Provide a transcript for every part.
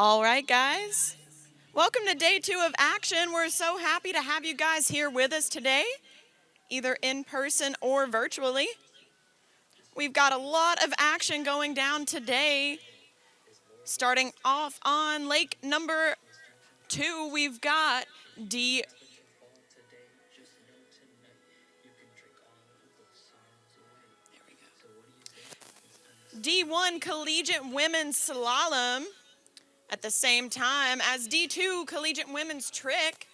All right, guys. Welcome to day 2 of action. We're so happy to have you guys here with us today, either in person or virtually. We've got a lot of action going down today. Starting off on lake number 2, we've got D1 Collegiate Women's Slalom at the same time as D2 Collegiate Women's Trick.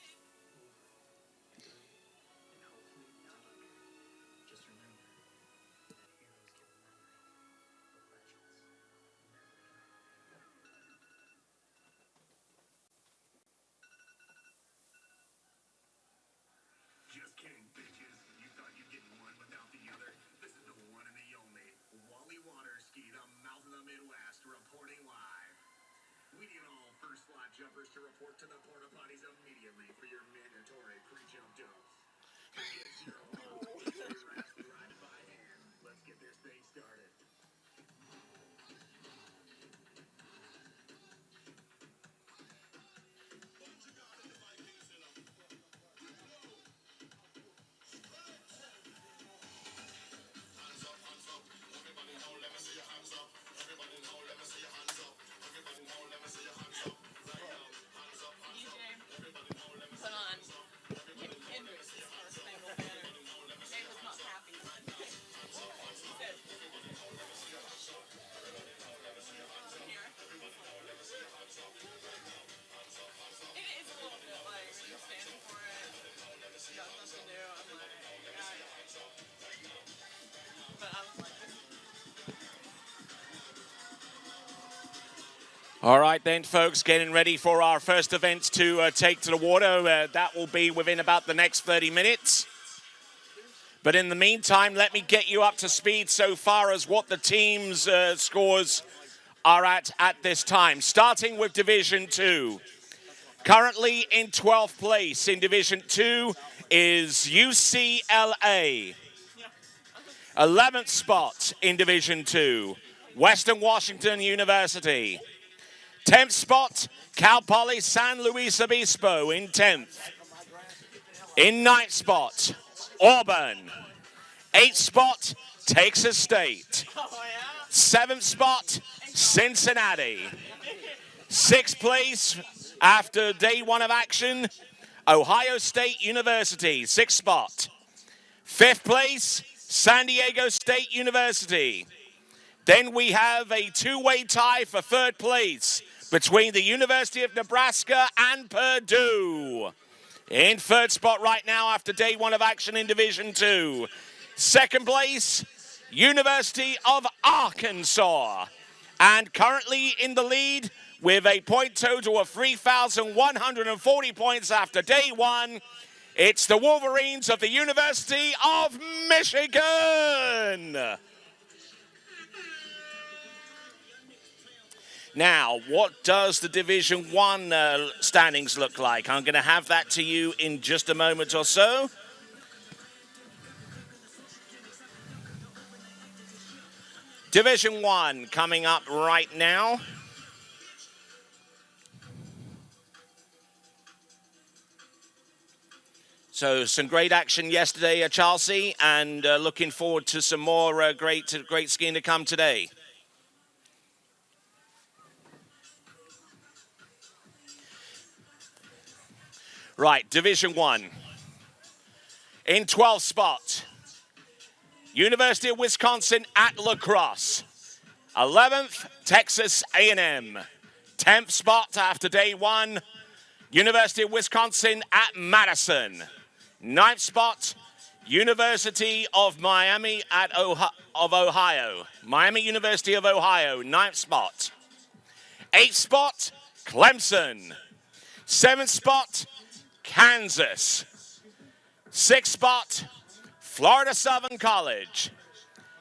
Just kidding, bitches. You thought you'd get one without the other? This is the one and the only Wally Waterski, the mouth of the Midwest, reporting live. We need all first slot jumpers to report to the porta potties immediately for your mandatory pre-jump dose. Get your ride by hand. Let's get this thing started. All right then, folks, getting ready for our first event to take to the water. That will be within about the next 30 minutes. But in the meantime, let me get you up to speed so far as what the team's scores are at this time. Starting with Division 2. Currently in 12th place in Division 2 is UCLA. 11th spot in Division 2, Western Washington University. 10th spot, Cal Poly San Luis Obispo in 10th. In 9th spot, Auburn. 8th spot, Texas State. 7th spot, Cincinnati. 6th place, after day 1 of action, Ohio State University, 6th spot. 5th place, San Diego State University. Then we have a two-way tie for 3rd place between the University of Nebraska and Purdue. In 3rd spot right now after day 1 of action in Division 2. 2nd place, University of Arkansas. And currently in the lead with a point total of 3,140 points after day 1. It's the Wolverines of the University of Michigan. Now, what does the Division 1 standings look like? I'm going to have that to you in just a moment or so. Division 1 coming up right now. So some great action yesterday at Chelsea, and looking forward to some more great skiing to come today. Right, Division 1. In 12th spot, University of Wisconsin at La Crosse. 11th, Texas A&M. 10th spot after day 1, University of Wisconsin at Madison. 9th spot, University of Miami of Ohio. Miami University of Ohio, 9th spot. 8th spot, Clemson. 7th spot, Kansas. 6th spot, Florida Southern College.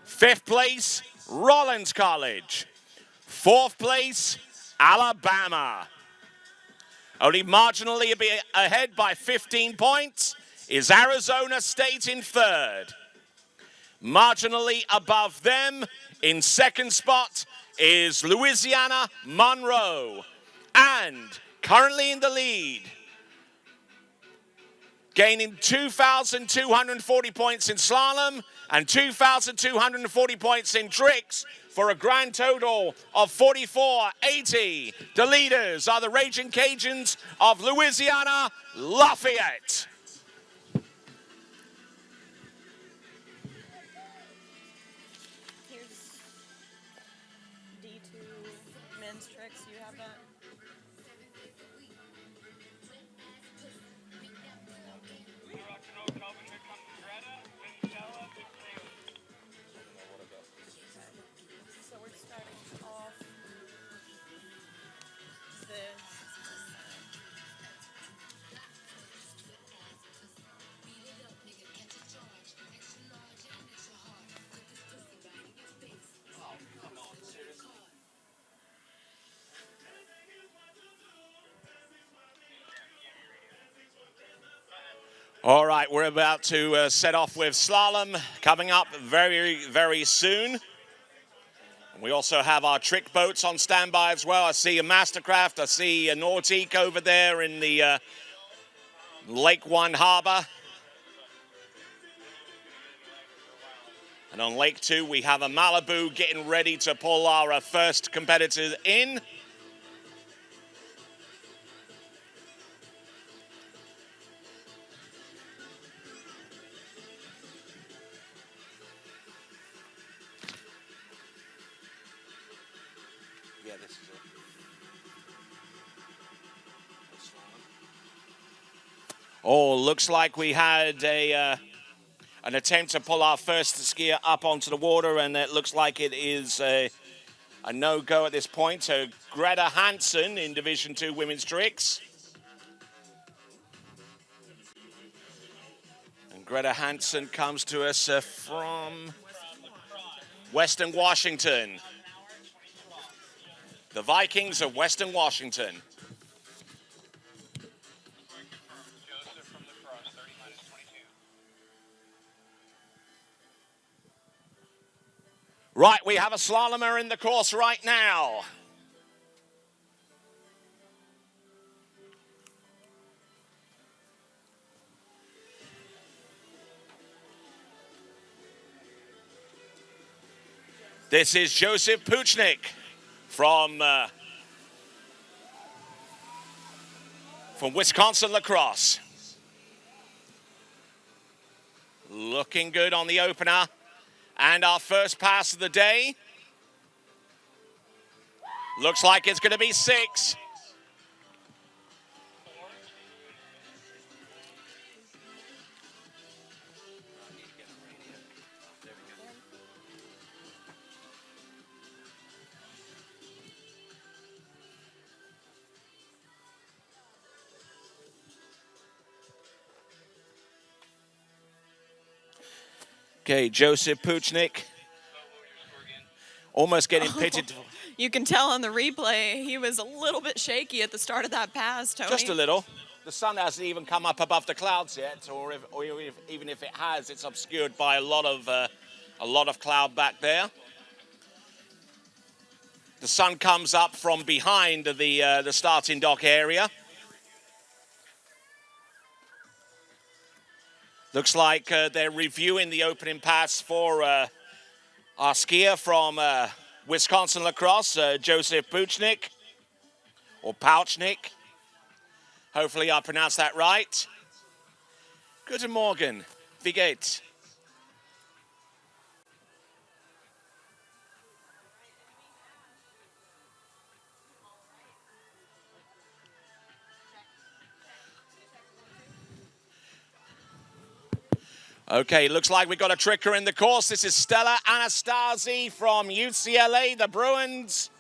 5th place, Rollins College. 4th place, Alabama. Only marginally ahead by 15 points is Arizona State in 3rd. Marginally above them in 2nd spot is Louisiana Monroe. And currently in the lead, gaining 2,240 points in slalom and 2,240 points in tricks for a grand total of 44.80. The leaders are the Raging Cajuns of Louisiana Lafayette. Here's D2 men's tricks. You have that? So we're starting off this. All right, we're about to set off with slalom coming up very, very soon. We also have our trick boats on standby as well. I see a Mastercraft, I see a Nautique over there in the Lake One Harbor. And on Lake 2, we have a Malibu getting ready to pull our first competitors in. Yeah, this is it. Oh, looks like we had an attempt to pull our first skier up onto the water, and it looks like it is a no-go at this point. So Greta Hansen in Division 2 Women's Tricks. And Greta Hansen comes to us from Western Washington. The Vikings of Western Washington. Right, we have a slalomer in the course right now. This is Joseph Puchnik from Wisconsin Lacrosse. Looking good on the opener. And our first pass of the day. Looks like it's going to be 6. Okay, Joseph Puchnik. Almost getting pitted. You can tell on the replay, he was a little bit shaky at the start of that pass, Tony. Just a little. The sun hasn't even come up above the clouds yet, or even if it has, it's obscured by a lot of cloud back there. The sun comes up from behind the starting dock area. Looks like they're reviewing the opening pass for our skier from Wisconsin Lacrosse, Joseph Puchnik, or Pouchnik. Hopefully I pronounced that right. Guten Morgen, wie geht's? Okay, looks like we got a tricker in the course. This is Stella Anastasi from UCLA, the Bruins.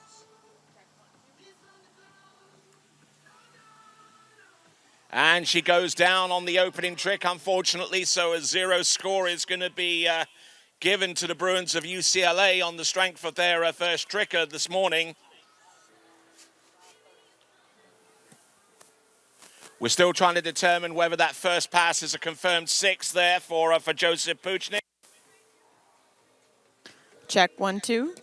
And she goes down on the opening trick, unfortunately, so a 0 score is going to be given to the Bruins of UCLA on the strength of their first tricker this morning. We're still trying to determine whether that first pass is a confirmed 6 there for Joseph Puchnik. Check 1, 2.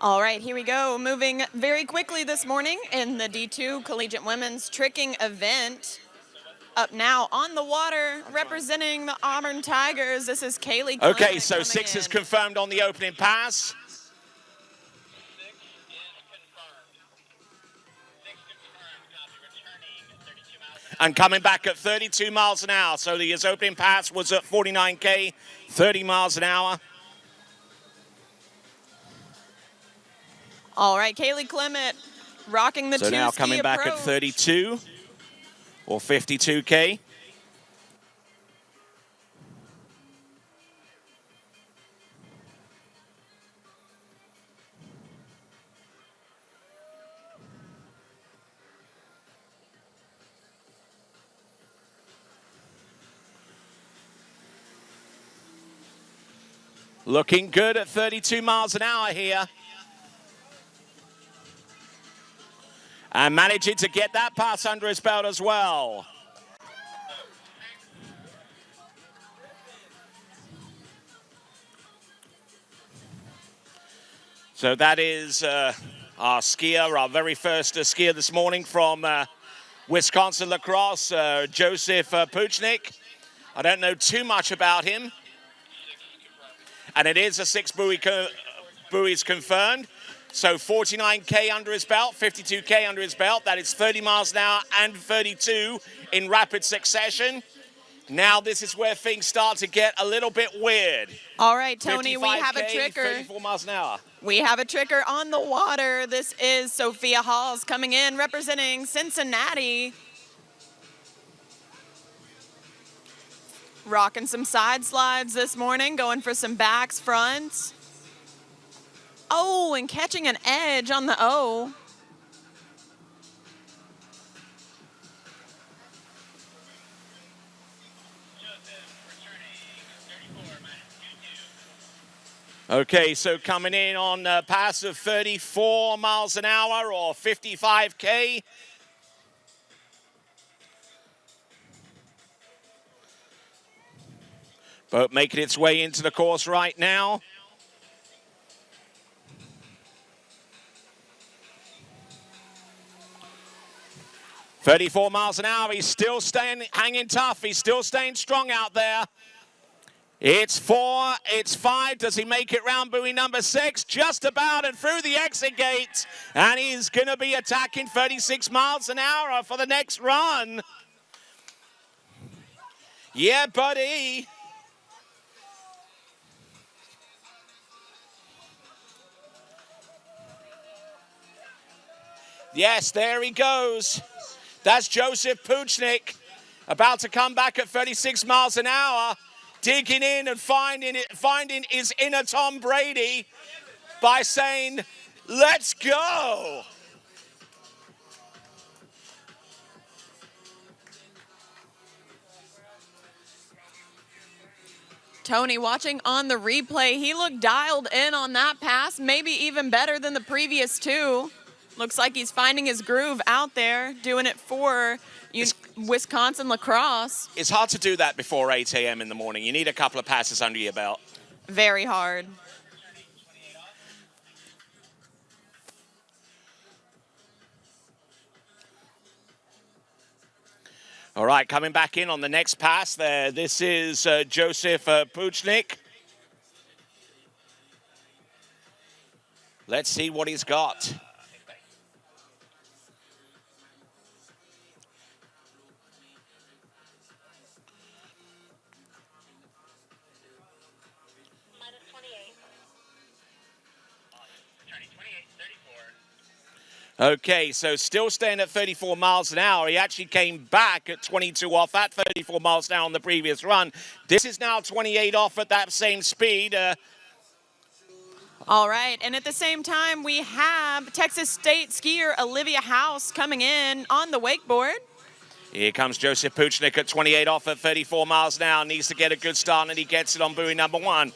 All right, here we go. Moving very quickly this morning in the D2 Collegiate Women's Tricking event. Up now on the water, representing the Auburn Tigers, this is Kaylee Clement. Okay, so 6 is confirmed on the opening pass. And coming back at 32 miles an hour. So his opening pass was at 49K, 30 miles an hour. All right, Kaylee Clement rocking the so now coming back approach. at 32 or 52K. Looking good at 32 miles an hour here. And managing to get that pass under his belt as well. So that is our skier, our very first skier this morning from Wisconsin lacrosse, Joseph Puchnik. I don't know too much about him. And it is a 6 buoys confirmed. So 49K under his belt, 52K under his belt. That is 30 miles an hour and 32 in rapid succession. Now this is where things start to get a little bit weird. All right, Tony, we have a tricker. 34 miles an hour. We have a tricker on the water. This is Sophia Halls coming in, representing Cincinnati. Rocking some side slides this morning, going for some backs, fronts. Oh, and catching an edge on the O. Okay, so coming in on a pass of 34 miles an hour or 55K. Boat making its way into the course right now. .34 miles an hour. He's still hanging tough. He's still staying strong out there. It's 4, it's 5. Does he make it round buoy number 6? Just about and through the exit gate. And he's going to be attacking 36 miles an hour for the next run. Yeah, buddy. Yes, there he goes. That's Joseph Puchnik about to come back at 36 miles an hour, digging in and finding his inner Tom Brady by saying, let's go. Tony, watching on the replay, he looked dialed in on that pass, maybe even better than the previous 2. Looks like he's finding his groove out there, doing it for Wisconsin lacrosse. It's hard to do that before 8 a.m. in the morning. You need a couple of passes under your belt. Very hard. All right, coming back in on the next pass there. This is Joseph Puchnik. Let's see what he's got. Okay, so still staying at 34 miles an hour. He actually came back at 22 off at 34 miles an hour on the previous run. This is now 28 off at that same speed. All right, and at the same time, we have Texas State skier Olivia House coming in on the wakeboard. Here comes Joseph Puchnik at 28 off at 34 miles an hour. Needs to get a good start, and he gets it on buoy number 1.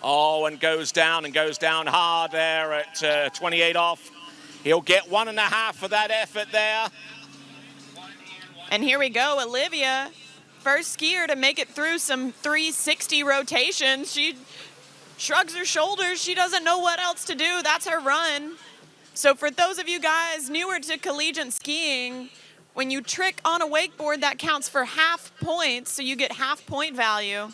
Oh, and goes down hard there at 28 off. He'll get 1.5 for that effort there. And here we go, Olivia, first skier to make it through some 360 rotations. shrugs her shoulders. She doesn't know what else to do. That's her run. So for those of you guys newer to collegiate skiing, when you trick on a wakeboard, that counts for half points, so you get half point value.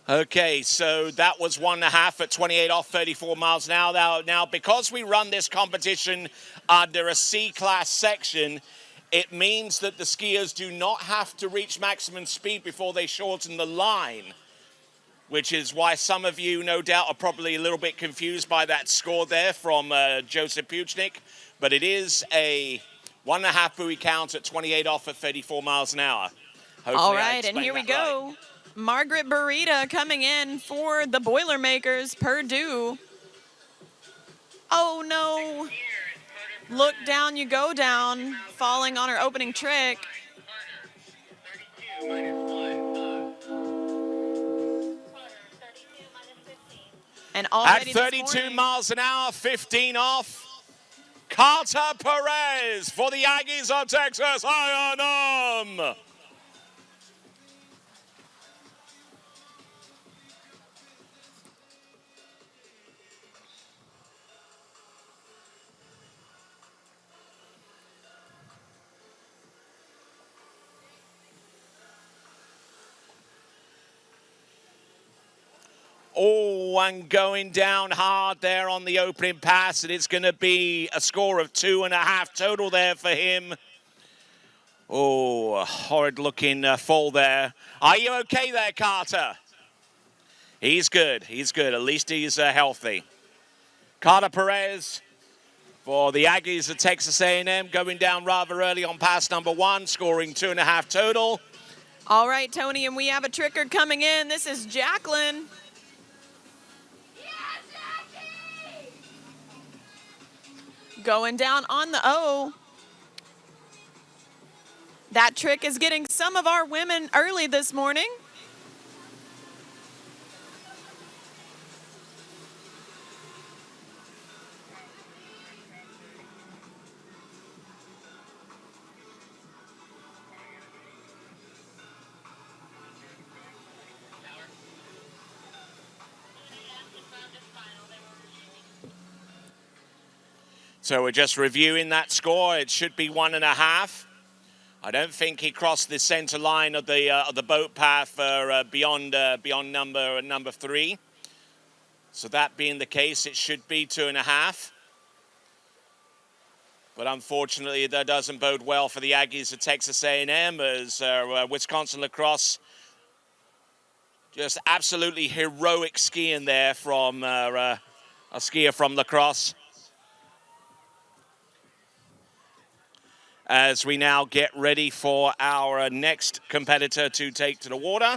Okay, so that was 1.5 at 28 off 34 miles an hour. Now, because we run this competition under a C-class section, it means that the skiers do not have to reach maximum speed before they shorten the line, which is why some of you, no doubt, are probably a little bit confused by that score there from Joseph Puchnik. But it is a 1.5 buoy count at 28 off at 34 miles an hour. Hopefully All right, and here we go. Right. Margaret Burita coming in for the Boilermakers, Purdue. Oh, no. Look down, you go down, falling on her opening trick. And already at 32 miles an hour, 15 off, Carter Perez for the Aggies of Texas A&M. Oh, and going down hard there on the opening pass, and it's going to be a score of 2.5 total there for him. Oh, a horrid-looking fall there. Are you okay there, Carter? He's good. He's good. At least he's healthy. Carter Perez for the Aggies of Texas A&M, going down rather early on pass number 1, scoring 2.5 total. All right, Tony, and we have a tricker coming in. This is Jacqueline. Going down on the O. That trick is getting some of our women early this morning. So we're just reviewing that score. It should be 1.5. I don't think he crossed the center line of the boat path for beyond number 3. So that being the case, it should be 2.5. But unfortunately, that doesn't bode well for the Aggies of Texas A&M, as Wisconsin lacrosse just absolutely heroic skiing there from a skier from lacrosse. As we now get ready for our next competitor to take to the water.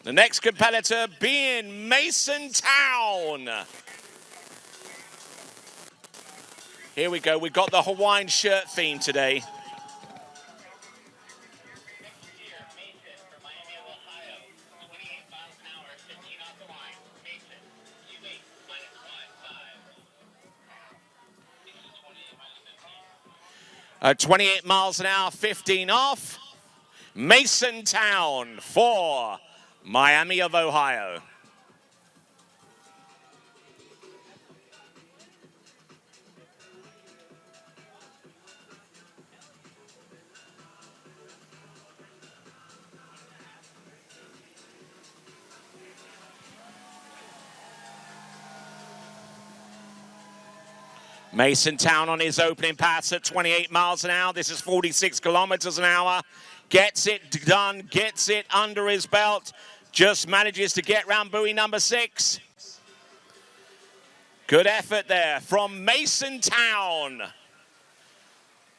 The next competitor being Mason Town. Here we go. We've got the Hawaiian shirt theme today. At 28 miles an hour, 15 off. Mason Town for Miami of Ohio. Mason Town on his opening pass at 28 miles an hour. This is 46 kilometers an hour. Gets it done, gets it under his belt. Just manages to get round buoy number 6. Good effort there from Mason Town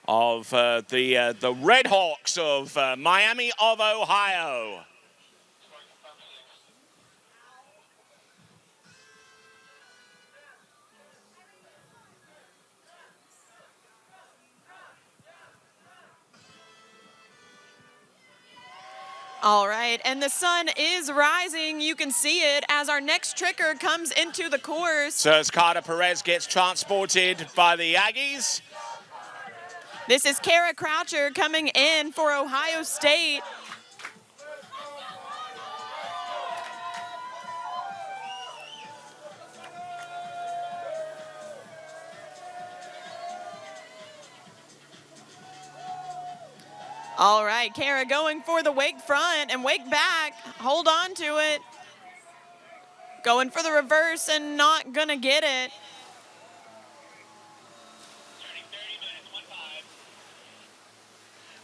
of the Red Hawks of Miami of Ohio. All right, and the sun is rising. You can see it as our next tricker comes into the course. So as Carter Perez gets transported by the Aggies. This is Kara Croucher coming in for Ohio State. All right, Kara going for the wake front and wake back. Hold on to it. Going for the reverse and not gonna get it.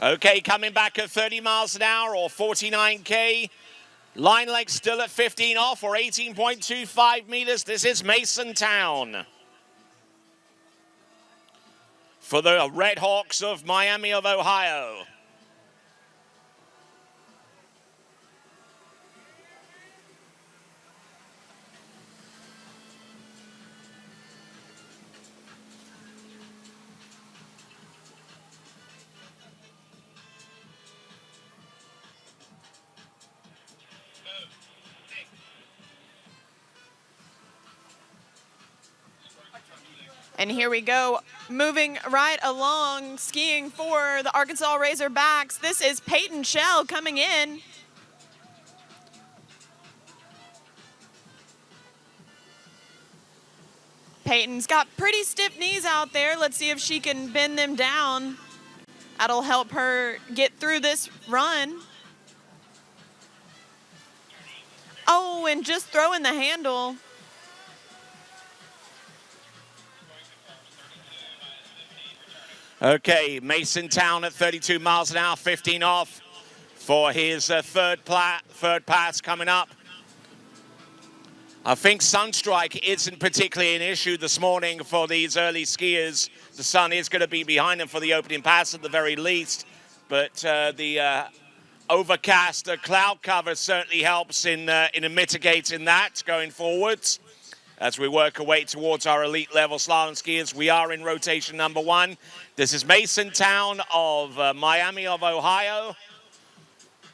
Okay, coming back at 30 miles an hour or 49K. Line length still at 15 off or 18.25 meters. This is Mason Town. For the Red Hawks of Miami of Ohio. And here we go, moving right along, skiing for the Arkansas Razorbacks. This is Peyton Shell coming in. Peyton's got pretty stiff knees out there. Let's see if she can bend them down. That'll help her get through this run. Oh, and just throwing the handle. Okay, Mason Town at 32 miles an hour, 15 off for his third pass coming up. I think sunstrike isn't particularly an issue this morning for these early skiers. The sun is going to be behind them for the opening pass at the very least, but the overcast cloud cover certainly helps in mitigating that going forwards. As we work our way towards our elite level slalom skiers, we are in rotation number 1. This is Mason Town of Miami of Ohio.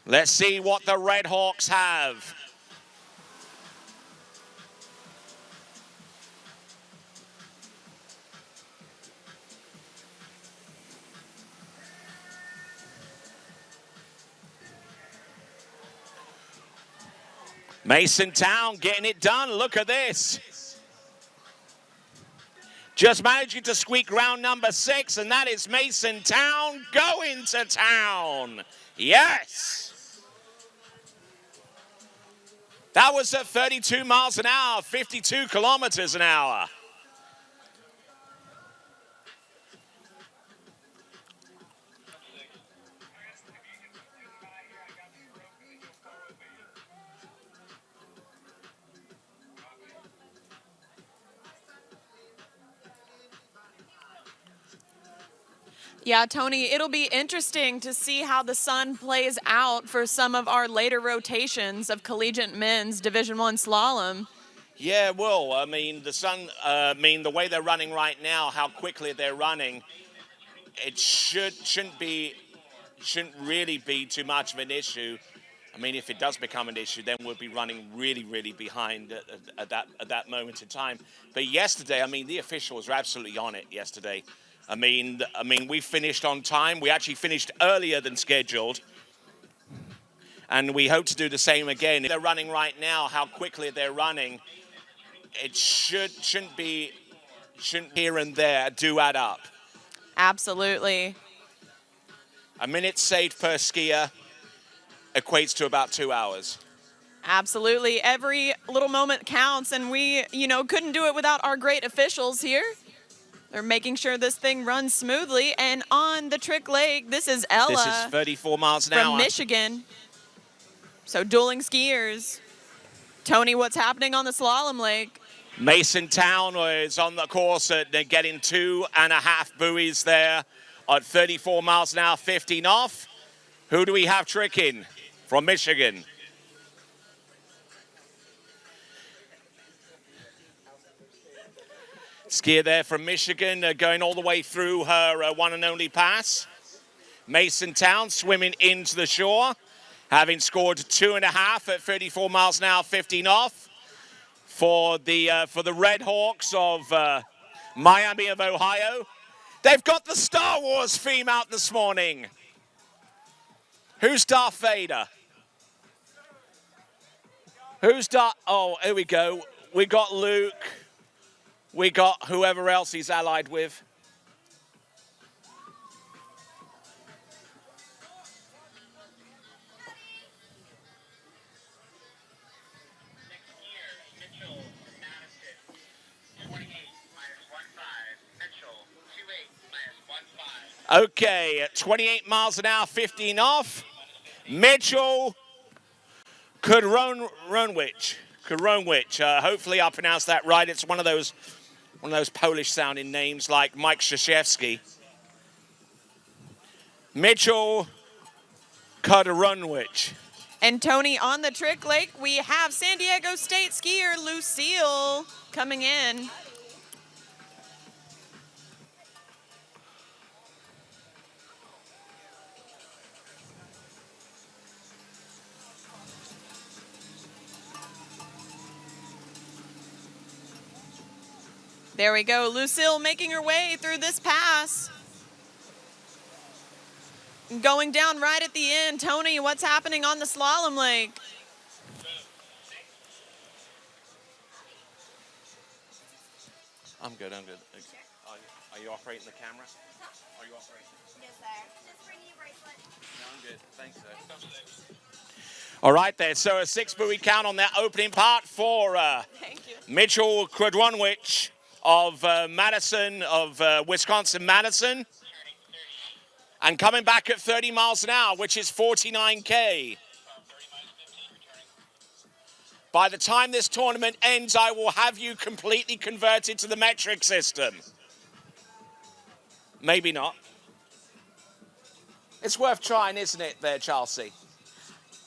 Let's see what the Red Hawks have. Mason Town getting it done. Look at this. Just managing to squeak round number 6, and that is Mason Town going to town. Yes. That was at 32 miles an hour, 52 kilometers an hour. Yeah, Tony, it'll be interesting to see how the sun plays out for some of our later rotations of collegiate men's Division I slalom. Yeah, well, I mean, the way they're running right now, how quickly they're running, it shouldn't really be too much of an issue. I mean, if it does become an issue, then we'll be running really, really behind at that moment in time. But yesterday, I mean, the officials were absolutely on it yesterday. I mean, we finished on time. We actually finished earlier than scheduled. And we hope to do the same again. They're running right now, how quickly they're running, it shouldn't here and there do add up. Absolutely. A minute saved per skier equates to about 2 hours. Absolutely. Every little moment counts, and we, couldn't do it without our great officials here. They're making sure this thing runs smoothly. And on the trick leg, this is Ella. This is 34 miles an hour. From Michigan. So dueling skiers. Tony, what's happening on the slalom leg? Mason Town is on the course at getting 2.5 buoys there at 34 miles an hour, 15 off. Who do we have tricking from Michigan? Skier there from Michigan going all the way through her one and only pass. Mason Town swimming into the shore, having scored 2.5 at 34 miles an hour, 15 off. For the Red Hawks of Miami of Ohio. They've got the Star Wars theme out this morning. Who's Darth Vader? Oh, here we go. We got Luke. We got whoever else he's allied with. Okay, at 28 miles an hour, 15 off. Mitchell Kudronwich. Hopefully I pronounced that right. It's one of those Polish sounding names like Mike Krzyzewski. Mitchell Kudronwich. And Tony, on the trick lake, we have San Diego State skier Lucille coming in. There we go, Lucille making her way through this pass. Going down right at the end. Tony, what's happening on the slalom lake? I'm good. Are you operating the camera? Are you operating? Yes, sir. Just bring your bracelet. No, I'm good. Thanks, sir. All right there, so a 6 buoy count on that opening part for Thank you. Mitchell Kudronwich of Madison, of Wisconsin-Madison. And coming back at 30 miles an hour, which is 49K. By the time this tournament ends, I will have you completely converted to the metric system. Maybe not. It's worth trying, isn't it, there, Chelsea?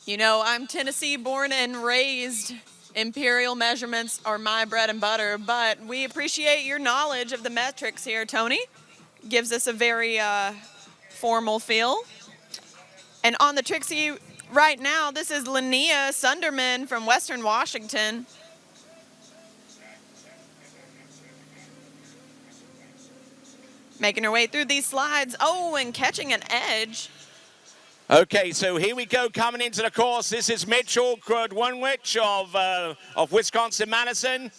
You know, I'm Tennessee born and raised. Imperial measurements are my bread and butter, but we appreciate your knowledge of the metrics here, Tony. Gives us a very formal feel. And on the Trixie right now, this is Linnea Sunderman from Western Washington. Making her way through these slides. Oh, and catching an edge. Okay, so here we go, coming into the course. This is Mitchell Kudronwich of Wisconsin-Madison.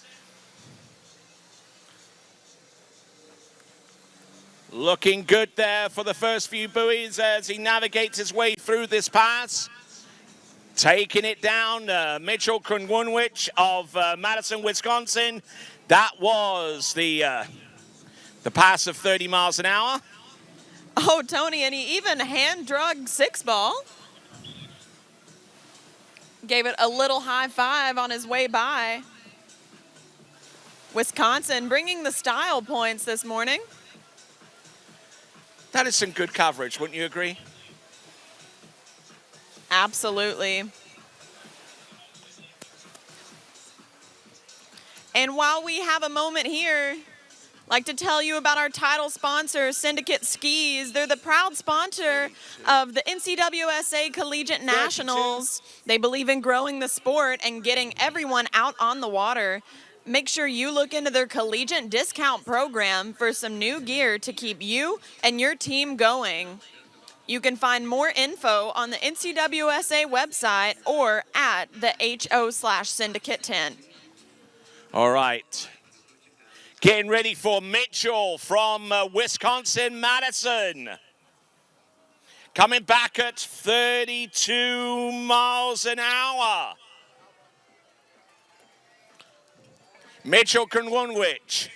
Looking good there for the first few buoys as he navigates his way through this pass. Taking it down, Mitchell Kudronwich of Madison, Wisconsin. That was the pass of 30 miles an hour. Oh, Tony, and he even hand-drugged 6-ball. Gave it a little high five on his way by. Wisconsin bringing the style points this morning. That is some good coverage, wouldn't you agree? Absolutely. And while we have a moment here, I'd like to tell you about our title sponsor, Syndicate Skis. They're the proud sponsor of the NCWSA Collegiate Nationals. They believe in growing the sport and getting everyone out on the water. Make sure you look into their collegiate discount program for some new gear to keep you and your team going. You can find more info on the NCWSA website or at the HO/Syndicate tent. All right. Getting ready for Mitchell from Wisconsin-Madison. Coming back at 32 miles an hour. Mitchell Kudronwich.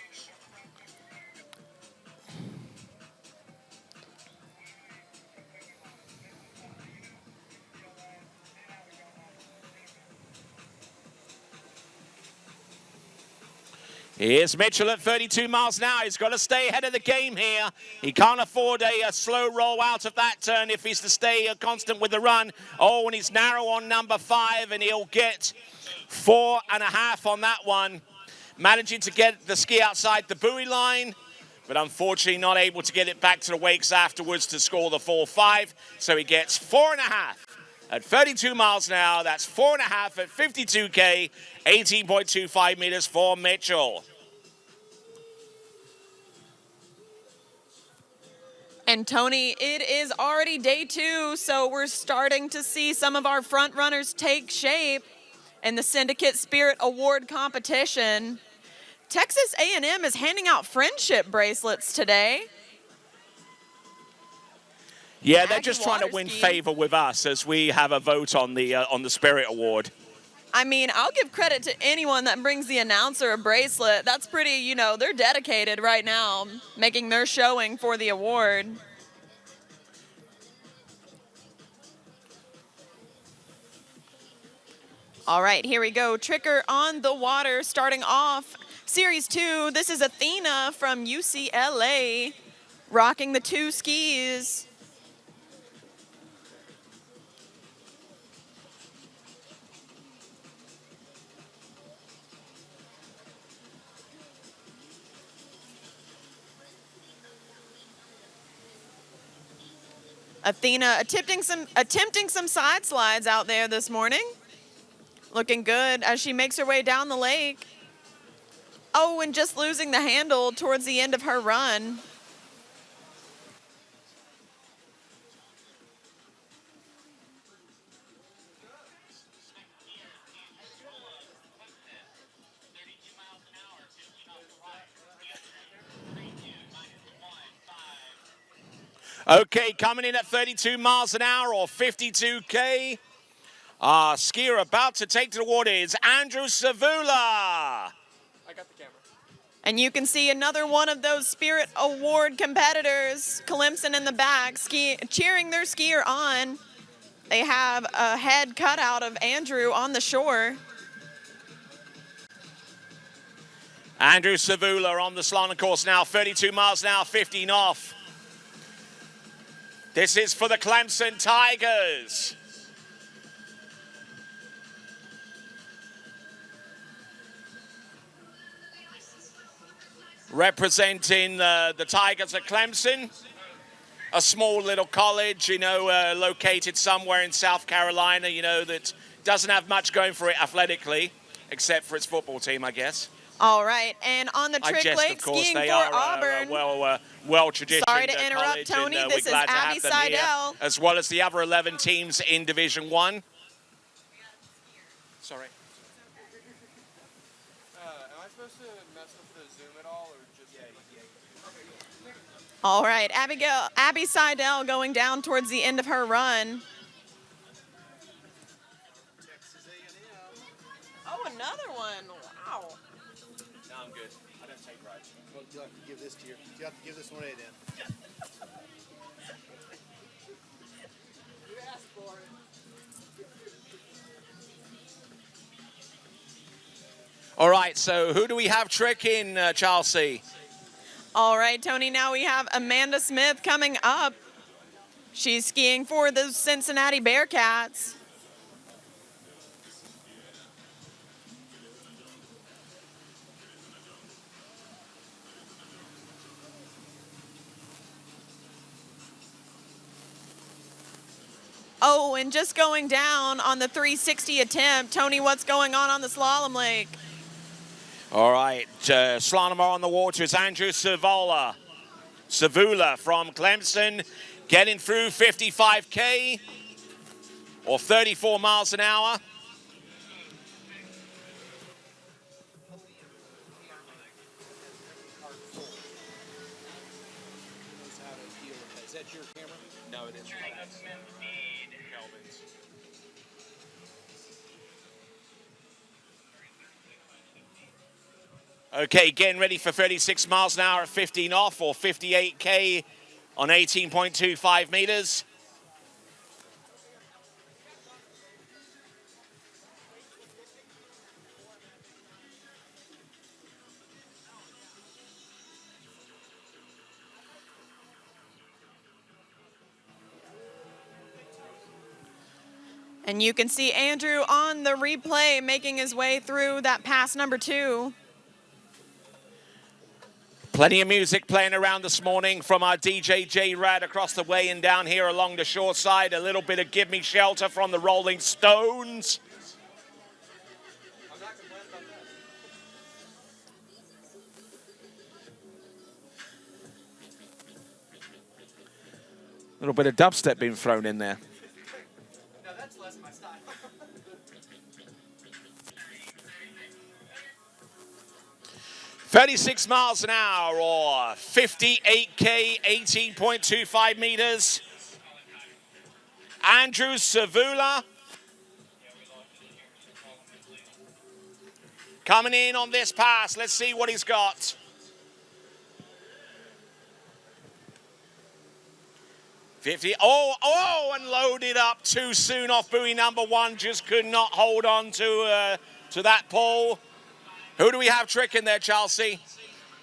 Here's Mitchell at 32 miles an hour. He's got to stay ahead of the game here. He can't afford a slow roll out of that turn if he's to stay constant with the run. Oh, and he's narrow on number 5, and he'll get 4.5 on that one. Managing to get the ski outside the buoy line, but unfortunately not able to get it back to the wakes afterwards to score the 4.5. So he gets 4.5 at 32 miles an hour. That's 4.5 at 52K, 18.25 meters for Mitchell. And Tony, it is already day 2, so we're starting to see some of our front runners take shape in the Syndicate Spirit Award competition. Texas A&M is handing out friendship bracelets today. Yeah, they're just trying to win favor with us as we have a vote on the Spirit Award. I mean, I'll give credit to anyone that brings the announcer a bracelet. That's pretty, they're dedicated right now, making their showing for the award. All right, here we go. Tricker on the water starting off Series 2. This is Athena from UCLA, rocking the 2 skis. Athena attempting some side slides out there this morning. Looking good as she makes her way down the lake. Oh, and just losing the handle towards the end of her run. Okay, coming in at 32 miles an hour or 52K. Skier about to take to the water is Andrew Savula. I got the camera. And you can see another one of those Spirit Award competitors, Clemson in the back, cheering their skier on. They have a head cutout of Andrew on the shore. Andrew Savula on the slalom course now, 32 miles an hour, 15 off. This is for the Clemson Tigers. Representing the Tigers of Clemson, a small little college, located somewhere in South Carolina, that doesn't have much going for it athletically, except for its football team, I guess. All right, and on the Trick Lake, of course, skiing they for are Auburn. well-traditioned Sorry to interrupt, college, Tony. and This we're glad is to Abby have them here, Seidel. as well as the other 11 teams in Division 1. Sorry. Am I supposed to mess with the Zoom at all, or just... All right, Abby Seidel going down towards the end of her run. Oh, another one. Wow. No, I'm good. I don't take rides. Well, you'll have to give this to you have to give this one A then. You asked for it. All right, so who do we have tricking, Chelsea? All right, Tony, now we have Amanda Smith coming up. She's skiing for the Cincinnati Bearcats. Oh, and just going down on the 360 attempt. Tony, what's going on the slalom lake? All right, slalomer on the water is Andrew Savula from Clemson, getting through 55K or 34 miles an hour. Is that your camera? No, it is. Okay, getting ready for 36 miles an hour at 15 off or 58K on 18.25 meters. And you can see Andrew on the replay making his way through that pass number 2. Plenty of music playing around this morning from our DJ J-Rad across the way and down here along the shore side. A little bit of Give Me Shelter from the Rolling Stones. I'm not complaining about that. A little bit of dubstep being thrown in there. No, that's less my style. 36 miles an hour or 58K, 18.25 meters. Andrew Savula coming in on this pass. Let's see what he's got. 50. Oh, and loaded up too soon off buoy number 1. Just could not hold on to that pole. Who do we have tricking there, Chelsea?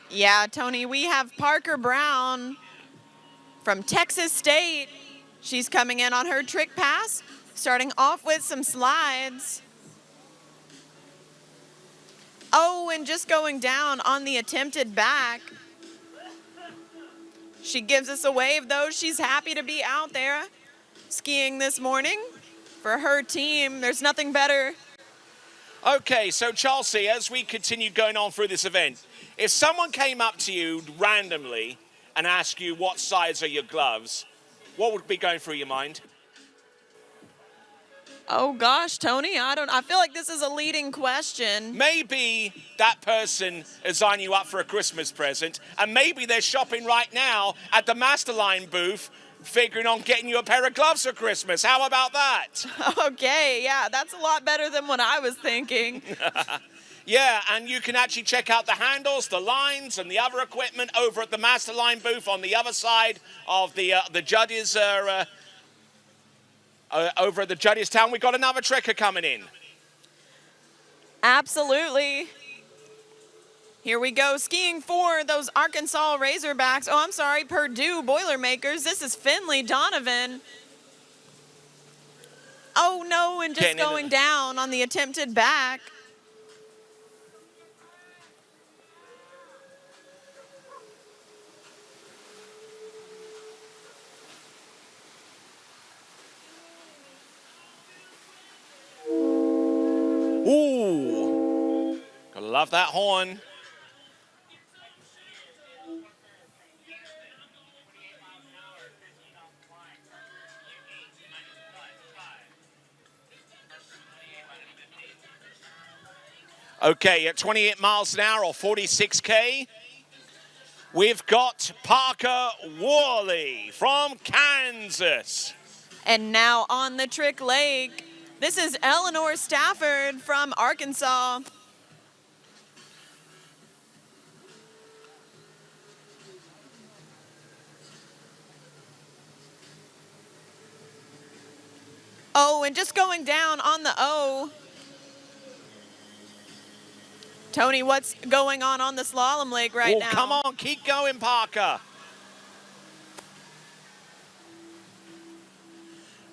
Yeah, Tony, we have Parker Brown from Texas State. She's coming in on her trick pass, starting off with some slides. Oh, and just going down on the attempted back. She gives us a wave, though. She's happy to be out there skiing this morning for her team. There's nothing better. Okay, so Chelsea, as we continue going on through this event, if someone came up to you randomly and asked you what size are your gloves, what would be going through your mind? Oh gosh, Tony, I feel like this is a leading question. Maybe that person is eyeing you up for a Christmas present, and maybe they're shopping right now at the Masterline booth, figuring on getting you a pair of gloves for Christmas. How about that? Okay, yeah, that's a lot better than what I was thinking. Yeah, and you can actually check out the handles, the lines, and the other equipment over at the Masterline booth on the other side of the judges. Over at the judges' town, we've got another trekker coming in. Absolutely. Here we go, skiing for those Arkansas Razorbacks. Oh, I'm sorry, Purdue Boilermakers. This is Finley Donovan. Oh no, and just going down on the attempted back. Ooh, gotta love that horn. Okay, at 28 miles an hour or 46K, we've got Parker Worley from Kansas. And now on the trick leg, this is Eleanor Stafford from Arkansas. Oh, and just going down on the O. Tony, what's going on the slalom leg right now? Come on, keep going, Parker.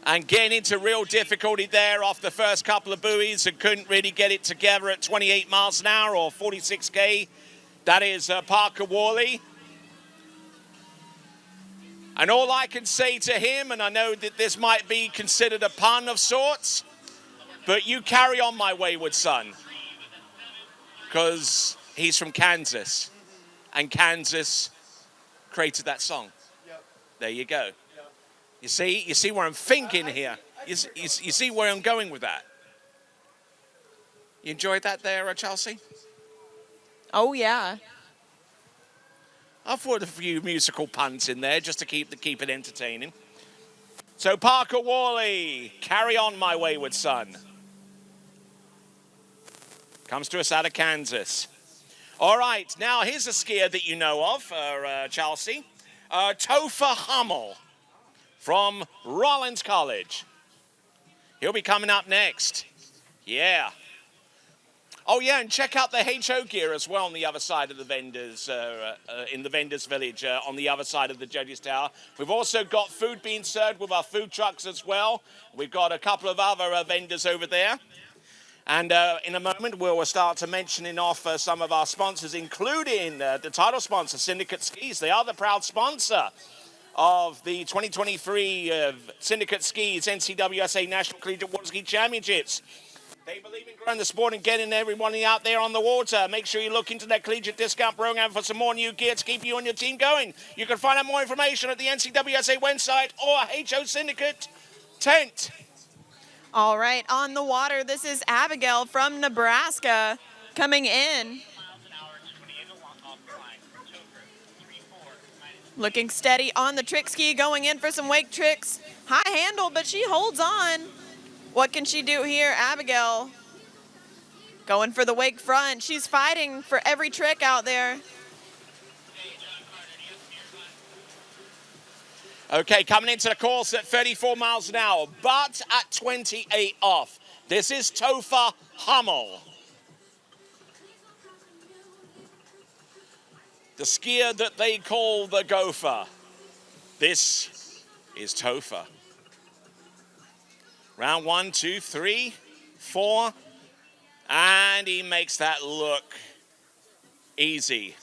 And getting into real difficulty there off the first couple of buoys and couldn't really get it together at 28 miles an hour or 46K. That is Parker Worley. And all I can say to him, and I know that this might be considered a pun of sorts, but you carry on, my wayward son. Because he's from Kansas. And Kansas created that song. Yep. There you go. Yep. You see where I'm thinking here. You see where I'm going with that. You enjoyed that there, Chelsea? Oh, yeah. I've put a few musical puns in there just to keep it entertaining. So Parker Worley, carry on, my wayward son. Comes to us out of Kansas. All right, now here's a skier that you know of, Chelsea. Topher Hummel from Rollins College. He'll be coming up next. Yeah. Oh, yeah, and check out the HO gear as well on the other side of the vendors, in the vendors village on the other side of the Judges Tower. We've also got food being served with our food trucks as well. We've got a couple of other vendors over there. And in a moment, we'll start to mentioning off some of our sponsors, including the title sponsor, Syndicate Skis. They are the proud sponsor of the 2023 Syndicate Skis NCWSA National Collegiate Waterski Championships. They believe in growing the sport and getting everybody out there on the water. Make sure you look into their collegiate discount program for some more new gear to keep you and your team going. You can find out more information at the NCWSA website or HO Syndicate tent. All right, on the water, this is Abigail from Nebraska coming in. Looking steady on the trick ski, going in for some wake tricks. High handle, but she holds on. What can she do here, Abigail? Going for the wake front. She's fighting for every trick out there. Okay, coming into the course at 34 miles an hour, but at 28 off. This is Topher Hummel. The skier that they call the Gopher. This is Topher. Round 1, 2, 3, 4. And he makes that look easy.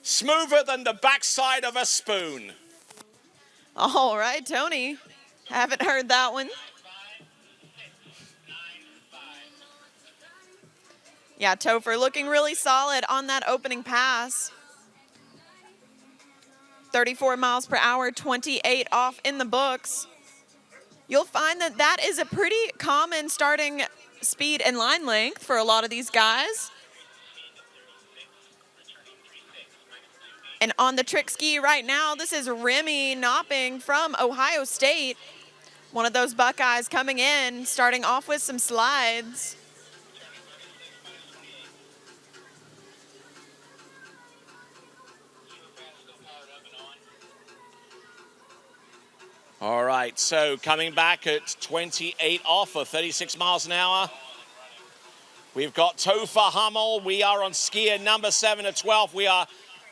Smoother than the backside of a spoon. All right, Tony. Haven't heard that one. Yeah, Topher looking really solid on that opening pass. 34 miles per hour, 28 off in the books. You'll find that that is a pretty common starting speed and line length for a lot of these guys. And on the trick ski right now, this is Remy Knopping from Ohio State. One of those Buckeyes coming in, starting off with some slides. All right, so coming back at 28 off of 36 miles an hour. We've got Topher Hummel. We are on skier number 7 at 12. We are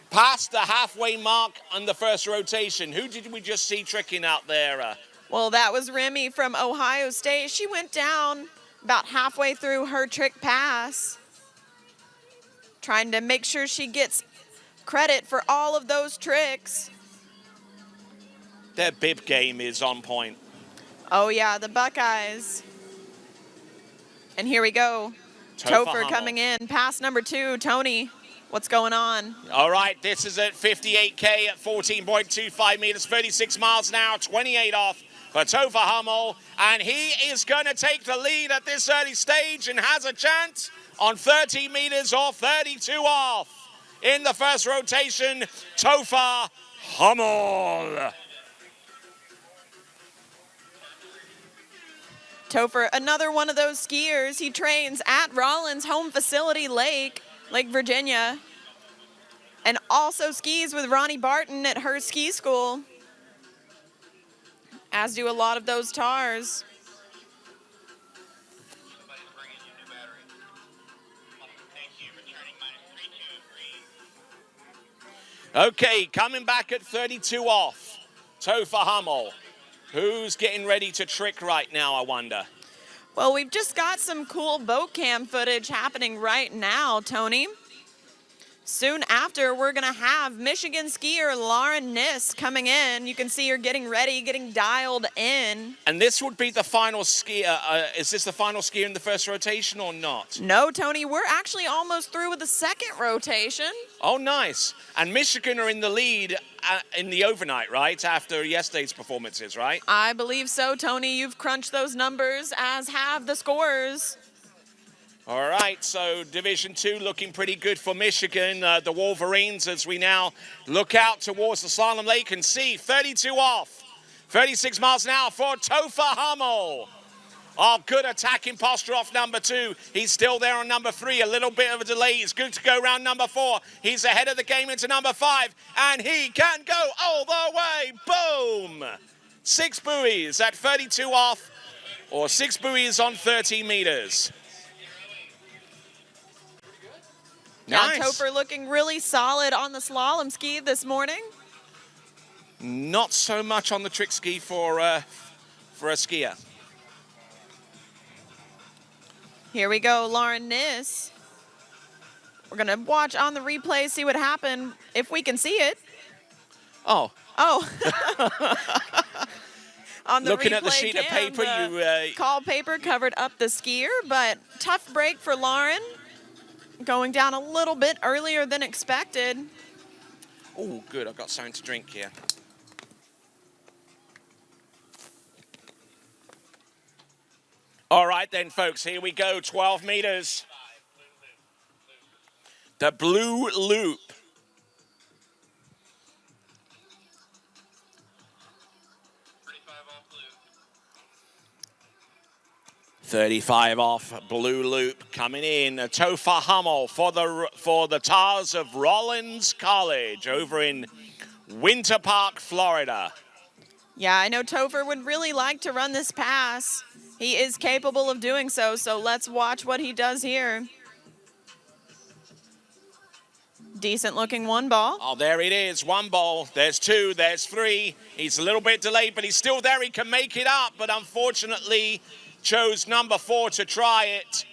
past the halfway mark on the first rotation. Who did we just see tricking out there? Well, that was Remy from Ohio State. She went down about halfway through her trick pass, trying to make sure she gets credit for all of those tricks. Their bib game is on point. Oh, yeah, the Buckeyes. And here we go. Topher coming in, pass number 2. Tony, what's going on? All right, this is at 58K at 14.25 meters, 36 miles an hour, 28 off for Topher Hummel. And he is going to take the lead at this early stage and has a chance on 30 meters or 32 off. In the first rotation, Topher Hummel. Topher, another one of those skiers. He trains at Rollins' home facility, Lake Virginia, and also skis with Ronnie Barton at her ski school, as do a lot of those TARs. Okay, coming back at 32 off, Topher Hummel. Who's getting ready to trick right now, I wonder? Well, we've just got some cool boat cam footage happening right now, Tony. Soon after, we're going to have Michigan skier Lauren Niss coming in. You can see her getting ready, getting dialed in. And this would be the final skier. Is this the final skier in the first rotation or not? No, Tony, we're actually almost through with the second rotation. Oh, nice. And Michigan are in the lead in the overnight, right? After yesterday's performances, right? I believe so, Tony. You've crunched those numbers, as have the scores. All right, so Division 2 looking pretty good for Michigan. The Wolverines, as we now look out towards the Slalom Lake and see 32 off. 36 miles an hour for Topher Hummel. Oh, good attacking posture off number 2. He's still there on number 3. A little bit of a delay. He's good to go around number 4. He's ahead of the game into number 5. And he can go all the way. Boom! 6 buoys at 32 off, or 6 buoys on 30 meters. Nice. Yeah, Topher looking really solid on the slalom ski this morning. Not so much on the trick ski for a skier. Here we go, Lauren Niss. We're going to watch on the replay, see what happened, if we can see it. Oh. Oh. On the looking at the replay sheet of cam, paper, you call paper covered up the skier, but tough break for Lauren. Going down a little bit earlier than expected. Oh, good. I've got something to drink here. All right then, folks. Here we go. 12 meters. The blue loop. 35 off, blue loop coming in. Topher Hummel for the TARs of Rollins College over in Winter Park, Florida. Yeah, I know Topher would really like to run this pass. He is capable of doing so, so let's watch what he does here. Decent looking one ball. Oh, there it is. One ball. There's two. There's three. He's a little bit delayed, but he's still there. He can make it up, but unfortunately chose number 4 to try it.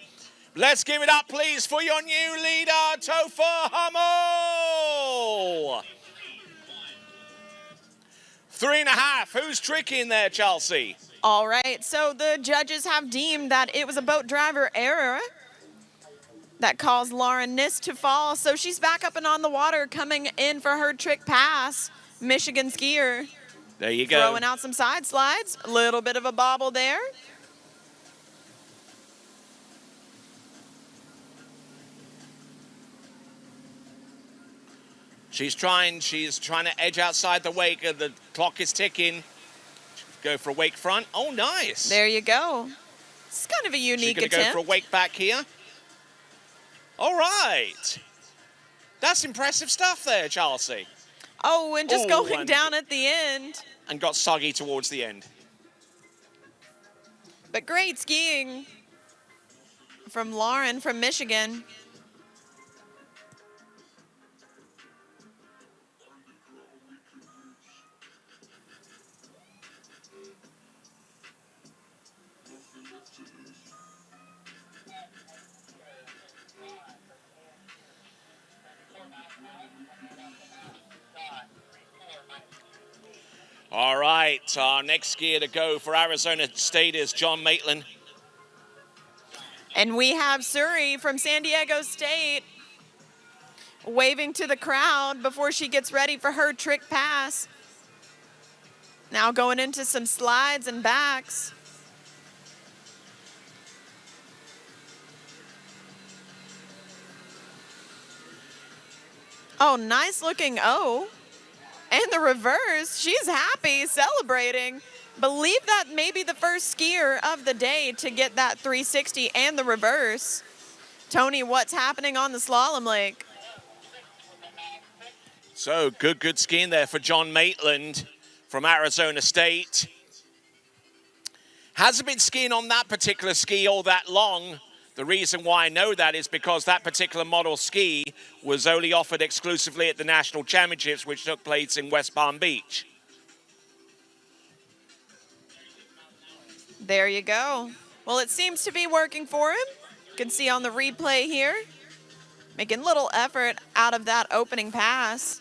Let's give it up, please, for your new leader, Topher Hummel. 3.5. Who's tricky in there, Chelsea? All right, so the judges have deemed that it was a boat driver error that caused Lauren Nist to fall. So she's back up and on the water, coming in for her trick pass. Michigan skier. There you go. Throwing out some side slides. A little bit of a bobble there. She's trying to edge outside the wake. The clock is ticking. Go for a wake front. Oh, nice. There you go. It's kind of a unique She's gonna attempt. go for a wake back here. All right. That's impressive stuff there, Chelsea. Oh, and just Oh, going and- down at the end. And got soggy towards the end. But great skiing from Lauren from Michigan. All right, our next skier to go for Arizona State is John Maitland. And we have Suri from San Diego State waving to the crowd before she gets ready for her trick pass. Now going into some slides and backs. Oh, nice looking O. And the reverse, she's happy, celebrating. Believe that may be the first skier of the day to get that 360 and the reverse. Tony, what's happening on the slalom lake? So good skiing there for John Maitland from Arizona State. Hasn't been skiing on that particular ski all that long. The reason why I know that is because that particular model ski was only offered exclusively at the National Championships, which took place in West Palm Beach. There you go. Well, it seems to be working for him. You can see on the replay here, making little effort out of that opening pass.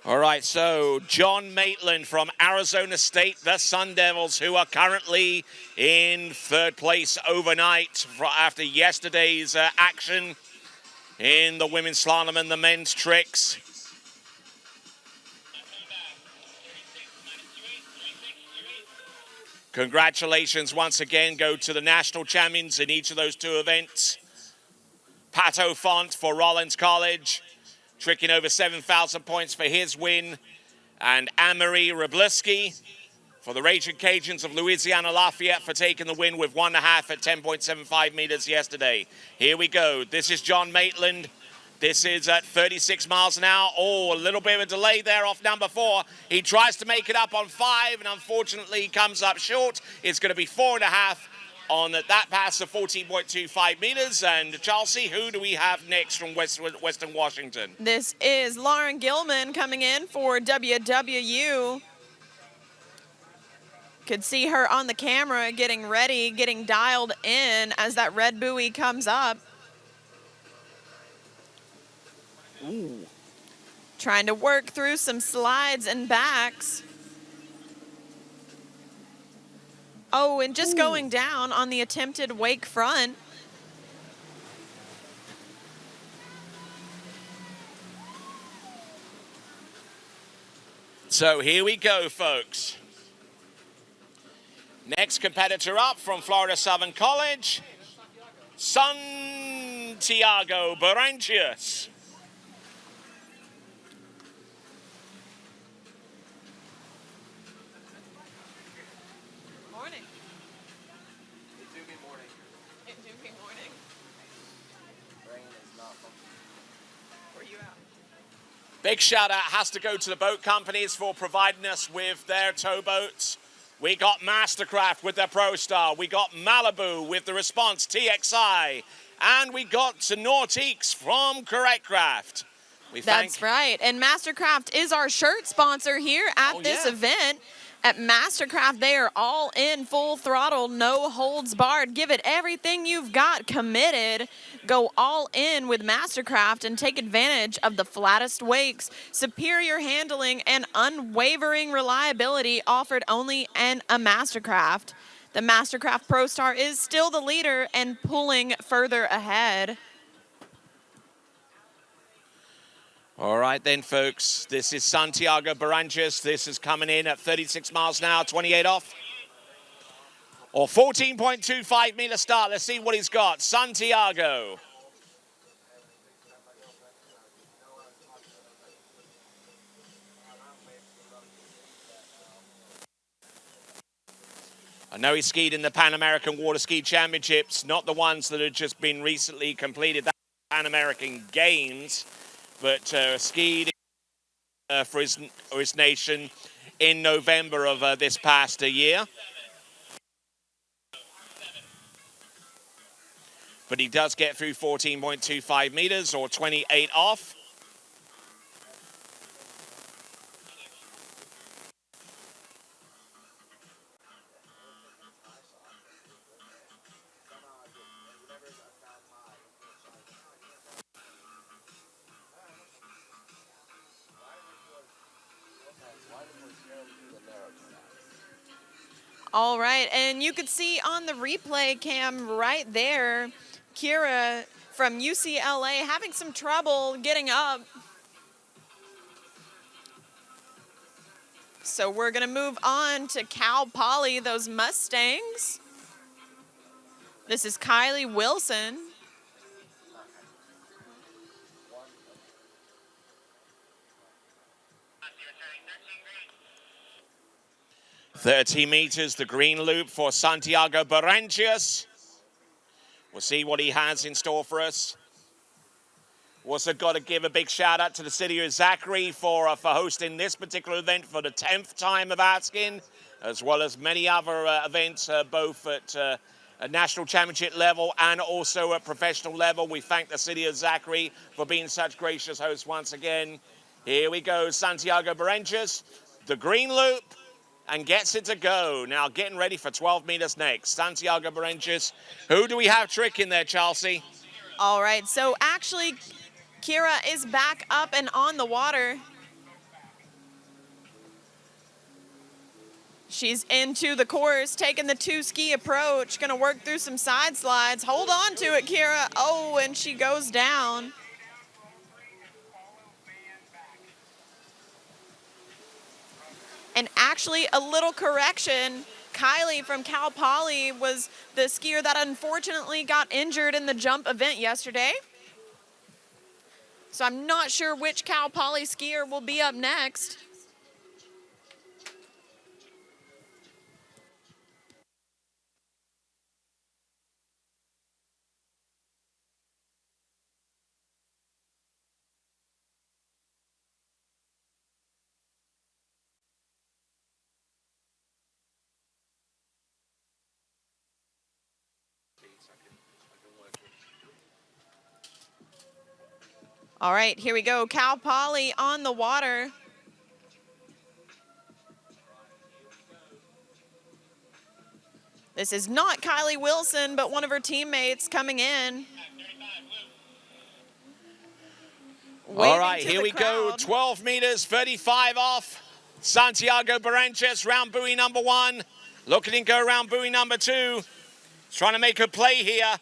All right, so John Maitland from Arizona State, the Sun Devils, who are currently in 3rd place overnight after yesterday's action in the women's slalom and the men's tricks. Congratulations once again go to the national champions in each of those 2 events. Pato Font for Rollins College, tricking over 7,000 points for his win. And Anne-Marie Robleski for the Raging Cajuns of Louisiana Lafayette for taking the win with 1.5 at 10.75 meters yesterday. Here we go. This is John Maitland. This is at 36 miles an hour. Oh, a little bit of a delay there off number 4. He tries to make it up on 5 and unfortunately comes up short. It's going to be 4.5 on that pass of 14.25 meters. And Chelsea, who do we have next from Western Washington? This is Lauren Gilman coming in for WWU. Could see her on the camera getting ready, getting dialed in as that red buoy comes up. Ooh. Trying to work through some slides and backs. Oh, and just going down on the attempted wake front. So here we go, folks. Next competitor up from Florida Southern College, Santiago Barranchius. Morning. It do be morning. It do be morning. Brain is not functioning. Big shout out has to go to the boat companies for providing us with their towboats. We got Mastercraft with their ProStar. We got Malibu with the Response TXI. And we got Nautiques from CorrectCraft. That's right. And Mastercraft is our shirt sponsor here at this event. At Mastercraft, they are all in, full throttle, no holds barred. Give it everything you've got, committed. Go all in with Mastercraft and take advantage of the flattest wakes, superior handling, and unwavering reliability offered only in a Mastercraft. The Mastercraft ProStar is still the leader and pulling further ahead. All right then, folks. This is Santiago Baranchas. This is coming in at 36 miles an hour, 28 off. Or 14.25 meter start. Let's see what he's got. Santiago. I know he skied in the Pan American Waterski Championships, not the ones that have just been recently completed, the Pan American Games. But skied for his nation in November of this past year. But he does get through 14.25 meters or 28 off. All right, and you could see on the replay cam right there, Kira from UCLA having some trouble getting up. So we're gonna move on to Cal Poly, those Mustangs. This is Kylie Wilson. 30 meters, the green loop for Santiago Baranchas. We'll see what he has in store for us. Also got to give a big shout out to the city of Zachary for hosting this particular event for the 10th time of asking, as well as many other events, both at a national championship level and also at professional level. We thank the city of Zachary for being such gracious hosts once again. Here we go, Santiago Baranchas, the green loop, and gets it to go. Now getting ready for 12 meters next. Santiago Baranchas. Who do we have tricking there, Chelsea? All right, so actually, Kira is back up and on the water. She's into the course, taking the two-ski approach, gonna work through some side slides. Hold on to it, Kira. Oh, and she goes down. And actually, a little correction, Kylie from Cal Poly was the skier that unfortunately got injured in the jump event yesterday. So I'm not sure which Cal Poly skier will be up next. All right, here we go. Cal Poly on the water. This is not Kylie Wilson, but one of her teammates coming in. All right, here we go. 12 meters, 35 off. Santiago Baranchas, round buoy number 1. Looking to go around buoy number 2. Trying to make a play here.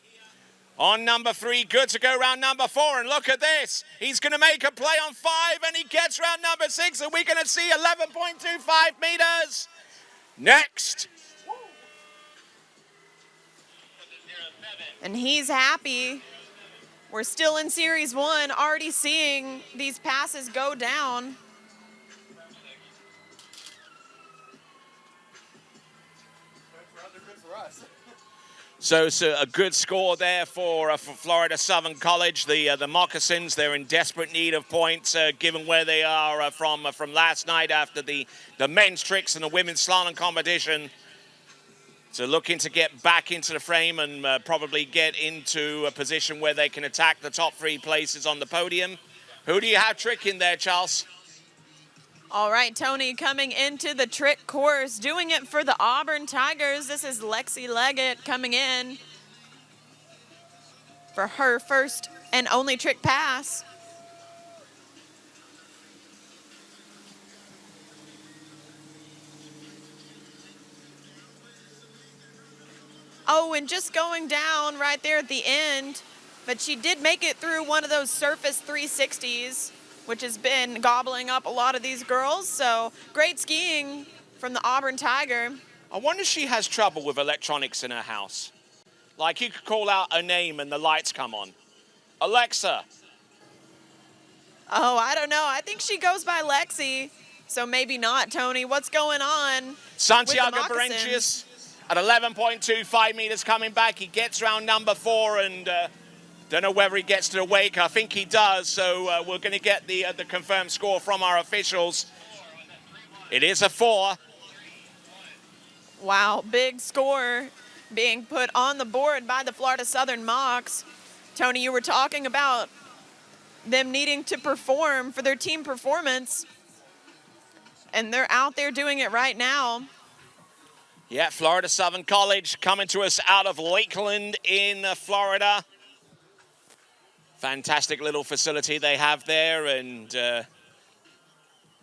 On number 3, good to go round number 4, and look at this. He's going to make a play on 5, and he gets round number 6, and we're going to see 11.25 meters. Next. And he's happy. We're still in Series 1, already seeing these passes go down. So a good score there for Florida Southern College. The Moccasins, they're in desperate need of points given where they are from last night after the men's tricks and the women's slalom competition. So looking to get back into the frame and probably get into a position where they can attack the top 3 places on the podium. Who do you have tricking there, Charles? All right, Tony coming into the trick course, doing it for the Auburn Tigers. This is Lexi Leggett coming in for her first and only trick pass. Oh, and just going down right there at the end, but she did make it through one of those surface 360s, which has been gobbling up a lot of these girls. So great skiing from the Auburn Tiger. I wonder if she has trouble with electronics in her house. Like you could call out a name and the lights come on. Alexa. Oh, I don't know. I think she goes by Lexi, so maybe not, Tony. What's going on? Santiago with the moccasins? Berentius at 11.25 meters coming back. He gets round number 4 and don't know whether he gets to the wake. I think he does, so we're going to get the confirmed score from our officials. It is a 4. Wow, big score being put on the board by the Florida Southern Mocs. Tony, you were talking about them needing to perform for their team performance, and they're out there doing it right now. Yeah, Florida Southern College coming to us out of Lakeland in Florida. Fantastic little facility they have there, and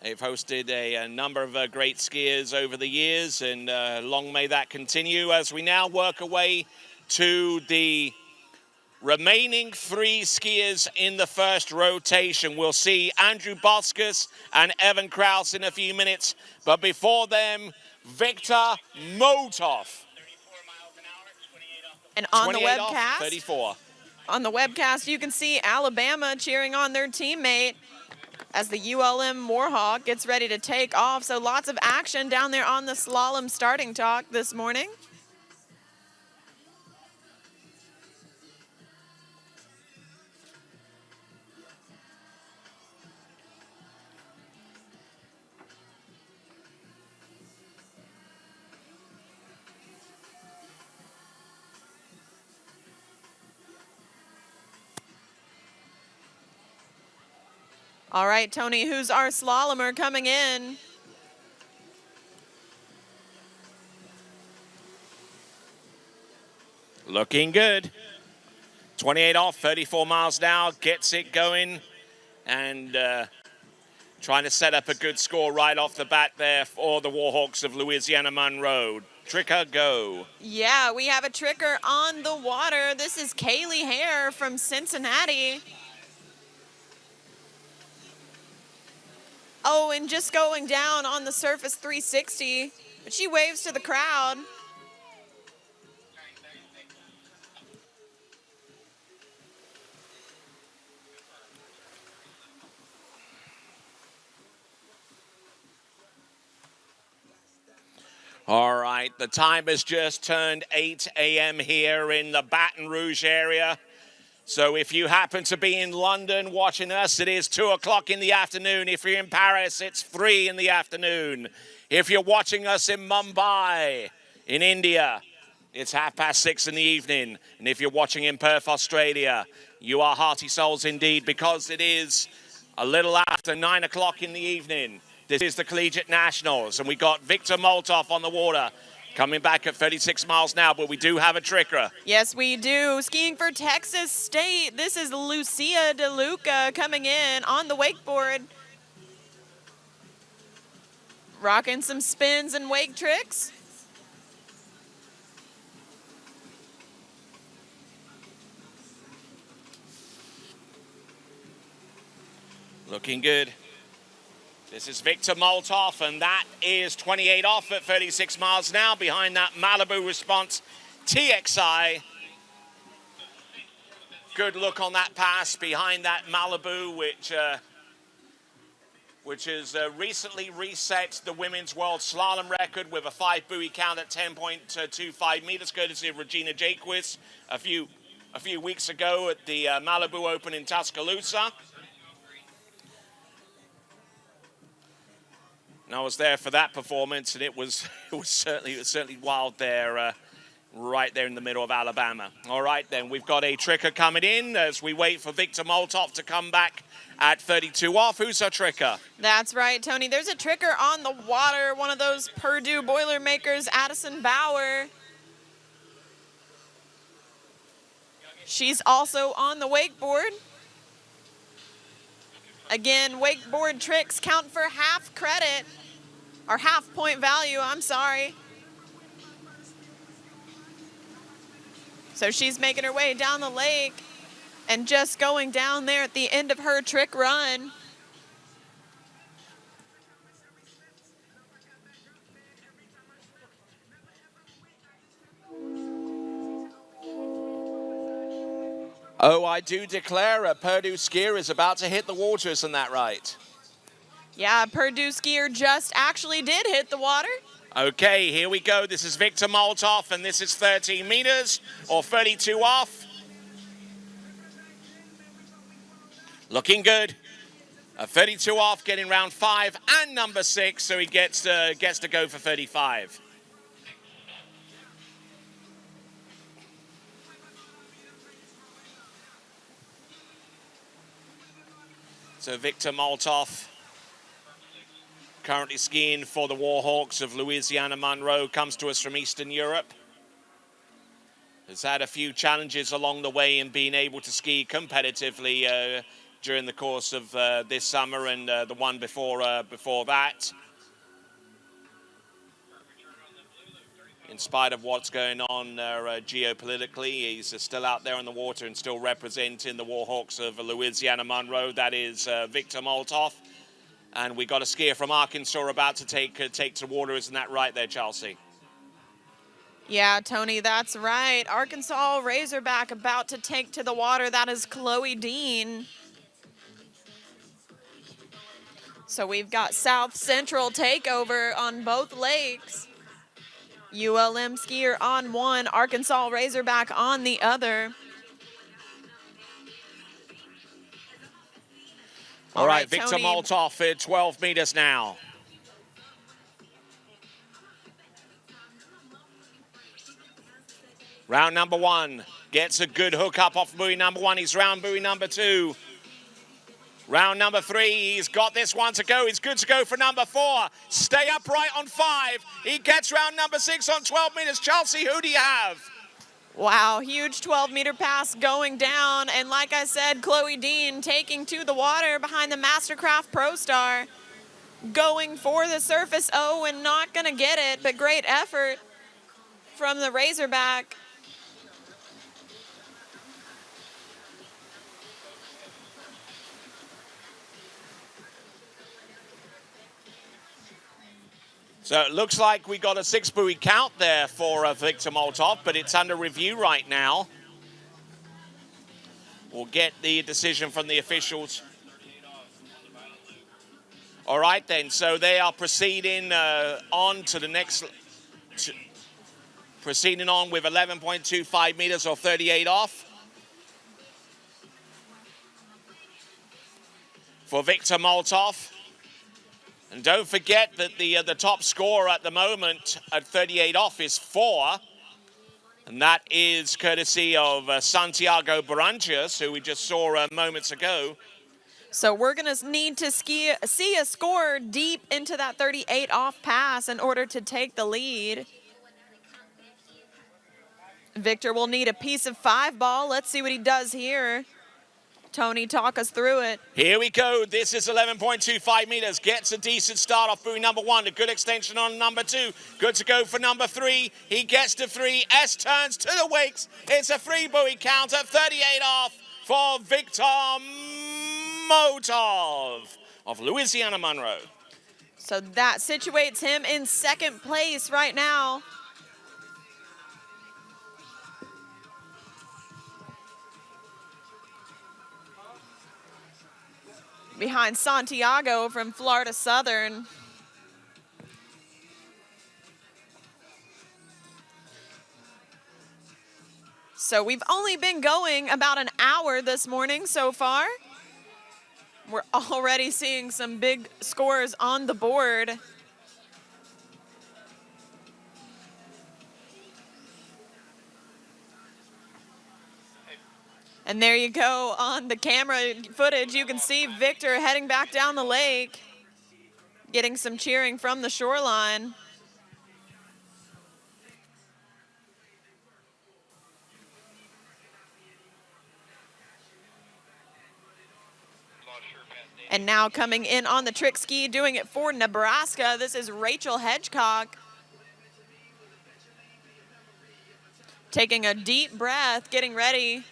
they've hosted a number of great skiers over the years, and long may that continue as we now work our way to the remaining 3 skiers in the first rotation. We'll see Andrew Boskus and Evan Kraus in a few minutes, but before them, Victor Motov. And on the 28 off, webcast, 34. On the webcast, you can see Alabama cheering on their teammate as the ULM Warhawk gets ready to take off. So lots of action down there on the slalom starting talk this morning. All right, Tony, who's our slalomer coming in? Looking good. 28 off, 34 miles an hour, gets it going, and trying to set up a good score right off the bat there for the Warhawks of Louisiana Monroe. Tricker, go. Yeah, we have a tricker on the water. This is Kaylee Hare from Cincinnati. Oh, and just going down on the surface 360, but she waves to the crowd. All right, the time has just turned 8 a.m. here in the Baton Rouge area. So if you happen to be in London watching us, it is 2 o'clock in the afternoon. If you're in Paris, it's 3 in the afternoon. If you're watching us in Mumbai, in India, it's 6:30 in the evening. And if you're watching in Perth, Australia, you are hearty souls indeed, because it is a little after 9 o'clock in the evening. This is the Collegiate Nationals, and we got Victor Moltov on the water, coming back at 36 miles an hour, but we do have a tricker. Yes, we do. Skiing for Texas State, this is Lucia DeLuca coming in on the wakeboard. Rocking some spins and wake tricks. Looking good. This is Victor Moltov, and that is 28 off at 36 miles an hour. Behind that, Malibu Response TXI. Good look on that pass behind that Malibu, which which has recently reset the women's world slalom record with a 5-buoy count at 10.25 meters, courtesy of Regina Jaquist a few weeks ago at the Malibu Open in Tuscaloosa. And I was there for that performance, and it was certainly wild there, right there in the middle of Alabama. All right, then we've got a tricker coming in as we wait for Victor Moltov to come back at 32 off. Who's our tricker? That's right, Tony. There's a tricker on the water, one of those Purdue Boilermakers, Addison Bauer. She's also on the wakeboard. Again, wakeboard tricks count for half credit, or half point value, I'm sorry. So she's making her way down the lake and just going down there at the end of her trick run. Oh, I do declare a Purdue skier is about to hit the water, isn't that right? Yeah, Purdue skier just actually did hit the water. Okay, here we go. This is Victor Moltov, and this is 13 meters, or 32 off. Looking good. A 32 off, getting round 5 and number 6, so he gets to go for 35. So Victor Moltov, currently skiing for the Warhawks of Louisiana Monroe, comes to us from Eastern Europe. Has had a few challenges along the way in being able to ski competitively during the course of this summer and the one before that. In spite of what's going on geopolitically, he's still out there on the water and still representing the Warhawks of Louisiana Monroe. That is Victor Moltov. And we got a skier from Arkansas about to take to water. Isn't that right there, Chelsea? Yeah, Tony, that's right. Arkansas Razorback about to take to the water. That is Chloe Dean. So we've got South Central takeover on both lakes. ULM skier on one, Arkansas Razorback on the other. All right, Victor Tony. Moltov at 12 meters now. Round number 1. Gets a good hook up off buoy number 1. He's round buoy number 2. Round number 3, he's got this one to go. He's good to go for number 4. Stay upright on 5. He gets round number 6 on 12 meters. Chelsea, who do you have? Wow, huge 12-meter pass going down. And like I said, Chloe Dean taking to the water behind the Mastercraft Pro Star. Going for the surface O and not going to get it, but great effort from the Razorback. So it looks like we got a 6-buoy count there for Victor Moltov, but it's under review right now. We'll get the decision from the officials. All right then, so they are proceeding on to the next, proceeding on with 11.25 meters or 38 off. For Victor Moltov. And don't forget that the top scorer at the moment at 38 off is 4. And that is courtesy of Santiago Baranchas, who we just saw moments ago. So we're going to need to see a score deep into that 38 off pass in order to take the lead. Victor will need a piece of 5 ball. Let's see what he does here. Tony, talk us through it. Here we go. This is 11.25 meters. Gets a decent start off buoy number 1. A good extension on number 2. Good to go for number 3. He gets to 3. S turns to the wakes. It's a 3-buoy count at 38 off for Victor Moltov of Louisiana Monroe. So that situates him in 2nd place right now. behind Santiago from Florida Southern. So we've only been going about an hour this morning so far. We're already seeing some big scores on the board. And there you go on the camera footage. You can see Victor heading back down the lake, getting some cheering from the shoreline. And now coming in on the trick ski, doing it for Nebraska, this is Rachel Hedgecock. Taking a deep breath, getting ready.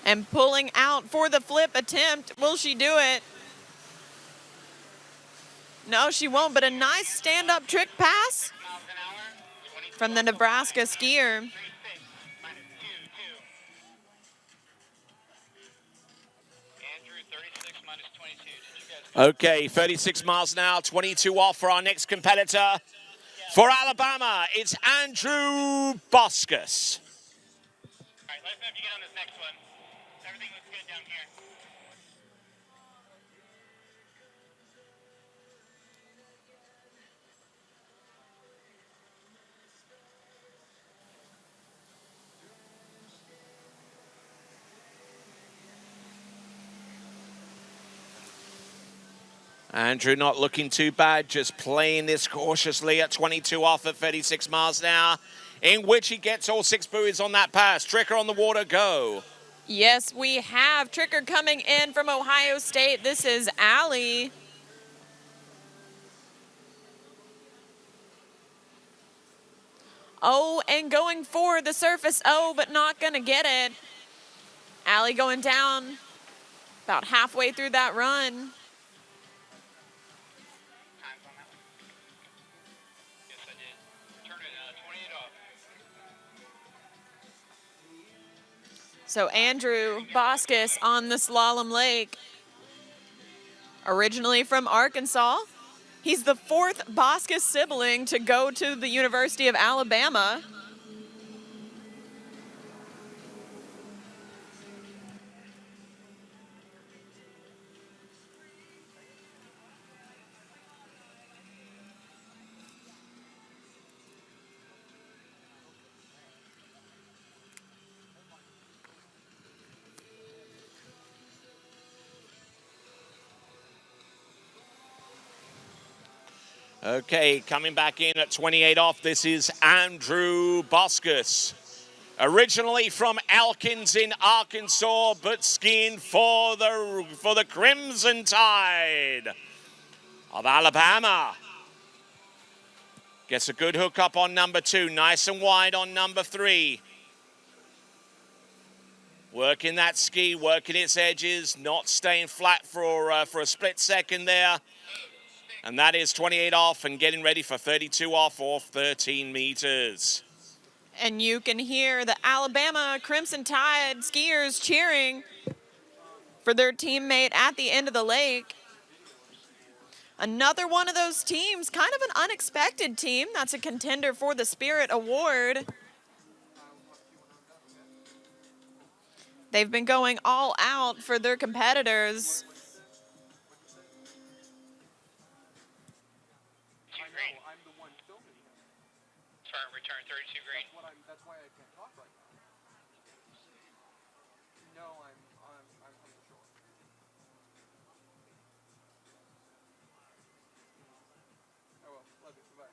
And pulling out for the flip attempt. Will she do it? No, she won't, but a nice stand-up trick pass from the Nebraska skier. Okay, 36 miles an hour, 22 off for our next competitor. For Alabama, it's Andrew Boscus. All right, let us know if you get on this next one. Everything looks good down here. Andrew not looking too bad, just playing this cautiously at 22 off at 36 miles an hour, in which he gets all 6 buoys on that pass. Tricker on the water, go. Yes, we have Tricker coming in from Ohio State. This is Allie. Oh, and going for the surface O, but not going to get it. Allie going down about halfway through that run. Times on that one. Yes, I did. Turn it 28 off. So Andrew Boscus on the Slalom Lake, originally from Arkansas. He's the 4th Boscus sibling to go to the University of Alabama. Okay, coming back in at 28 off, this is Andrew Boscus. Originally from Elkins in Arkansas, but skiing for the Crimson Tide of Alabama. Gets a good hook up on number 2, nice and wide on number 3. Working that ski, working its edges, not staying flat for a split second there. And that is 28 off and getting ready for 32 off 13 meters. And you can hear the Alabama Crimson Tide skiers cheering for their teammate at the end of the lake. Another one of those teams, kind of an unexpected team, that's a contender for the Spirit Award. They've been going all out for their competitors. I'm the one filming him. Turn, return 32 green. That's why I can't talk right now. No, I'm from the shore. Oh well, love you. Bye.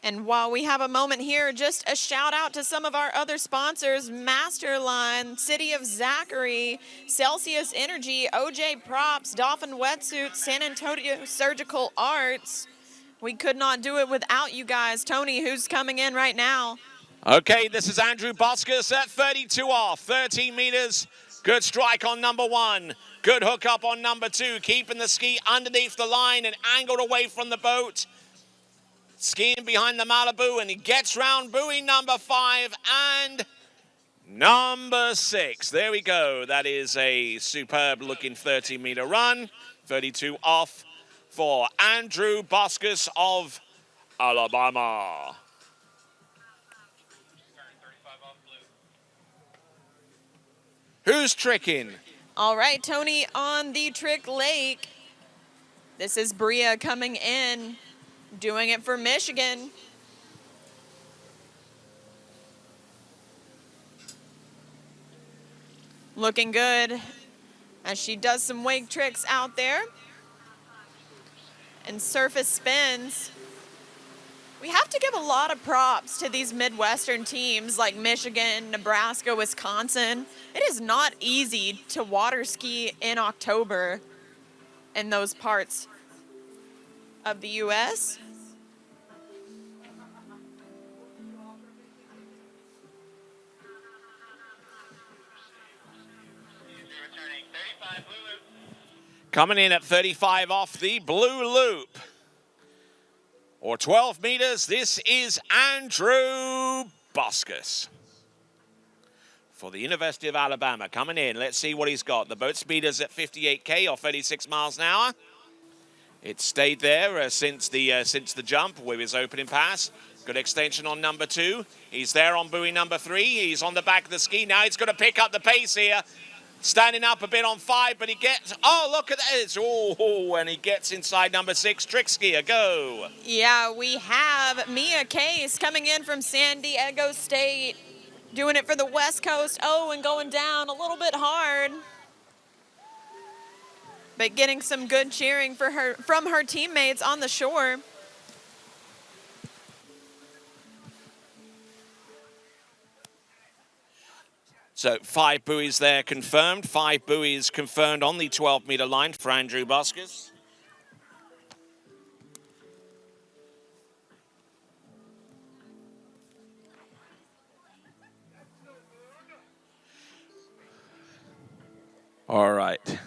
And while we have a moment here, just a shout out to some of our other sponsors: Masterline, City of Zachary, Celsius Energy, OJ Props, Dolphin Wetsuits, San Antonio Surgical Arts. We could not do it without you guys. Tony, who's coming in right now? Okay, this is Andrew Boscus at 32 off, 13 meters. Good strike on number 1. Good hook up on number 2, keeping the ski underneath the line and angled away from the boat. Skiing behind the Malibu, and he gets round buoy number 5 and number 6. There we go. That is a superb looking 30-meter run. 32 off for Andrew Boscus of Alabama. Who's tricking? All right, Tony, on the trick lake. This is Bria coming in, doing it for Michigan. Looking good as she does some wake tricks out there and surface spins. We have to give a lot of props to these Midwestern teams like Michigan, Nebraska, Wisconsin. It is not easy to water ski in October in those parts of the U.S. Coming in at 35 off the blue loop. Or 12 meters, this is Andrew Boscus for the University of Alabama. Coming in, let's see what he's got. The boat speed is at 58K or 36 miles an hour. It stayed there since the jump with his opening pass. Good extension on number 2. He's there on buoy number 3. He's on the back of the ski. Now he's got to pick up the pace here. Standing up a bit on 5, but he gets, oh, look at this. Oh, and he gets inside number 6, trick skier, go. Yeah, we have Mia Case coming in from San Diego State, doing it for the West Coast. Oh, and going down a little bit hard, but getting some good cheering for her from her teammates on the shore. So 5 buoys there confirmed. 5 buoys confirmed on the 12-meter line for Andrew Boscus. All right.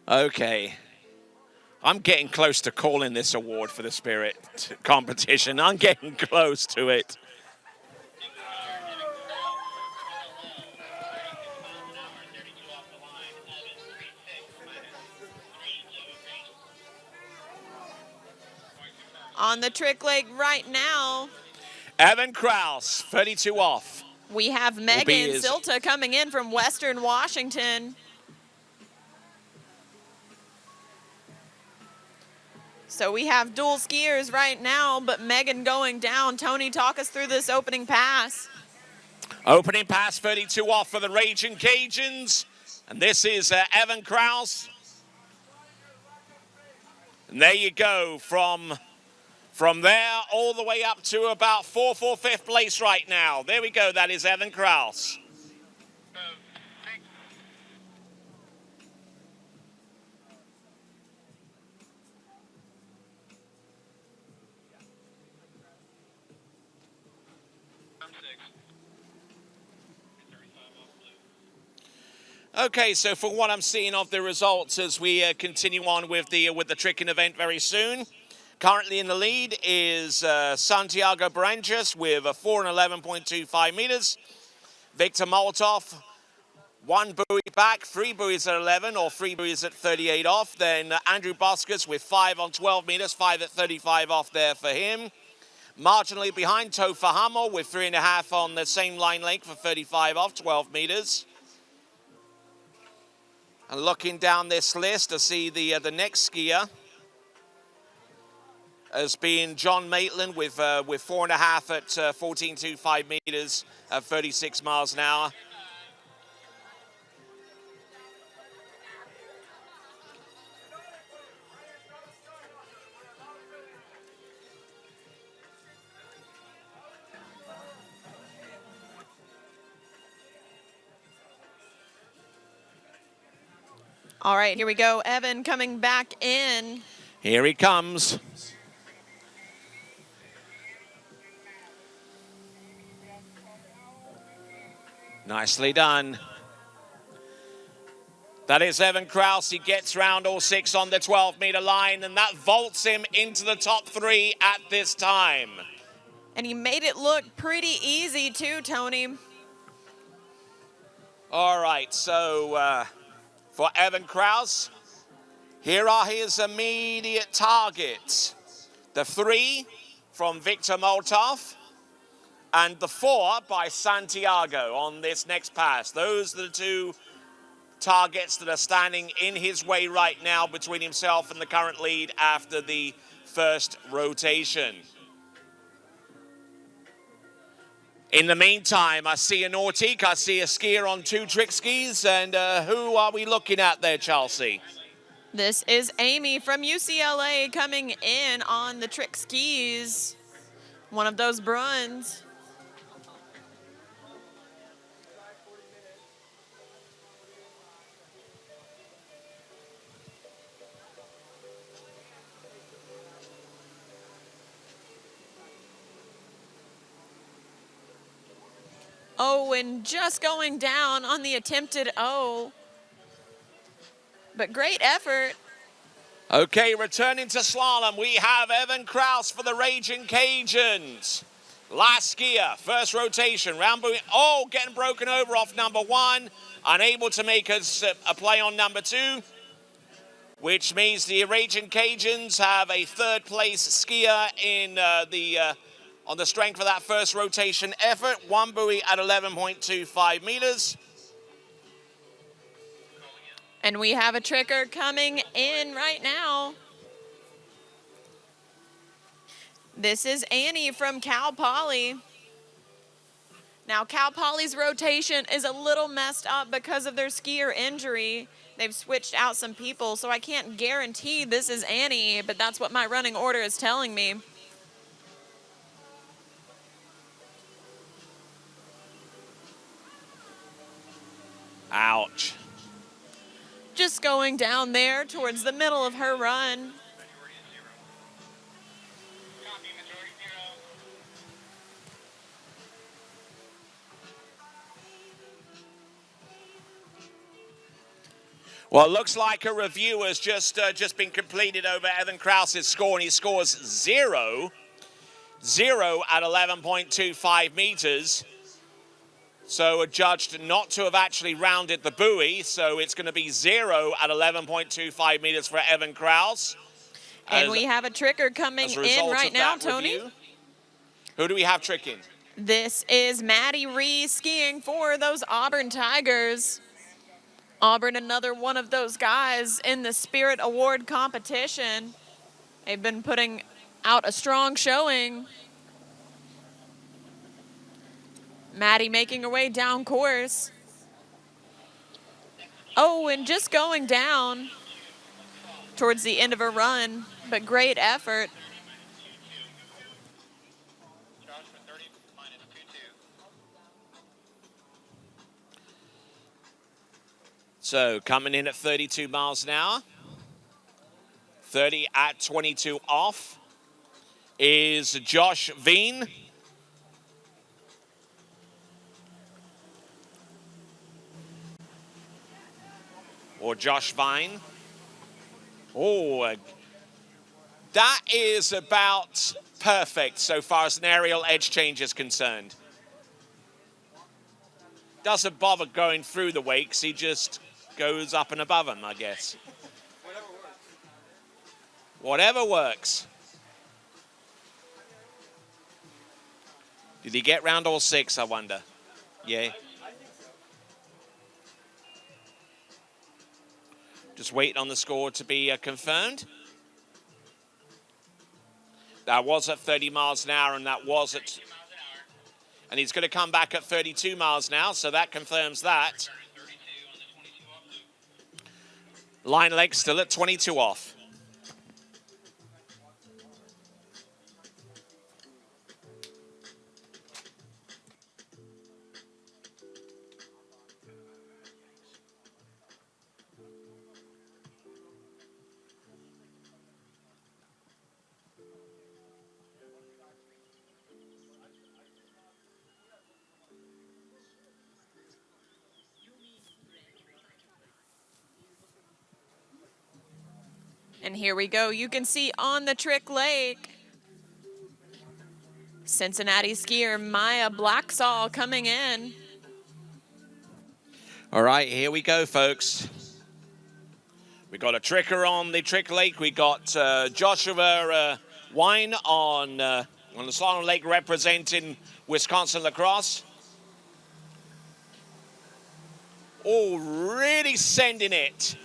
Okay. I'm getting close to calling this award for the Spirit competition. I'm getting close to it. On the trick lake right now, Evan Kraus, 32 off. we have Megan Silta coming in from Western Washington. So we have dual skiers right now, but Megan going down. Tony, talk us through this opening pass. Opening pass, 32 off for the Raging Cajuns. And this is Evan Kraus. And there you go, from there all the way up to about 5th place right now. There we go, that is Evan Kraus. Okay, so for what I'm seeing of the results as we continue on with the tricking event very soon. Currently in the lead is Santiago Branches with a 4 and 11.25 meters. Victor Molotov, 1 buoy back, 3 buoys at 11 or 3 buoys at 38 off. Then Andrew Boscus with 5 on 12 meters, 5 at 35 off there for him. Marginally behind, Topher Hummel with 3.5 on the same line length for 35 off, 12 meters. And looking down this list to see the next skier as being John Maitland with 4.5 at 14.25 meters at 36 miles an hour. All right, here we go. Evan coming back in. Here he comes. Nicely done. That is Evan Kraus. He gets round all 6 on the 12-meter line, and that vaults him into the top 3 at this time. And he made it look pretty easy too, Tony. All right, so for Evan Kraus, here are his immediate targets. The 3 from Victor Moltov and the 4 by Santiago on this next pass. Those are the 2 targets that are standing in his way right now between himself and the current lead after the first rotation. In the meantime, I see a Nautique, I see a skier on 2 trick skis, and who are we looking at there, Chelsea? This is Amy from UCLA coming in on the trick skis. One of those Bruns. Oh, and just going down on the attempted O. But great effort. Okay, returning to slalom, we have Evan Kraus for the Raging Cajuns. Last skier, first rotation, round buoy. Oh, getting broken over off number 1. Unable to make a play on number 2. Which means the Raging Cajuns have a 3rd place skier in on the strength of that first rotation effort. 1 buoy at 11.25 meters. And we have a tricker coming in right now. This is Annie from Cal Poly. Now, Cal Poly's rotation is a little messed up because of their skier injury. They've switched out some people, so I can't guarantee this is Annie, but that's what my running order is telling me. Ouch. Just going down there towards the middle of her run. Well, it looks like a review has just been completed over Evan Kraus's score, and he scores 0 at 11.25 meters. So adjudged not to have actually rounded the buoy, so it's going to be 0 at 11.25 meters for Evan Kraus. And we have a tricker coming in right now, Tony. Review. Who do we have tricking? This is Maddie Ree skiing for those Auburn Tigers. Auburn, another one of those guys in the Spirit Award competition. They've been putting out a strong showing. Maddie making her way down course. Oh, and just going down towards the end of her run, but great effort. So coming in at 32 miles an hour, 30 at 22 off is Josh Veen. Or Josh Vine. Oh, that is about perfect so far as an aerial edge change is concerned. Doesn't bother going through the wakes, he just goes up and above them, I guess. Whatever works. Did he get round all 6, I wonder? Yeah. Just waiting on the score to be confirmed. That was at 30 miles an hour, and that was at... And he's going to come back at 32 miles now, so that confirms that. Line length still at 22 off. And here we go. You can see on the trick lake, Cincinnati skier Maya Blacksall coming in. All right, here we go, folks. We got a tricker on the trick lake. We got Joshua Wine on the Slalom Lake representing Wisconsin lacrosse. Oh, really sending it.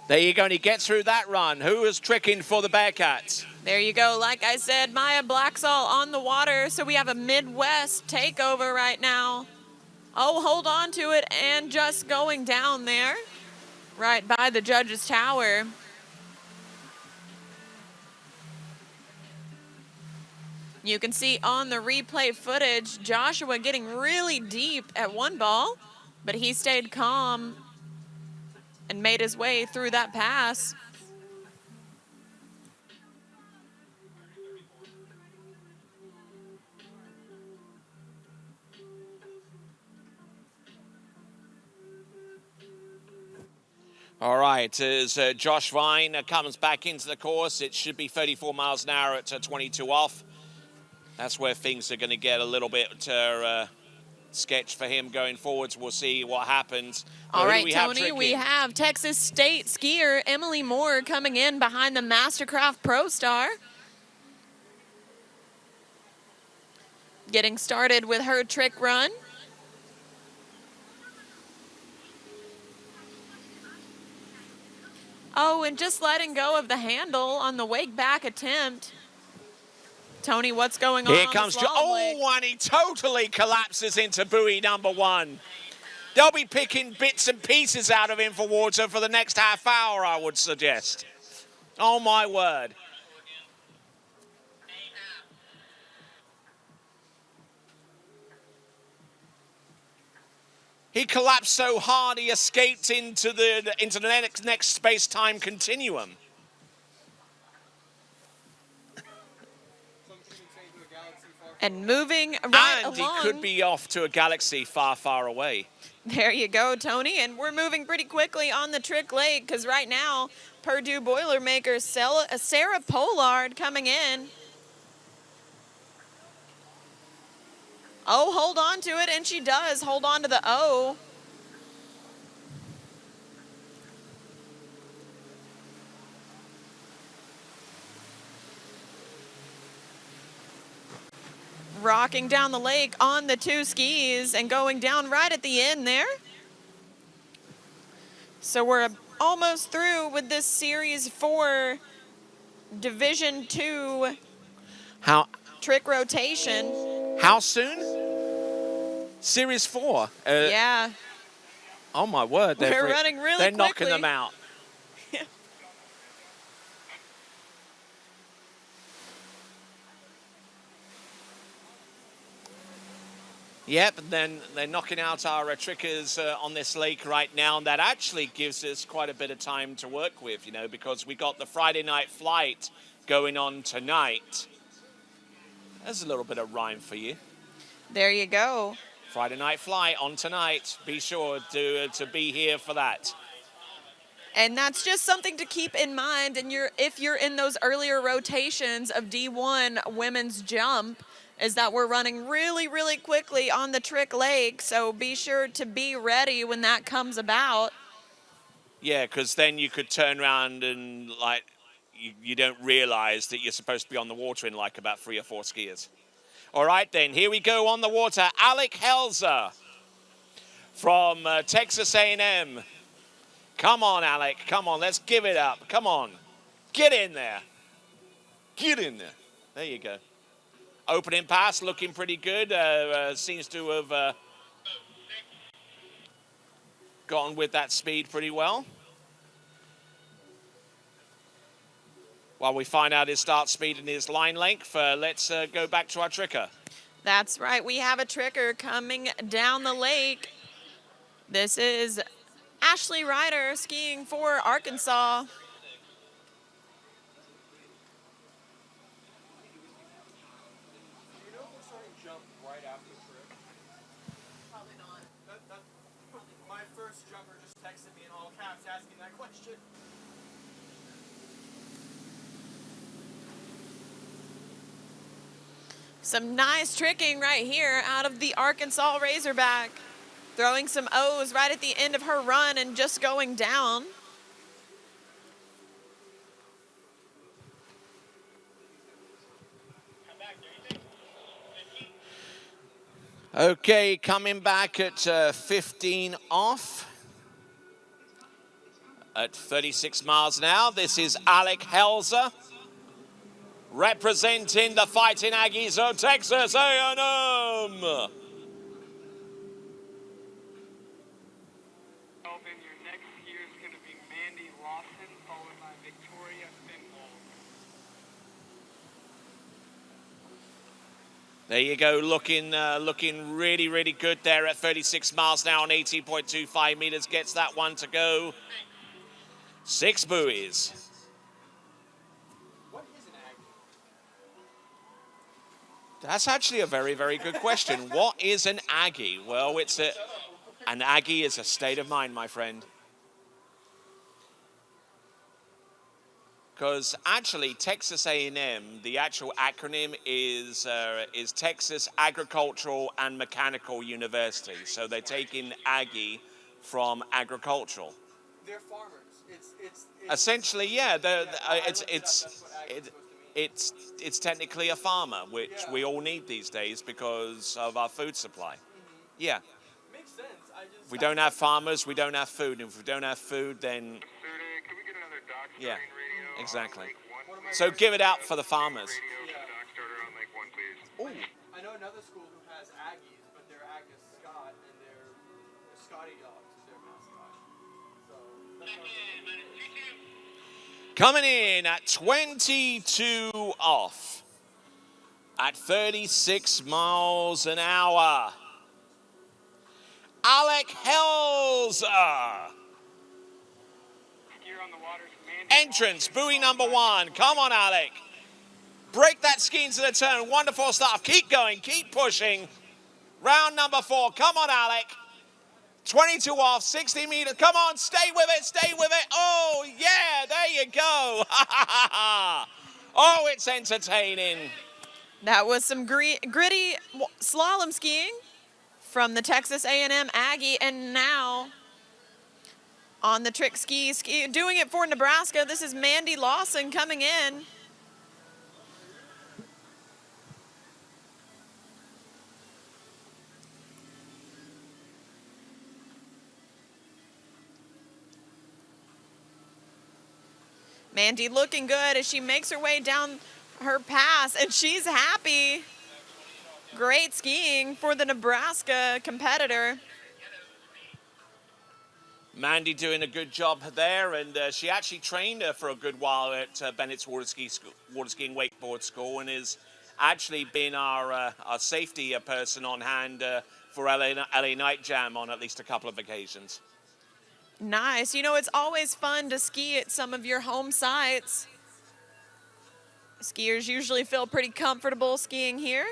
There you go, and he gets through that run. Who is tricking for the Bearcats? There you go. Like I said, Maya Blacksall on the water. So we have a Midwest takeover right now. Oh, hold on to it, and just going down there, right by the judge's tower. You can see on the replay footage, Joshua getting really deep at one ball, but he stayed calm and made his way through that pass. All right, as Josh Vine comes back into the course, it should be 34 miles an hour at 22 off. That's where things are going to get a little bit sketch for him going forwards. We'll see what happens. All right, we Tony, we have Texas State skier Emily Moore coming in behind the Mastercraft Pro Star. Getting started with her trick run. Oh, and just letting go of the handle on the wake back attempt. Tony, what's going on? Here comes and he totally collapses into buoy number one. They'll be picking bits and pieces out of him for water for the next half hour, I would suggest. Oh, my word. He collapsed so hard he escaped into the next space-time continuum. And moving right and along. He could be off to a galaxy far, far away. There you go, Tony. And we're moving pretty quickly on the trick lake because right now, Purdue Boilermakers Sarah Pollard coming in. Oh, hold on to it, and she does hold on to the O. Rocking down the lake on the two skis and going down right at the end there. So we're almost through with this Series 4 Division 2 trick rotation. How soon? Series 4? Yeah. Oh, my word. We're running really They're quickly. knocking them out. Yep, and then they're knocking out our trickers on this lake right now, and that actually gives us quite a bit of time to work with, you know, because we got the Friday night flight going on tonight. There's a little bit of rhyme for you. There you go. Friday night flight on tonight. Be sure to be here for that. And that's just something to keep in mind. And if you're in those earlier rotations of D1 women's jump, is that we're running really, really quickly on the trick lake. So be sure to be ready when that comes about. Yeah, because then you could turn around and, like, you don't realize that you're supposed to be on the water in, like, about 3 or 4 skiers. All right, then, here we go on the water. Alec Helzer from Texas A&M. Come on, Alec. Come on, let's give it up. Come on. Get in there. Get in there. There you go. Opening pass looking pretty good. Seems to have gotten with that speed pretty well. While we find out his start speed and his line length, let's go back to our tricker. That's right. We have a tricker coming down the lake. This is Ashley Ryder skiing for Arkansas. My first jumper just texted me in all caps asking that question. Some nice tricking right here out of the Arkansas Razorback. Throwing some O's right at the end of her run and just going down. Okay, coming back at 15 off. At 36 miles an hour, this is Alec Helzer, representing the Fighting Aggies of Texas A&M. Your next year is going to be Mandy Lawson, followed by Victoria Finwald. There you go, looking really, really good there at 36 miles an hour on 18.25 meters. Gets that one to go. 6 buoys. What is an Aggie? That's actually a very, very good question. What is an Aggie? Well, an Aggie is a state of mind, my friend. Because actually, Texas A&M, the actual acronym is Texas Agricultural and Mechanical University. So they're taking Aggie from agricultural. They're farmers. It's Essentially, yeah. It's technically a farmer, which we all need these days because of our food supply. Yeah. Makes sense. If we don't have farmers, we don't have food. And if we don't have food, then Can we get another dock yeah, starting radio exactly. on Lake 1? So give it out for the farmers. Radio for the dock starter on Lake 1, please. I know another school who has Aggies, but they're Agnes Scott, and they're Scotty Dogs is their mascot. So that's Coming in at 22 off at 36 miles an hour. Alec Helzer. Here on the waters, Mandy Entrance, buoy number 1. Come on, Alec. Break that ski into the turn. Wonderful stuff. Keep going. Keep pushing. Round number 4. Come on, Alec. 22 off, 60 meters. Come on, stay with it, stay with it. Oh, yeah, there you go. Oh, it's entertaining. That was some gritty slalom skiing from the Texas A&M Aggie, and now on the trick ski, doing it for Nebraska, this is Mandy Lawson coming in. Mandy looking good as she makes her way down her pass, and she's happy. Great skiing for the Nebraska competitor. Mandy doing a good job there, and she actually trained for a good while at Bennett's Waterski and Wakeboard School, and has actually been our safety person on hand for LA Night Jam on at least a couple of occasions. Nice. You know, it's always fun to ski at some of your home sites. Skiers usually feel pretty comfortable skiing here.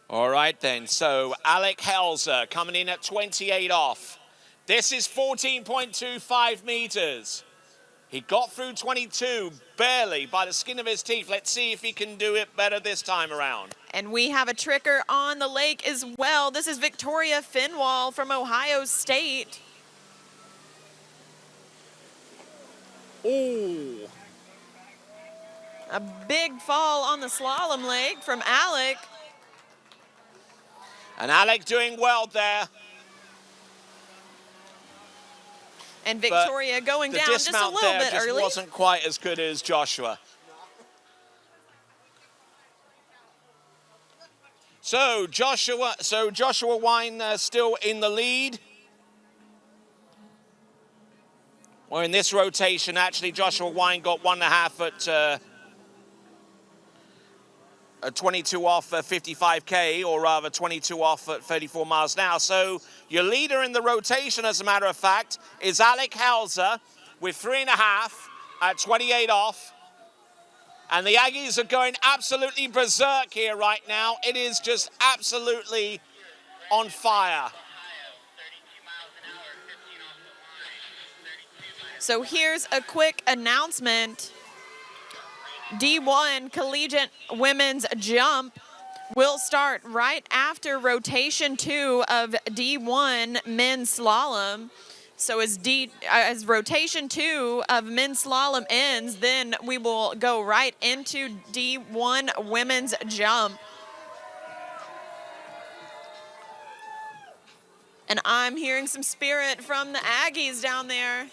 All right then, so Alec Helzer coming in at 28 off. This is 14.25 meters. He got through 22 barely by the skin of his teeth. Let's see if he can do it better this time around. And we have a tricker on the lake as well. This is Victoria Finwald from Ohio State. Ooh. A big fall on the slalom leg from Alec. And Alec doing well there. And Victoria going the down just a dismount little there bit just early. wasn't quite as good as Joshua. So Joshua Wine still in the lead. Well, in this rotation, actually, Joshua Wine got 1.5 at 22 off 55K, or rather 22 off at 34 miles an hour. So your leader in the rotation, as a matter of fact, is Alec Helzer with 3.5 at 28 off. And the Aggies are going absolutely berserk here right now. It is just absolutely on fire. So here's a quick announcement. D1 Collegiate Women's Jump will start right after rotation 2 of D1 Men's Slalom. So as rotation 2 of Men's Slalom ends, then we will go right into D1 Women's Jump. And I'm hearing some spirit from the Aggies down there.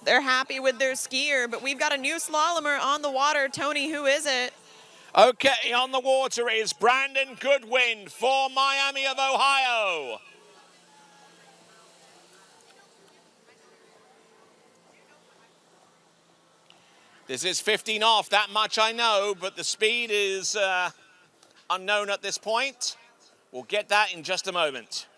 They're happy with their skier, but we've got a new slalomer on the water. Tony, who is it? Okay, on the water is Brandon Goodwin for Miami of Ohio. This is 15 off, that much I know, but the speed is unknown at this point. We'll get that in just a moment.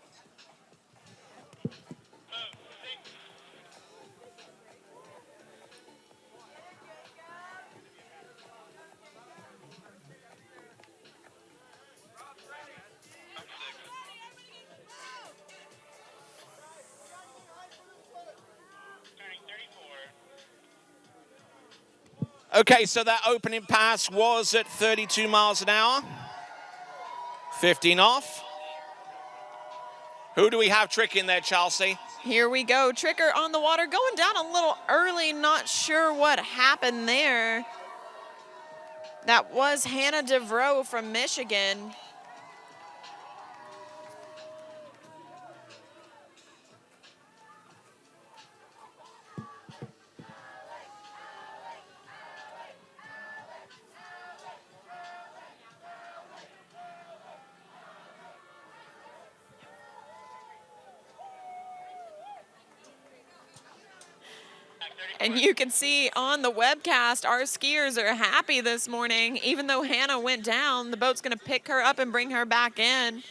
Okay, so that opening pass was at 32 miles an hour. 15 off. Who do we have trick in there, Chelsea? Here we go. Tricker on the water, going down a little early. Not sure what happened there. That was Hannah DeVroe from Michigan. And you can see on the webcast, our skiers are happy this morning. Even though Hannah went down, the boat's going to pick her up and bring her back in.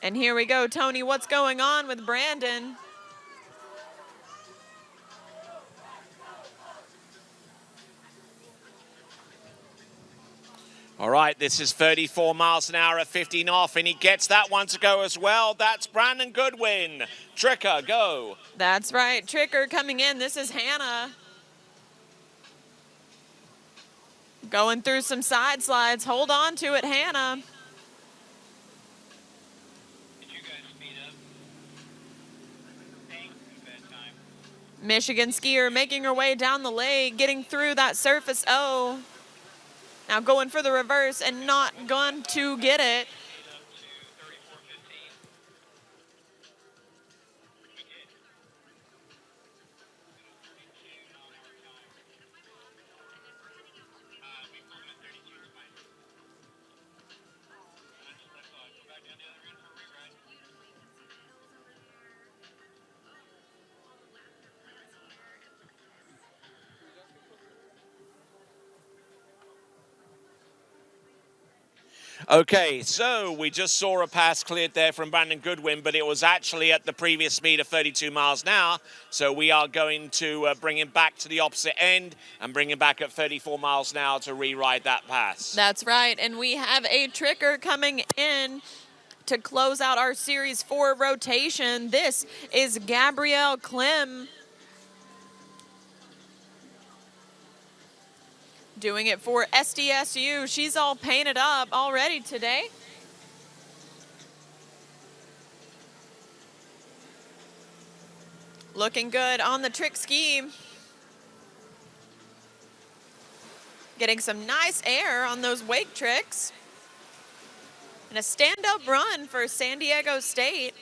And here we go. Tony, what's going on with Brandon? All right, this is 34 miles an hour at 15 off, and he gets that one to go as well. That's Brandon Goodwin. Tricker, go. That's right. Tricker coming in. This is Hannah. Going through some side slides. Hold on to it, Hannah. Did you guys speed up? Thanks. Bad time. Michigan skier making her way down the lake, getting through that surface O. Now going for the reverse and not going to get it. Okay, so we just saw a pass cleared there from Brandon Goodwin, but it was actually at the previous speed of 32 miles an hour. So we are going to bring him back to the opposite end and bring him back at 34 miles an hour to rewrite that pass. That's right, and we have a tricker coming in to close out our Series 4 rotation. This is Gabrielle Klim. Doing it for SDSU. She's all painted up already today. Looking good on the trick ski. Getting some nice air on those wake tricks. And a stand-up run for San Diego State.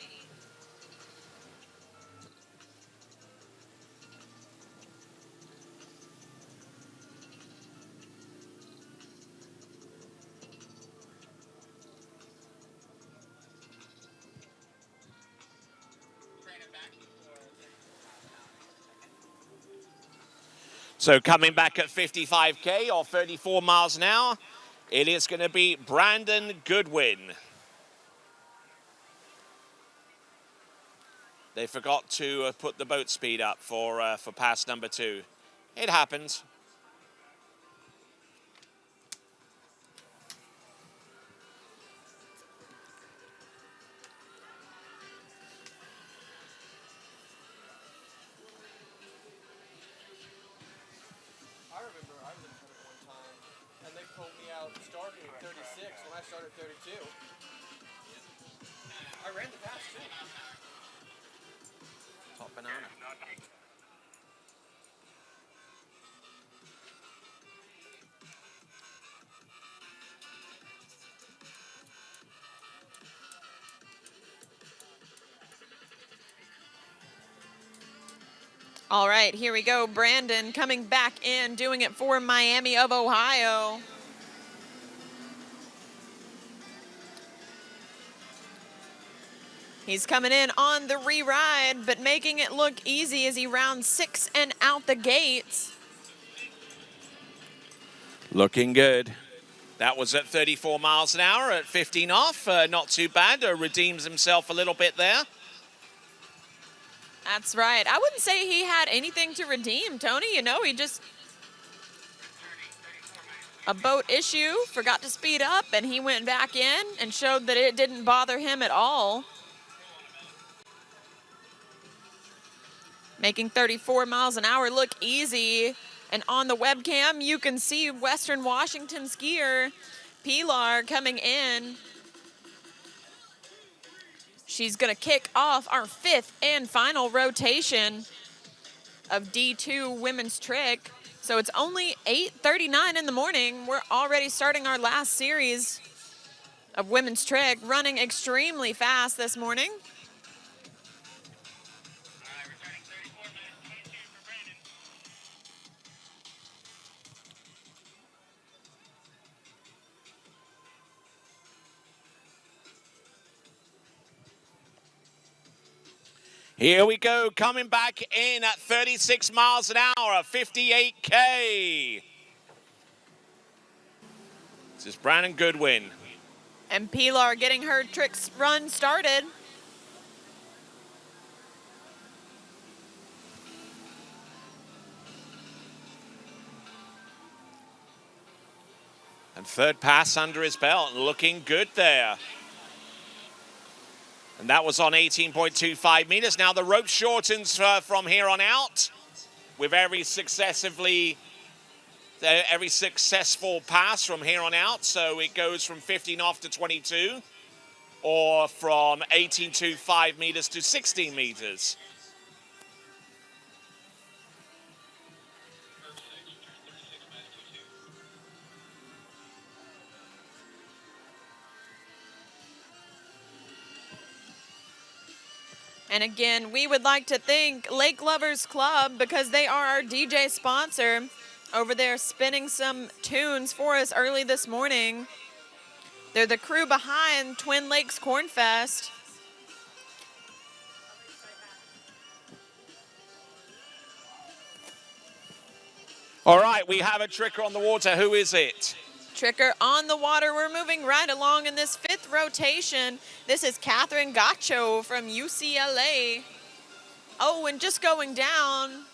So coming back at 55K or 34 miles an hour, it is going to be Brandon Goodwin. They forgot to put the boat speed up for pass number 2. It happens. told me out starting at 36 when I started 32. I ran the pass too. Top banana. All right, here we go. Brandon coming back in, doing it for Miami of Ohio. He's coming in on the re-ride, but making it look easy as he rounds 6 and out the gates. Looking good. That was at 34 miles an hour at 15 off. Not too bad. Redeems himself a little bit there. That's right. I wouldn't say he had anything to redeem, Tony. You know, he just... a boat issue, forgot to speed up, and he went back in and showed that it didn't bother him at all. Making 34 miles an hour look easy. And on the webcam, you can see Western Washington skier Pilar coming in. She's going to kick off our 5th and final rotation of D2 women's trick. So it's only 8:39 in the morning. We're already starting our last series of women's trick, running extremely fast this morning. Returning 34 minutes, 22 for Brandon. Here we go, coming back in at 36 miles an hour, 58K. This is Brandon Goodwin. And Pilar getting her tricks run started. And third pass under his belt, looking good there. And that was on 18.25 meters. Now the rope shortens from here on out with every successful pass from here on out. So it goes from 15 off to 22 or from 18.25 meters to 16 meters. And again, we would like to thank Lake Lovers Club because they are our DJ sponsor over there spinning some tunes for us early this morning. They're the crew behind Twin Lakes Corn Fest. All right, we have a tricker on the water. Who is it? Tricker on the water. We're moving right along in this 5th rotation. This is Catherine Gacho from UCLA. Oh, and just going down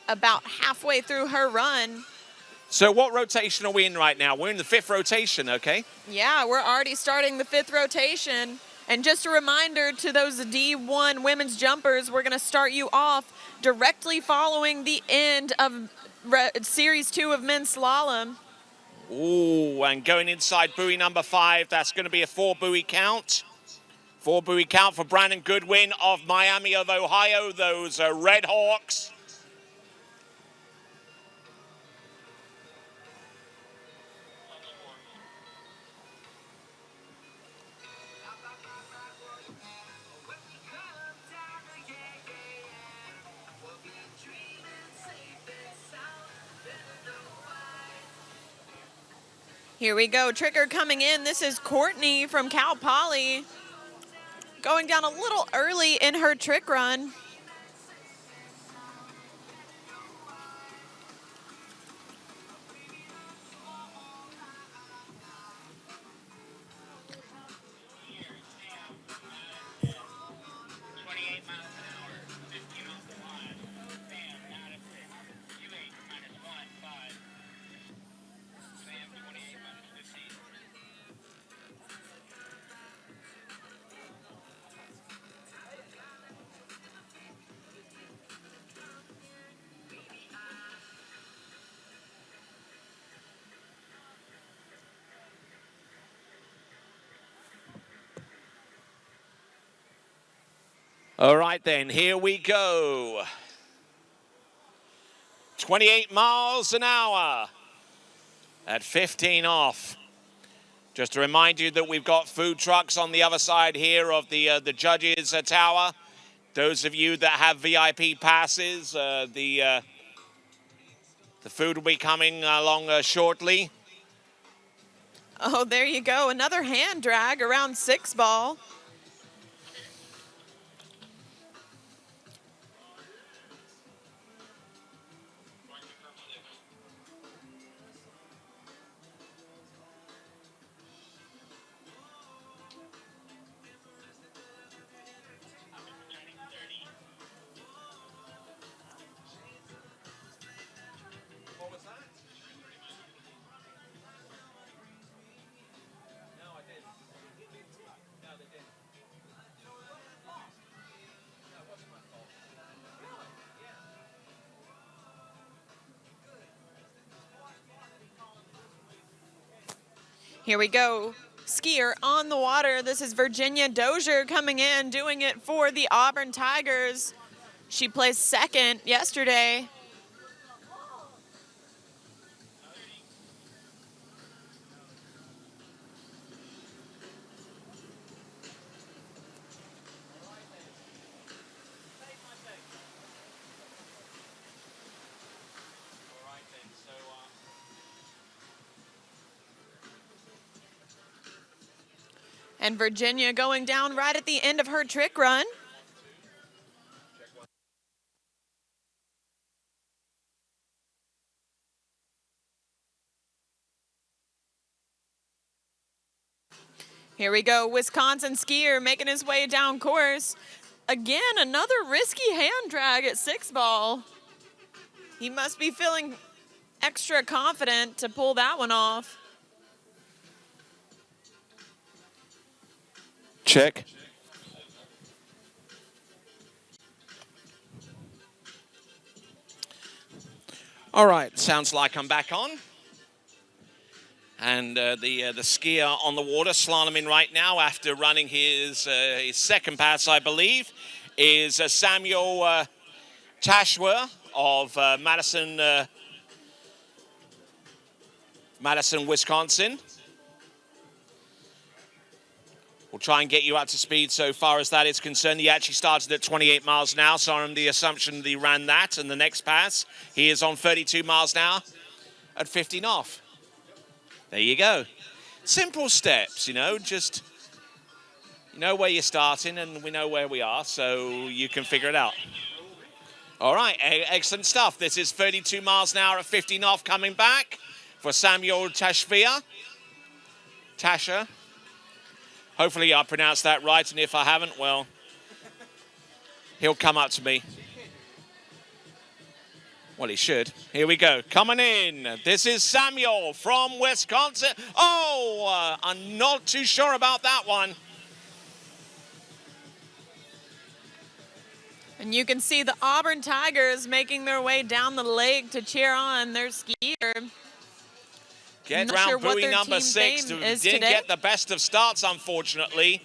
about halfway through her run. So what rotation are we in right now? We're in the 5th rotation, okay? Yeah, we're already starting the 5th rotation. And just a reminder to those D1 women's jumpers, we're going to start you off directly following the end of Series 2 of men's slalom. Ooh, and going inside buoy number 5, that's going to be a 4-buoy count. 4-buoy count for Brandon Goodwin of Miami of Ohio, those Red Hawks. Here we go, tricker coming in. This is Courtney from Cal Poly. Going down a little early in her trick run. All right then, here we go. 28 miles an hour at 15 off. Just to remind you that we've got food trucks on the other side here of the judges' tower. Those of you that have VIP passes, the food will be coming along shortly. Oh, there you go. Another hand drag around 6 ball. What was that? No, I didn't. No, they didn't. That wasn't my fault. Really? Yeah. Here we go. Skier on the water. This is Virginia Dozier coming in, doing it for the Auburn Tigers. She placed second yesterday. And Virginia going down right at the end of her trick run. Here we go, Wisconsin skier making his way down course. Again, another risky hand drag at 6 ball. He must be feeling extra confident to pull that one off. Check. All right, sounds like I'm back on. And the skier on the water, slaloming right now after running his second pass, I believe, is Samuel Tashwer of Madison, Wisconsin. We'll try and get you up to speed so far as that is concerned. He actually started at 28 miles an hour, so I'm the assumption that he ran that. And the next pass, he is on 32 miles an hour at 15 off. There you go. Simple steps, you know, just you know where you're starting and we know where we are, so you can figure it out. All right, excellent stuff. This is 32 miles an hour at 15 off coming back for Samuel Tashwer. Tasha. Hopefully I pronounced that right, and if I haven't, well, he'll come up to me. Well, he should. Here we go. Coming in. This is Samuel from Wisconsin. Oh, I'm not too sure about that one. And you can see the Auburn Tigers making their way down the lake to cheer on their skier. Get Not round sure what buoy their number team 6. theme Didn't is today. get the best of starts, unfortunately.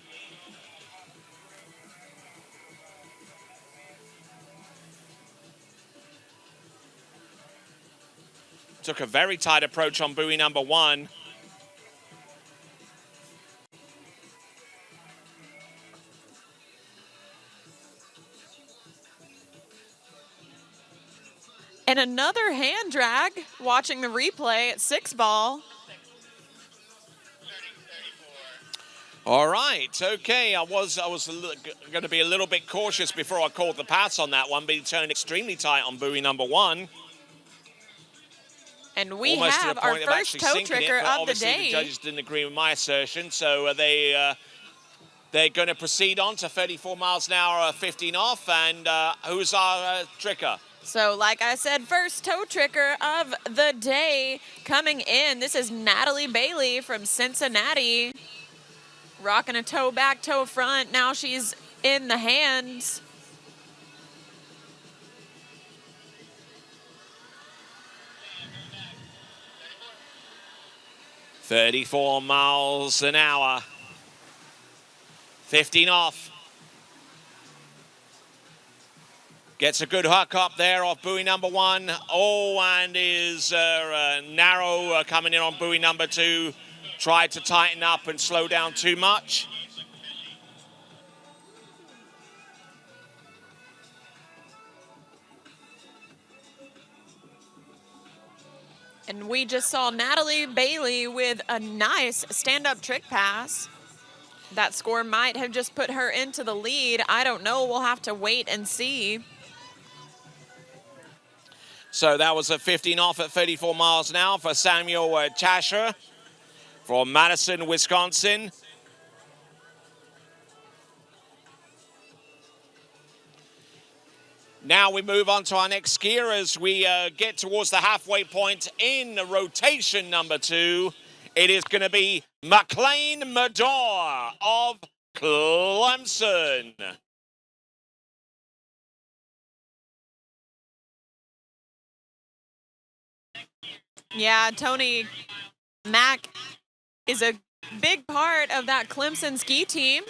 Took a very tight approach on buoy number 1. And another hand drag, watching the replay at 6 ball. All right, okay. I was going to be a little bit cautious before I called the pass on that one, but he turned extremely tight on buoy number 1. And we Almost to have the our point of first actually toe sinking tricker it, but of the obviously day. the judges didn't agree with my assertion, so they're going to proceed on to 34 miles an hour, 15 off, and who's our tricker? So like I said, first toe tricker of the day coming in. This is Natalie Bailey from Cincinnati. Rocking a toe back, toe front. Now she's in the hands. $34 miles an hour. 15 off. Gets a good hook up there off buoy number 1. Oh, and is narrow coming in on buoy number 2. Tried to tighten up and slow down too much. And we just saw Natalie Bailey with a nice stand-up trick pass. That score might have just put her into the lead. I don't know. We'll have to wait and see. So that was a 15 off at 34 miles an hour for Samuel Chasher from Madison, Wisconsin. Now we move on to our next skier as we get towards the halfway point in rotation number 2. It is going to be McLean Medor of Clemson. Yeah, Tony Mack is a big part of that Clemson ski team.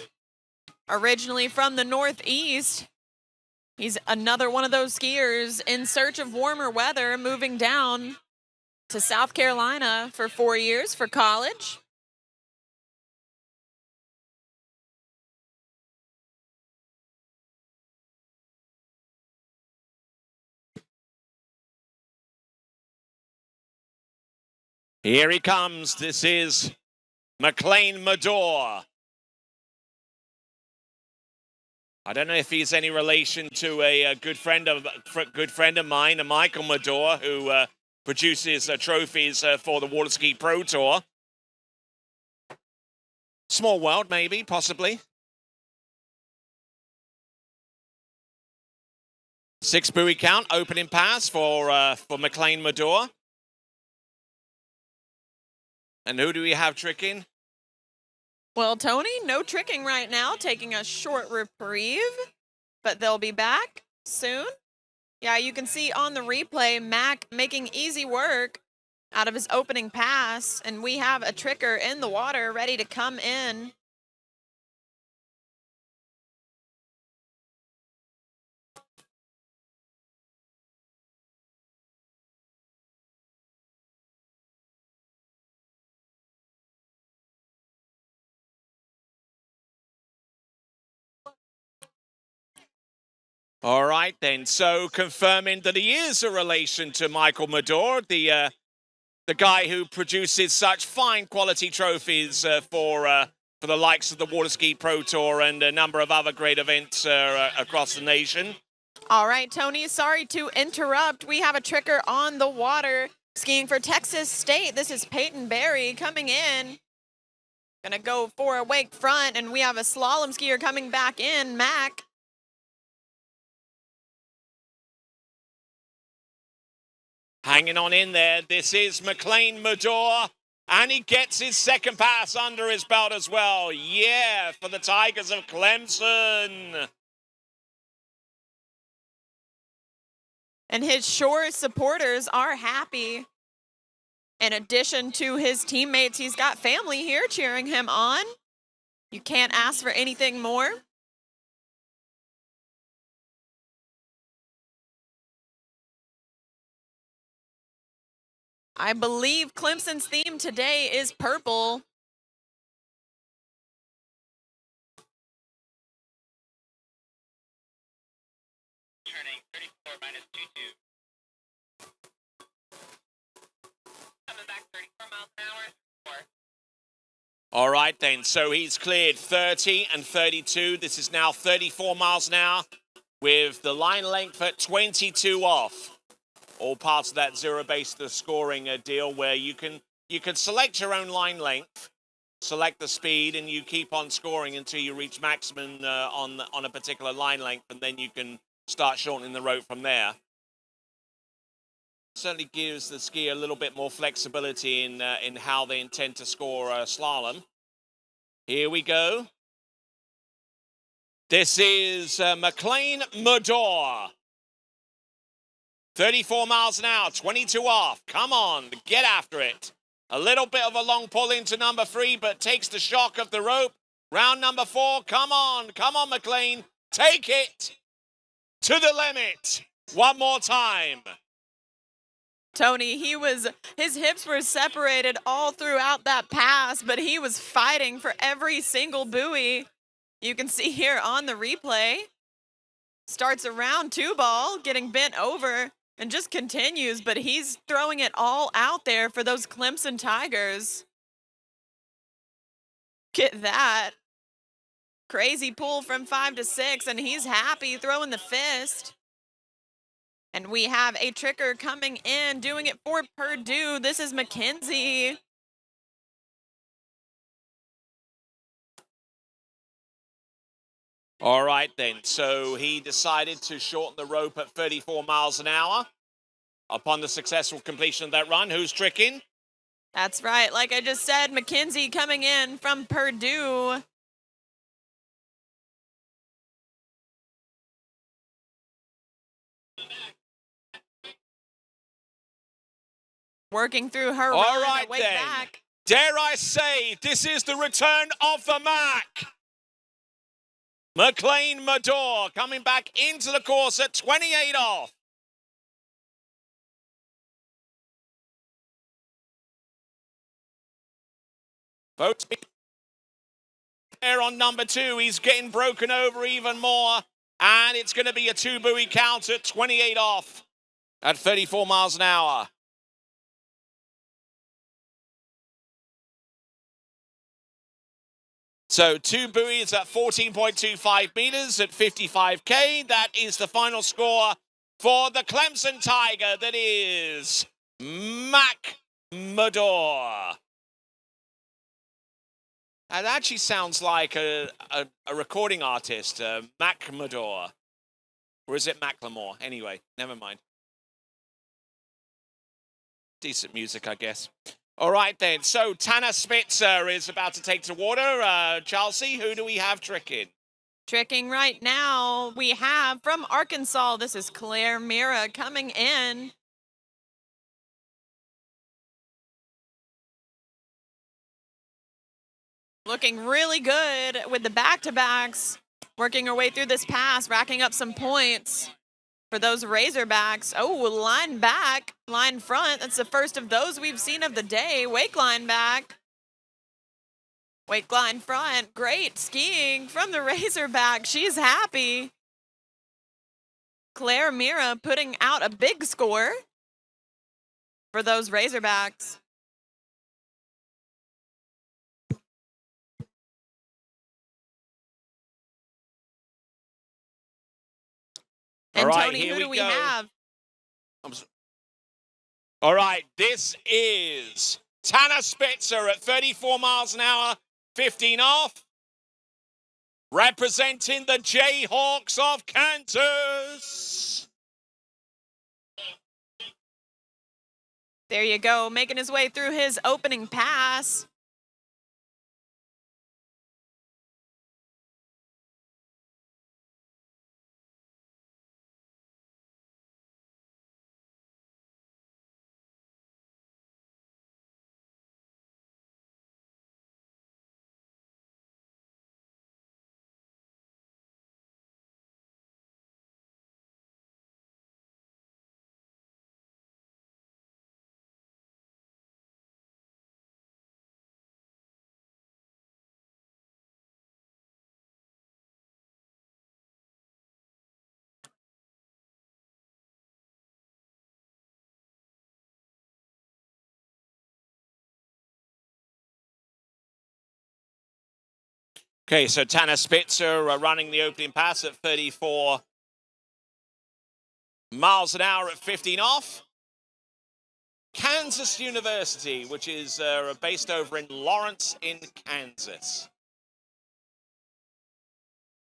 Originally from the Northeast. He's another one of those skiers in search of warmer weather, moving down to South Carolina for 4 years for college. Here he comes. This is McLean Medor. I don't know if he's any relation to a good friend of mine, Michael Medor, who produces trophies for the Waterski Pro Tour. Small world, maybe, possibly. 6 buoy count, opening pass for McLean Medor. And who do we have tricking? Well, Tony, no tricking right now, taking a short reprieve, but they'll be back soon. Yeah, you can see on the replay, Mack making easy work out of his opening pass, and we have a tricker in the water ready to come in. All right, then. So confirming that he is a relation to Michael Medor, the guy who produces such fine quality trophies for the likes of the Waterski Pro Tour and a number of other great events across the nation. All right, Tony, sorry to interrupt. We have a tricker on the water skiing for Texas State. This is Peyton Berry coming in. Gonna go for a wake front, and we have a slalom skier coming back in, Mack. Hanging on in there, this is McLean Medor, and he gets his second pass under his belt as well. Yeah, for the Tigers of Clemson. And his shore supporters are happy. In addition to his teammates, he's got family here cheering him on. You can't ask for anything more. I believe Clemson's theme today is purple. Turning 34 minus 22. Coming back 34 miles an hour. 4. All right, then. So he's cleared 30 and 32. This is now 34 miles an hour with the line length at 22 off. All parts of that zero-based scoring deal where you can select your own line length, select the speed, and you keep on scoring until you reach maximum on a particular line length, and then you can start shortening the rope from there. Certainly gives the skier a little bit more flexibility in how they intend to score slalom. Here we go. This is McLean Medor. 34 miles an hour, 22 off. Come on, get after it. A little bit of a long pull into number 3, but takes the shock of the rope. Round number 4, come on, McLean. Take it. to the limit. One more time. Tony, his hips were separated all throughout that pass, but he was fighting for every single buoy. You can see here on the replay. Starts around 2-ball, getting bent over, and just continues, but he's throwing it all out there for those Clemson Tigers. Get that. Crazy pull from 5 to 6, and he's happy throwing the fist. And we have a tricker coming in, doing it for Purdue. This is McKenzie. All right, then. So he decided to shorten the rope at 34 miles an hour upon the successful completion of that run. Who's tricking? That's right. Like I just said, McKenzie coming in from Purdue. Working through her All run, right, way then. back. Dare I say, this is the return of the Mac. McLean Mador coming back into the course at 28 off. Folks, there on number 2. He's getting broken over even more. And it's going to be a 2-buoy count at 28 off at 34 miles an hour. So 2 buoys at 14.25 meters at 55K. That is the final score for the Clemson Tiger. That is Mac Mador. That actually sounds like a recording artist, Mac Mador. Or is it Macklemore? Anyway, never mind. Decent music, I guess. All right, then. So Tanner Spitzer is about to take to water. Chelsea, who do we have tricking? Tricking right now, we have from Arkansas, this is Claire Mira coming in. Looking really good with the back-to-backs, working her way through this pass, racking up some points for those Razorbacks. Oh, line back, line front. That's the first of those we've seen of the day. Wake line back. Wake line front. Great skiing from the Razorback. She's happy. Claire Mira putting out a big score for those Razorbacks. And All right, Tony, here who do we go. have? All right, this is Tanner Spitzer at 34 miles an hour, 15 off. Representing the Jayhawks of Kansas. There you go, making his way through his opening pass. Okay, so Tanner Spitzer running the opening pass at 34 miles an hour at 15 off. Kansas University, which is based over in Lawrence in Kansas.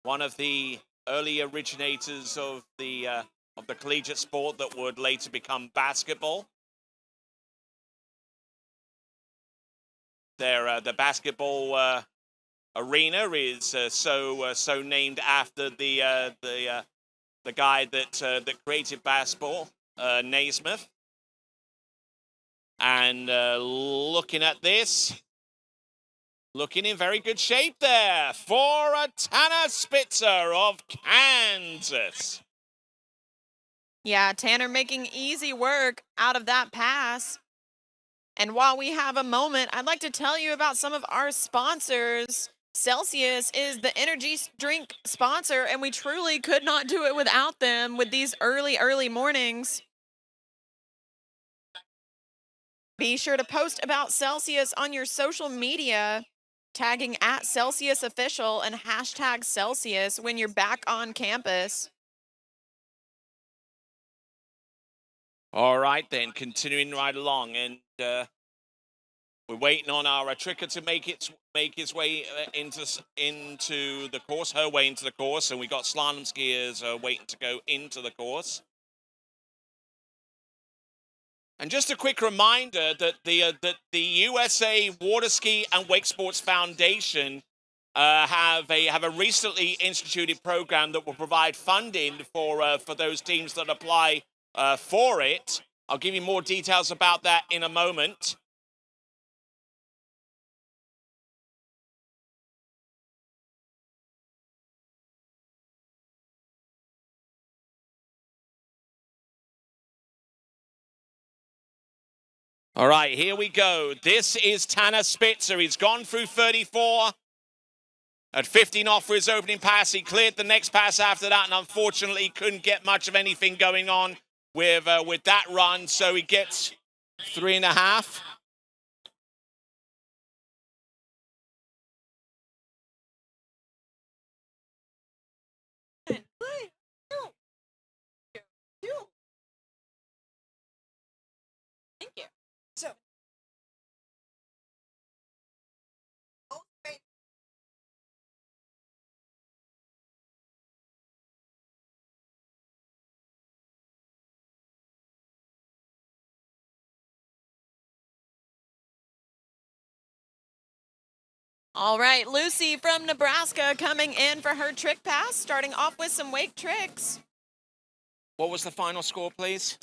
One of the early originators of the collegiate sport that would later become basketball. The basketball arena is so named after the guy that created basketball, Naismith. And looking at this, looking in very good shape there for a Tanner Spitzer of Kansas. Yeah, Tanner making easy work out of that pass. And while we have a moment, I'd like to tell you about some of our sponsors. Celsius is the energy drink sponsor, and we truly could not do it without them with these early mornings. Be sure to post about Celsius on your social media, tagging at Celsius Official and hashtag Celsius when you're back on campus. All right, then, continuing right along, and we're waiting on our tricker to make its way into the course, her way into the course, and we got slalom skiers waiting to go into the course. And just a quick reminder that the USA Waterski and Wake Sports Foundation have a recently instituted program that will provide funding for those teams that apply for it. I'll give you more details about that in a moment. All right, here we go. This is Tanner Spitzer. He's gone through 34 at 15 off for his opening pass. He cleared the next pass after that, and unfortunately couldn't get much of anything going on with that run, so he gets 3.5. Thank you. So. All right, Lucy from Nebraska coming in for her trick pass, starting off with some wake tricks. What was the final score, please?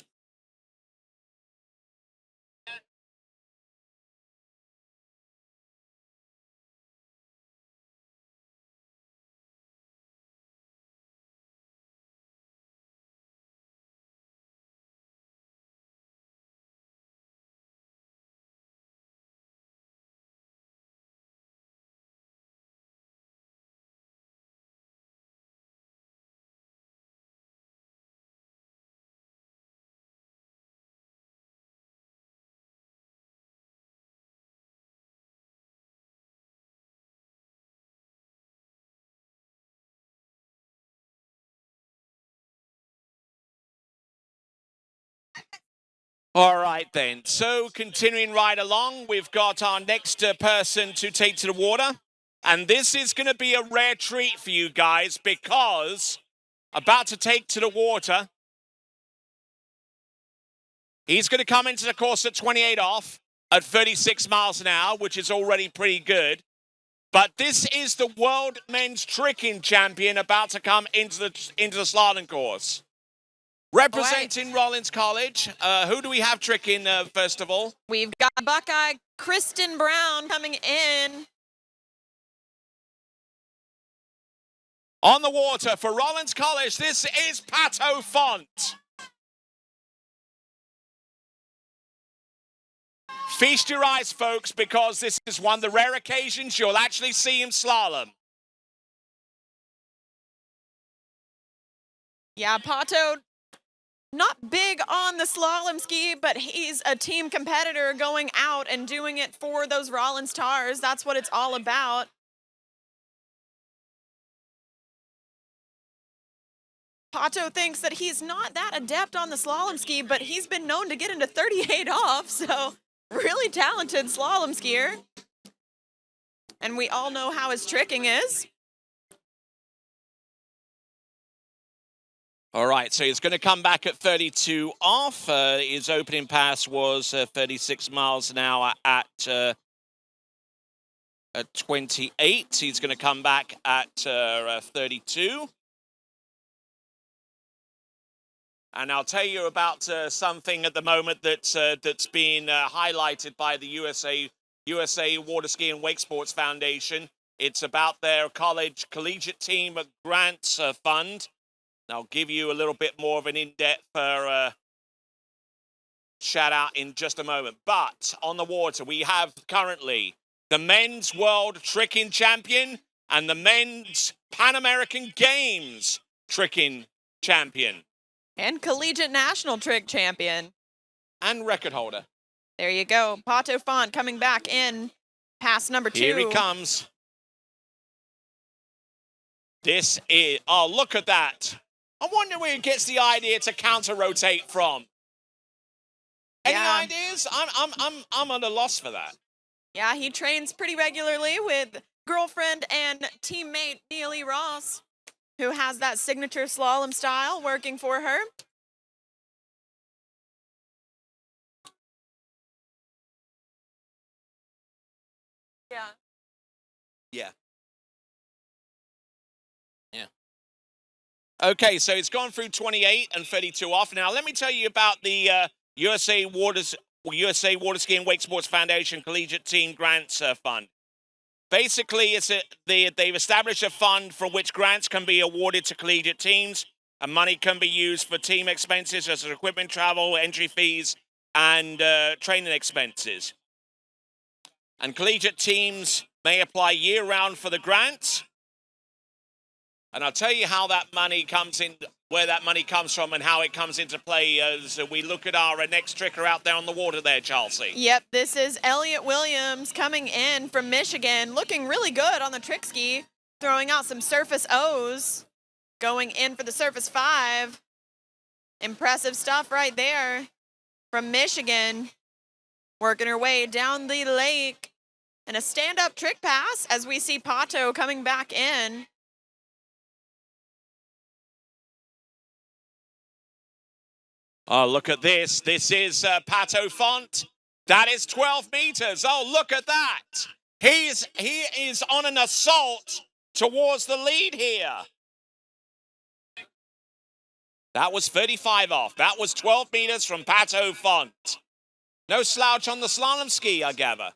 All right, then. So continuing right along, we've got our next person to take to the water. And this is going to be a rare treat for you guys because about to take to the water, he's going to come into the course at 28 off at 36 miles an hour, which is already pretty good. But this is the world men's tricking champion about to come into the slalom course. Representing Rollins College, who do we have tricking first of all? We've got Buckeye Kristen Brown coming in. On the water for Rollins College, this is Pato Font. Feast your eyes, folks, because this is one of the rare occasions you'll actually see him slalom. Yeah, Pato, not big on the slalom ski, but he's a team competitor going out and doing it for those Rollins Tars. That's what it's all about. Pato thinks that he's not that adept on the slalom ski, but he's been known to get into 38 off, so really talented slalom skier. And we all know how his tricking is. All right, so he's going to come back at 32 off. His opening pass was 36 miles an hour at 28. He's going to come back at 32. And I'll tell you about something at the moment that's being highlighted by the USA Waterski and Wake Sports Foundation. It's about their collegiate team grants fund. I'll give you a little bit more of an in-depth shout out in just a moment. But on the water, we have currently the men's world tricking champion and the men's Pan American Games tricking champion. And collegiate national trick champion. And record holder. There you go. Pato Font coming back in past number 2. Here he comes. This is, oh, look at that. I wonder where he gets the idea to counter-rotate from. Any ideas? I'm at a loss for that. Yeah, he trains pretty regularly with girlfriend and teammate Neely Ross, who has that signature slalom style working for her. Yeah. Yeah. Yeah. Okay, so it's gone through 28 and 32 off. Now, let me tell you about the USA Waterski and Wake Sports Foundation Collegiate Team Grants Fund. Basically, they've established a fund from which grants can be awarded to collegiate teams, and money can be used for team expenses such as equipment, travel, entry fees, and training expenses. And collegiate teams may apply year-round for the grants. And I'll tell you how that money comes in, where that money comes from and how it comes into play as we look at our next tricker out there on the water there, Chelsea. Yep, this is Elliot Williams coming in from Michigan, looking really good on the trick ski, throwing out some surface O's, going in for the surface 5. Impressive stuff right there from Michigan, working her way down the lake. And a stand-up trick pass as we see Pato coming back in. Oh, look at this. This is Pato Font. That is 12 meters. Oh, look at that. He is on an assault towards the lead here. That was 35 off. That was 12 meters from Pato Font. No slouch on the slalom ski, I gather.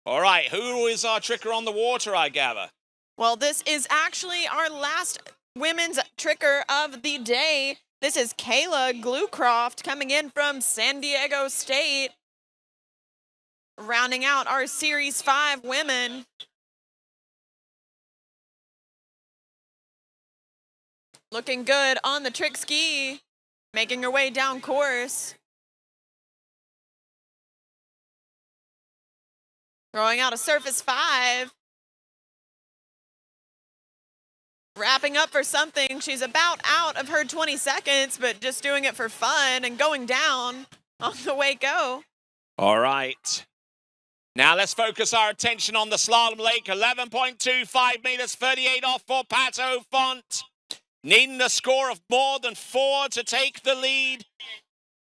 All right, who is our tricker on the water, I gather? Well, this is actually our last women's tricker of the day. This is Kayla Glucroft coming in from San Diego State, rounding out our Series 5 women. Looking good on the trick ski, making her way down course. Throwing out a surface 5. Wrapping up for something. She's about out of her 20 seconds, but just doing it for fun and going down on the Waco. All right. Now let's focus our attention on the slalom lake. 11.25 meters, 38 off for Pato Font. Needing a score of more than 4 to take the lead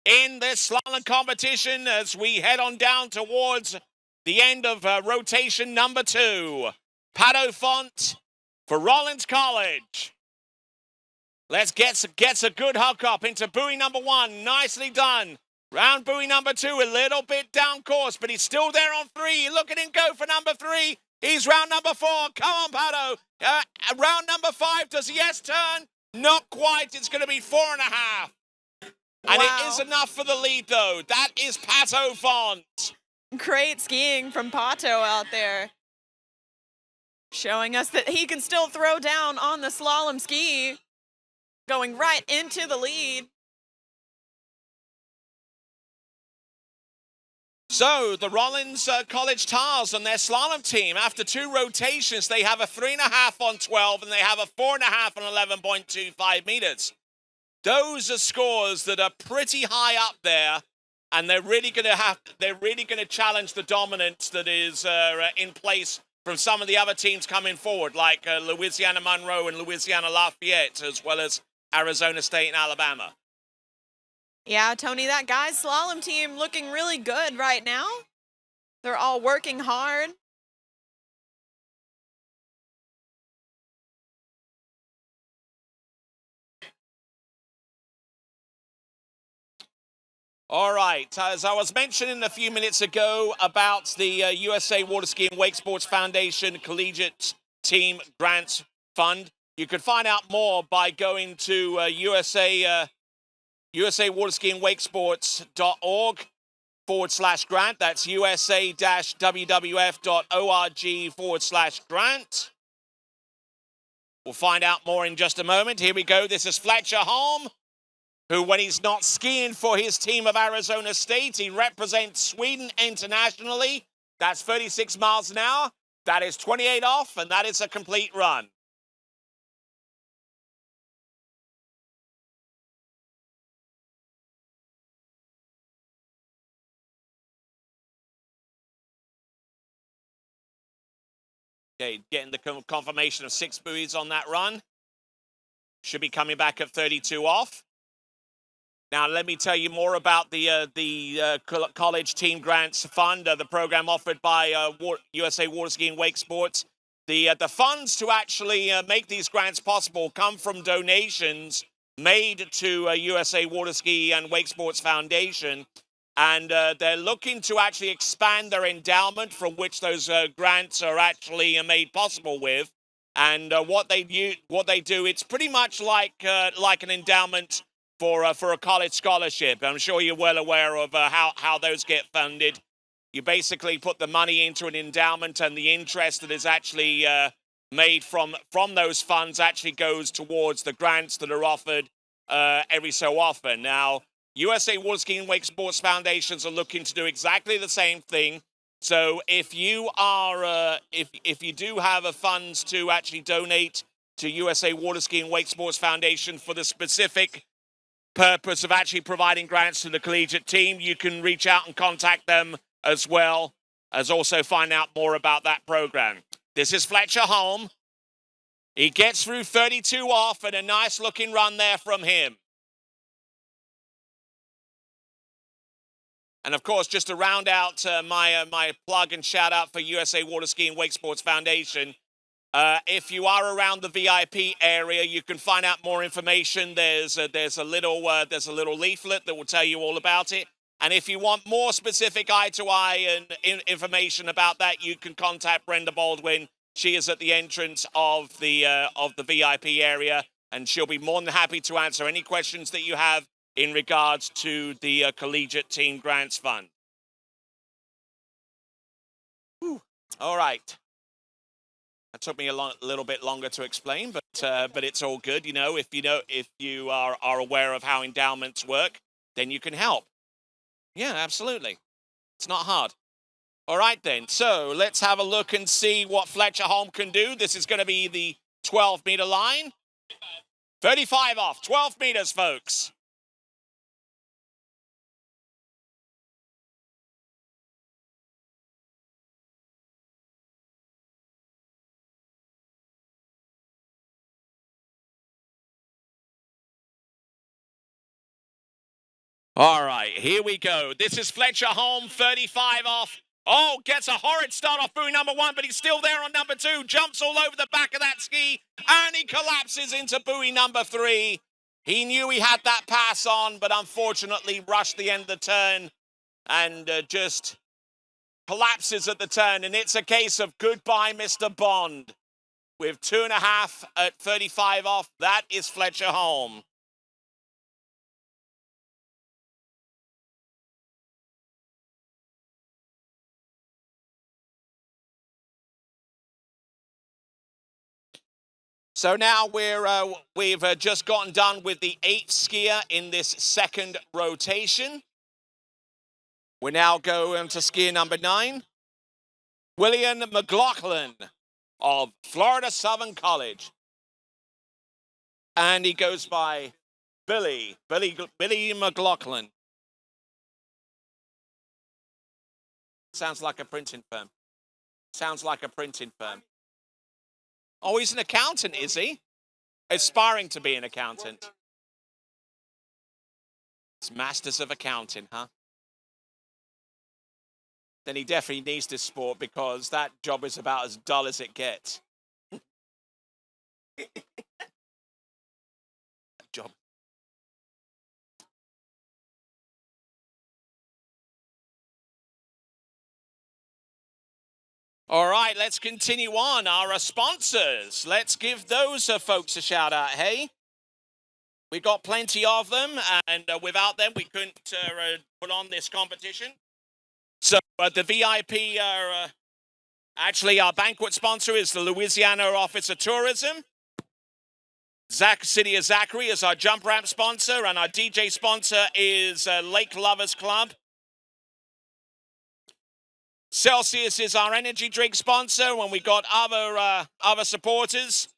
in this slalom competition as we head on down towards the end of rotation number 2. Pato Font for Rollins College. Let's get a good hook up into buoy number 1. Nicely done. Round buoy number 2, a little bit down course, but he's still there on 3. Look at him go for number 3. He's round number 4. Come on, Pato. Round number 5, does he S-turn? Not quite. It's going to be 4.5. And Wow. it is enough for the lead, though. That is Pato Font. Great skiing from Pato out there. Showing us that he can still throw down on the slalom ski. Going right into the lead. So, the Rollins College Tars and their slalom team, after 2 rotations, they have a 3.5 on 12 and they have a 4.5 on 11.25 meters. Those are scores that are pretty high up there, and they're really going to challenge the dominance that is in place from some of the other teams coming forward, like Louisiana Monroe and Louisiana Lafayette, as well as Arizona State and Alabama. Yeah, Tony, that guys' slalom team looking really good right now. They're all working hard. All right, as I was mentioning a few minutes ago about the USA Waterski and Wake Sports Foundation Collegiate Team Grants Fund. You can find out more by going to USA Waterski and Wakesports.org/grant. That's usa-wwf.org/grant. We'll find out more in just a moment. Here we go. This is Fletcher Holm, who, when he's not skiing for his team of Arizona State, he represents Sweden internationally. That's 36 miles an hour. That is 28 off, and that is a complete run. Okay, getting the confirmation of 6 buoys on that run. Should be coming back at 32 off. Now, let me tell you more about the College Team Grants Fund, the program offered by USA Waterski and Wake Sports. The funds to actually make these grants possible come from donations made to USA Waterski and Wake Sports Foundation. And they're looking to actually expand their endowment from which those grants are actually made possible with. And what they do, it's pretty much like an endowment for a college scholarship. I'm sure you're well aware of how those get funded. You basically put the money into an endowment, and the interest that is actually made from those funds actually goes towards the grants that are offered every so often. Now, USA Waterski and Wake Sports Foundations are looking to do exactly the same thing. So if you are, if you do have funds to actually donate to USA Waterski and Wake Sports Foundation for the specific purpose of actually providing grants to the collegiate team, you can reach out and contact them as well as also find out more about that program. This is Fletcher Holm. He gets through 32 off, and a nice looking run there from him. And of course, just to round out my plug and shout out for USA Waterski and Wake Sports Foundation, if you are around the VIP area, you can find out more information. There's a little leaflet that will tell you all about it. And if you want more specific eye-to-eye and information about that, you can contact Brenda Baldwin. She is at the entrance of the VIP area, and she'll be more than happy to answer any questions that you have in regards to the Collegiate Team Grants Fund. Whew. All right. That took me a little bit longer to explain, but it's all good. If you are aware of how endowments work, then you can help. Yeah, absolutely. It's not hard. All right, then. So let's have a look and see what Fletcher Holm can do. This is going to be the 12-meter line. 35 off. 12 meters, folks. All right, here we go. This is Fletcher Holm, 35 off. Oh, gets a horrid start off buoy number 1, but he's still there on number 2. Jumps all over the back of that ski, and he collapses into buoy number 3. He knew he had that pass on, but unfortunately rushed the end of the turn and just collapses at the turn. And it's a case of goodbye, Mr. Bond. With 2.5 at 35 off, that is Fletcher Holm. So now we've just gotten done with the 8th skier in this second rotation. We're now going to skier number 9, William McLaughlin of Florida Southern College. And he goes by Billy McLaughlin. Sounds like a printing firm. Sounds like a printing firm. Oh, he's an accountant, is he? Aspiring to be an accountant. It's Masters of Accounting, huh? Then he definitely needs this sport because that job is about as dull as it gets. That job. All right, let's continue on. Our sponsors, let's give those folks a shout out, hey? We've got plenty of them, and without them, we couldn't put on this competition. So the VIP are, actually our banquet sponsor is the Louisiana Office of Tourism. City of Zachary is our jump ramp sponsor, and our DJ sponsor is Lake Lovers Club. Celsius is our energy drink sponsor, when we got other supporters,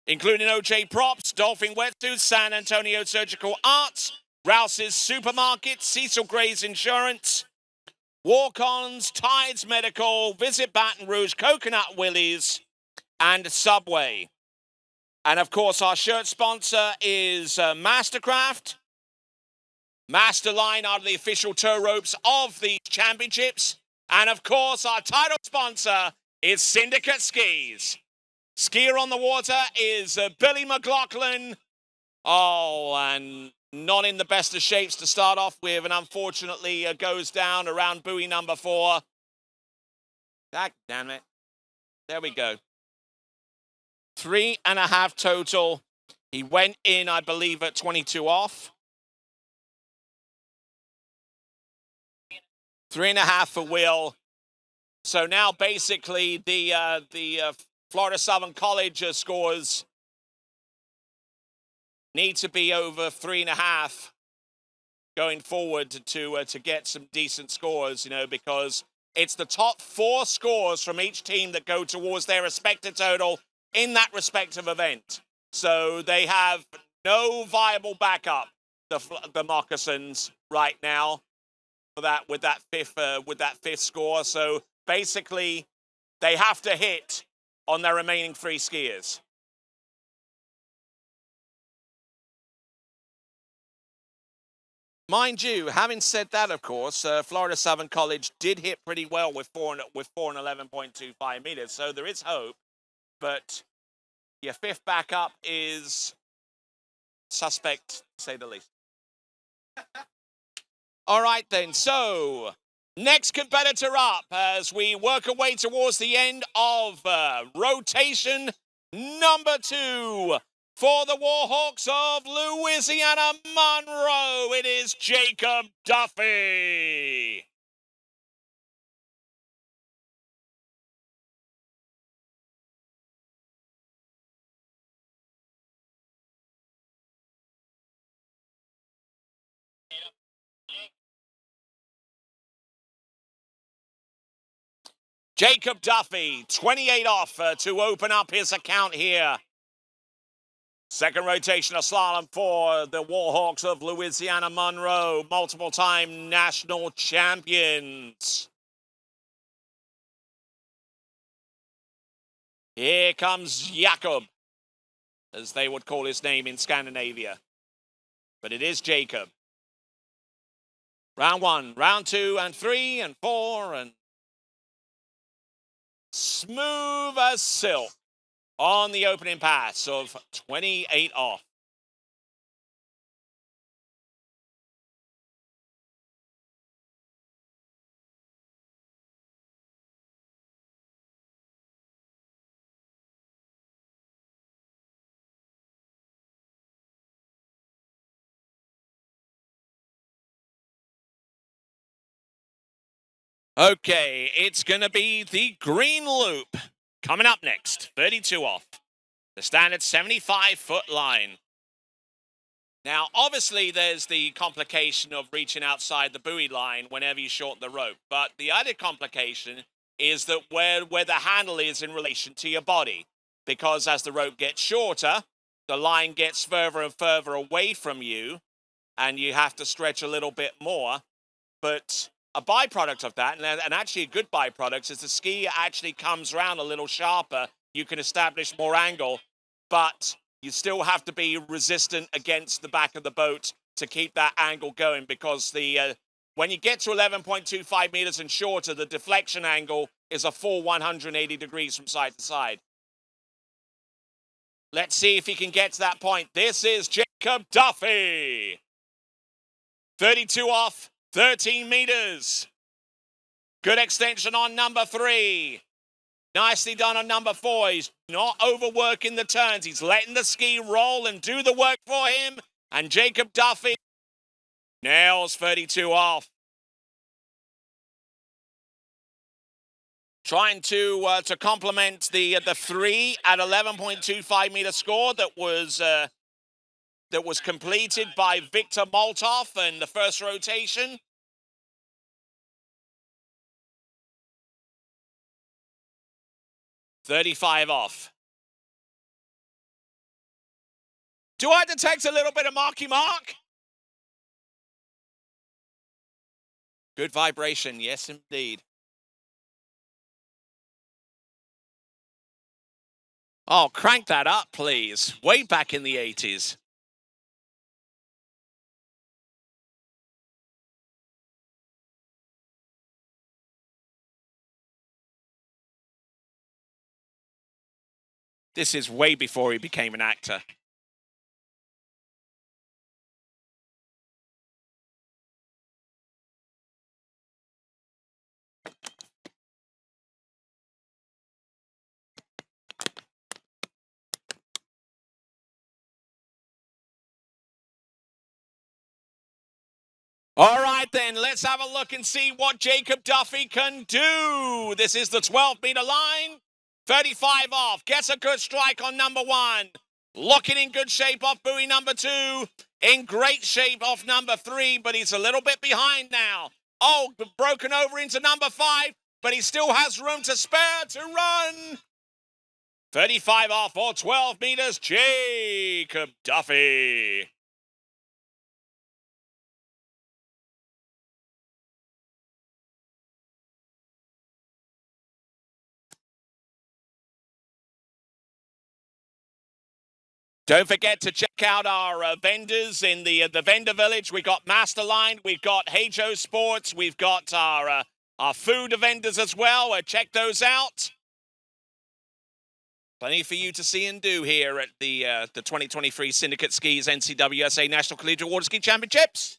including OJ Props, Dolphin Wetsuits, San Antonio Surgical Arts, Rouse's Supermarket, Cecil Gray's Insurance, Walk-Ons, Tides Medical, Visit Baton Rouge, Coconut Willie's, and Subway. And of course, our shirt sponsor is Mastercraft. Masterline are the official tow ropes of the championships. And of course, our title sponsor is Syndicate Skis. Skier on the water is Billy McLaughlin. Oh, and not in the best of shapes to start off with, and unfortunately goes down around buoy number 4. God damn it. There we go. 3.5 total. He went in, I believe, at 22 off. 3.5 for Will. So now basically the Florida Southern College scores need to be over 3.5 going forward to get some decent scores, you know, because it's the top 4 scores from each team that go towards their respective total in that respective event. So they have no viable backup, the Moccasins, right now for that with that fifth score. So basically, they have to hit on their remaining 3 skiers. Mind you, having said that, of course, Florida Southern College did hit pretty well with 4 and 11.25 meters, so there is hope. But your 5th backup is suspect, to say the least. All right, then. So, next competitor up as we work our way towards the end of rotation number 2. For the Warhawks of Louisiana Monroe, it is Jacob Duffy. Jacob Duffy, 28 off to open up his account here. Second rotation of slalom for the Warhawks of Louisiana Monroe, multiple-time national champions. Here comes Jakob, as they would call his name in Scandinavia. But it is Jacob. Round 1, round 2, and 3, and 4, and smooth as silk on the opening pass of 28 off. Okay, it's going to be the green loop coming up next, 32 off. The standard 75-foot line. Now, obviously, there's the complication of reaching outside the buoy line whenever you shorten the rope. But the other complication is that where the handle is in relation to your body. Because as the rope gets shorter, the line gets further and further away from you, and you have to stretch a little bit more. But a byproduct of that, and actually a good byproduct, is the ski actually comes around a little sharper. You can establish more angle, but you still have to be resistant against the back of the boat to keep that angle going, because when you get to 11.25 meters and shorter, the deflection angle is a full 180 degrees from side to side. Let's see if he can get to that point. This is Jacob Duffy. 32 off, 13 meters. Good extension on number 3. Nicely done on number 4. He's not overworking the turns. He's letting the ski roll and do the work for him. And Jacob Duffy nails 32 off. Trying to complement the 3 at 11.25 meter score that was completed by Victor Moltov in the first rotation. $35 off. Do I detect a little bit of Marky Mark? Good vibration, yes indeed. Oh, crank that up, please. Way back in the 80s. This is way before he became an actor. All right, then, let's have a look and see what Jacob Duffy can do. This is the 12-meter line. 35 off. Gets a good strike on number 1. Looking in good shape off buoy number 2. In great shape off number 3, but he's a little bit behind now. Oh, broken over into number 5, but he still has room to spare to run. 35 off or 12 meters, Jacob Duffy. Don't forget to check out our vendors in the vendor village. We've got Masterline, we've got Hey Joe Sports, we've got our food vendors as well. Check those out. Plenty for you to see and do here at the 2023 Syndicate Skis NCWSA National Collegiate Waterski Championships.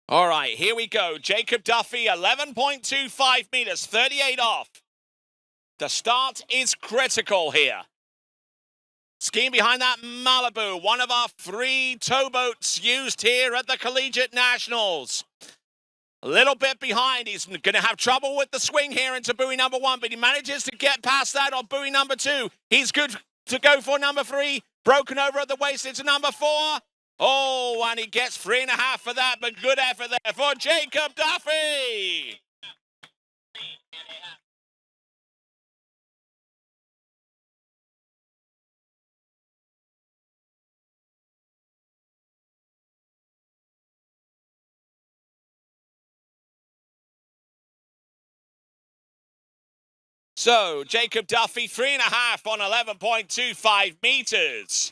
All right, here we go. Jacob Duffy, 11.25 meters, 38 off. The start is critical here. Skiing behind that Malibu, one of our 3 towboats used here at the Collegiate Nationals. A little bit behind. He's going to have trouble with the swing here into buoy number 1, but he manages to get past that on buoy number 2. He's good to go for number 3. Broken over at the waist into number 4. Oh, and he gets 3.5 for that, but good effort there for Jacob Duffy. So, Jacob Duffy, 3.5 on 11.25 meters.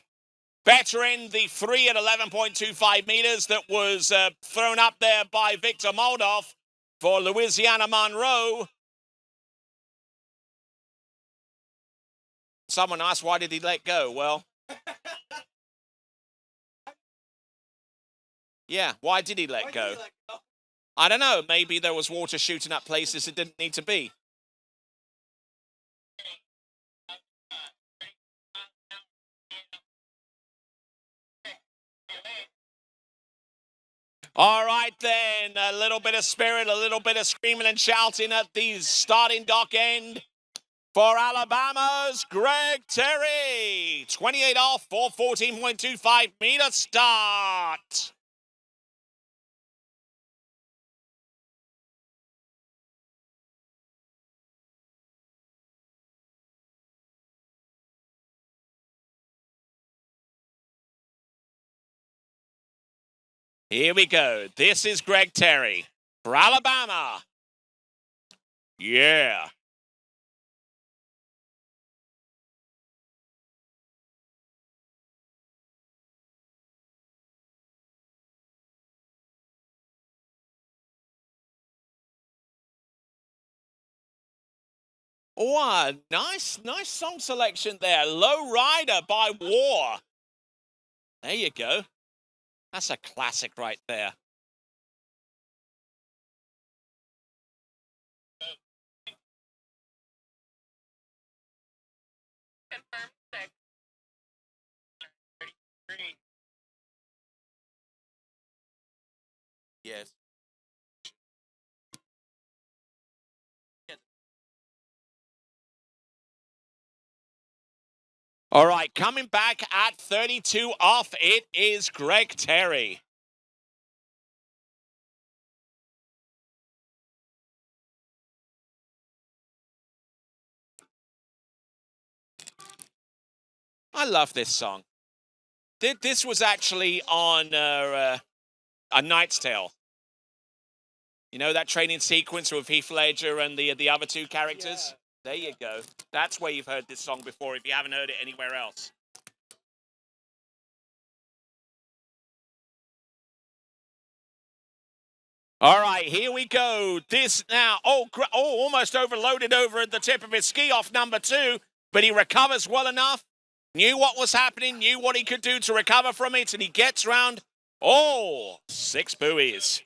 Better in the 3 at 11.25 meters that was thrown up there by Victor Moldov for Louisiana Monroe. Someone asked, why did he let go? Well, yeah, why did he let go? I don't know. Maybe there was water shooting up places it didn't need to be. All right, then. A little bit of spirit, a little bit of screaming and shouting at the starting dock end for Alabama's Greg Terry. 28 off for 14.25 meter start. Here we go. This is Greg Terry for Alabama. Yeah. Oh, nice song selection there. Low Rider by War. There you go. That's a classic right there. Confirm 6. 33. Yes. All right, coming back at 32 off, it is Greg Terry. I love this song. This was actually on A Knight's Tale. You know that training sequence with Heath Ledger and the other two characters? Yeah. There you go. That's where you've heard this song before if you haven't heard it anywhere else. All right, here we go. This now, almost overloaded over at the tip of his ski off number 2, but he recovers well enough. Knew what was happening, knew what he could do to recover from it, and he gets round all 6 buoys.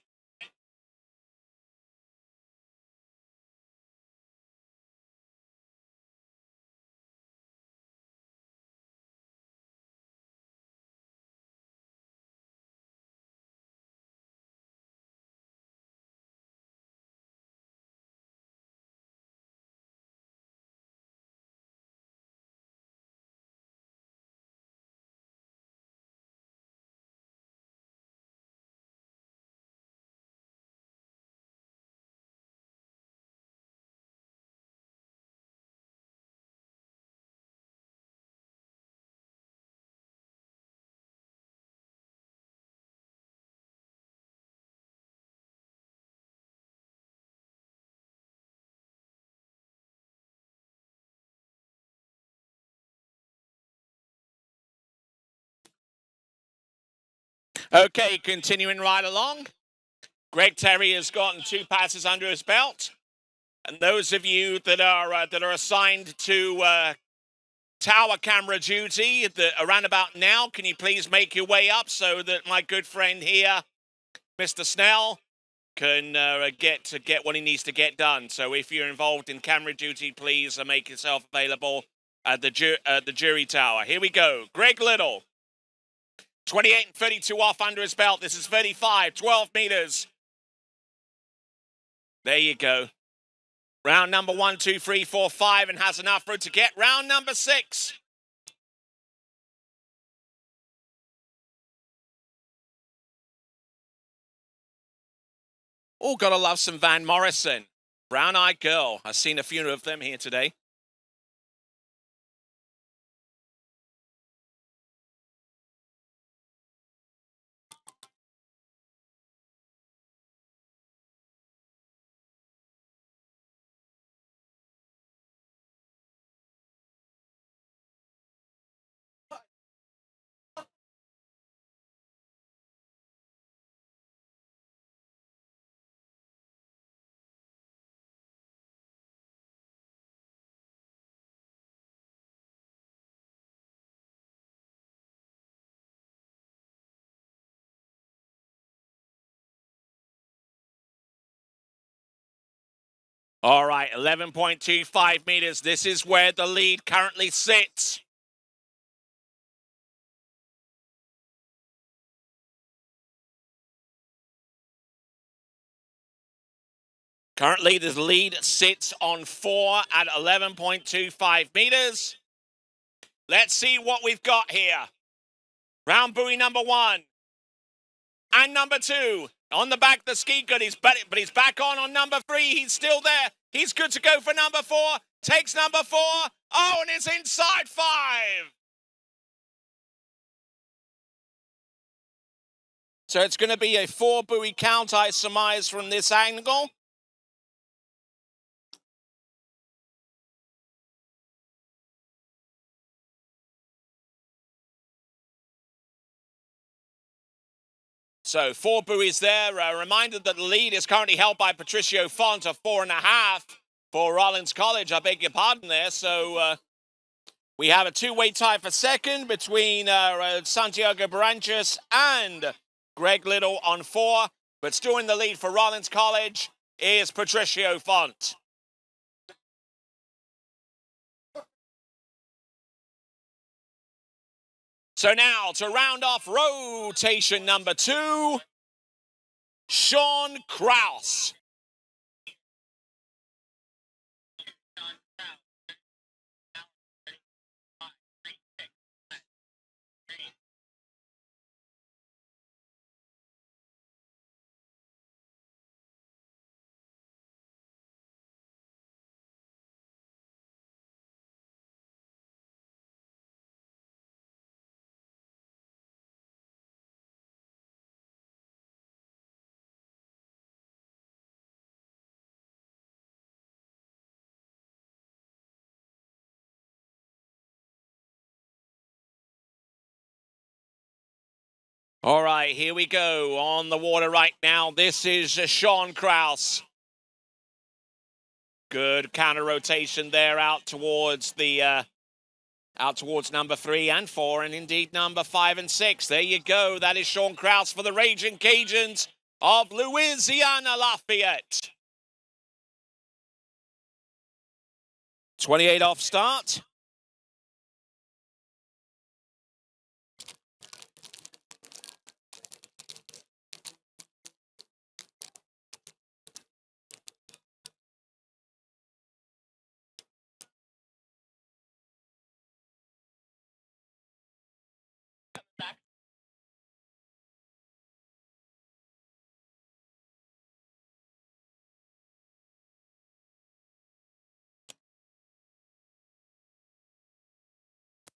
Okay, continuing right along. Greg Terry has gotten 2 passes under his belt. And those of you that are assigned to tower camera duty around about now, can you please make your way up so that my good friend here, Mr. Snell, can get what he needs to get done. So if you're involved in camera duty, please make yourself available at the jury tower. Here we go. Greg Little, 28 and 32 off under his belt. This is 35, 12 meters. There you go. Round number 1, 2, 3, 4, 5, and has enough room to get round number 6. Oh, gotta love some Van Morrison. Brown-Eyed Girl. I've seen a few of them here today. All right, 11.25 meters. This is where the lead currently sits. Currently, the lead sits on 4 at 11.25 meters. Let's see what we've got here. Round buoy number 1 and number 2. On the back, the ski good, but he's back on number 3. He's still there. He's good to go for number 4. Takes number 4. Oh, and it's inside 5. So it's going to be a 4 buoy count, I surmise, from this angle. So 4 buoys there. A reminder that the lead is currently held by Patricio Font of 4.5 for Rollins College. I beg your pardon there. So we have a two-way tie for second between Santiago Baranchas and Greg Little on 4. But still in the lead for Rollins College is Patricio Font. So now to round off rotation number 2, Sean Kraus. All right, here we go on the water right now. This is Sean Kraus. Good counter rotation there out towards number 3 and 4, and indeed number 5 and 6. There you go. That is Sean Kraus for the Raging Cajuns of Louisiana Lafayette. 28 off start.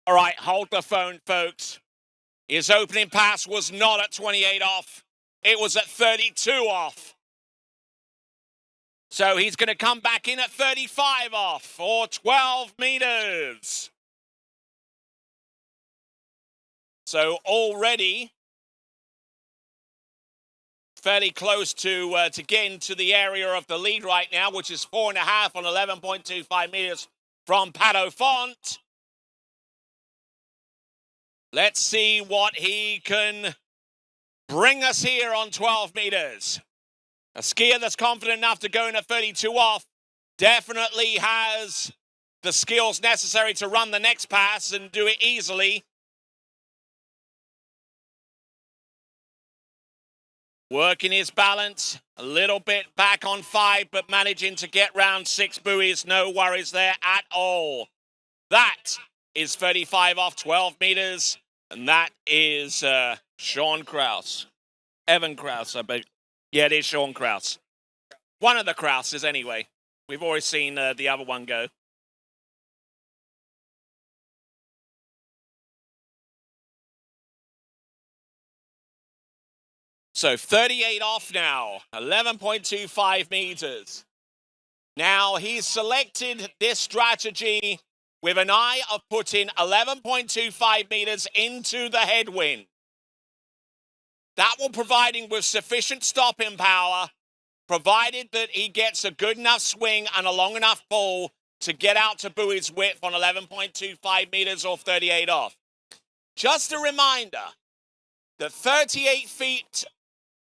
All right, hold the phone, folks. His opening pass was not at 28 off. It was at 32 off. So he's going to come back in at 35 off for 12 meters. So already fairly close to getting to the area of the lead right now, which is 4.5 on 11.25 meters from Pato Font. Let's see what he can bring us here on 12 meters. A skier that's confident enough to go in at 32 off definitely has the skills necessary to run the next pass and do it easily. Working his balance, a little bit back on 5, but managing to get round 6 buoys. No worries there at all. That is 35 off 12 meters, and that is Sean Kraus. Evan Kraus, I bet. Yeah, it is Sean Kraus. One of the Krauses, anyway. We've already seen the other one go. So 38 off now, 11.25 meters. Now he's selected this strategy with an eye of putting 11.25 meters into the headwind. That will provide him with sufficient stopping power, provided that he gets a good enough swing and a long enough pull to get out to buoy's width on 11.25 meters or 38 off. Just a reminder that 38 feet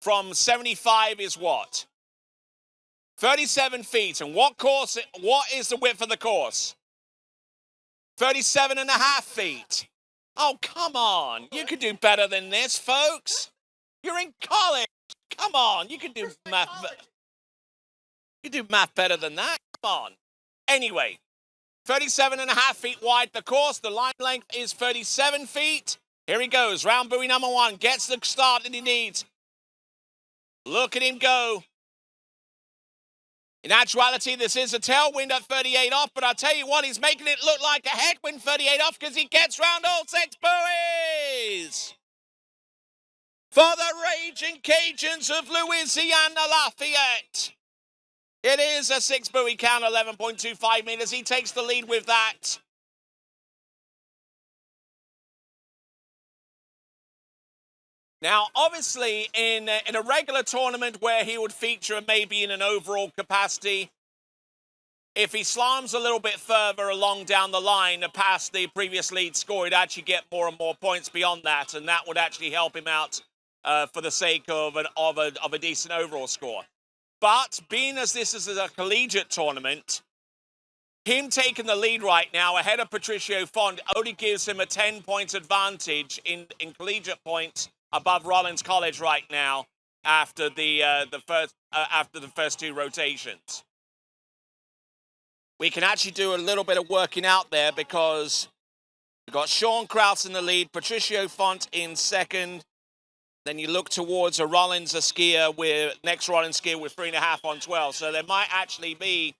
from 75 is what? 37 feet. And what is the width of the course? 37.5 feet. Oh, come on. You could do better than this, folks. You're in college. Come on. You can do math. You do math better than that. Come on. Anyway, 37.5 feet wide the course. The line length is 37 feet. Here he goes. Round buoy number 1. Gets the start that he needs. Look at him go. In actuality, this is a tailwind at 38 off, but I'll tell you what, he's making it look like a headwind 38 off because he gets round all 6 buoys. For the Raging Cajuns of Louisiana Lafayette. It is a 6 buoy count, 11.25 meters. He takes the lead with that. Now, obviously, in a regular tournament where he would feature maybe in an overall capacity, if he slaloms a little bit further along down the line past the previous lead score, he'd actually get more and more points beyond that, and that would actually help him out for the sake of a decent overall score. But being as this is a collegiate tournament, him taking the lead right now ahead of Patricio Font only gives him a 10-point advantage in collegiate points above Rollins College right now after the first two rotations. We can actually do a little bit of working out there because we've got Sean Krause in the lead, Patricio Font in second. Then you look towards a Rollins skier with next Rollins skier with 3.5 on 12. So there might actually be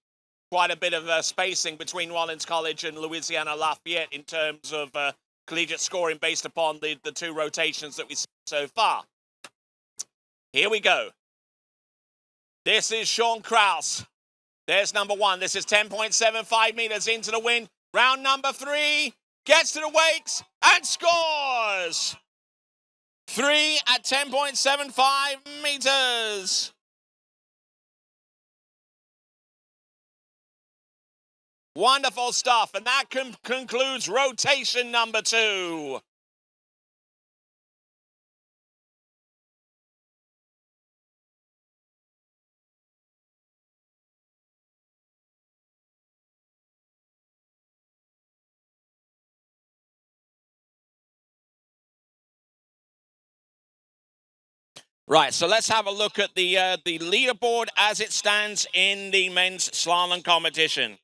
quite a bit of spacing between Rollins College and Louisiana Lafayette in terms of collegiate scoring based upon the two rotations that we've seen so far. Here we go. This is Sean Krause. There's number one. This is 10.75 meters into the wind. Round number 3. Gets to the wakes and scores. 3 at 10.75 meters. Wonderful stuff. And that concludes rotation number 2. Right, so let's have a look at the leaderboard as it stands in the men's slalom competition.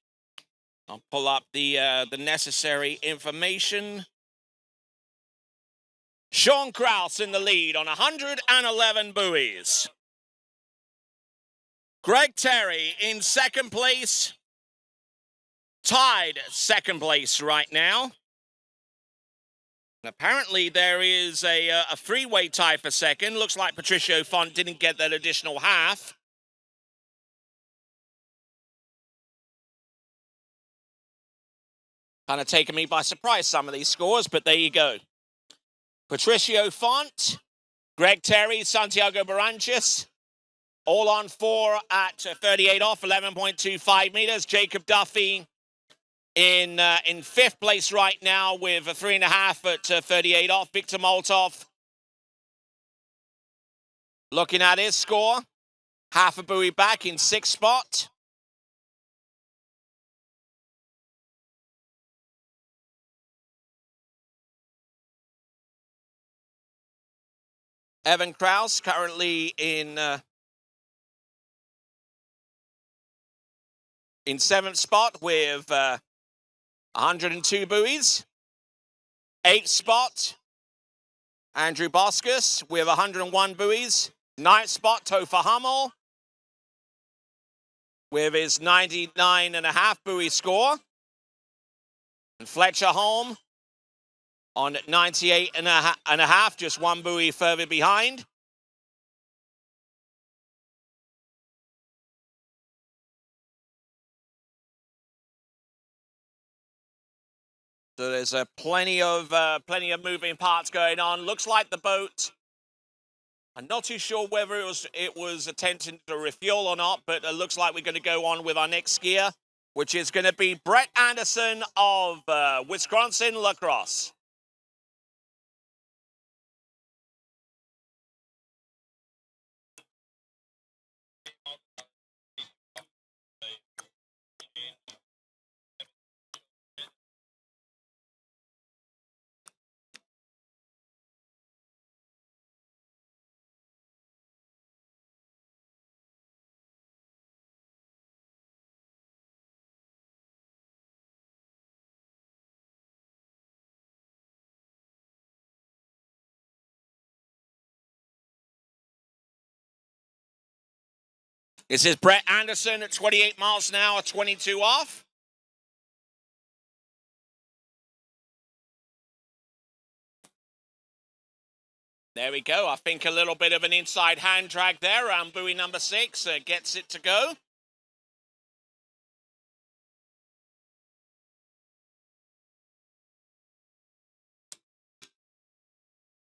I'll pull up the necessary information. Sean Krause in the lead on 111 buoys. Greg Terry in second place, tied second place right now. Apparently there is a three-way tie for second. Looks like Patricio Font didn't get that additional half. Kind of taken me by surprise, some of these scores, but there you go. Patricio Font, Greg Terry, Santiago Baranchis, all on 4 at 38 off, 11.25 meters. Jacob Duffy in fifth place right now with a 3.5 at 38 off. Victor Moltov looking at his score, half a buoy back in sixth spot. Evan Krause currently in seventh spot with 102 buoys. Eighth spot, Andrew Boskus with 101 buoys. Ninth spot, Topher Hummel with his 99.5 buoy score. And Fletcher Holm on 98.5, just one buoy further behind. So there's plenty of moving parts going on. Looks like the boat, I'm not too sure whether it was attempting to refuel or not, but it looks like we're going to go on with our next skier, which is going to be Brett Anderson of Wisconsin La Crosse. This is Brett Anderson at 28 miles an hour, 22 off. There we go. I think a little bit of an inside hand drag there around buoy number 6. Gets it to go.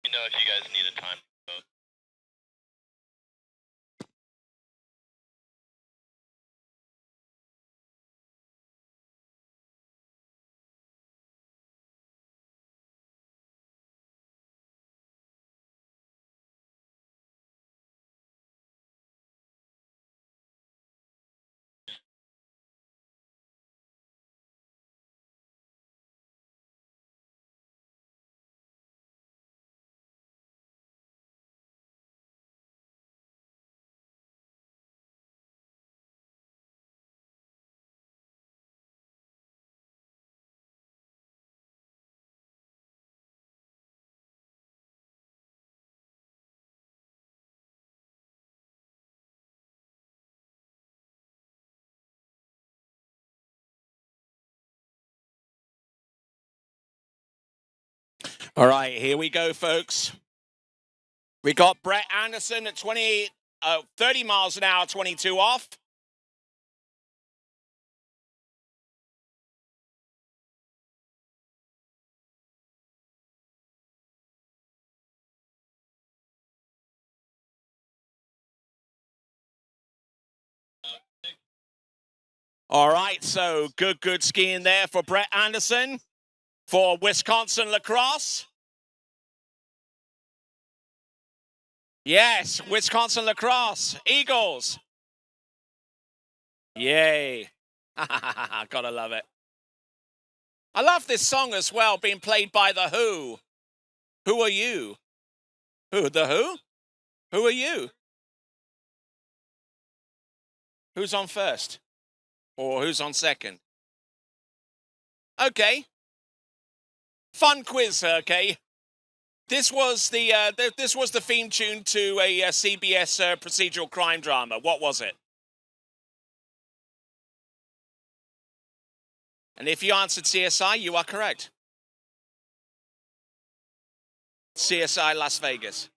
You know if you guys need a time. All right, here we go, folks. We got Brett Anderson at 30 miles an hour, 22 off. All right, so good skiing there for Brett Anderson for Wisconsin Lacrosse. Yes, Wisconsin Lacrosse, Eagles. Yay. Gotta love it. I love this song as well, being played by The Who. Who are you? Who? The Who? Who are you? Who's on first? Or who's on second? Okay. Fun quiz, okay. This was the theme tune to a CBS procedural crime drama. What was it? And if you answered CSI, you are correct. CSI Las Vegas.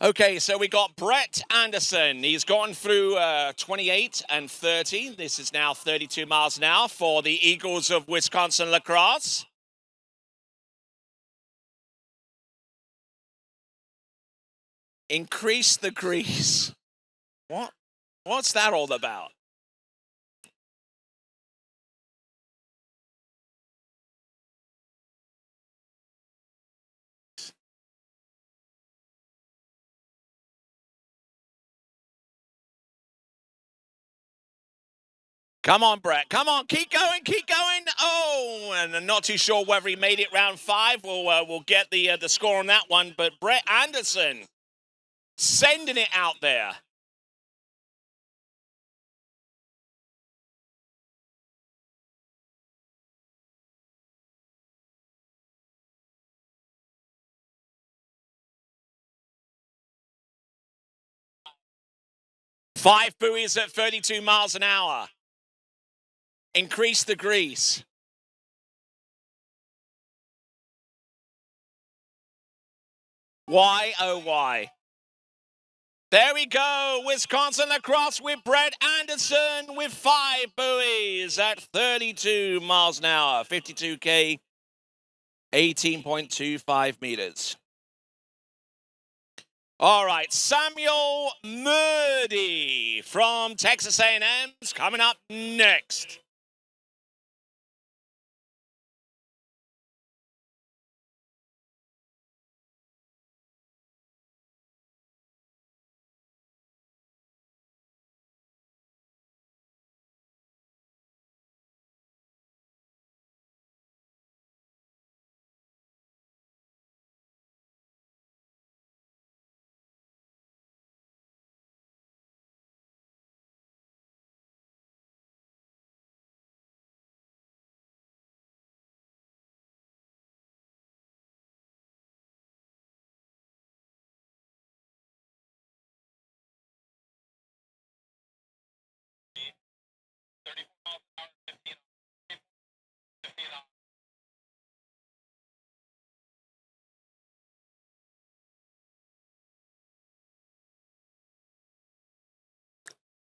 Okay, so we got Brett Anderson. He's gone through 28 and 30. This is now 32 miles an hour for the Eagles of Wisconsin Lacrosse. Increase the grease. What? What's that all about? Come on, Brett. Come on. Keep going. Keep going. Oh, and I'm not too sure whether he made it round 5. We'll get the score on that one. But Brett Anderson sending it out there. Five buoys at 32 miles an hour. Increase the grease. Why, oh why. There we go. Wisconsin Lacrosse with Brett Anderson with 5 buoys at 32 miles an hour. 52K, 18.25 meters. All right, Samuel Murdy from Texas A&M's coming up next.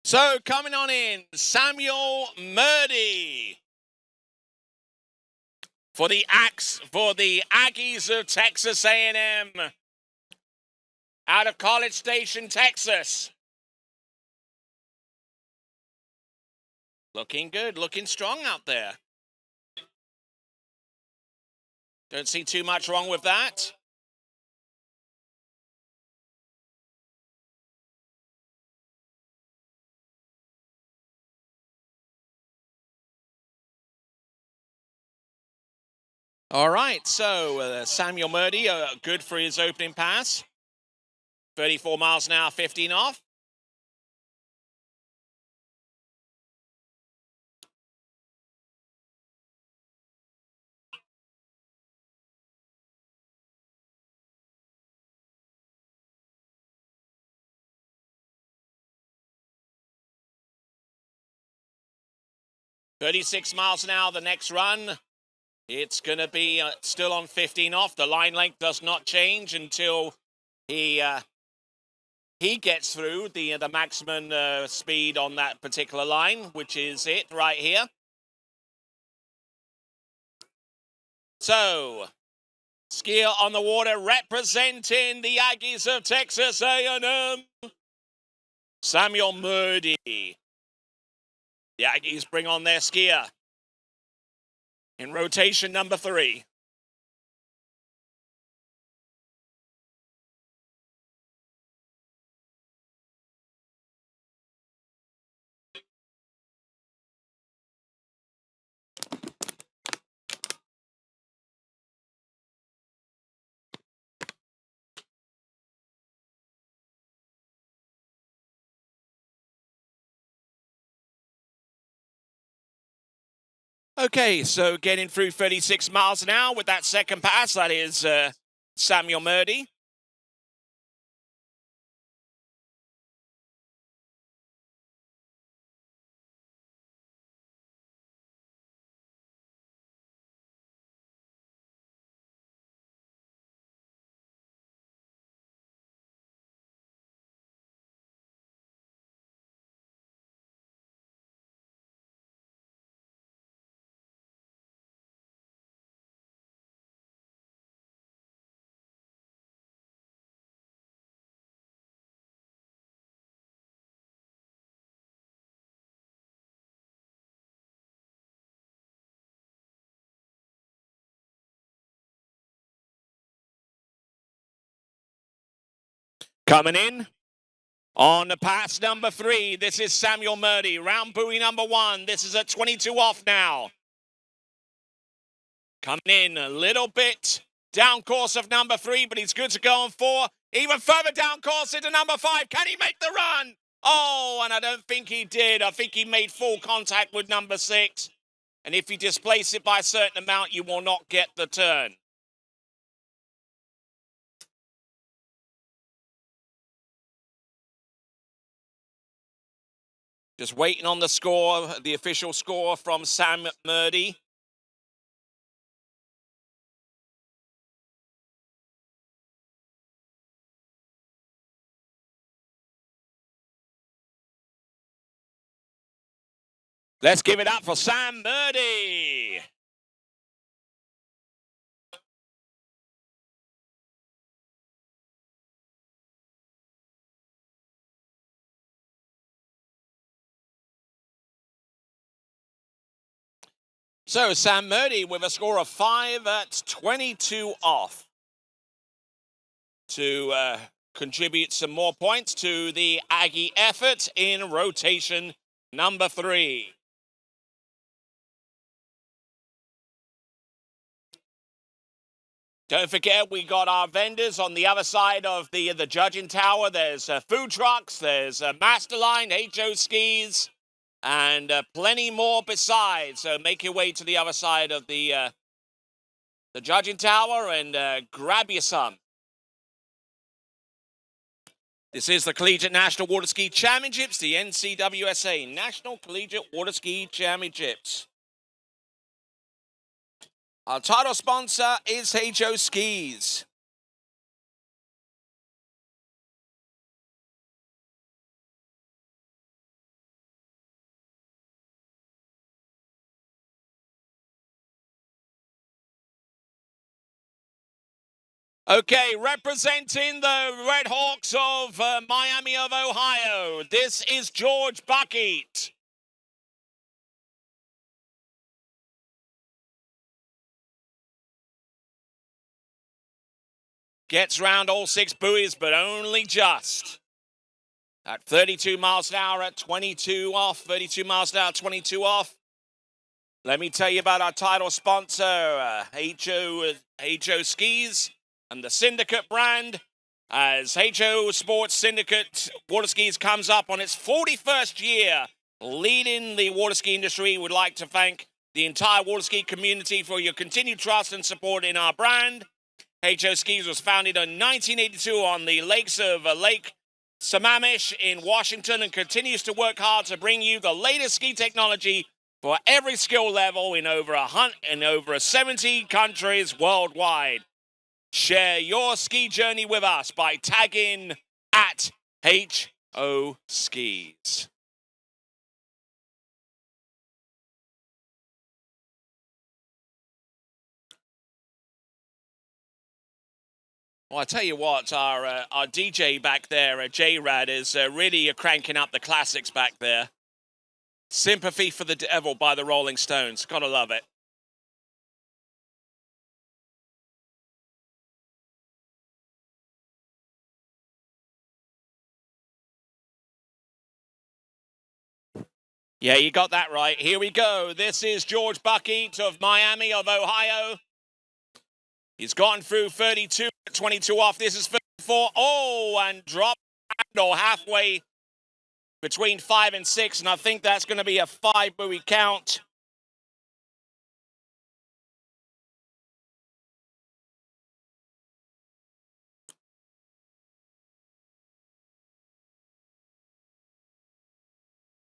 So coming on in, Samuel Murdy for the Aggies of Texas A&M out of College Station, Texas. Looking good, looking strong out there. Don't see too much wrong with that. All right, so Samuel Murdy, good for his opening pass. 34 miles an hour, 15 off. 36 miles an hour, the next run. It's going to be still on 15 off. The line length does not change until he gets through the maximum speed on that particular line, which is it right here. So, skier on the water representing the Aggies of Texas A&M, Samuel Murdy. The Aggies bring on their skier in rotation number 3. Okay, so getting through 36 miles an hour with that second pass, that is Samuel Murdy. Coming in on the pass number 3, this is Samuel Murdy. Round buoy number 1, this is at 22 off now. Coming in a little bit down course of number 3, but he's good to go on 4. Even further down course into number 5. Can he make the run? Oh, and I don't think he did. I think he made full contact with number 6. And if you displace it by a certain amount, you will not get the turn. Just waiting on the score, the official score from Sam Murdy. Let's give it up for Sam Murdy. So Sam Murdy with a score of 5 at 22 off to contribute some more points to the Aggie effort in rotation number 3. Don't forget, we got our vendors on the other side of the judging tower. There's food trucks, there's Masterline, HO skis, and plenty more besides. So make your way to the other side of the judging tower and grab you some. This is the Collegiate National Waterski Championships, the NCWSA National Collegiate Waterski Championships. Our title sponsor is HO Skis. Okay, representing the Red Hawks of Miami of Ohio, this is George Bucket. Gets round all 6 buoys, but only just. At 32 miles an hour at 22 off, 32 miles an hour, 22 off. Let me tell you about our title sponsor, HO Skis and the Syndicate brand. As HO Sports Syndicate Waterskis comes up on its 41st year leading the waterski industry, we'd like to thank the entire waterski community for your continued trust and support in our brand. HO Skis was founded in 1982 on the lakes of Lake Sammamish in Washington and continues to work hard to bring you the latest ski technology for every skill level in over 70 countries worldwide. Share your ski journey with us by tagging at HO Skis. Well, I tell you what, our DJ back there, J-Rad, is really cranking up the classics back there. Sympathy for the Devil by the Rolling Stones. Gotta love it. Yeah, you got that right. Here we go. This is George Buckheat of Miami, of Ohio. He's gone through 32, 22 off. This is 34. Oh, and dropped or halfway between 5 and 6, and I think that's going to be a 5-buoy count.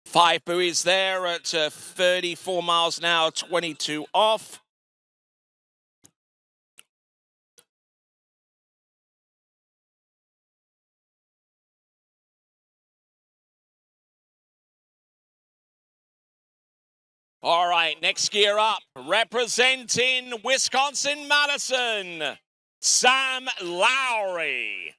Five buoys there at 34 miles an hour, 22 off. All right, next gear up, representing Wisconsin-Madison, Sam Lowry.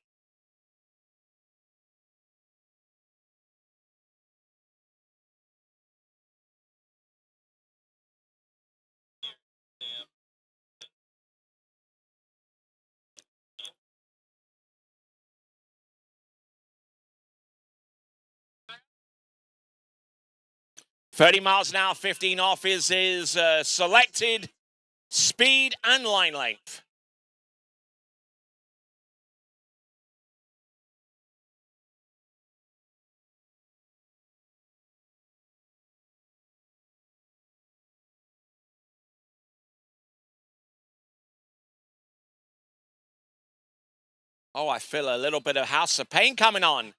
$30 miles an hour, 15 off is his selected speed and line length. Oh, I feel a little bit of House of Pain coming on.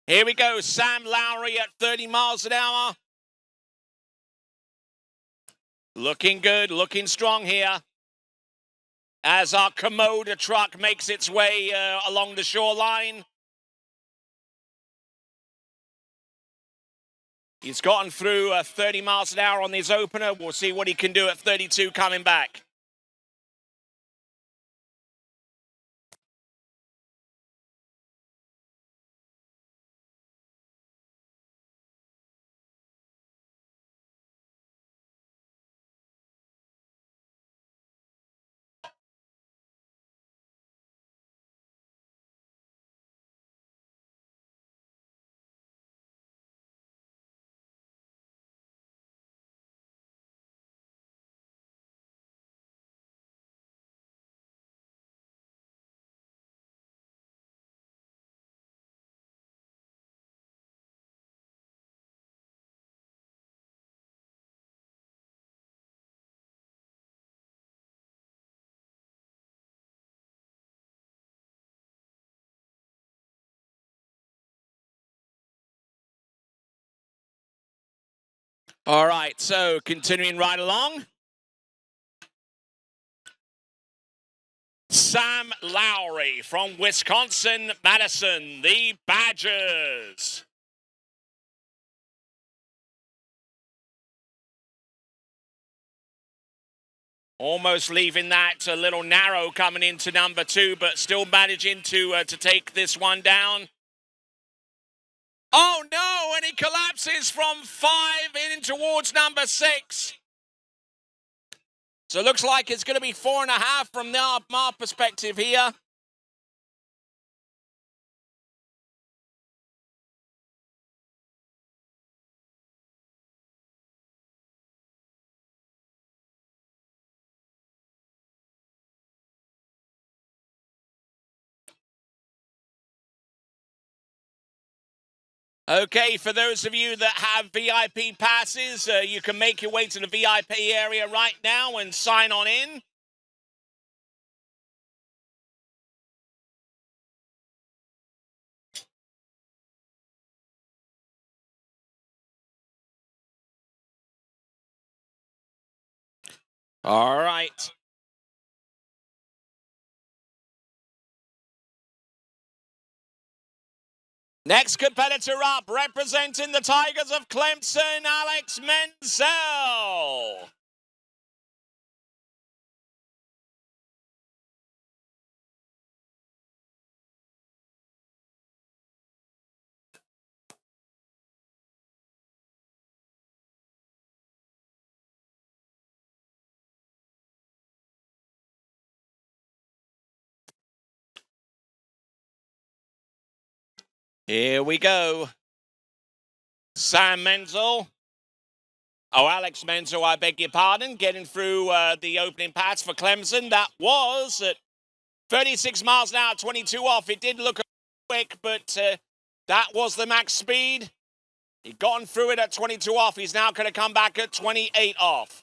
Here we go, Sam Lowry at 30 miles an hour. Looking good, looking strong here. As our Komoda truck makes its way along the shoreline. He's gotten through 30 miles an hour on his opener. We'll see what he can do at 32 coming back. All right, so continuing right along. Sam Lowry from Wisconsin-Madison, the Badgers. Almost leaving that a little narrow coming into number 2, but still managing to take this one down. Oh no, and he collapses from 5 in towards number 6. So it looks like it's going to be 4.5 from our perspective here. Okay, for those of you that have VIP passes, you can make your way to the VIP area right now and sign on in. All right. Next competitor up, representing the Tigers of Clemson, Alex Menzel. Here we go. Sam Menzel. Oh, Alex Menzel, I beg your pardon, getting through the opening pass for Clemson. That was at 36 miles an hour, 22 off. It did look quick, but that was the max speed. He'd gotten through it at 22 off. He's now going to come back at 28 off.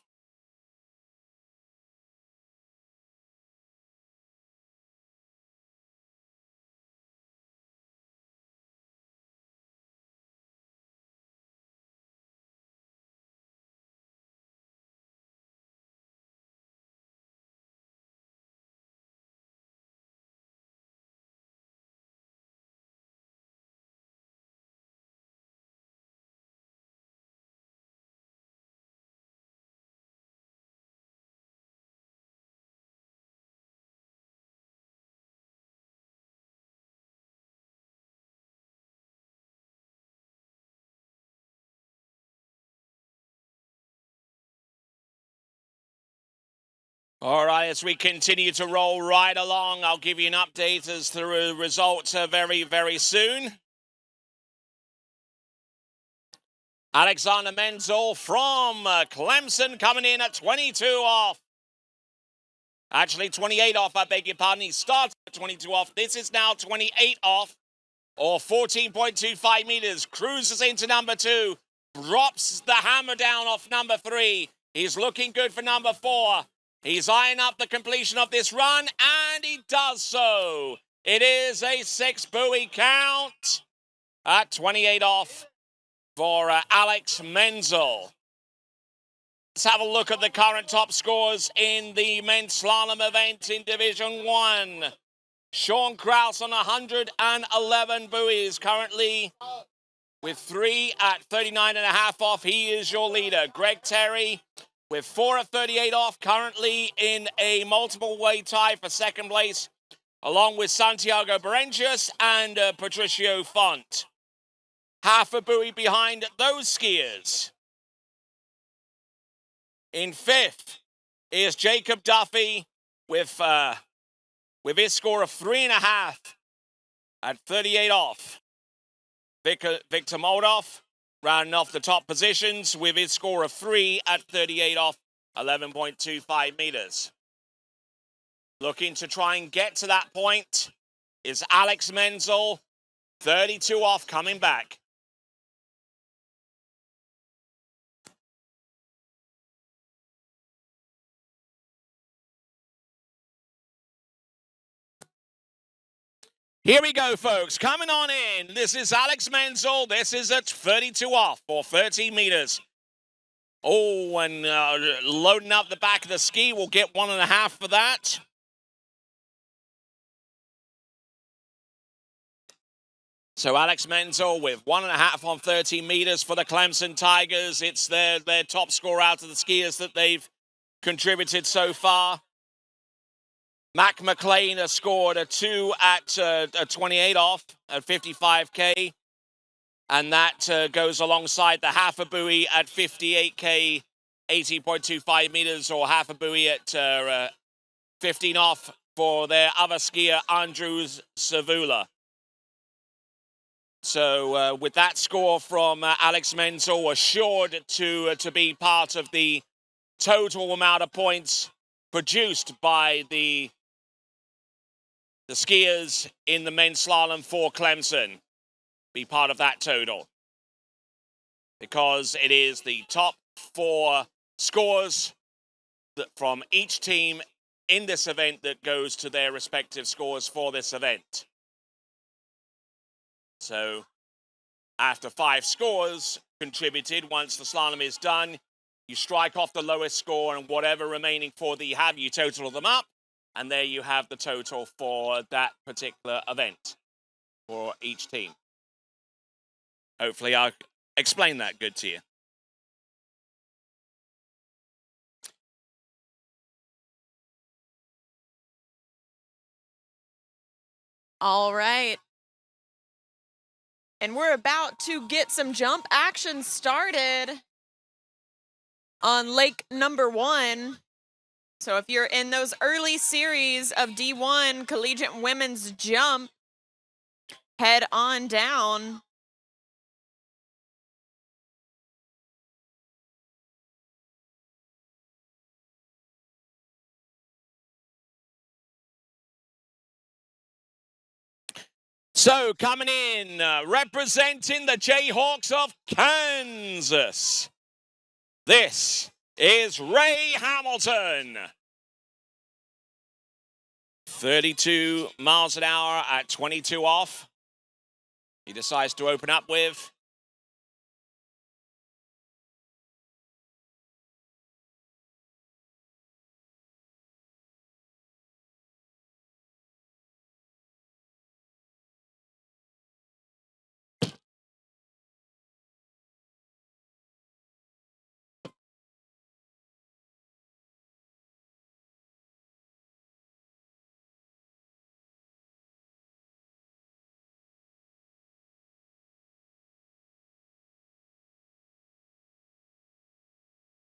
All right, as we continue to roll right along, I'll give you an update as the results very, very soon. Alexander Menzel from Clemson coming in at 22 off. Actually, 28 off, I beg your pardon. He started at 22 off. This is now 28 off, or 14.25 meters. Cruises into number 2. Drops the hammer down off number 3. He's looking good for number 4. He's eyeing up the completion of this run, and he does so. It is a 6-buoy count at 28 off for Alex Menzel. Let's have a look at the current top scores in the men's slalom event in Division 1. Sean Kraus on 111 buoys, currently with 3 at 39.5 off. He is your leader. Greg Terry with 4 at 38 off, currently in a multiple way tie for second place, along with Santiago Berengius and Patricio Font. Half a buoy behind those skiers. In 5th is Jacob Duffy with his score of 3.5 at 38 off. Victor Moldoff rounding off the top positions with his score of 3 at 38 off, 11.25 meters. Looking to try and get to that point is Alex Menzel, 32 off, coming back. Here we go, folks. Coming on in. This is Alex Menzel. This is at 32 off for 30 meters. Oh, and loading up the back of the ski. We'll get 1.5 for that. So Alex Menzel with 1.5 on 30 meters for the Clemson Tigers. It's their top score out of the skiers that they've contributed so far. Mac McLean has scored a 2 at 28 off at 55K. And that goes alongside the half a buoy at 58K, 80.25 meters, or half a buoy at 15 off for their other skier, Andrews Savula. So with that score from Alex Menzel, assured to be part of the total amount of points produced by the skiers in the men's slalom for Clemson. Be part of that total. because it is the top 4 scores from each team in this event that goes to their respective scores for this event. So after 5 scores contributed, once the slalom is done, you strike off the lowest score, and whatever remaining 4 that you have, you total them up, and there you have the total for that particular event for each team. Hopefully I'll explain that good to you. All right. And we're about to get some jump action started on lake number 1. So if you're in those early series of D1 Collegiate Women's Jump, head on down. So coming in, representing the Jayhawks of Kansas, this is Ray Hamilton. 32 miles an hour at 22 off. He decides to open up with.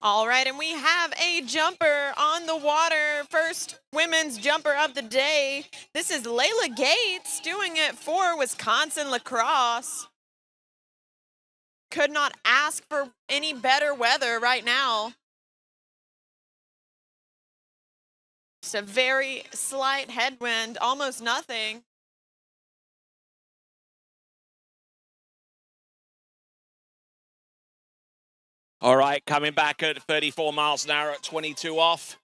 All right, and we have a jumper on the water. First women's jumper of the day. This is Layla Gates doing it for Wisconsin Lacrosse. Could not ask for any better weather right now. Just a very slight headwind, almost nothing. All right, coming back at 34 miles an hour at 22 off.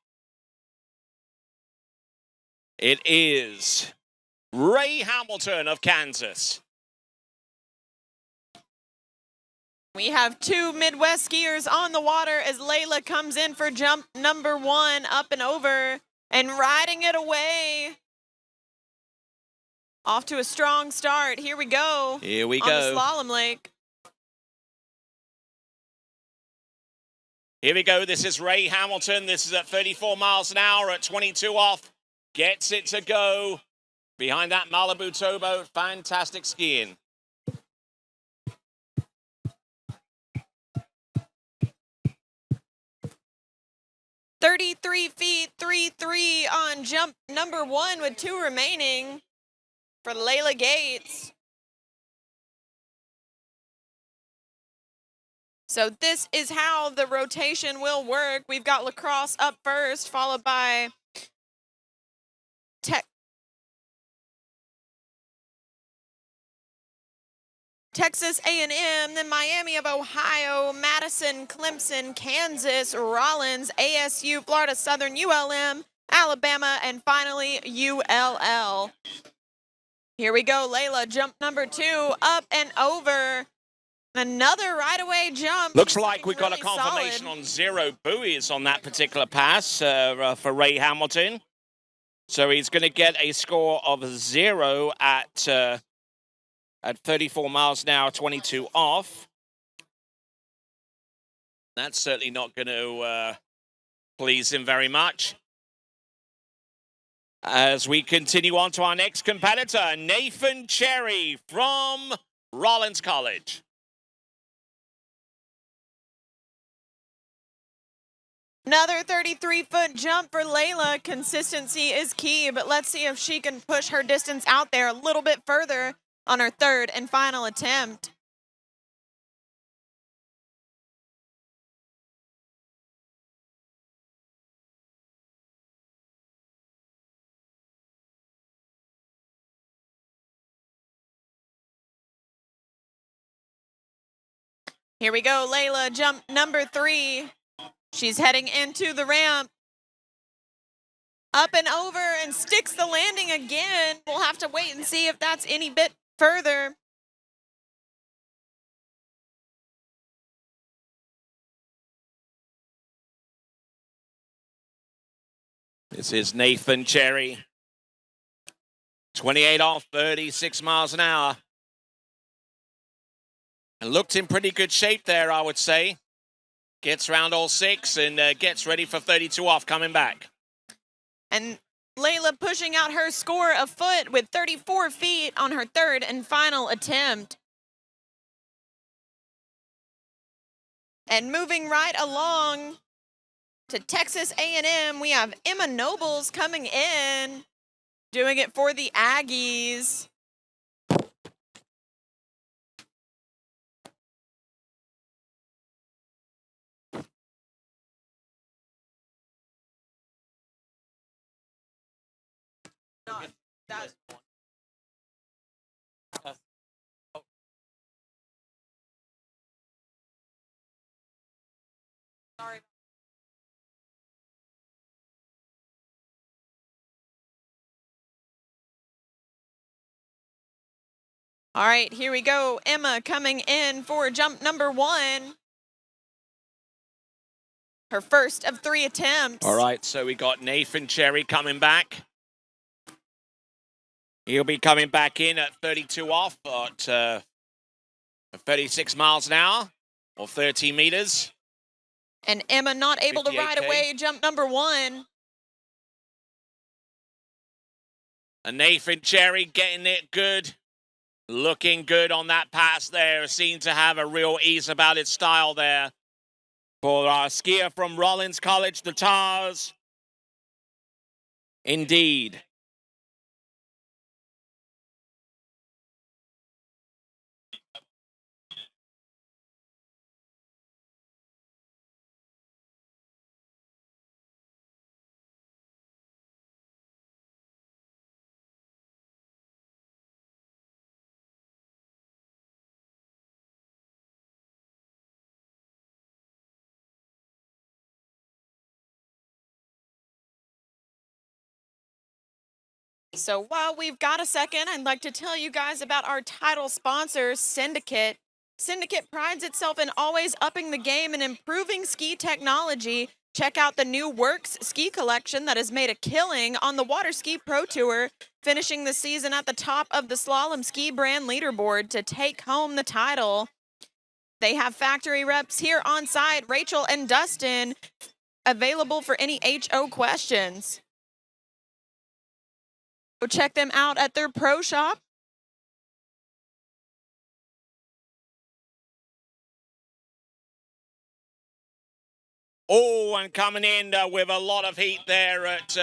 It is Ray Hamilton of Kansas. We have 2 Midwest skiers on the water as Layla comes in for jump number 1, up and over, and riding it away. Off to a strong start. Here we go. Here we on go. the slalom lake. Here we go. This is Ray Hamilton. This is at 34 miles an hour at 22 off. Gets it to go. Behind that Malibu towboat. Fantastic skiing. .33 feet, 3.3 on jump number 1 with 2 remaining for Layla Gates. So this is how the rotation will work. We've got Lacrosse up first, followed by Texas A&M, then Miami of Ohio, Madison, Clemson, Kansas, Rollins, ASU, Florida Southern, ULM, Alabama, and finally ULL. Here we go, Layla, jump number 2, up and over. Another right-away jump. Looks like we got really a confirmation solid. on 0 buoys on that particular pass for Ray Hamilton. So he's going to get a score of 0 at 34 miles an hour, 22 off. That's certainly not going to please him very much. As we continue on to our next competitor, Nathan Cherry from Rollins College. Another 33-foot jump for Layla. Consistency is key, but let's see if she can push her distance out there a little bit further on her 3rd and final attempt. Here we go, Layla, jump number 3. She's heading into the ramp. Up and over and sticks the landing again. We'll have to wait and see if that's any bit further. This is Nathan Cherry. 28 off, 36 miles an hour. And looked in pretty good shape there, I would say. Gets around all 6 and gets ready for 32 off, coming back. And Layla pushing out her score a foot with 34 feet on her third and final attempt. And moving right along to Texas A&M, we have Emma Nobles coming in, doing it for the Aggies. Sorry. All right, here we go. Emma coming in for jump number 1. Her first of 3 attempts. All right, so we got Nathan Cherry coming back. He'll be coming back in at 32 off at 36 miles an hour or 30 meters. And Emma not able to ride 58K. away jump number 1. And Nathan Cherry getting it good. Looking good on that pass there. Seemed to have a real ease about its style there. For our skier from Rollins College, the Tars. Indeed. So while we've got a second, I'd like to tell you guys about our title sponsor, Syndicate. Syndicate prides itself in always upping the game and improving ski technology. Check out the new Works ski collection that has made a killing on the Waterski Pro Tour, finishing the season at the top of the Slalom ski brand leaderboard to take home the title. They have factory reps here on site, Rachel and Dustin, available for any HO questions. Go check them out at their pro shop. Oh, and coming in with a lot of heat there at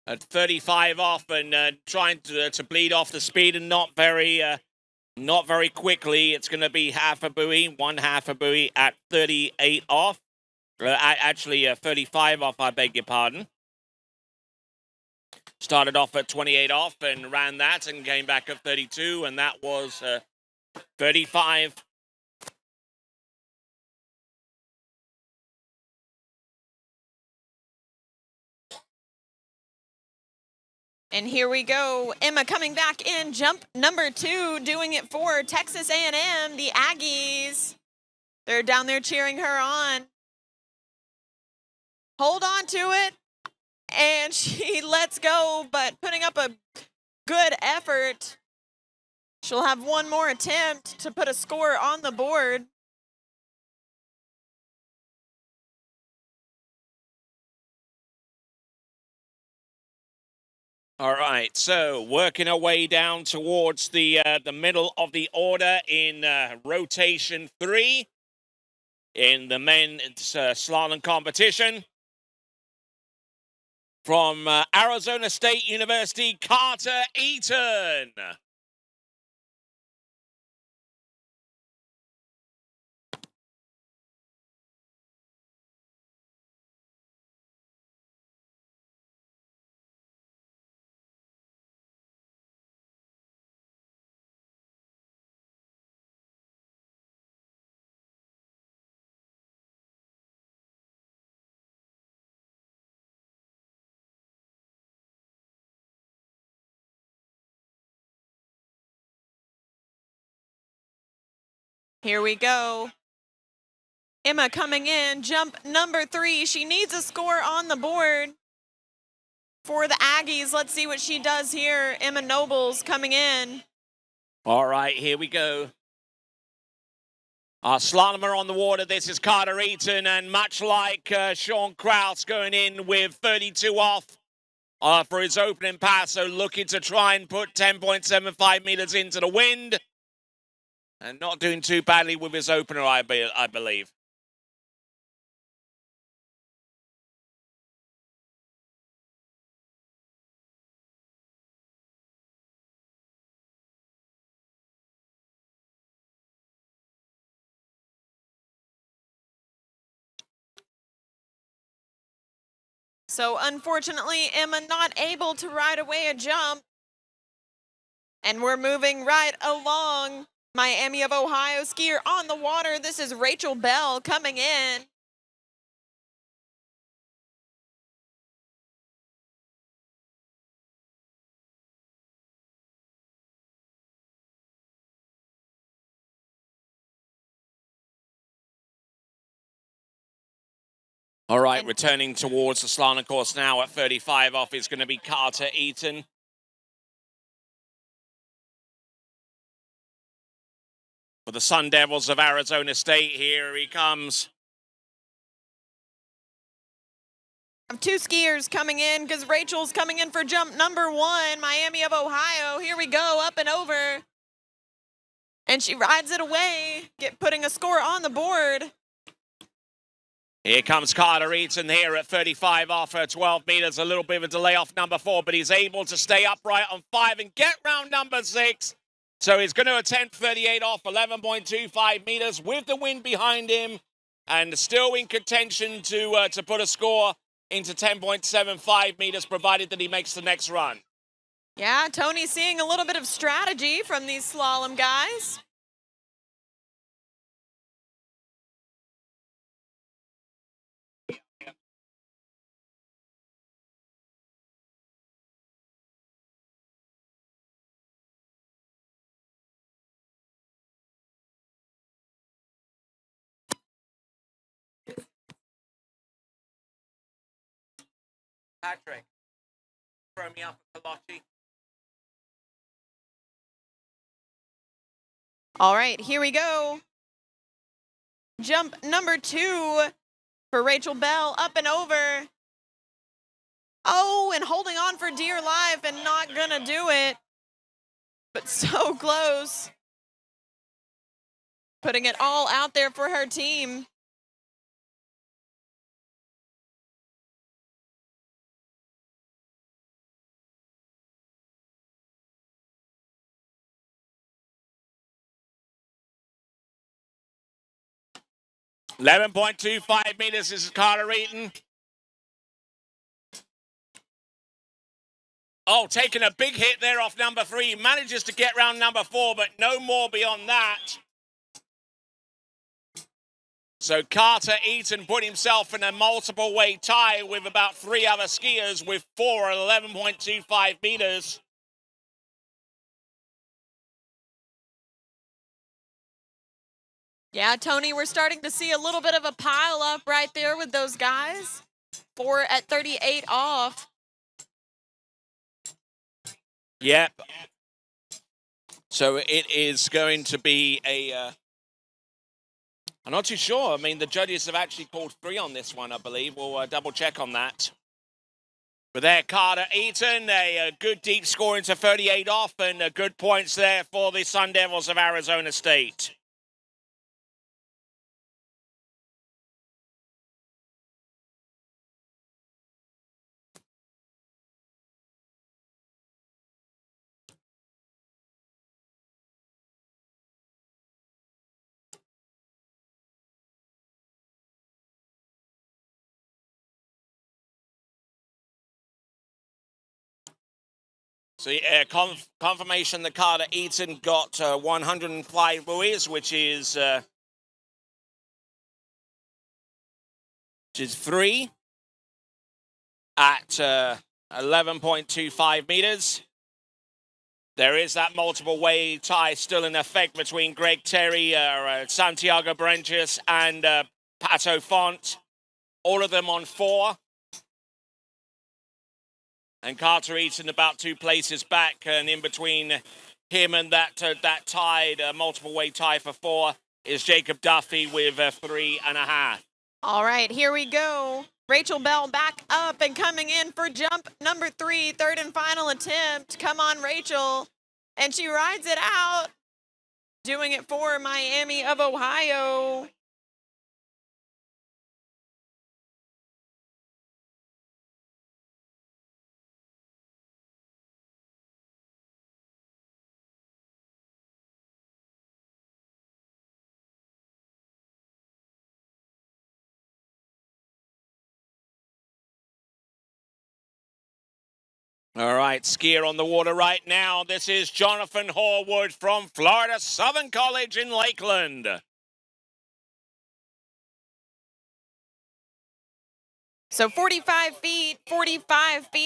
35 off and trying to bleed off the speed and not very quickly. It's going to be half a buoy, 1/2 a buoy at 38 off. Actually, 35 off, I beg your pardon. Started off at 28 off and ran that and came back at 32, and that was 35. And here we go. Emma coming back in, jump number 2, doing it for Texas A&M, the Aggies. They're down there cheering her on. Hold on to it. And she lets go, but putting up a good effort. She'll have one more attempt to put a score on the board. All right, so working our way down towards the middle of the order in rotation 3 in the men's slalom competition. From Arizona State University, Carter Eaton. Here we go. Emma coming in, jump number 3. She needs a score on the board for the Aggies. Let's see what she does here. Emma Nobles coming in. All right, here we go. Our slalomer on the water, this is Carter Eaton, and much like Sean Kraus going in with 32 off for his opening pass, so looking to try and put 10.75 meters into the wind, and not doing too badly with his opener, I believe. So unfortunately, Emma not able to ride away a jump. And we're moving right along. Miami of Ohio skier on the water. This is Rachel Bell coming in. All right, returning towards the slalom course now at 35 off is going to be Carter Eaton. For the Sun Devils of Arizona State, here he comes. 2 skiers coming in because Rachel's coming in for jump number 1. Miami of Ohio. Here we go, up and over. And she rides it away, putting a score on the board. Here comes Carter Eaton here at 35 off her 12 meters. A little bit of a delay off number 4, but he's able to stay upright on 5 and get round number 6. So he's going to attempt 38 off 11.25 meters with the wind behind him, and still in contention to put a score into 10.75 meters, provided that he makes the next run. Yeah, Tony's seeing a little bit of strategy from these slalom guys. Patrick, throw me up a Colotti. All right, here we go. Jump number 2 for Rachel Bell, up and over. Oh, and holding on for dear life and not gonna do it. But so close. Putting it all out there for her team. $11.25 meters. This is Carter Eaton. Oh, taking a big hit there off number 3. Manages to get round number 4, but no more beyond that. So Carter Eaton put himself in a multiple way tie with about 3 other skiers with 4 at 11.25 meters. Yeah, Tony, we're starting to see a little bit of a pile up right there with those guys. 4 at 38 off. Yep. So it is going to be a... I'm not too sure. I mean, the judges have actually called 3 on this one, I believe. We'll double check on that. But there, Carter Eaton, a good deep score into 38 off, and good points there for the Sun Devils of Arizona State. So confirmation that Carter Eaton got 105 buoys, which is 3 at 11.25 meters. There is that multiple way tie still in effect between Greg Terry, Santiago Berentius, and Pato Font. All of them on 4. And Carter Eaton about 2 places back, and in between him and that tied multiple way tie for 4 is Jacob Duffy with 3.5. All right, here we go. Rachel Bell back up and coming in for jump number 3, third and final attempt. Come on, Rachel. And she rides it out, doing it for Miami of Ohio. All right, skier on the water right now. This is Jonathan Horwood from Florida Southern College in Lakeland. So 45 feet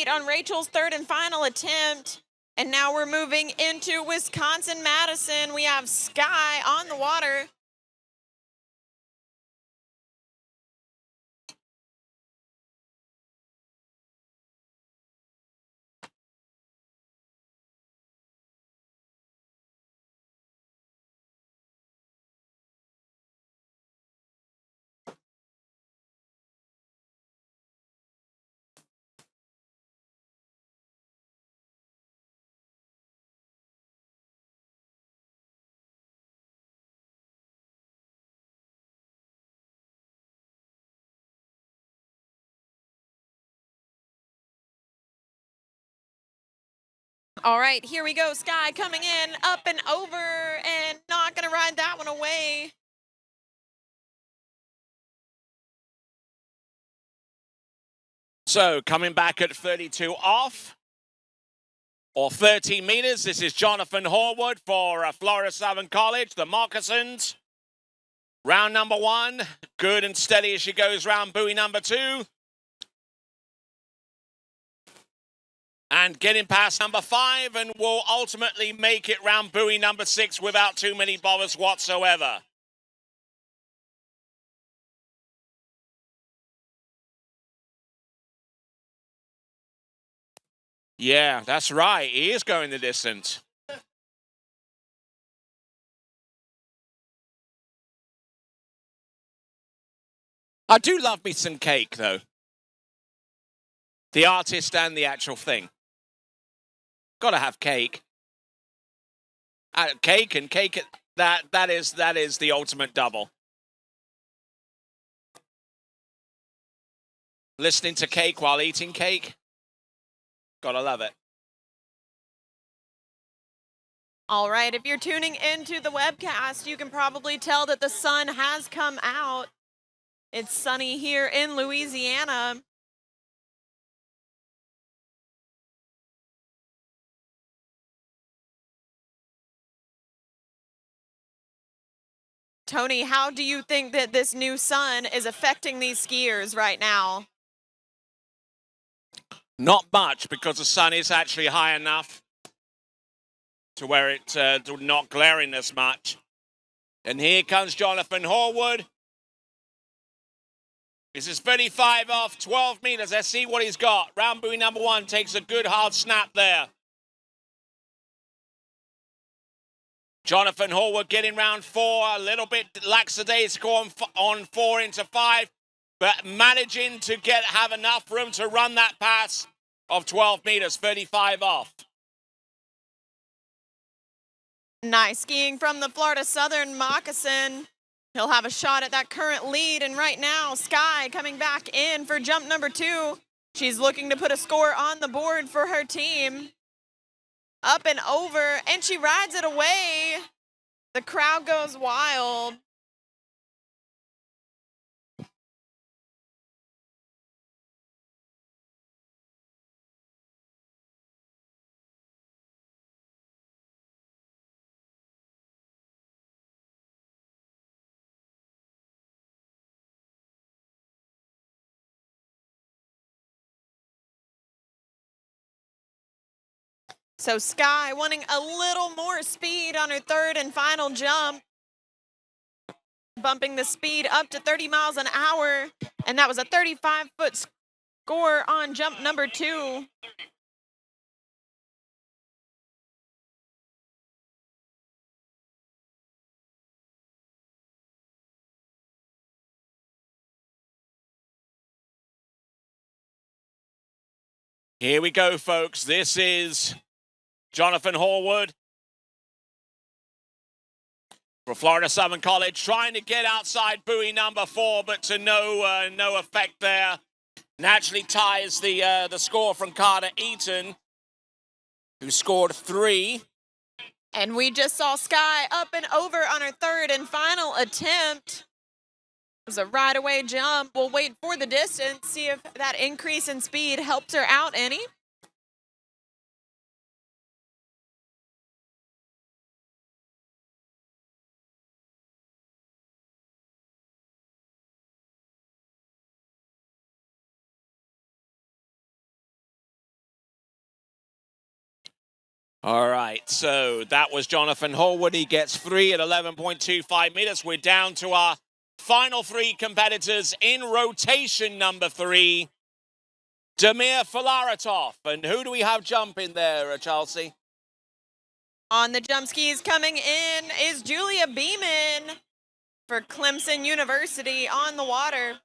on Rachel's third and final attempt. And now we're moving into Wisconsin-Madison. We have Sky on the water. All right, here we go. Sky coming in, up and over, and not going to ride that one away. So coming back at 32 off, or 13 meters, this is Jonathan Horwood for Florida Southern College, the Moccasins. Round number 1, good and steady as she goes round buoy number 2. And getting past number 5, and will ultimately make it round buoy number 6 without too many bothers whatsoever. Yeah, that's right. He is going the distance. I do love me some cake, though. The artist and the actual thing. Gotta have cake. Cake and cake. That is the ultimate double. Listening to cake while eating cake. Gotta love it. All right, if you're tuning into the webcast, you can probably tell that the sun has come out. It's sunny here in Louisiana. Tony, how do you think that this new sun is affecting these skiers right now? Not much, because the sun is actually high enough to where it's not glaring as much. And here comes Jonathan Horwood. This is 35 off, 12 meters. Let's see what he's got. Round buoy number 1 takes a good hard snap there. Jonathan Horwood getting round 4, a little bit lackadaisical on 4 into 5, but managing to have enough room to run that pass of 12 meters, 35 off. Nice skiing from the Florida Southern Moccasin. He'll have a shot at that current lead, and right now, Sky coming back in for jump number 2. She's looking to put a score on the board for her team. Up and over, and she rides it away. The crowd goes wild. So Sky wanting a little more speed on her third and final jump, bumping the speed up to 30 miles an hour, and that was a 35-foot score on jump number 2. Here we go, folks. This is Jonathan Horwood for Florida Southern College, trying to get outside buoy number 4, but to no effect there. Naturally ties the score from Carter Eaton, who scored 3. And we just saw Sky up and over on her third and final attempt. It was a right-away jump. We'll wait for the distance, see if that increase in speed helped her out any. All right, so that was Jonathan Horwood. He gets 3 at 11.25 meters. We're down to our final 3 competitors in rotation number 3. Damir Filaretov. And who do we have jumping there, Chelsea? On the jump skis coming in is Julia Beeman for Clemson University on the water.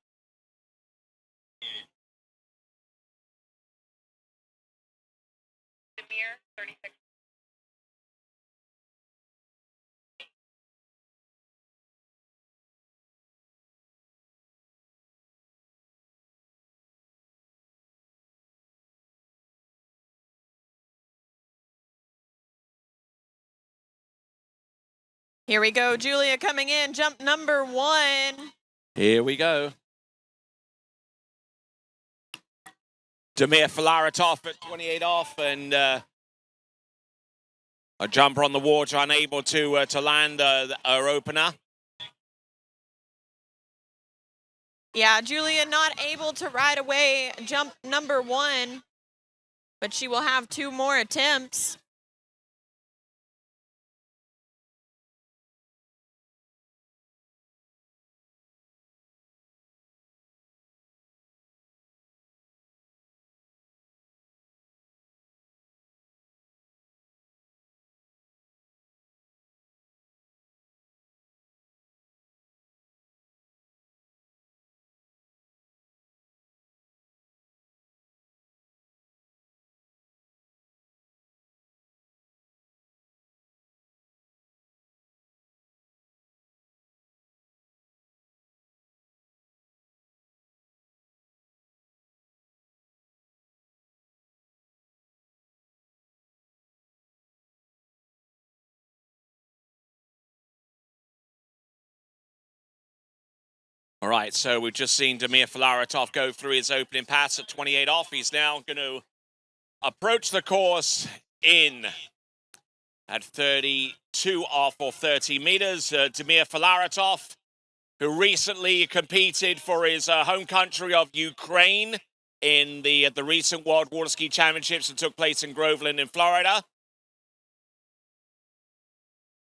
Demir, 36. Here we go, Julia coming in, jump number 1. Here we go. Damir Filaretov at 28 off, and a jumper on the water, unable to land our opener. Yeah, Julia not able to ride away jump number 1, but she will have 2 more attempts. All right, so we've just seen Damir Filaretov go through his opening pass at 28 off. He's now going to approach the course in at 32 off or 30 meters. Damir Filaretov, who recently competed for his home country of Ukraine in the recent World Waterski Championships that took place in Groveland in Florida.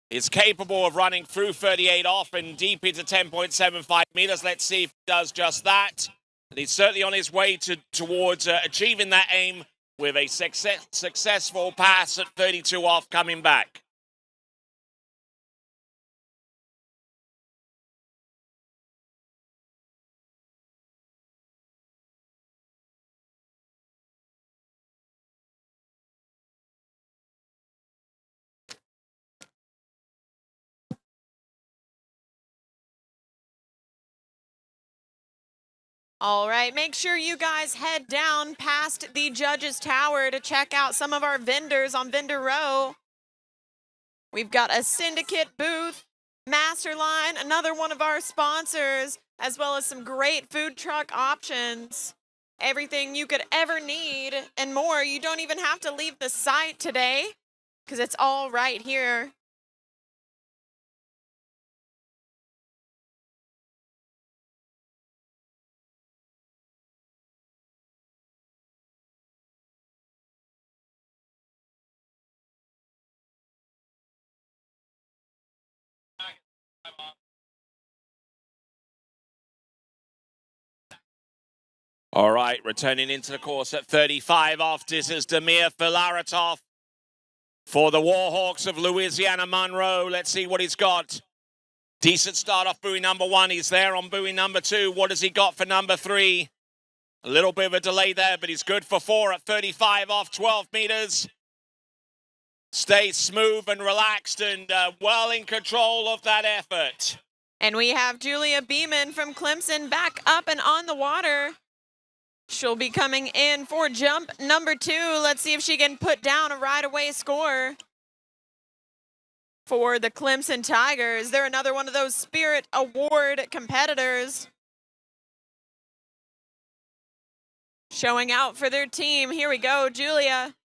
Is capable of running through 38 off and deep into 10.75 meters. Let's see if he does just that. And he's certainly on his way towards achieving that aim with a successful pass at 32 off coming back. All right, make sure you guys head down past the judges' tower to check out some of our vendors on Vendor Row. We've got a Syndicate booth, Masterline, another one of our sponsors, as well as some great food truck options. Everything you could ever need and more. You don't even have to leave the site today because it's all right here. All right, returning into the course at 35 off. This is Damir Filaretov for the Warhawks of Louisiana Monroe. Let's see what he's got. Decent start off buoy number 1. He's there on buoy number 2. What has he got for number 3? A little bit of a delay there, but he's good for 4 at 35 off 12 meters. Stay smooth and relaxed and well in control of that effort. And we have Julia Beeman from Clemson back up and on the water. She'll be coming in for jump number 2. Let's see if she can put down a right-away score for the Clemson Tigers. They're another one of those Spirit Award competitors showing out for their team. Here we go, Julia.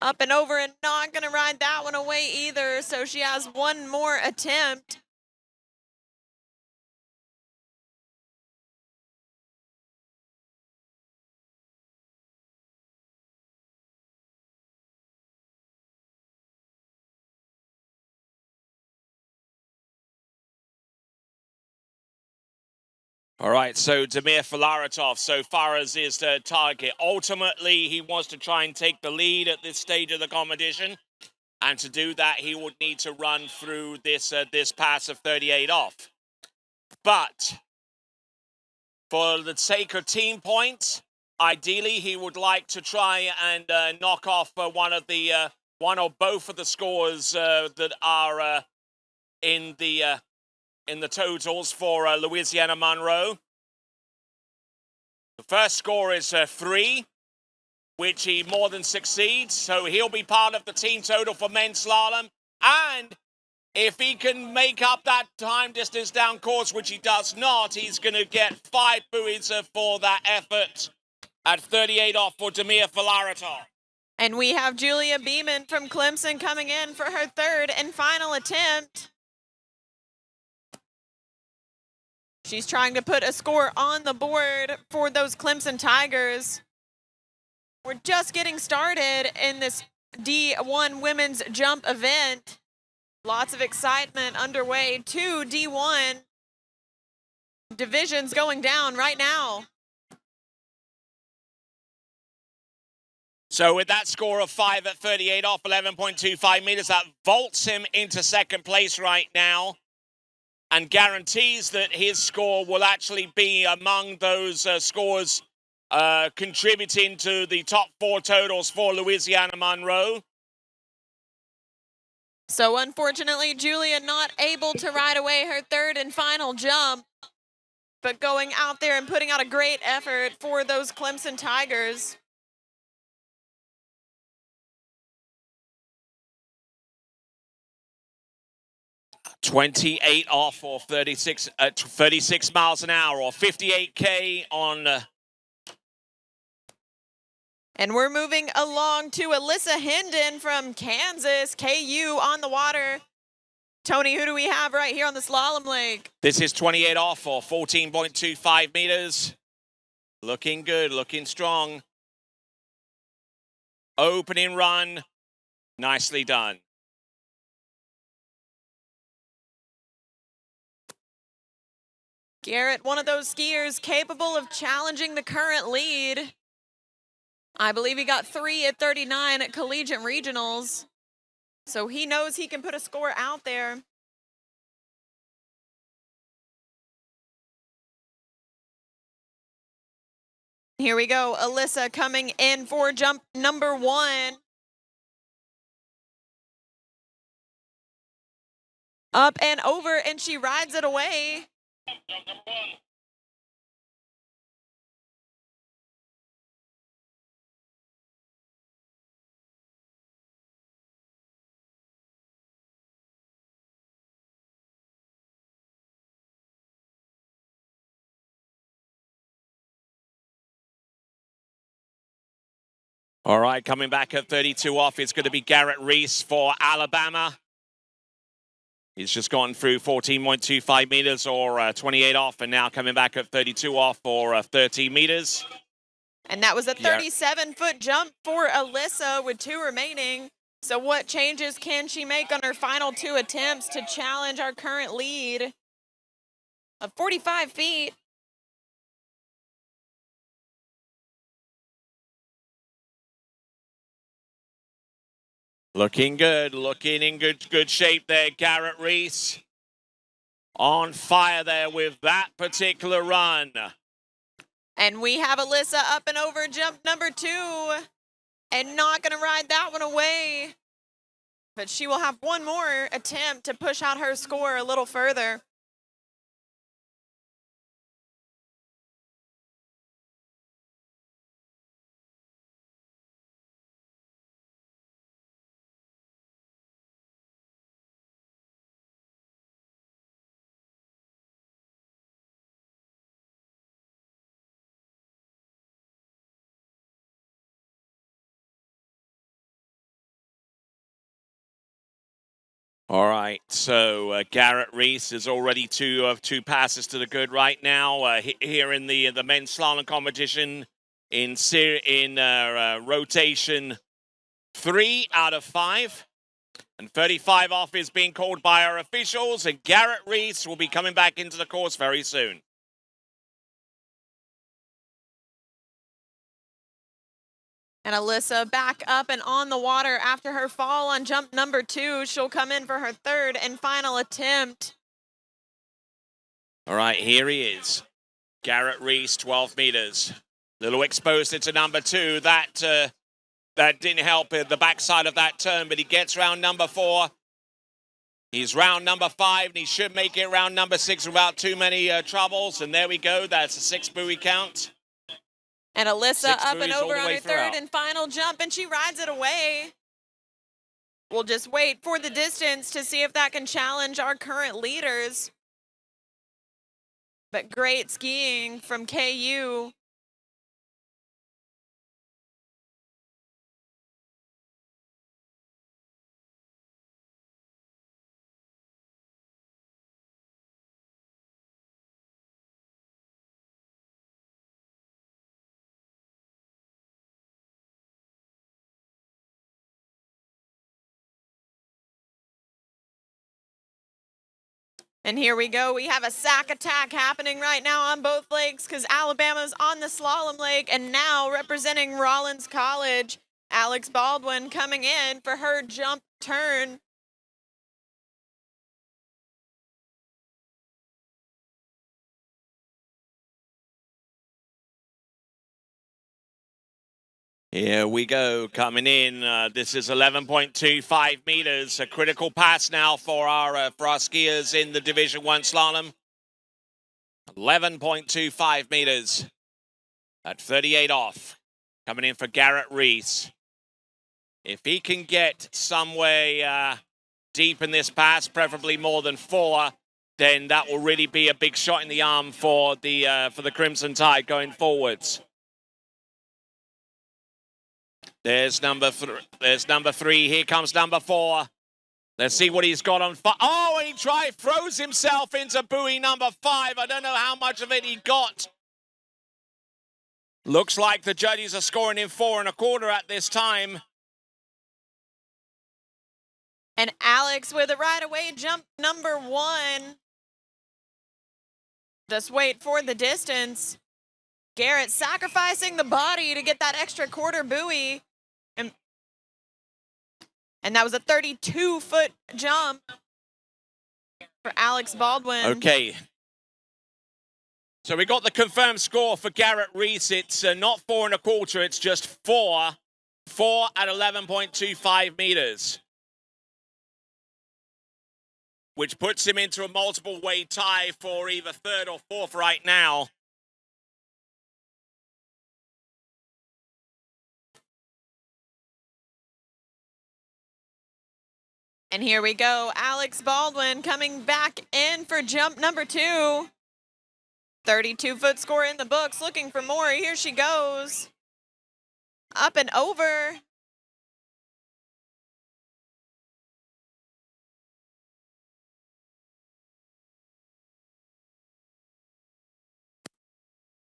Up and over and not going to ride that one away either, so she has one more attempt. All right, so Damir Filaretov, so far as his target. Ultimately, he wants to try and take the lead at this stage of the competition. And to do that, he would need to run through this pass of 38 off. But for the sake of team points, ideally, he would like to try and knock off one or both of the scores that are in the totals for Louisiana Monroe. The first score is 3, which he more than succeeds, so he'll be part of the team total for men's slalom. And if he can make up that time distance down course, which he does not, he's going to get 5 buoys for that effort at 38 off for Damir Filaretov. And we have Julia Beeman from Clemson coming in for her 3rd and final attempt. She's trying to put a score on the board for those Clemson Tigers. We're just getting started in this D1 women's jump event. Lots of excitement underway. 2 D1 divisions going down right now. So with that score of 5 at 38 off 11.25 meters, that vaults him into second place right now and guarantees that his score will actually be among those scores contributing to the top 4 totals for Louisiana Monroe. So unfortunately, Julia not able to ride away her 3rd and final jump, but going out there and putting out a great effort for those Clemson Tigers. .28 off or 36 miles an hour or 58K on. And we're moving along to Alyssa Hendon from Kansas, KU on the water. Tony, who do we have right here on the slalom lake? This is 28 off or 14.25 meters. Looking good, looking strong. Opening run, nicely done. Garrett, one of those skiers capable of challenging the current lead. I believe he got 3 at 39 at Collegiate Regionals. So he knows he can put a score out there. Here we go, Alyssa coming in for jump number 1. Up and over, and she rides it away. All right, coming back at 32 off, it's going to be Garrett Reese for Alabama. He's just gone through 14.25 meters or 28 off, and now coming back at 32 off for 13 meters. And that was a 37-foot jump for Alyssa with 2 remaining. So what changes can she make on her final 2 attempts to challenge our current lead of 45 feet? Looking good, looking in good shape there, Garrett Reese. On fire there with that particular run. And we have Alyssa up and over jump number 2 and not going to ride that one away. But she will have one more attempt to push out her score a little further. All right, so Garrett Reese is already two passes to the good right now here in the men's slalom competition in rotation 3 out of 5. And 35 off is being called by our officials, and Garrett Reese will be coming back into the course very soon. And Alyssa back up and on the water after her fall on jump number 2. She'll come in for her 3rd and final attempt. All right, here he is. Garrett Reese, 12 meters. Little exposed into number 2. That didn't help the backside of that turn, but he gets round number 4. He's round number 5, and he should make it round number 6 without too many troubles. And there we go. That's a 6 buoy count. And Alyssa 6 up and buoys all over the on way her 3rd throughout. and final jump, and she rides it away. We'll just wait for the distance to see if that can challenge our current leaders. But great skiing from KU. And here we go. We have a sack attack happening right now on both legs because Alabama's on the slalom leg, and now representing Rollins College, Alex Baldwin coming in for her jump turn. Here we go, coming in. This is 11.25 meters, a critical pass now for our skiers in the Division 1 slalom. 11.25 meters at 38 off, coming in for Garrett Reese. If he can get some way deep in this pass, preferably more than 4, then that will really be a big shot in the arm for the Crimson Tide going forwards. There's number 3. Here comes number 4. Let's see what he's got on fire. Oh, and he throws himself into buoy number 5. I don't know how much of it he got. Looks like the judges are scoring him 4 1/4 at this time. And Alex with a right away jump number 1. Just wait for the distance. Garrett sacrificing the body to get that extra quarter buoy. And that was a 32-foot jump for Alex Baldwin. Okay. So we got the confirmed score for Garrett Reese. It's not 4 1/4, it's just 4. 4 at 11.25 meters. Which puts him into a multiple way tie for either 3rd or 4th right now. And here we go. Alex Baldwin coming back in for jump number 2. 32-foot score in the books. Looking for more. Here she goes. Up and over.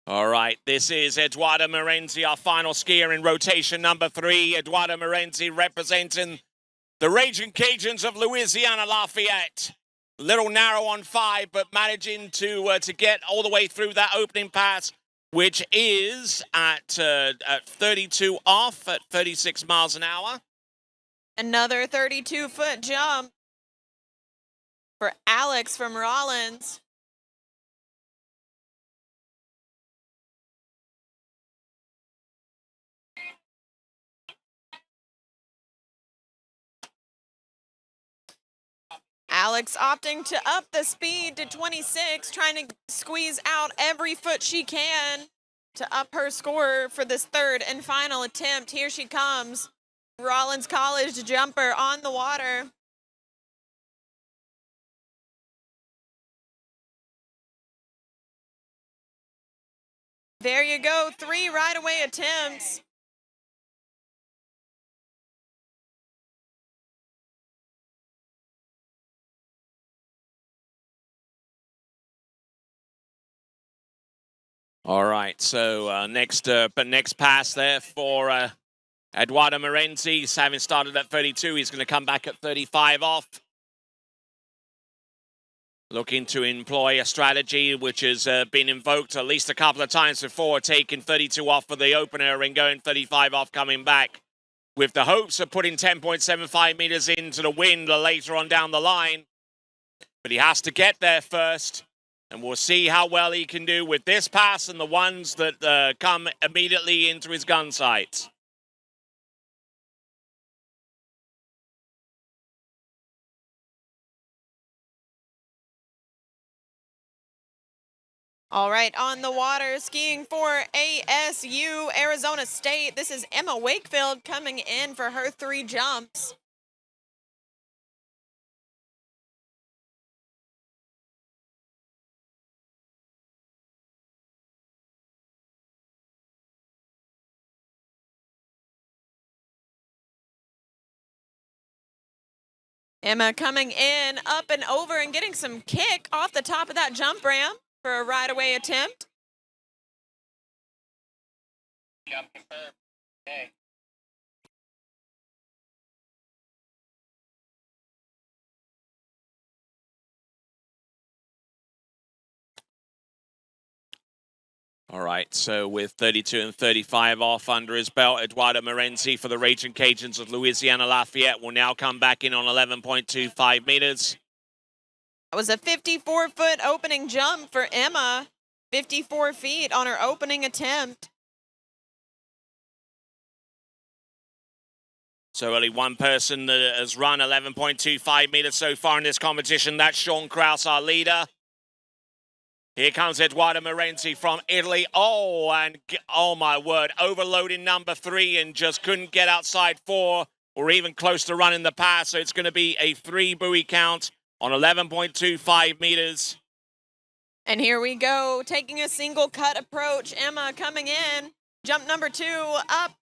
All right, this is Eduardo Morenzi, our final skier in rotation number 3. Eduardo Morenzi representing The Raging Cajuns of Louisiana Lafayette. Little narrow on 5, but managing to get all the way through that opening pass, which is at 32 off at 36 miles an hour. Another 32-foot jump for Alex from Rollins. Alex opting to up the speed to 26, trying to squeeze out every foot she can to up her score for this third and final attempt. Here she comes. Rollins College jumper on the water. There you go, 3 right-away attempts. All right, so next pass there for Eduardo Morenzi. He's having started at 32. He's going to come back at 35 off. Looking to employ a strategy which has been invoked at least a couple of times before, taking 32 off for the opener and going 35 off coming back, with the hopes of putting 10.75 meters into the wind later on down the line. But he has to get there first, and we'll see how well he can do with this pass and the ones that come immediately into his gun sights. All right, on the water, skiing for ASU, Arizona State. This is Emma Wakefield coming in for her 3 jumps. Emma coming in, up and over, and getting some kick off the top of that jump ramp for a right-away attempt. Jump confirmed. Okay. All right, so with 32 and 35 off under his belt, Eduardo Morenzi for the Raging Cajuns of Louisiana Lafayette will now come back in on 11.25 meters. That was a 54-foot opening jump for Emma. 54 feet on her opening attempt. So only one person that has run 11.25 meters so far in this competition. That's Sean Krause, our leader. Here comes Eduardo Morenzi from Italy. Oh, and oh my word, overloading number 3 and just couldn't get outside 4 or even close to running the pass. So it's going to be a 3 buoy count on 11.25 meters. And here we go, taking a single cut approach. Emma coming in. Jump number 2 up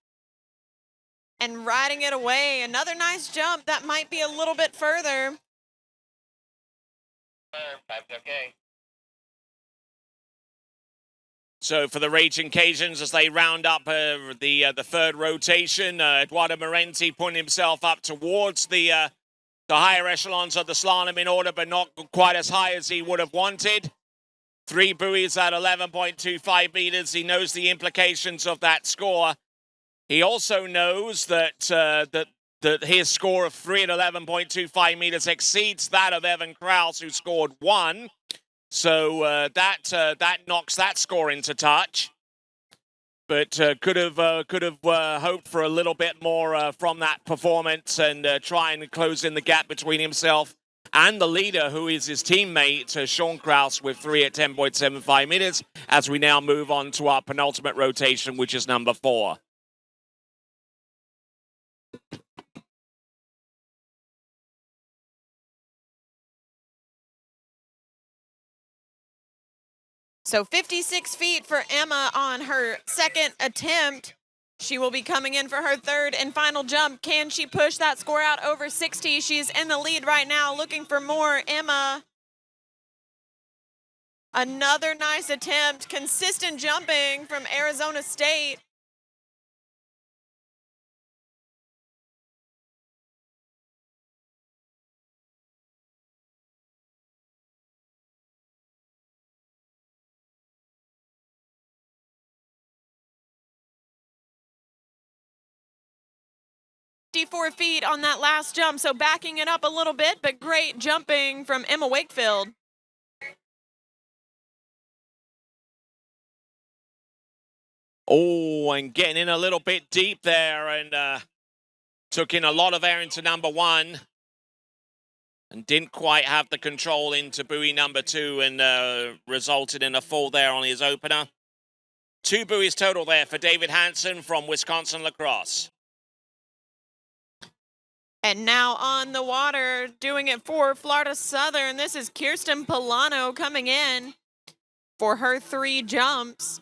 and riding it away. Another nice jump that might be a little bit further. Okay. So for the Raging Cajuns, as they round up the third rotation, Eduardo Morenzi putting himself up towards the higher echelons of the slalom in order, but not quite as high as he would have wanted. 3 buoys at 11.25 meters. He knows the implications of that score. He also knows that his score of 3 at 11.25 meters exceeds that of Evan Krause, who scored 1. So that knocks that score into touch, but could have hoped for a little bit more from that performance and try and close in the gap between himself and the leader, who is his teammate Sean Krause, with 3 at 10.75 meters. As we now move on to our penultimate rotation, which is number 4. So 56 feet for Emma on her second attempt. She will be coming in for her third and final jump. Can she push that score out over 60? She's in the lead right now, looking for more. Emma. Another nice attempt. Consistent jumping from Arizona State. 54 feet on that last jump, so backing it up a little bit, but great jumping from Emma Wakefield. Oh, and getting in a little bit deep there, and took in a lot of air into number one. And didn't quite have the control into buoy number two, and resulted in a fall there on his opener. 2 buoys total there for David Hansen from Wisconsin Lacrosse. And now on the water, doing it for Florida Southern, this is Kirsten Polano coming in for her 3 jumps.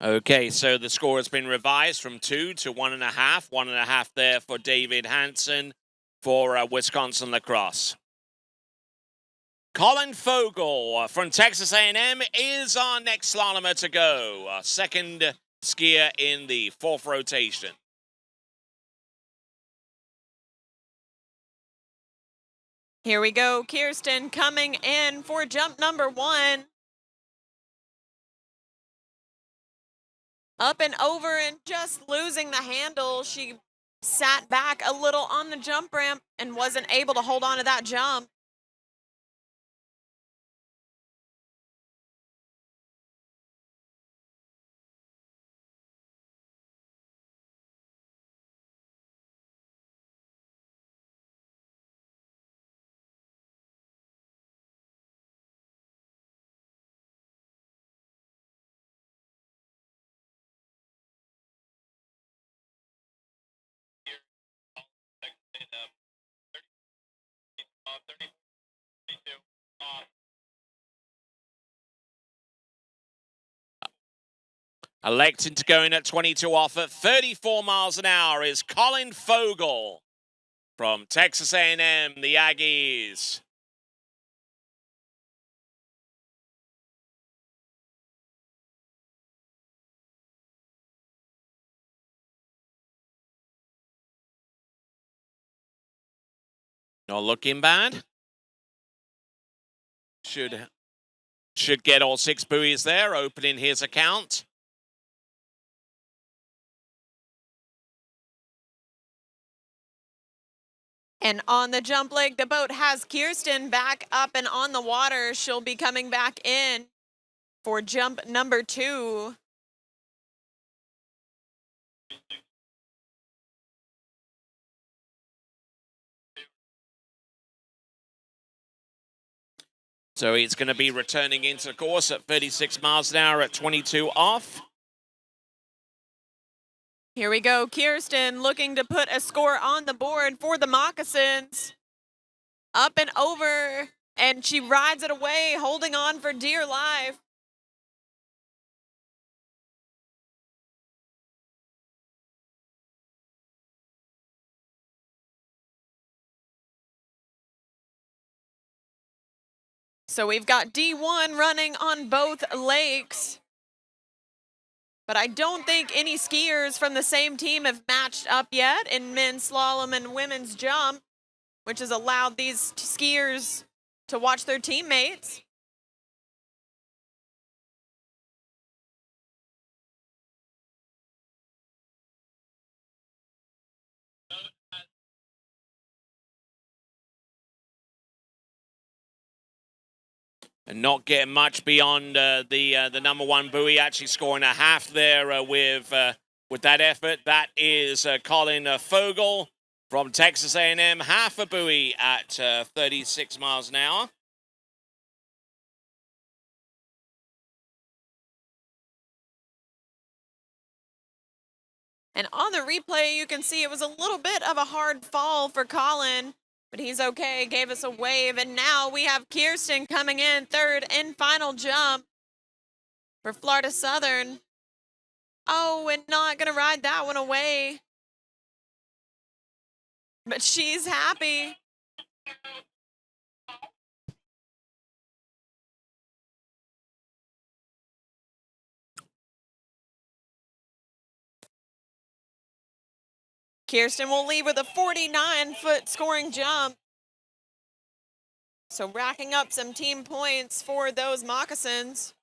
Okay, so the score has been revised from 2 to 1.5. 1.5 there for David Hansen for Wisconsin Lacrosse. Colin Fogel from Texas A&M is our next slalomer to go. Second skier in the 4th rotation. Here we go, Kirsten coming in for jump number 1. Up and over and just losing the handle. She sat back a little on the jump ramp and wasn't able to hold on to that jump. Electing to go in at 22 off at 34 miles an hour is Colin Fogel from Texas A&M, the Aggies. Not looking bad. Should get all 6 buoys there, opening his account. And on the jump leg, the boat has Kirsten back up and on the water. She'll be coming back in for jump number 2. So he's going to be returning into the course at 36 miles an hour at 22 off. Here we go, Kirsten looking to put a score on the board for the Moccasins. Up and over, and she rides it away, holding on for dear life. So we've got D1 running on both lakes. But I don't think any skiers from the same team have matched up yet in men's slalom and women's jump, which has allowed these skiers to watch their teammates. And not getting much beyond the number 1 buoy, actually scoring a half there with that effort. That is Colin Fogel from Texas A&M, half a buoy at 36 miles an hour. And on the replay, you can see it was a little bit of a hard fall for Colin, but he's okay, gave us a wave. And now we have Kirsten coming in 3rd and final jump for Florida Southern. Oh, and not going to ride that one away. But she's happy. Kirsten will lead with a 49-foot scoring jump. So racking up some team points for those moccasins.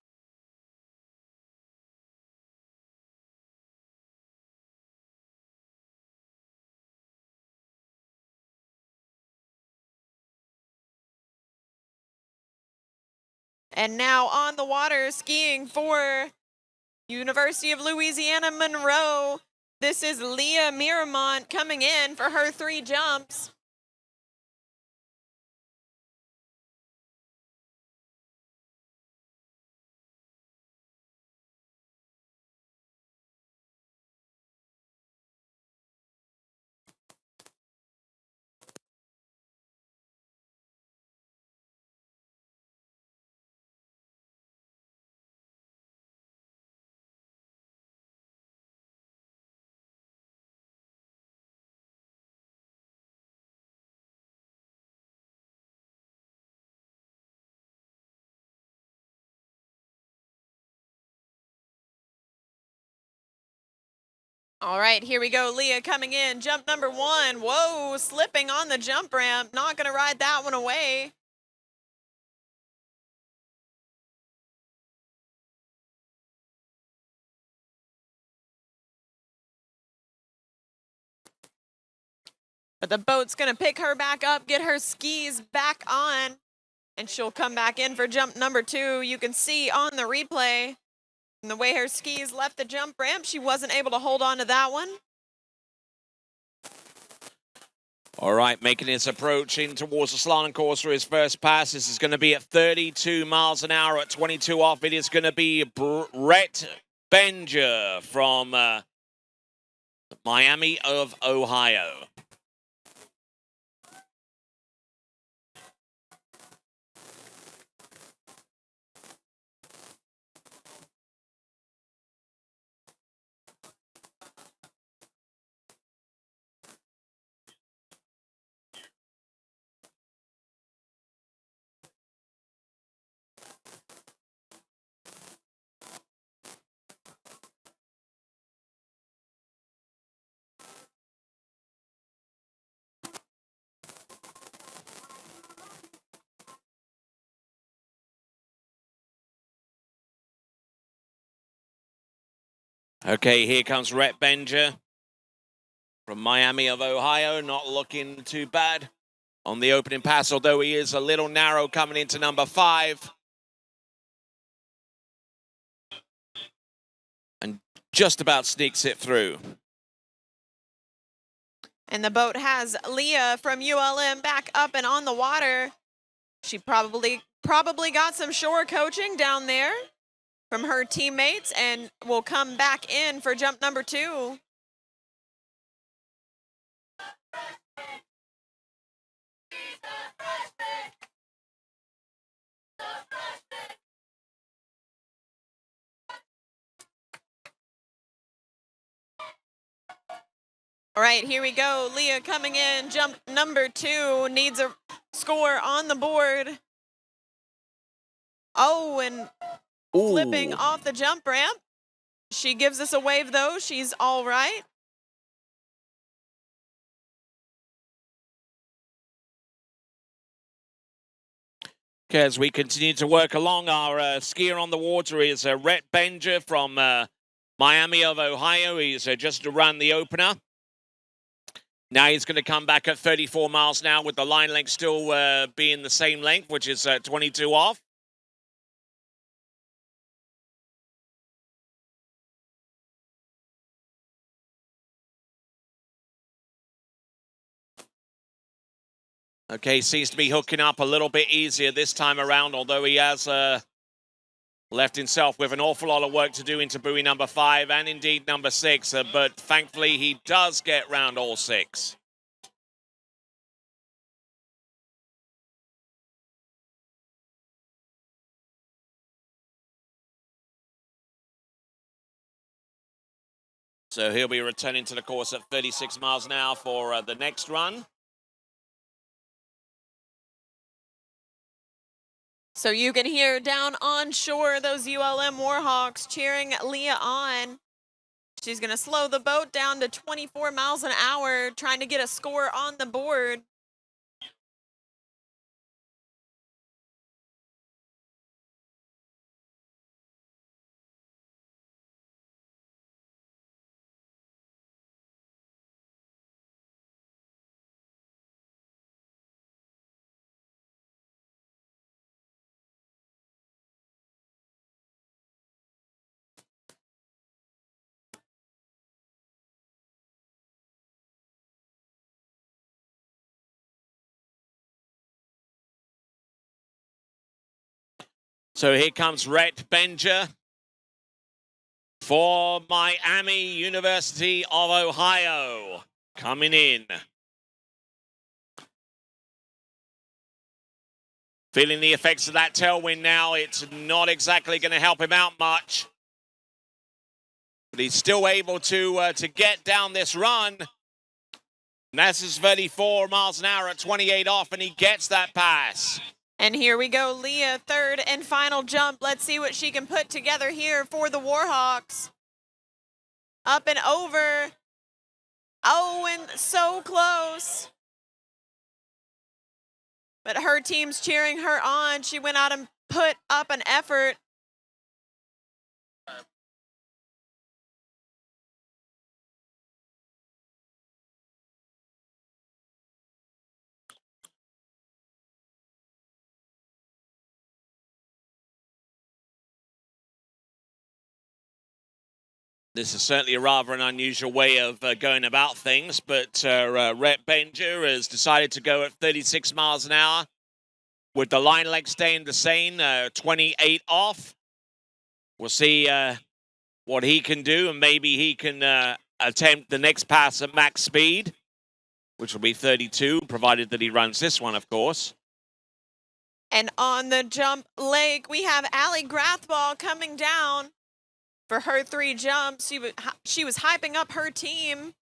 And now on the water skiing for University of Louisiana Monroe. This is Leah Miramont coming in for her 3 jumps. All right, here we go. Leah coming in. Jump number 1. Whoa, slipping on the jump ramp. Not going to ride that one away. But the boat's going to pick her back up, get her skis back on, and she'll come back in for jump number 2. You can see on the replay, the way her skis left the jump ramp, she wasn't able to hold on to that one. All right, making his approach in towards the slalom course for his first pass. This is going to be at 32 miles an hour at 22 off. It is going to be Brett Benger from Miami of Ohio. Okay, here comes Rhett Benger from Miami of Ohio. Not looking too bad on the opening pass, although he is a little narrow coming into number 5. And just about sneaks it through. And the boat has Leah from ULM back up and on the water. She probably got some shore coaching down there from her teammates and will come back in for jump number 2. All right, here we go. Leah coming in. Jump number 2 needs a score on the board. Oh, and flipping off the jump ramp. She gives us a wave, though. She's all right. Okay, as we continue to work along, our skier on the water is Rhett Benger from Miami of Ohio. He's just run the opener. Now he's going to come back at 34 miles an hour with the line length still being the same length, which is 22 off. Okay, seems to be hooking up a little bit easier this time around, although he has left himself with an awful lot of work to do into buoy number 5 and indeed number 6, but thankfully he does get round all 6. So he'll be returning to the course at 36 miles an hour for the next run. So you can hear down on shore those ULM Warhawks cheering Leah on. She's going to slow the boat down to 24 miles an hour, trying to get a score on the board. So here comes Rhett Benger for Miami University of Ohio coming in. Feeling the effects of that tailwind now. It's not exactly going to help him out much. But he's still able to get down this run. And that's his 34 miles an hour at 28 off, and he gets that pass. And here we go, Leah, third and final jump. Let's see what she can put together here for the Warhawks. Up and over. Oh, and so close. But her team's cheering her on. She went out and put up an effort. This is certainly a rather an unusual way of going about things, but Rhett Benger has decided to go at 36 miles an hour with the line length staying the same, 28 off. We'll see what he can do, and maybe he can attempt the next pass at max speed, which will be 32, provided that he runs this one, of course. And on the jump leg, we have Allie Grathball coming down for her 3 jumps. She was hyping up her team.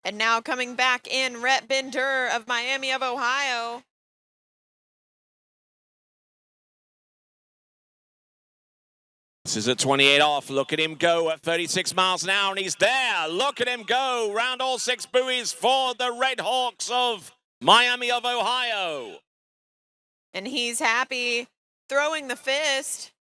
And now coming back in, Rhett Bender of Miami of Ohio. This is at 28 off. Look at him go at 36 miles an hour, and he's there. Look at him go round all 6 buoys for the Red Hawks of Miami of Ohio. And he's happy, throwing the fist.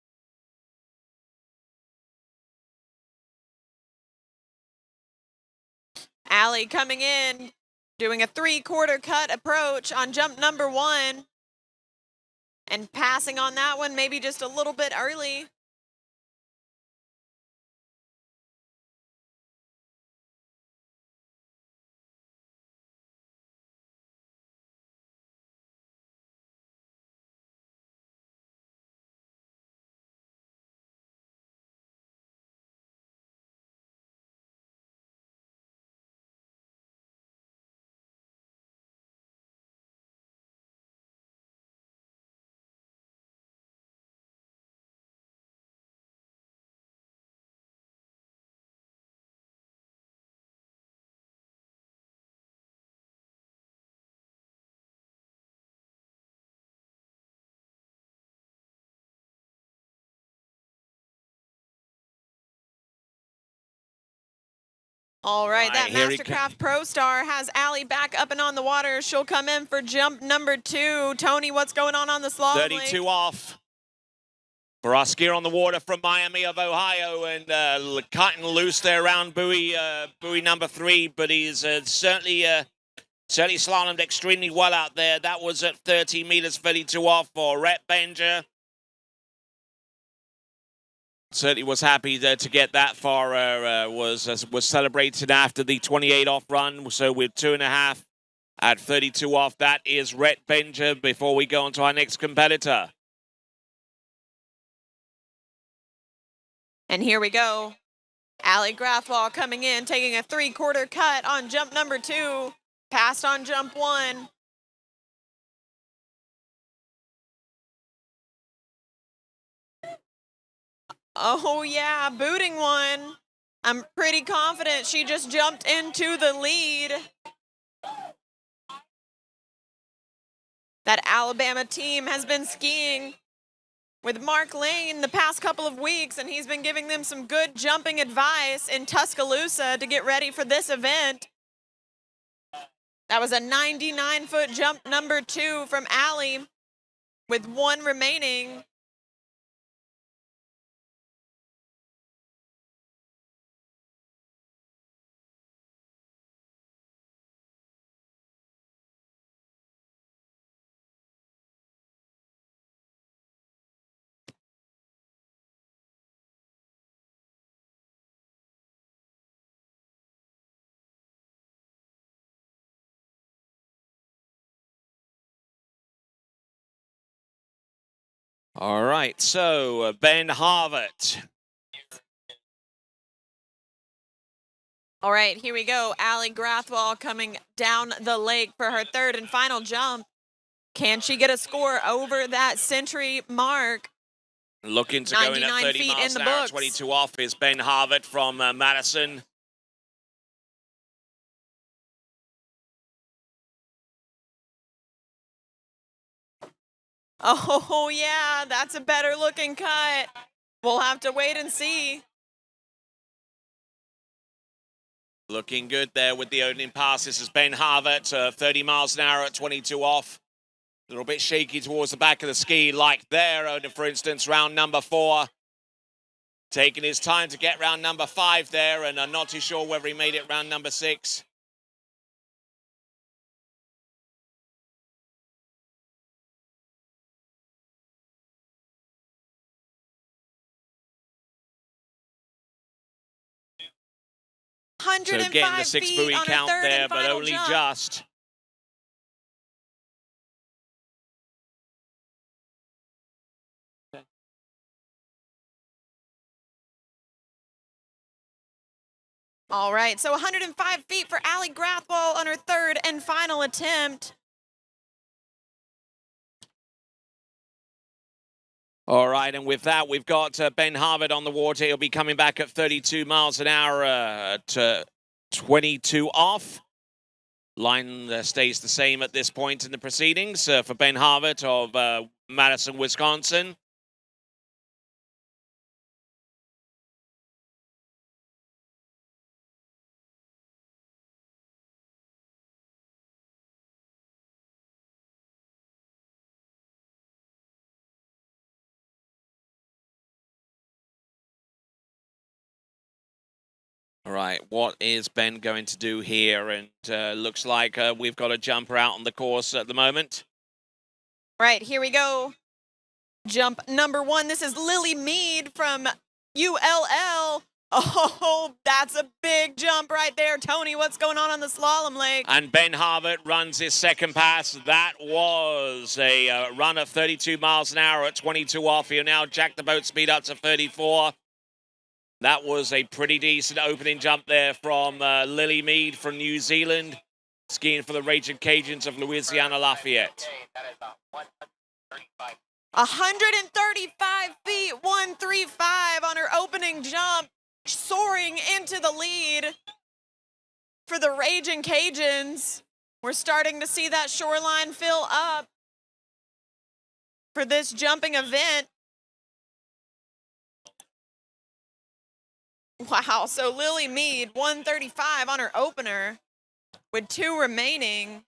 Allie coming in, doing a 3/4 cut approach on jump number 1. And passing on that one, maybe just a little bit early. All right, that Mastercraft Pro Star has Allie back up and on the water. She'll come in for jump number 2. Tony, what's going on the slalom 32 lake? off for our skier on the water from Miami of Ohio, and cutting loose there around buoy number 3, but he's certainly slalomed extremely well out there. That was at 30 meters, 32 off for Rhett Benger. Certainly was happy there to get that far. Was celebrated after the 28 off run. So with 2.5 at 32 off, that is Rhett Benger before we go on to our next competitor. And here we go. Allie Grathball coming in, taking a 3/4 cut on jump number 2. Passed on jump 1. Oh yeah, booting one. I'm pretty confident she just jumped into the lead. That Alabama team has been skiing with Mark Lane the past couple of weeks, and he's been giving them some good jumping advice in Tuscaloosa to get ready for this event. That was a 99-foot jump number 2 from Allie with 1 remaining. All right, so Ben Harvett. All right, here we go. Allie Grathwall coming down the lake for her 3rd and final jump. Can she get a score over that century mark? Looking to go in at 30 feet miles in an the hour, books. 22 off is Ben Harvett from Madison. Oh, yeah, that's a better looking cut. We'll have to wait and see. Looking good there with the opening pass. This is Ben Harvett, 30 miles an hour at 22 off. A little bit shaky towards the back of the ski, like there, for instance, round number 4. Taking his time to get round number 5 there, and I'm not too sure whether he made it round number 6. So 105 getting the 6 feet buoy on her count 3rd there, and but final only jump. just. All right, so 105 feet for Allie Grathwall on her 3rd and final attempt. All right, and with that, we've got Ben Harvett on the water. He'll be coming back at 32 miles an hour at 22 off. Line stays the same at this point in the proceedings for Ben Harvett of Madison, Wisconsin. All right, what is Ben going to do here? And looks like we've got a jumper out on the course at the moment. Right, here we go. Jump number 1. This is Lily Mead from ULL. Oh, that's a big jump right there. Tony, what's going on the slalom lake? And Ben Harvett runs his second pass. That was a run of 32 miles an hour at 22 off. He'll now jack the boat speed up to 34. That was a pretty decent opening jump there from Lily Mead from New Zealand, skiing for the Raging Cajuns of Louisiana Lafayette. 135 feet, 135 on her opening jump, soaring into the lead for the Raging Cajuns. We're starting to see that shoreline fill up for this jumping event. Wow, so Lily Mead, 135 on her opener with 2 remaining.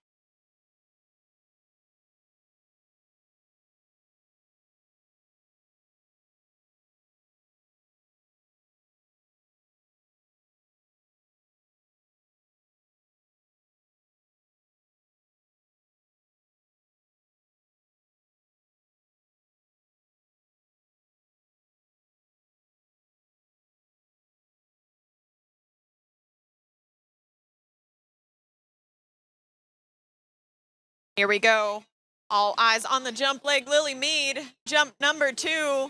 Here we go. All eyes on the jump leg. Lily Mead, jump number 2.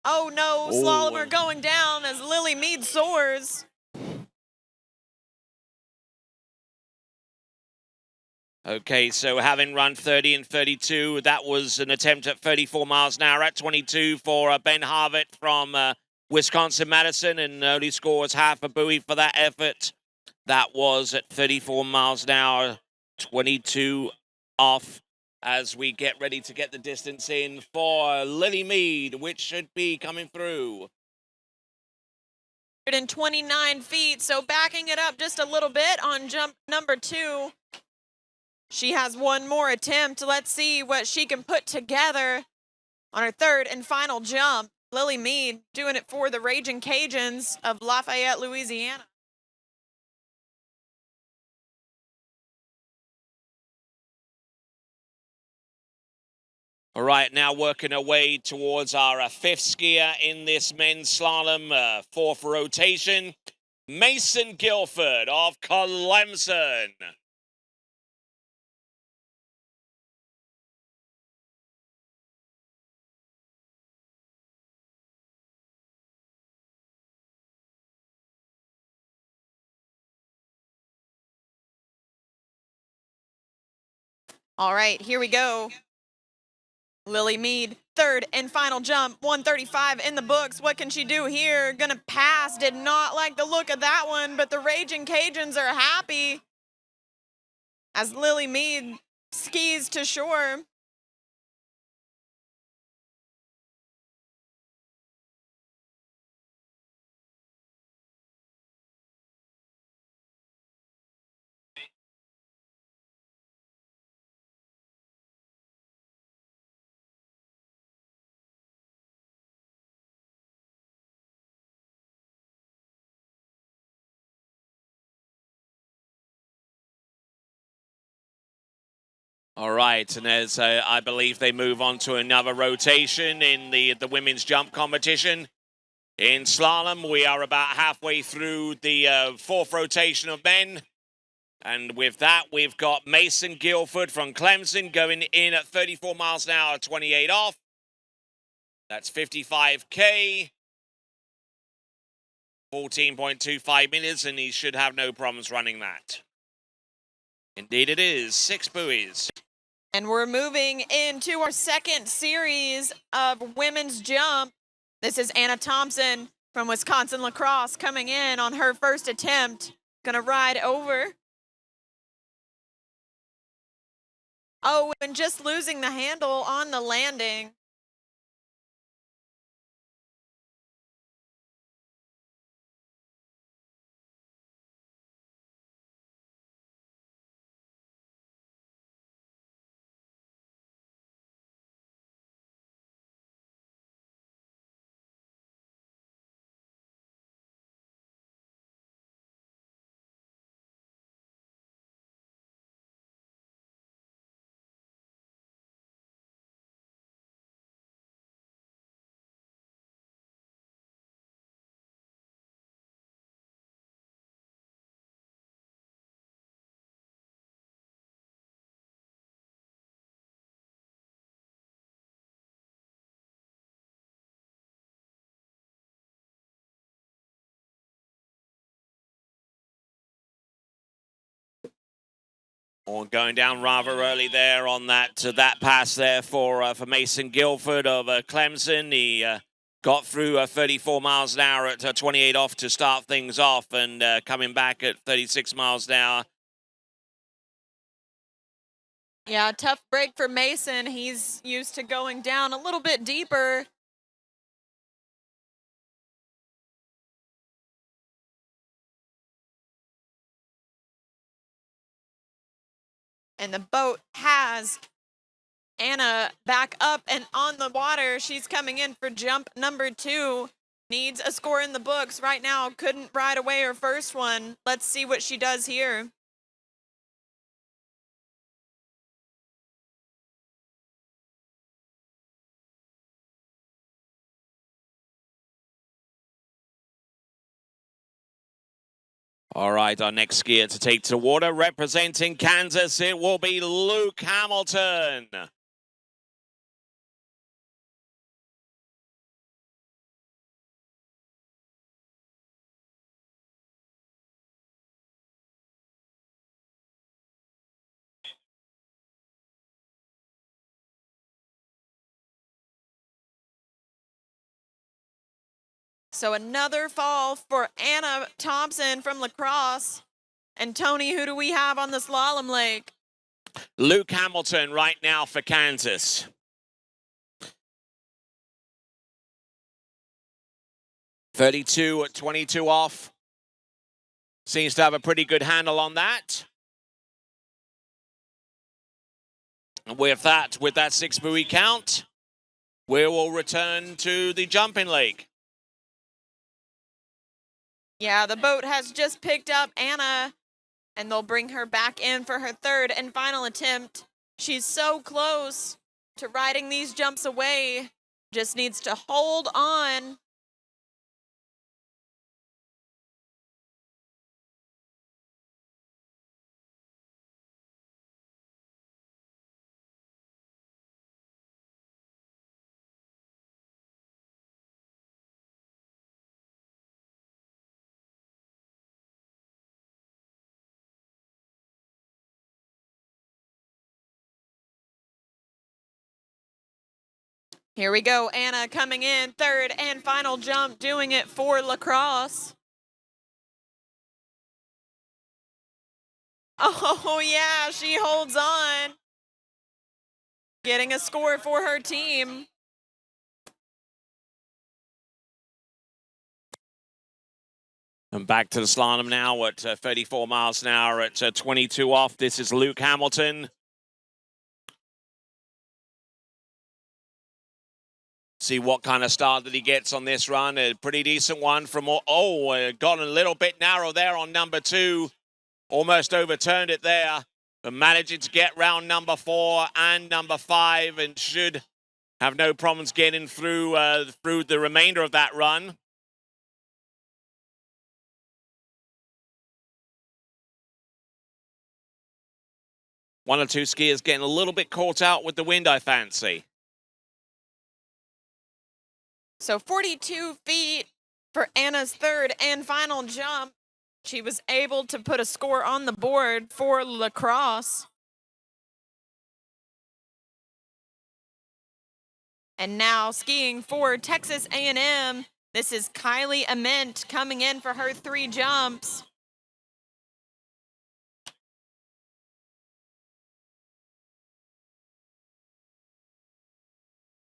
Oh no, slalomer going down as Lily Mead soars. Okay, so having run 30 and 32, that was an attempt at 34 miles an hour at 22 for Ben Harvett from Wisconsin-Madison, and only scores half a buoy for that effort. That was at 34 miles an hour, 22 off as we get ready to get the distance in for Lily Mead, which should be coming through. 129 feet, so backing it up just a little bit on jump number 2. She has one more attempt. Let's see what she can put together on her third and final jump. Lily Mead doing it for the Raging Cajuns of Lafayette, Louisiana. All right, now working our way towards our fifth skier in this men's slalom, fourth rotation, Mason Guilford of Clemson. All right, here we go. Lily Mead, third and final jump, 135 in the books. What can she do here? Gonna pass. Did not like the look of that one, but the Raging Cajuns are happy as Lily Mead skis to shore. All right, and as I believe they move on to another rotation in the women's jump competition. In slalom, we are about halfway through the fourth rotation of men. And with that, we've got Mason Guilford from Clemson going in at 34 miles an hour, 28 off. That's 55K. 14.25 minutes, and he should have no problems running that. Indeed it is. 6 buoys. And we're moving into our second series of women's jump. This is Anna Thompson from Wisconsin La Crosse coming in on her first attempt. Gonna ride over. Oh, and just losing the handle on the landing. Or going down rather early there on that pass there for Mason Guilford of Clemson. He got through 34 miles an hour at 28 off to start things off, and coming back at 36 miles an hour. Yeah, tough break for Mason. He's used to going down a little bit deeper. And the boat has Anna back up and on the water. She's coming in for jump number 2. Needs a score in the books right now. Couldn't ride away her first one. Let's see what she does here. All right, our next skier to take to the water, representing Kansas, it will be Luke Hamilton. So another fall for Anna Thompson from La Crosse. And Tony, who do we have on the slalom lake? Luke Hamilton right now for Kansas. .32 at 22 off. Seems to have a pretty good handle on that. And with that 6 buoy count, we will return to the jumping lake. Yeah, the boat has just picked up Anna, and they'll bring her back in for her third and final attempt. She's so close to riding these jumps away. Just needs to hold on. Here we go, Anna coming in, third and final jump, doing it for lacrosse. Oh yeah, she holds on. Getting a score for her team. And back to the slalom now at 34 miles an hour at 22 off. This is Luke Hamilton. See what kind of start that he gets on this run. A pretty decent one from, got a little bit narrow there on number 2. Almost overturned it there, but managing to get round number 4 and number 5 and should have no problems getting through the remainder of that run. One or two skiers getting a little bit caught out with the wind, I fancy. So 42 feet for Anna's third and final jump. She was able to put a score on the board for lacrosse. And now skiing for Texas A&M, this is Kylie Ament coming in for her 3 jumps.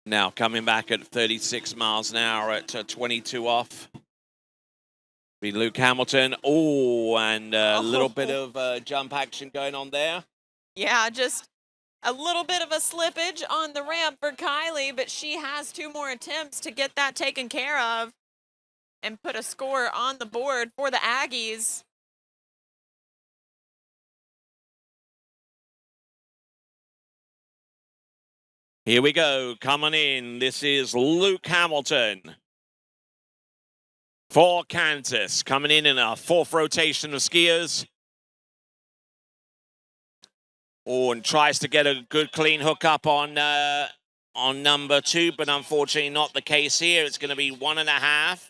Now coming back at 36 miles an hour at 22 off. Be Luke Hamilton. Oh, and a little bit of jump action going on there. Yeah, just a little bit of a slippage on the ramp for Kylie, but she has 2 more attempts to get that taken care of and put a score on the board for the Aggies. Here we go, coming in. This is Luke Hamilton for Kansas, coming in a 4th rotation of skiers. Oh, and tries to get a good clean hook up on number 2, but unfortunately not the case here. It's going to be 1.5.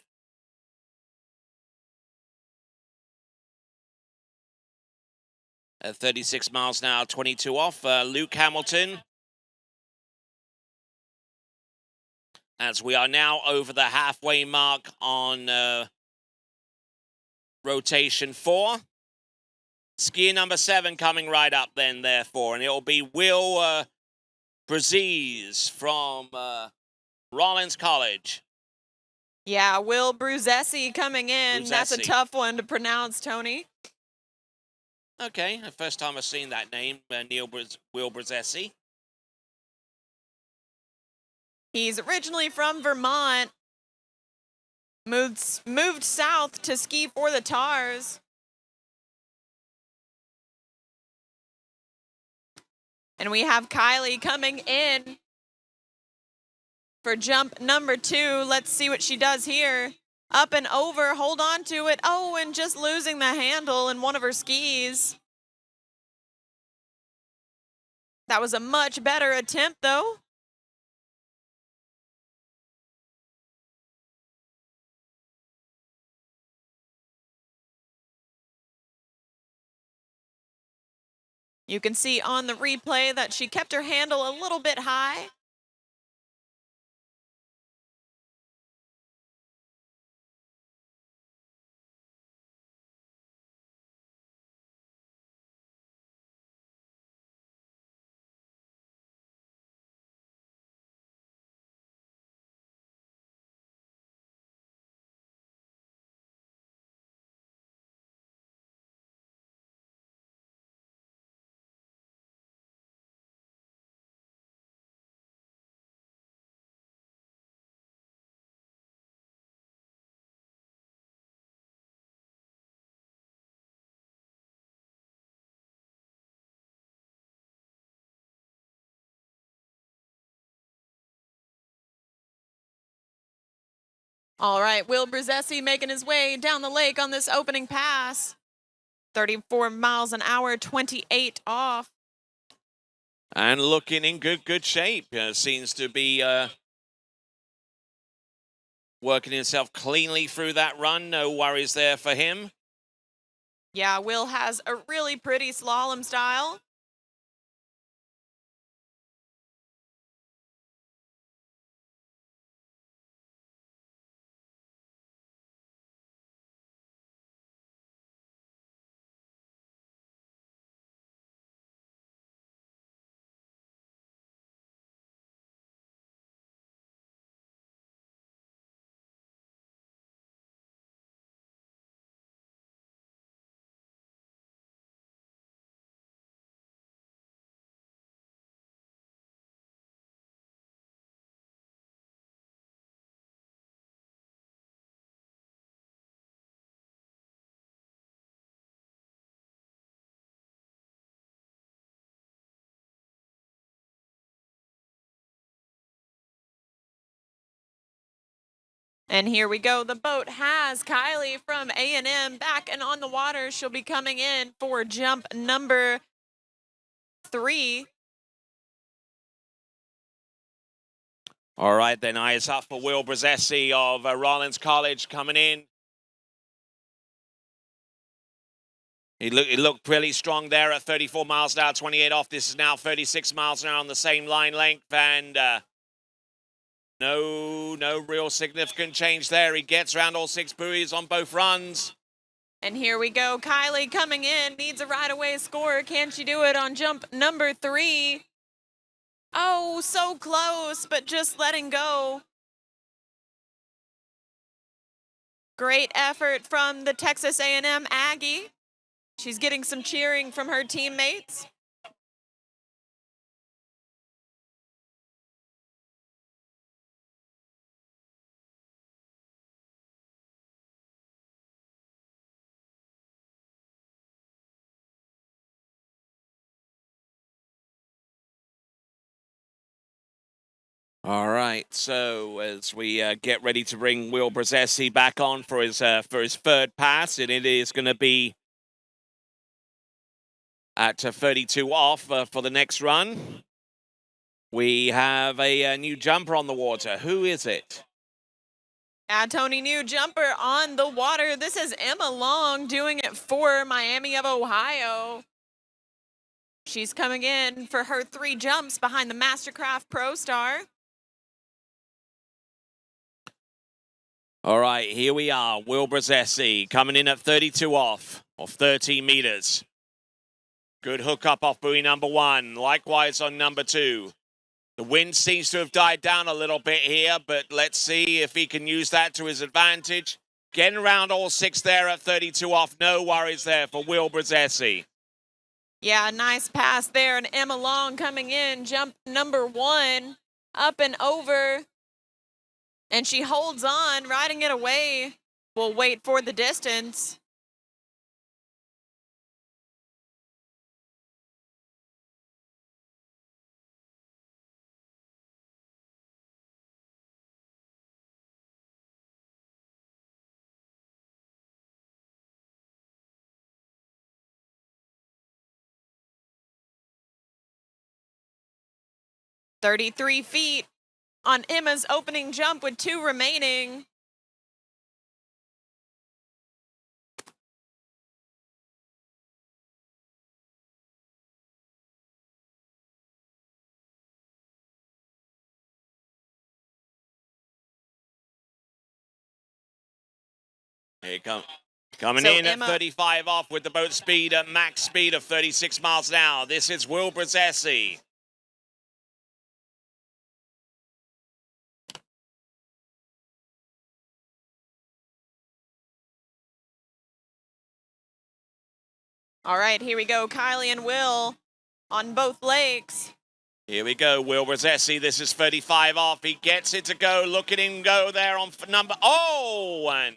At 36 miles an hour, 22 off. Luke Hamilton. As we are now over the halfway mark on rotation 4. Skier number 7 coming right up then, therefore, and it'll be Will Brazese from Rollins College. Yeah, Will Bruzesi coming in. Bruzesi. That's a tough one to pronounce, Tony. Okay, the first time I've seen that name, Will Brazesi. He's originally from Vermont, moved south to ski for the Tars. And we have Kylie coming in for jump number 2. Let's see what she does here. Up and over, hold on to it. Oh, and just losing the handle in one of her skis. That was a much better attempt, though. You can see on the replay that she kept her handle a little bit high. All right, Will Brzezzi making his way down the lake on this opening pass. 34 miles an hour, 28 off. And looking in good shape. Seems to be working himself cleanly through that run. No worries there for him. Yeah, Will has a really pretty slalom style. And here we go. The boat has Kylie from A&M back and on the water. She'll be coming in for jump number 3. All right, then eyes up for Will Brzezzi of Rollins College coming in. He looked pretty strong there at 34 miles an hour, 28 off. This is now 36 miles an hour on the same line length, and no real significant change there. He gets around all 6 buoys on both runs. And here we go. Kylie coming in, needs a right-away score. Can she do it on jump number 3? Oh, so close, but just letting go. Great effort from the Texas A&M Aggie. She's getting some cheering from her teammates. All right, so as we get ready to bring Will Brzezzi back on for his third pass, and it is going to be at 32 off for the next run. We have a new jumper on the water. Who is it? Tony, new jumper on the water. This is Emma Long doing it for Miami of Ohio. She's coming in for her 3 jumps behind the Mastercraft Pro Star. All right, here we are. Will Brzezzi coming in at 32 off, or 13 meters. Good hookup off buoy number 1. Likewise on number 2. The wind seems to have died down a little bit here, but let's see if he can use that to his advantage. Getting around all 6 there at 32 off. No worries there for Will Brzezzi. Yeah, nice pass there. And Emma Long coming in, jump number 1, up and over. And she holds on, riding it away. We'll wait for the distance. "33 feet on Emma's opening jump with 2 remaining. Here coming So in Emma, at 35 off with the boat speed at max speed of 36 miles an hour. This is Will Brzezzi. all right, here we go. Kylie and Will on both lakes. Here we go, Will Brzezzi. This is 35 off. He gets it to go. Look at him go there on number... Oh, and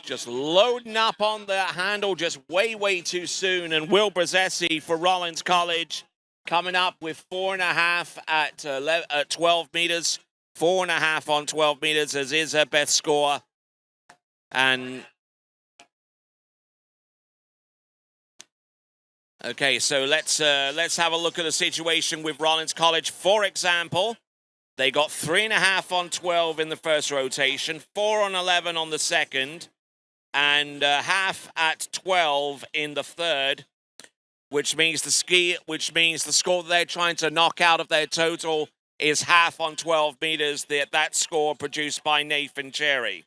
just loading up on the handle just way too soon. And Will Brzezzi for Rollins College coming up with 4.5 at 12 meters. 4.5 on 12 meters, as is her best score. And okay, so let's have a look at the situation with Rollins College. For example, they got 3.5 on 12 in the first rotation, 4 on 11 on the second, and half at 12 in the third, which means the score that they're trying to knock out of their total is half on 12 meters. That score produced by Nathan Cherry.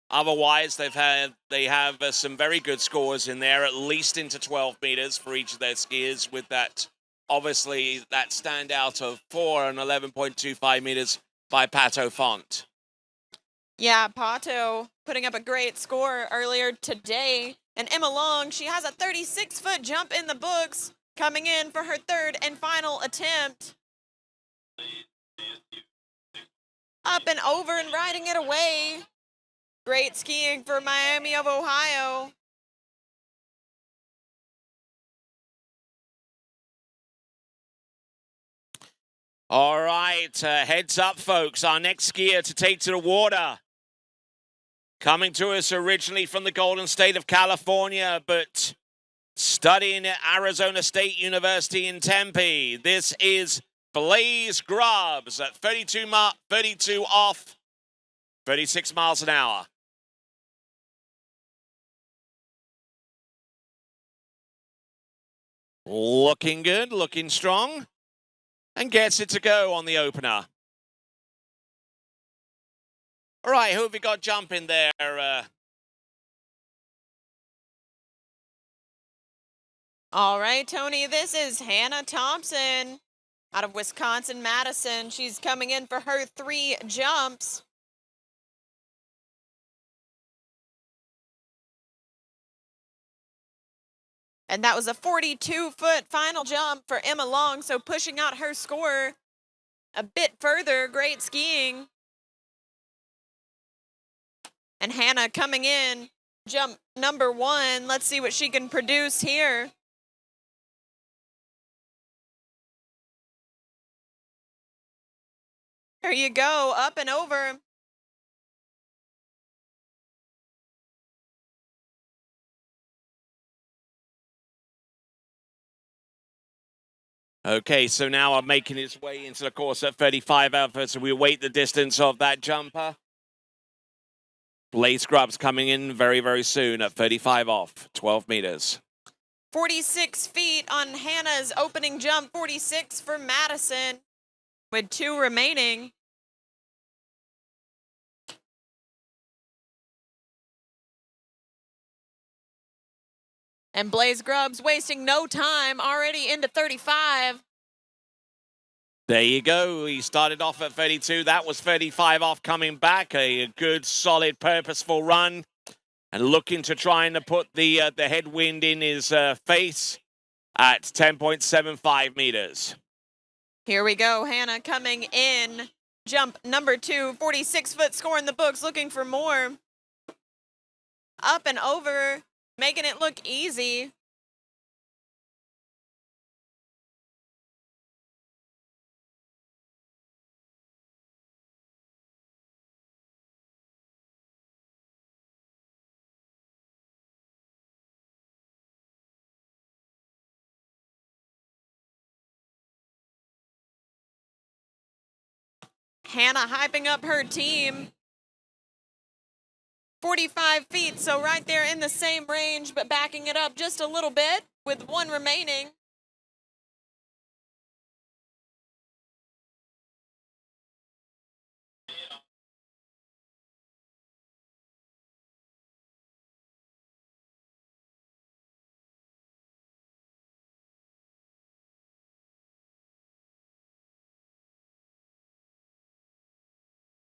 Otherwise, they have some very good scores in there, at least into 12 meters for each of their skiers, with that, obviously, that standout of 4 and 11.25 meters by Pato Font. Yeah, Pato putting up a great score earlier today. And Emma Long, she has a 36-foot jump in the books, coming in for her third and final attempt. Up and over and riding it away. Great skiing for Miami of Ohio. All right, heads up, folks. Our next skier to take to the water, coming to us originally from the Golden State of California, but studying at Arizona State University in Tempe. This is Blaze Grubbs at 32 off, 36 miles an hour. Looking good, looking strong, and gets it to go on the opener. All right, who have we got jumping there? All right, Tony, this is Hannah Thompson out of Wisconsin-Madison. She's coming in for her 3 jumps. And that was a 42-foot final jump for Emma Long, so pushing out her score a bit further. Great skiing. And Hannah coming in, jump number 1. Let's see what she can produce here. There you go, up and over. Okay, so now I'm making its way into the course at 35 out, so we await the distance of that jumper. Blaze Grubbs coming in very, very soon at 35 off, 12 meters. 46 feet on Hannah's opening jump, 46 for Madison, with 2 remaining. And Blaze Grubbs wasting no time, already into 35. There you go. He started off at 32. That was 35 off, coming back. A good, solid, purposeful run. And looking to try and put the headwind in his face at 10.75 meters. Here we go, Hannah coming in. Jump number 2, 46-foot score in the books, looking for more. Up and over, making it look easy. Hannah hyping up her team. 45 feet, so right there in the same range, but backing it up just a little bit with 1 remaining.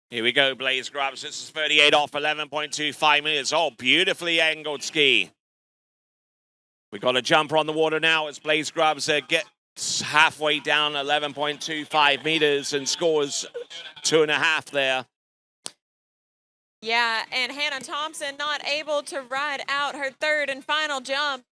Here we go, Blaze Grubbs. This is 38 off, 11.25 meters. Oh, beautifully angled ski. We got a jumper on the water now as Blaze Grubbs gets halfway down, 11.25 meters, and scores 2.5 there. Yeah, and Hannah Thompson not able to ride out her 3rd and final jump.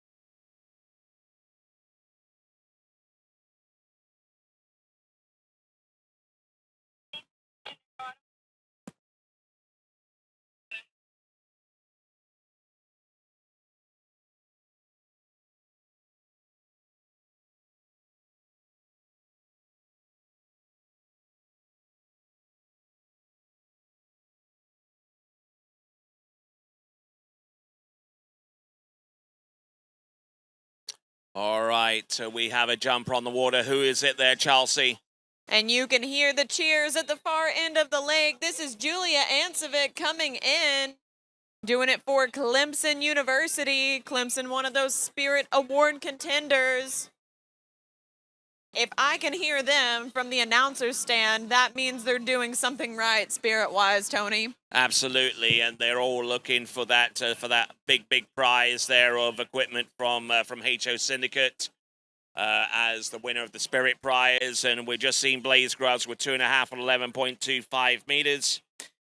All right, so we have a jumper on the water. Who is it there, Chelsea? And you can hear the cheers at the far end of the lake. This is Julia Ancevic coming in, doing it for Clemson University. Clemson, one of those Spirit Award contenders. If I can hear them from the announcer's stand, that means they're doing something right, spirit-wise, Tony. Absolutely, and they're all looking for that big prize there of equipment from HO Syndicate as the winner of the Spirit Prize. And we're just seeing Blaze Grubbs with 2.5 on 11.25 meters.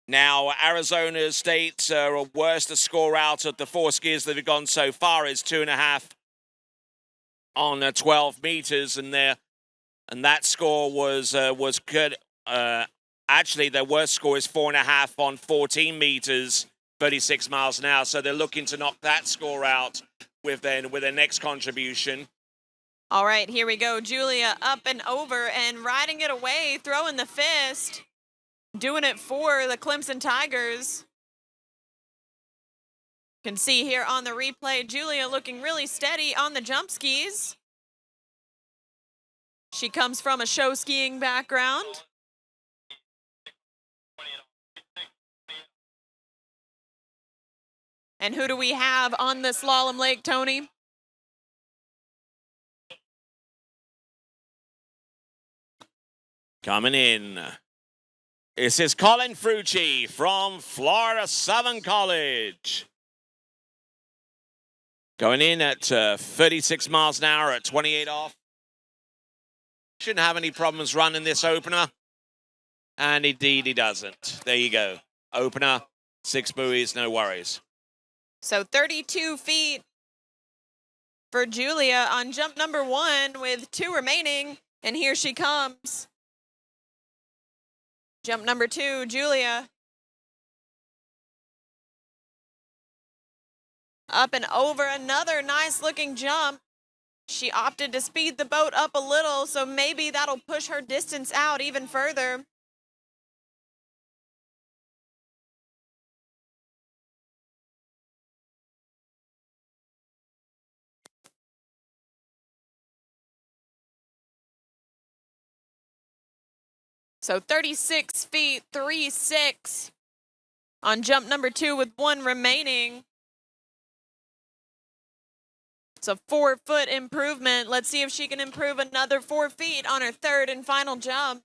Now, Arizona State's worst score out of the 4 skiers that have gone so far is 2.5 on 12 meters, and that score was good. Actually, their worst score is 4.5 on 14 meters, 36 miles an hour. So they're looking to knock that score out with their next contribution. All right, here we go. Julia up and over and riding it away, throwing the fist, doing it for the Clemson Tigers. You can see here on the replay, Julia looking really steady on the jump skis. She comes from a show skiing background. And who do we have on the slalom lake, Tony? Coming in, this is Colin Frucci from Florida Southern College. Going in at 36 miles an hour at 28 off. Shouldn't have any problems running this opener. And indeed he doesn't. There you go. Opener, 6 buoys, no worries. So 32 feet for Julia on jump number 1 with 2 remaining. And here she comes. Jump number 2, Julia. Up and over, another nice looking jump. She opted to speed the boat up a little, so maybe that'll push her distance out even further. So 36 feet, 3.6 on jump number 2 with 1 remaining. It's a 4-foot improvement. Let's see if she can improve another 4 feet on her 3rd and final jump.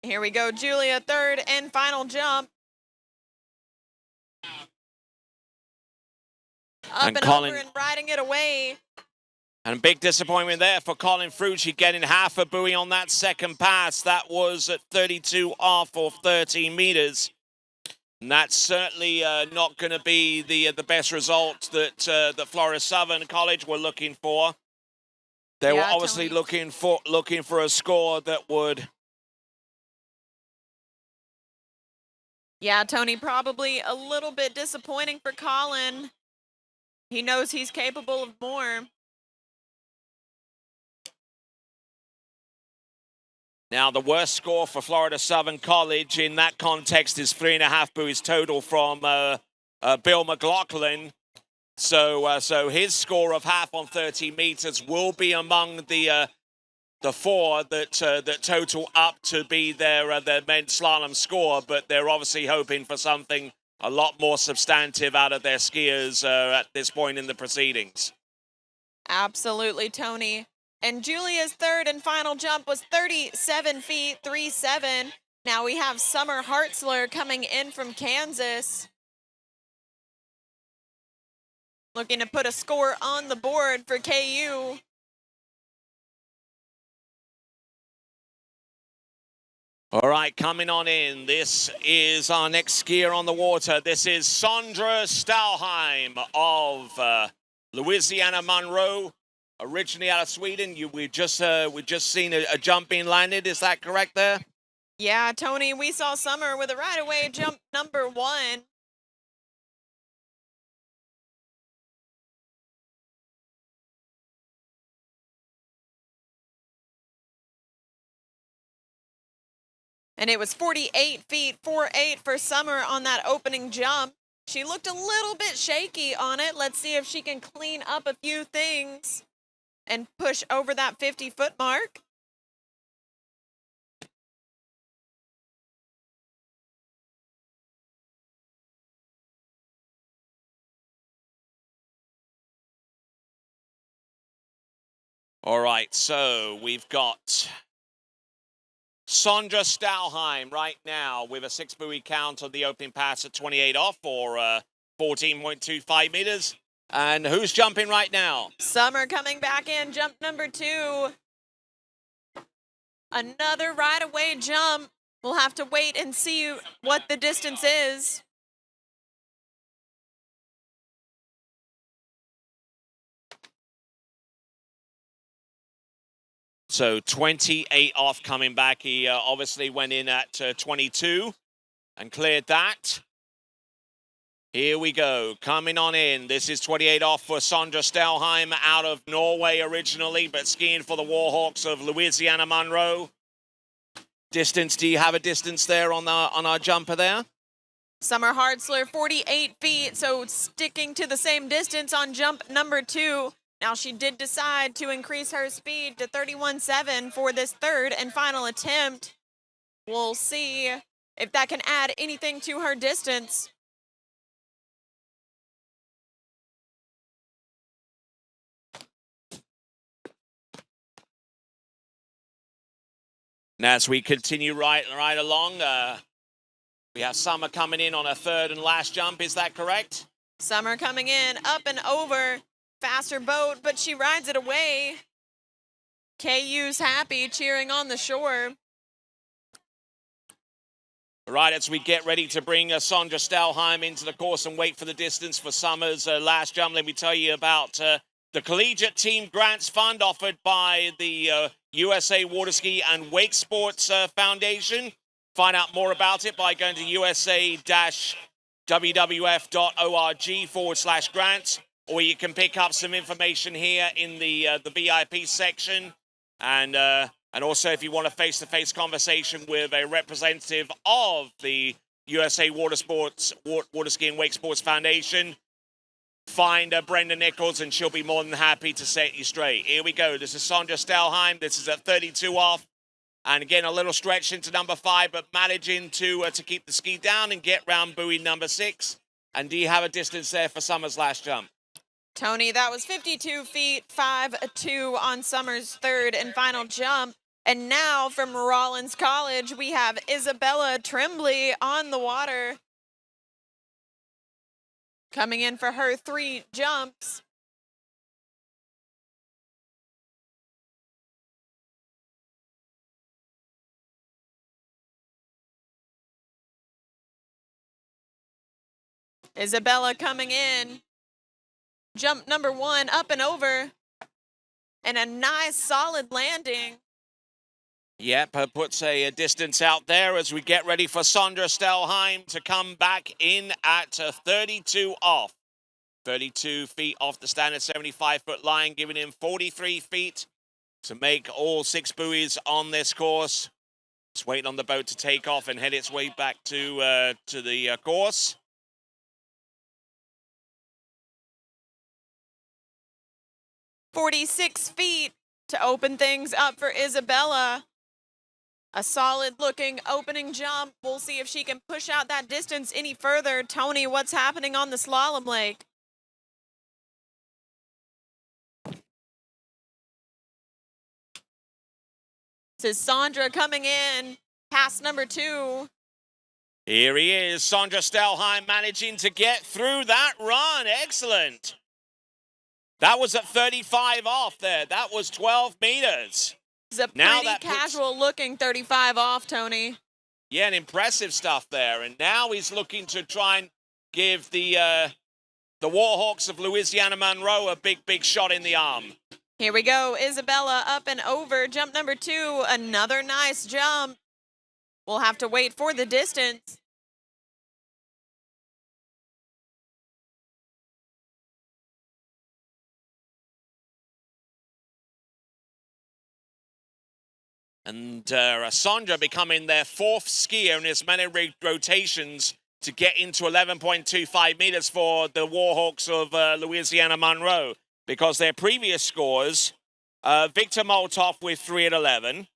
Here we go, Julia, 3rd and final jump. Up and over and riding it away. And big disappointment there for Colin Frucci, getting half a buoy on that second pass. That was at 32 off or 13 meters. And that's certainly not going to be the best result that the Florida Southern College were looking for. They were obviously looking for a score that would. Yeah, Tony, probably a little bit disappointing for Colin. He knows he's capable of more. Now, the worst score for Florida Southern College in that context is 3.5 buoys total from Bill McLaughlin. So his score of half on 30 meters will be among the 4 that total up to be their men's slalom score, but they're obviously hoping for something a lot more substantive out of their skiers at this point in the proceedings. Absolutely, Tony. And Julia's 3rd and final jump was 37 feet, 3.7. Now we have Summer Hartzler coming in from Kansas, looking to put a score on the board for KU. All right, coming on in, this is our next skier on the water. This is Sondra Stalheim of Louisiana Monroe, originally out of Sweden. We've just seen a jump being landed. Is that correct there? Yeah, Tony, we saw Summer with a right away jump number 1. And it was 48 feet, 4.8 for Summer on that opening jump. She looked a little bit shaky on it. Let's see if she can clean up a few things and push over that 50-foot mark. All right, so we've got Sondra Stalheim right now with a 6-buoy count on the opening pass at 28 off for 14.25 meters. And who's jumping right now? Summer coming back in, jump number 2. Another right away jump. We'll have to wait and see what the distance is. So 28 off coming back. He obviously went in at 22 and cleared that. Here we go, coming on in. This is 28 off for Sondra Stelheim out of Norway originally, but skiing for the Warhawks of Louisiana Monroe. Distance, do you have a distance there on our jumper there? Summer Hartzler, 48 feet, so sticking to the same distance on jump number 2. Now she did decide to increase her speed to 31.7 for this third and final attempt. We'll see if that can add anything to her distance. And as we continue right along, we have Summer coming in on a third and last jump. Is that correct? Summer coming in, up and over. Faster boat, but she rides it away. KU's happy, cheering on the shore. Right, as we get ready to bring Sondra Stalheim into the course and wait for the distance for Summer's last jump, let me tell you about the Collegiate Team Grants Fund offered by the USA Waterski and Wake Sports Foundation. Find out more about it by going to usa-wwf.org/grants, or you can pick up some information here in the VIP section. And also, if you want a face-to-face conversation with a representative of the USA Waterski and Wake Sports Foundation, find Brenda Nichols, and she'll be more than happy to set you straight. Here we go. This is Sondra Stelheim. This is at 32 off. And again, a little stretch into number 5, but managing to keep the ski down and get round buoy number 6. And do you have a distance there for Summer's last jump? Tony, that was 52 feet, 5.2 on Summer's third and final jump. And now from Rollins College, we have Isabella Tremblay on the water. Coming in for her 3 jumps. Isabella coming in. Jump number 1, up and over. And a nice solid landing. Yep, puts a distance out there as we get ready for Sondra Stelheim to come back in at 32 off. 32 feet off the standard 75-foot line, giving him 43 feet to make all 6 buoys on this course. Just waiting on the boat to take off and head its way back to the course. "46 feet to open things up for Isabella. A solid-looking opening jump. We'll see if she can push out that distance any further. Tony, what's happening on the slalom lake? This is Sondra coming in, pass number 2. Here he is, Sondra Stelheim managing to get through that run. Excellent. That was at 35 off there. That was 12 meters. It's a pretty casual-looking 35 off, Tony. Yeah, and impressive stuff there. And now he's looking to try and give the Warhawks of Louisiana Monroe a big shot in the arm. Here we go, Isabella up and over. Jump number 2, another nice jump. We'll have to wait for the distance. And Sandra becoming their fourth skier in as many rotations to get into 11.25 meters for the Warhawks of Louisiana Monroe, because their previous scores, Victor Molotov with 3 at 11.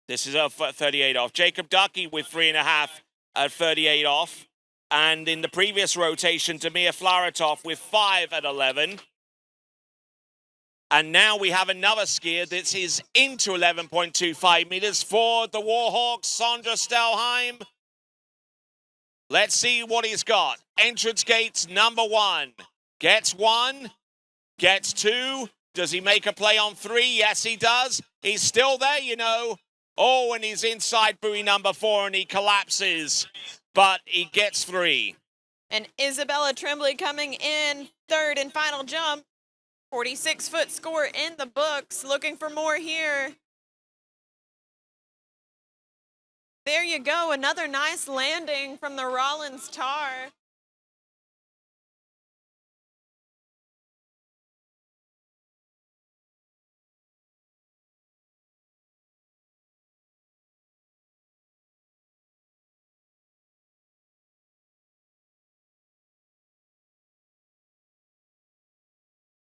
This is a 38 off. Jacob Ducky with 3.5 at 38 off. And in the previous rotation, Damir Flaratov with 5 at 11. And now we have another skier that is into 11.25 meters for the Warhawks, Sandra Stelheim. Let's see what he's got. Entrance gates number 1. Gets 1, gets 2. Does he make a play on 3? Yes, he does. He's still there, you know. Oh, and he's inside buoy number 4 and he collapses, but he gets 3. And Isabella Tremblay coming in third and final jump. 46-foot score in the books. Looking for more here. There you go. Another nice landing from the Rollins Tar.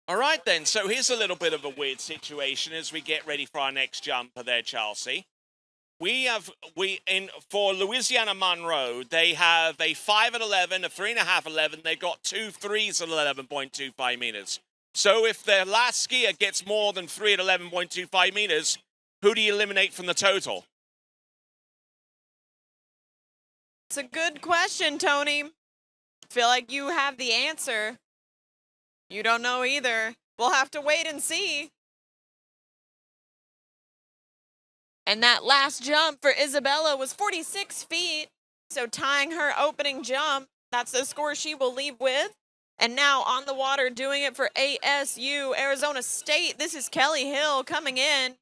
All right, then. So here's a little bit of a weird situation as we get ready for our next jumper there, Chelsea. For Louisiana Monroe, they have a 5 at 11, a 3.5 at 11. They've got 2 3s at 11.25 meters. So if their last skier gets more than 3 at 11.25 meters, who do you eliminate from the total? It's a good question, Tony. Feel like you have the answer. You don't know either. We'll have to wait and see. And that last jump for Isabella was 46 feet. So tying her opening jump, that's the score she will leave with. And now on the water doing it for ASU, Arizona State. This is Kelly Hill coming in.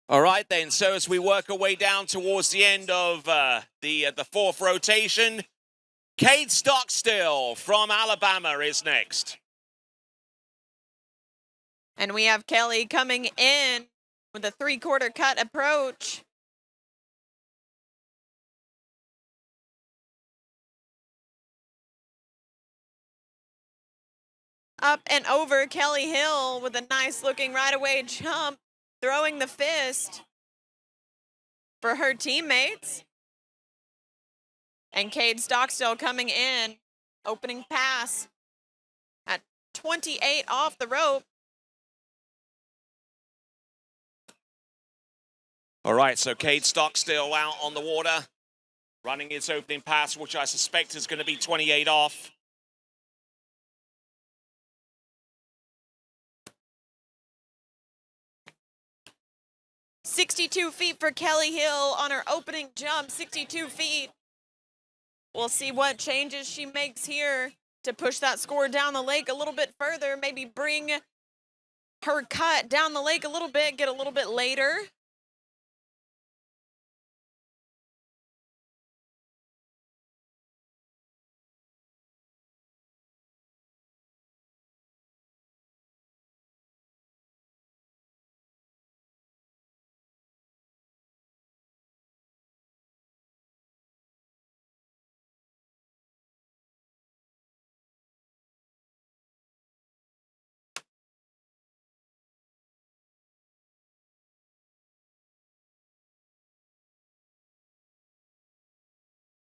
All right, then. So as we work our way down towards the end of the fourth rotation, Cade Stockstill from Alabama is next. And we have Kelly coming in with a 3/4 cut approach. Up and over Kelly Hill with a nice looking right away jump, throwing the fist for her teammates. And Cade Stockstill coming in, opening pass at 28 off the rope. All right, so Cade Stockstill out on the water, running his opening pass, which I suspect is going to be 28 off. "62 feet for Kelly Hill on her opening jump, 62 feet. We'll see what changes she makes here to push that score down the lake a little bit further, maybe bring her cut down the lake a little bit, get a little bit later.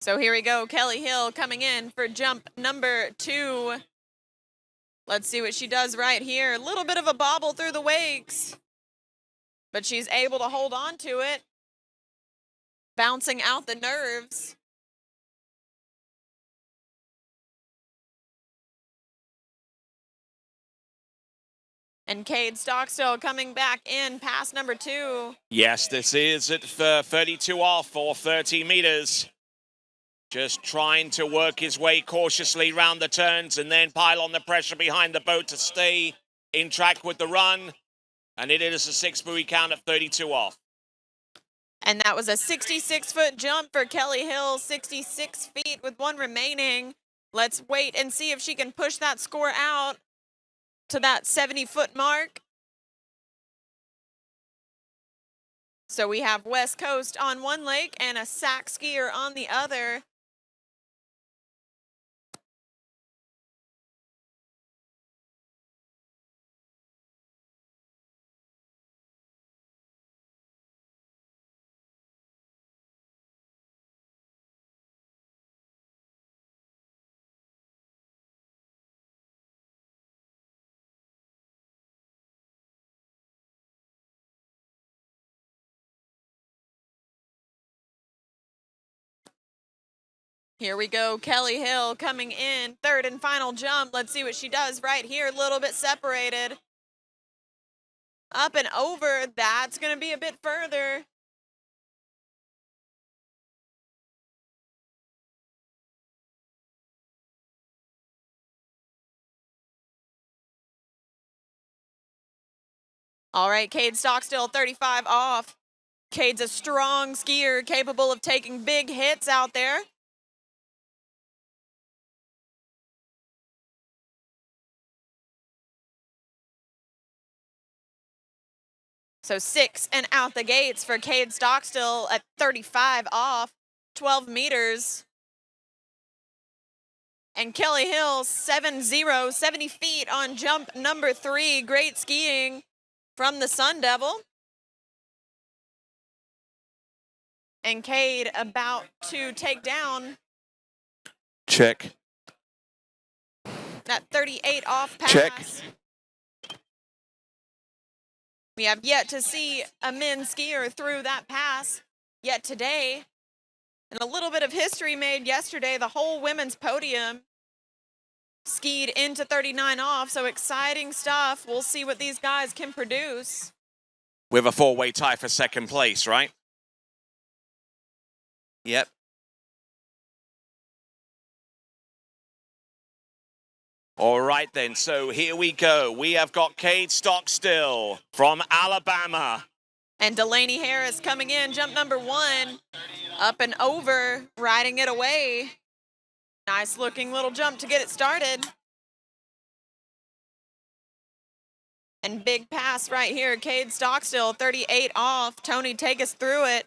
So here we go, Kelly Hill coming in for jump number 2. Let's see what she does right here. A little bit of a bobble through the wakes, but she's able to hold on to it, bouncing out the nerves. And Cade Stockstill coming back in past number 2. Yes, this is at 32 off or 30 meters. Just trying to work his way cautiously round the turns and then pile on the pressure behind the boat to stay in track with the run. And it is a 6-buoy count at 32 off. And that was a 66-foot jump for Kelly Hill, 66 feet with one remaining. Let's wait and see if she can push that score out to that 70-foot mark. So we have West Coast on one lake and a sack skier on the other. Here we go, Kelly Hill coming in, third and final jump. Let's see what she does right here, a little bit separated. Up and over, that's gonna be a bit further. All right, Cade Stockstill, 35 off. Cade's a strong skier, capable of taking big hits out there. So 6 and out the gates for Cade Stockstill at 35 off, 12 meters. And Kelly Hill, 7-0, 70 feet on jump number 3. Great skiing from the Sun Devil. And Cade about to take down Check. that 38 off pass. Check. We have yet to see a men's skier through that pass yet today. And a little bit of history made yesterday. The whole women's podium skied into 39 off. So exciting stuff. We'll see what these guys can produce. We have a 4-way tie for second place, right? Yep. All right then, so here we go. We have got Cade Stockstill from Alabama. And Delaney Harris coming in, jump number 1, up and over, riding it away. Nice looking little jump to get it started. And big pass right here, Cade Stockstill, 38 off. Tony, take us through it.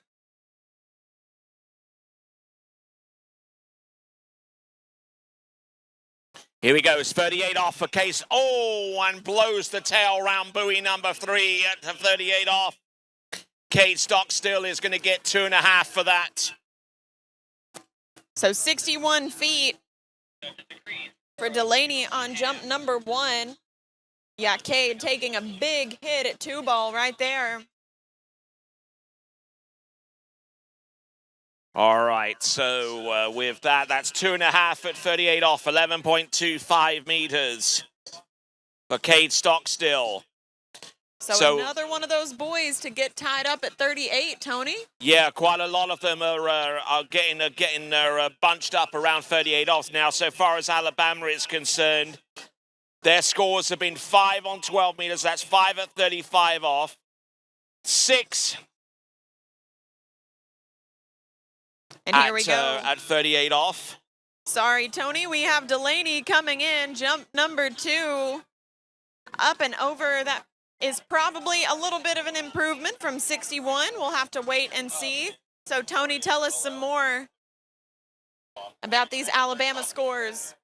Here we go, it's 38 off for Case. Oh, and blows the tail round buoy number 3 at 38 off. Cade Stockstill is going to get 2.5 for that. So 61 feet for Delaney on jump number 1. Yeah, Cade taking a big hit at 2-ball right there. All right, so with that, that's 2.5 at 38 off, 11.25 meters for Cade Stockstill. So another one of those boys to get tied up at 38, Tony. Yeah, quite a lot of them are getting bunched up around 38 off now. So far as Alabama is concerned, their scores have been 5 on 12 meters. That's 5 at 35 off, 6. And here we go. At 38 off. Sorry, Tony. We have Delaney coming in. Jump number 2. Up and over. That is probably a little bit of an improvement from 61. We'll have to wait and see. So, Tony, tell us some more about these Alabama scores.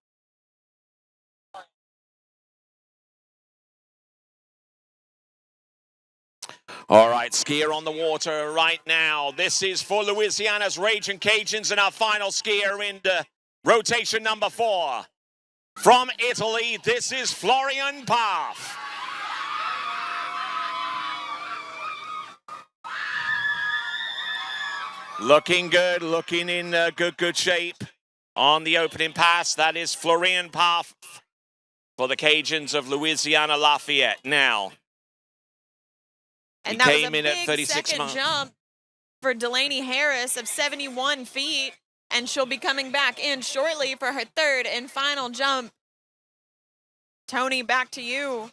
All right, skier on the water right now. This is for Louisiana's Raging Cajuns and our final skier in rotation number 4. From Italy, this is Florian Paff. Looking good, looking in good shape on the opening pass. That is Florian Paff for the Cajuns of Louisiana Lafayette. Now, And he that came was a in at big 36 second miles. jump for Delaney Harris of 71 feet. and she'll be coming back in shortly for her third and final jump. Tony, back to you.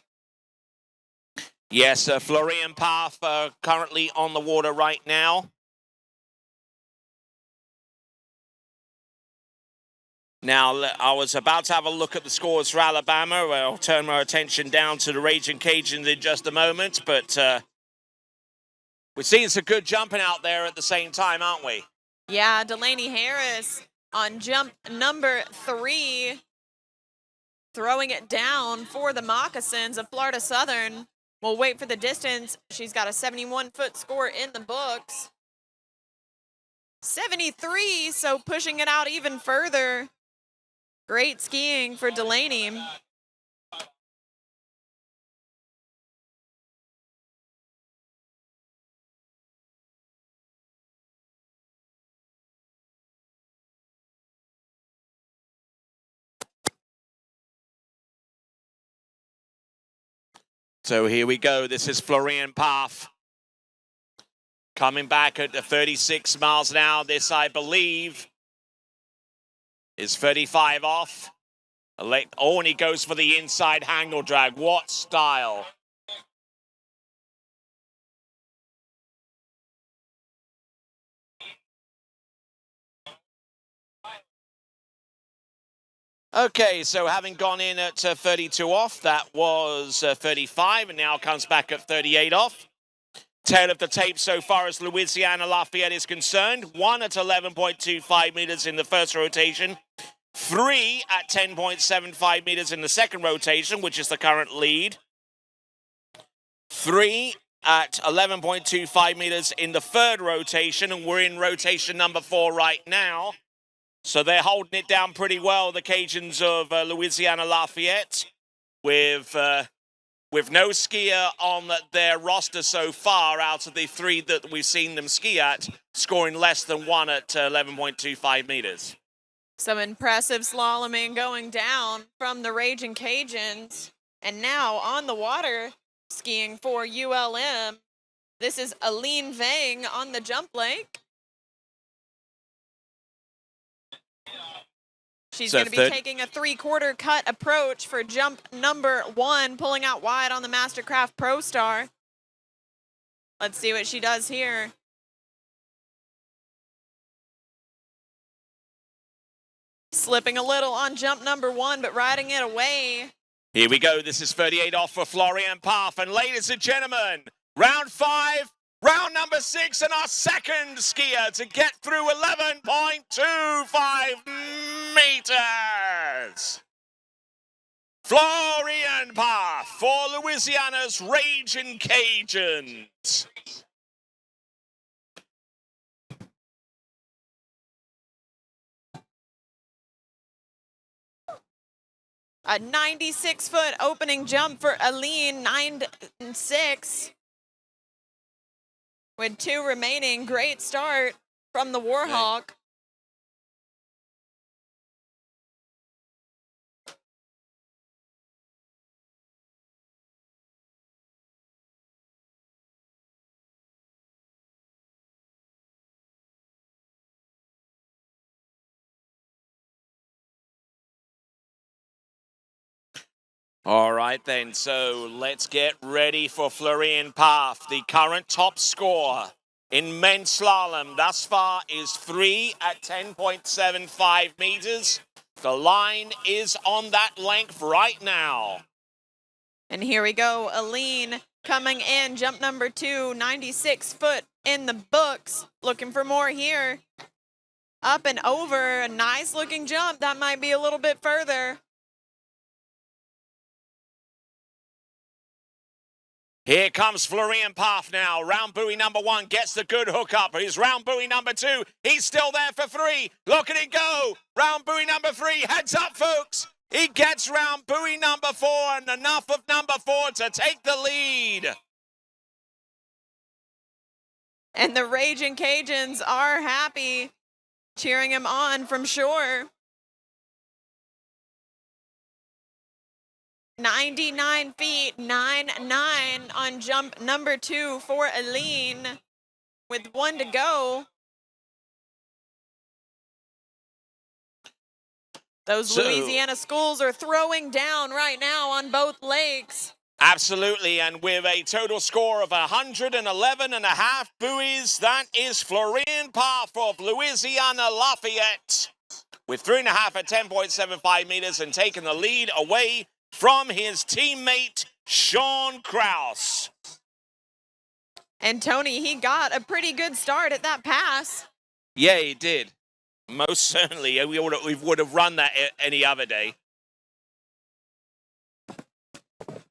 Yes, Florian Paff currently on the water right now. Now, I was about to have a look at the scores for Alabama. I'll turn my attention down to the Raging Cajuns in just a moment, but we're seeing some good jumping out there at the same time, aren't we? Yeah, Delaney Harris on jump number 3, throwing it down for the Moccasins of Florida Southern. We'll wait for the distance. She's got a 71-foot score in the books. 73, so pushing it out even further. Great skiing for Delaney. So here we go. This is Florian Paff coming back at the 36 miles an hour. This, I believe, is 35 off. Oh, and he goes for the inside hangel drag. What style. Okay, so having gone in at 32 off, that was 35, and now comes back at 38 off. Tail of the tape so far as Louisiana Lafayette is concerned. 1 at 11.25 meters in the first rotation. 3 at 10.75 meters in the second rotation, which is the current lead. 3 at 11.25 meters in the third rotation, and we're in rotation number 4 right now. So they're holding it down pretty well, the Cajuns of Louisiana Lafayette, with no skier on their roster so far out of the 3 that we've seen them ski at, scoring less than 1 at 11.25 meters. Some impressive slaloming going down from the Raging Cajuns. And now on the water, skiing for ULM, this is Aline Vang on the jump lake. She's going to be taking a 3/4 cut approach for jump number 1, pulling out wide on the Mastercraft Pro Star. Let's see what she does here. Slipping a little on jump number 1, but riding it away. Here we go. This is 38 off for Florian Paff. And ladies and gentlemen, round 5, round number 6, and our second skier to get through 11.25 meters. Florian Paff for Louisiana's Raging Cajuns. A 96-foot opening jump for Aline, 9.6. With 2 remaining, great start from the Warhawk. All right then, so let's get ready for Florian Paff. The current top score in men's slalom thus far is 3 at 10.75 meters. The line is on that length right now. And here we go, Aline coming in, jump number 2, 96 foot in the books. Looking for more here. Up and over, a nice looking jump. That might be a little bit further. Here comes Florian Paff now. Round buoy number 1 gets the good hook up. He's round buoy number 2. He's still there for 3. Look at it go. Round buoy number 3. Heads up, folks. He gets round buoy number 4 and enough of number 4 to take the lead. And the Raging Cajuns are happy, cheering him on from shore. 99 feet, 9.9 on jump number 2 for Aline with 1 to go. Those Louisiana schools are throwing down right now on both lakes. Absolutely, and with a total score of 111.5 buoys, that is Florian Parf of Louisiana Lafayette with 3.5 at 10.75 meters and taking the lead away from his teammate, Sean Kraus. And Tony, he got a pretty good start at that pass. Yeah, he did. Most certainly. We would have run that any other day.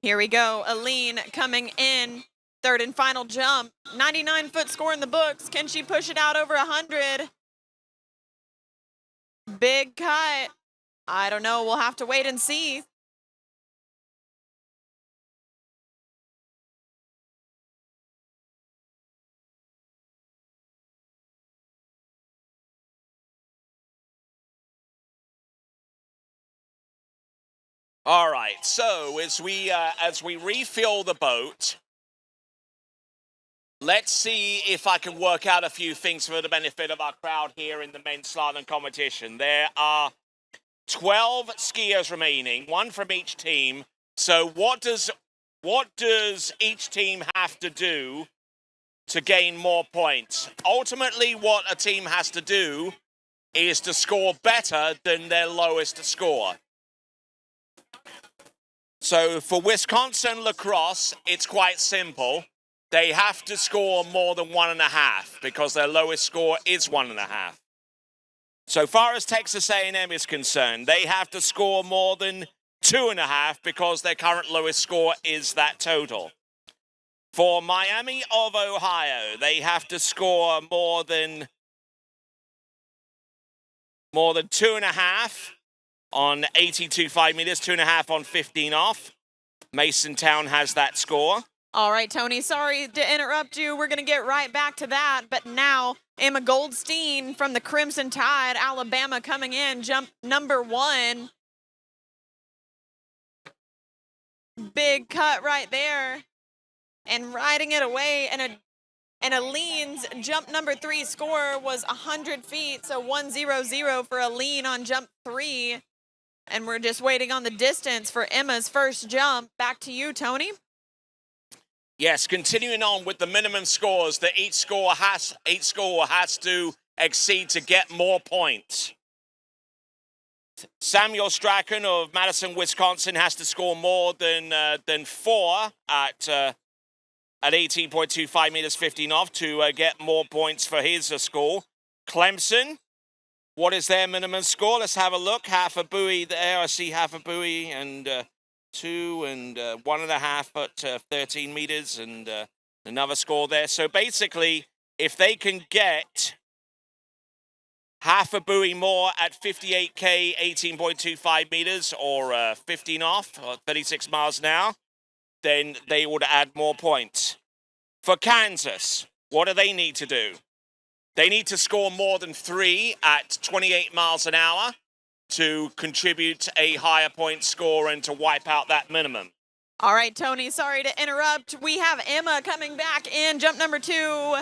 Here we go. Aline coming in. Third and final jump. 99-foot score in the books. Can she push it out over 100? Big cut. I don't know. We'll have to wait and see. All right, so as we refill the boat, let's see if I can work out a few things for the benefit of our crowd here in the men's slalom competition. There are 12 skiers remaining, one from each team. So what does each team have to do to gain more points? Ultimately, what a team has to do is to score better than their lowest score. So for Wisconsin lacrosse, it's quite simple. They have to score more than 1.5 because their lowest score is 1.5. So far as Texas A&M is concerned, they have to score more than 2.5 because their current lowest score is that total. For Miami of Ohio, they have to score more than 2.5 on 82.5 meters, 2.5 on 15 off. Masontown has that score. All right, Tony, sorry to interrupt you. We're going to get right back to that. But now, Emma Goldstein from the Crimson Tide, Alabama, coming in, jump number 1. Big cut right there. And riding it away. And Aline's jump number 3 score was 100 feet. So 100 for Aline on jump 3. And we're just waiting on the distance for Emma's first jump. Back to you, Tony. Yes, continuing on with the minimum scores that each score has to exceed to get more points. Samuel Strachan of Madison, Wisconsin has to score more than 4 at 18.25 meters, 15 off to get more points for his score. Clemson, what is their minimum score? Let's have a look. Half a buoy there. I see half a buoy and 2 and 1.5 at 13 meters and another score there. So basically, if they can get half a buoy more at 58K, 18.25 meters or 15 off or 36 miles an hour, then they would add more points. For Kansas, what do they need to do? They need to score more than 3 at 28 miles an hour to contribute a higher point score and to wipe out that minimum. All right, Tony, sorry to interrupt. We have Emma coming back in, jump number 2.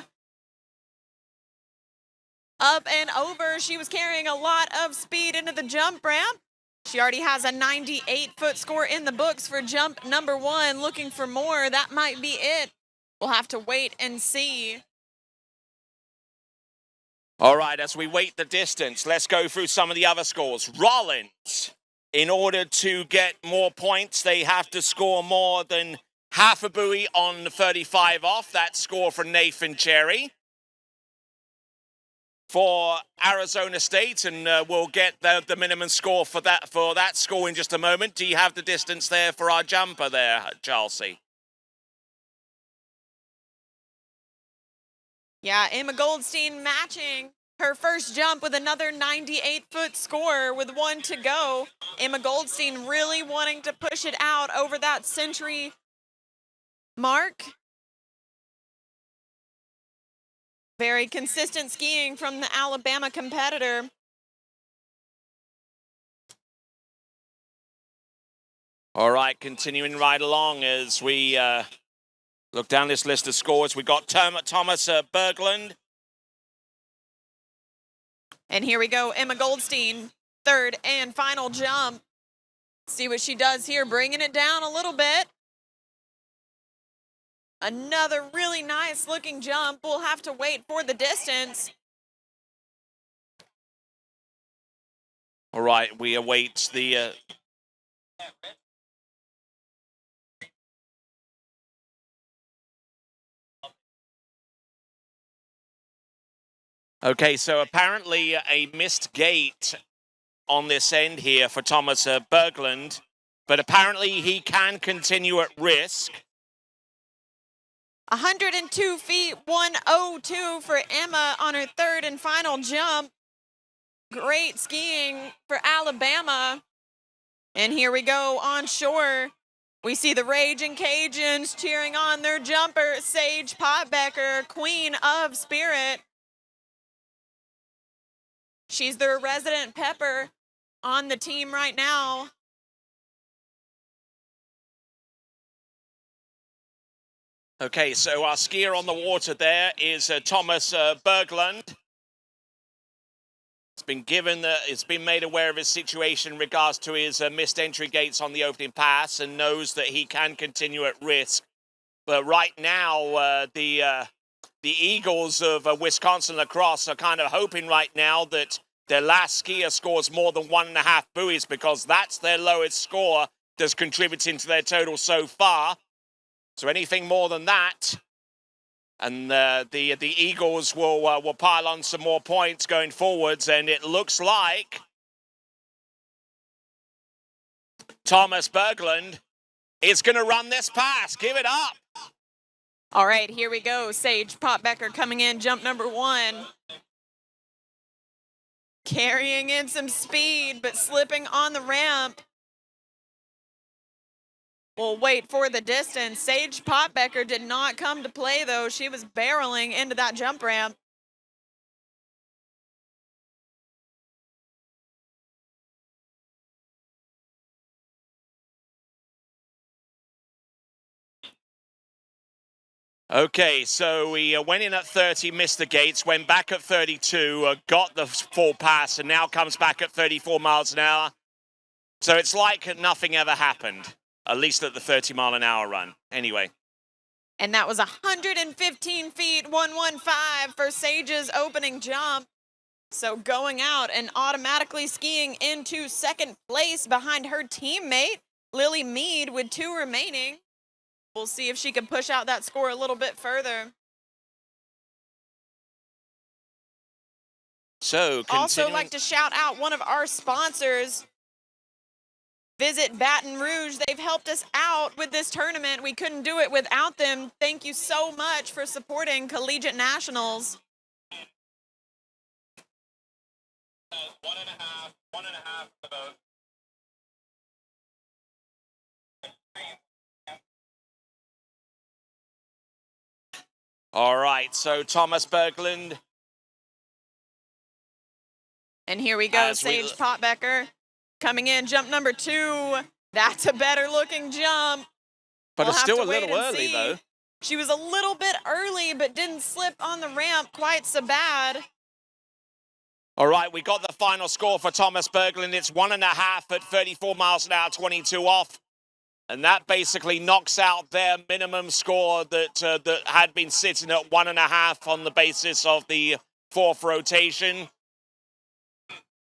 Up and over. She was carrying a lot of speed into the jump ramp. She already has a 98-foot score in the books for jump number 1. Looking for more. That might be it. We'll have to wait and see. All right, as we wait the distance, let's go through some of the other scores. Rollins, in order to get more points, they have to score more than half a buoy on 35 off. That score for Nathan Cherry. For Arizona State, and we'll get the minimum score for that score in just a moment. Do you have the distance there for our jumper there, Chelsea? Yeah, Emma Goldstein matching her first jump with another 98-foot score with 1 to go. Emma Goldstein really wanting to push it out over that century mark. Very consistent skiing from the Alabama competitor. All right, continuing right along as we look down this list of scores. We got Thomas Berglund. And here we go, Emma Goldstein third and final jump. See what she does here, bringing it down a little bit. Another really nice looking jump. We'll have to wait for the distance. All right, we await the... Okay, so apparently a missed gate on this end here for Thomas Berglund, but apparently he can continue at risk. 102 feet, 102 for Emma on her third and final jump. Great skiing for Alabama. And here we go on shore. We see the Raging Cajuns cheering on their jumper, Sage Potbecker, Queen of Spirit. She's their resident pepper on the team right now. Okay, so our skier on the water there is Thomas Berglund. It's been made aware of his situation in regards to his missed entry gates on the opening pass and knows that he can continue at risk. But right now, the Eagles of Wisconsin lacrosse are kind of hoping right now that their last skier scores more than 1.5 buoys, because that's their lowest score that's contributing to their total so far. So anything more than that, and the Eagles will pile on some more points going forwards, and it looks like Thomas Berglund is going to run this pass. Give it up. All right, here we go. Sage Potbecker coming in, jump number 1. Carrying in some speed, but slipping on the ramp. We'll wait for the distance. Sage Potbecker did not come to play, though. She was barreling into that jump ramp. Okay, so we went in at 30, missed the gates, went back at 32, got the full pass, and now comes back at 34 miles an hour. So it's like nothing ever happened, at least at the 30-mile-an-hour run. Anyway. And that was 115 feet, 115 for Sage's opening jump. So going out and automatically skiing into second place behind her teammate, Lily Mead, with 2 remaining. We'll see if she can push out that score a little bit further. So, also like to shout out one of our sponsors, Visit Baton Rouge. They've helped us out with this tournament. We couldn't do it without them. Thank you so much for supporting Collegiate Nationals. 1.5 for both. All right, so Thomas Berglund. And here we go, Sage Potbecker coming in, jump number 2. That's a better looking jump. But it's still a little early, though. She was a little bit early, but didn't slip on the ramp quite so bad. All right, we got the final score for Thomas Berglund. It's 1.5 at 34 miles an hour, 22 off. And that basically knocks out their minimum score that had been sitting at 1.5 on the basis of the 4th rotation.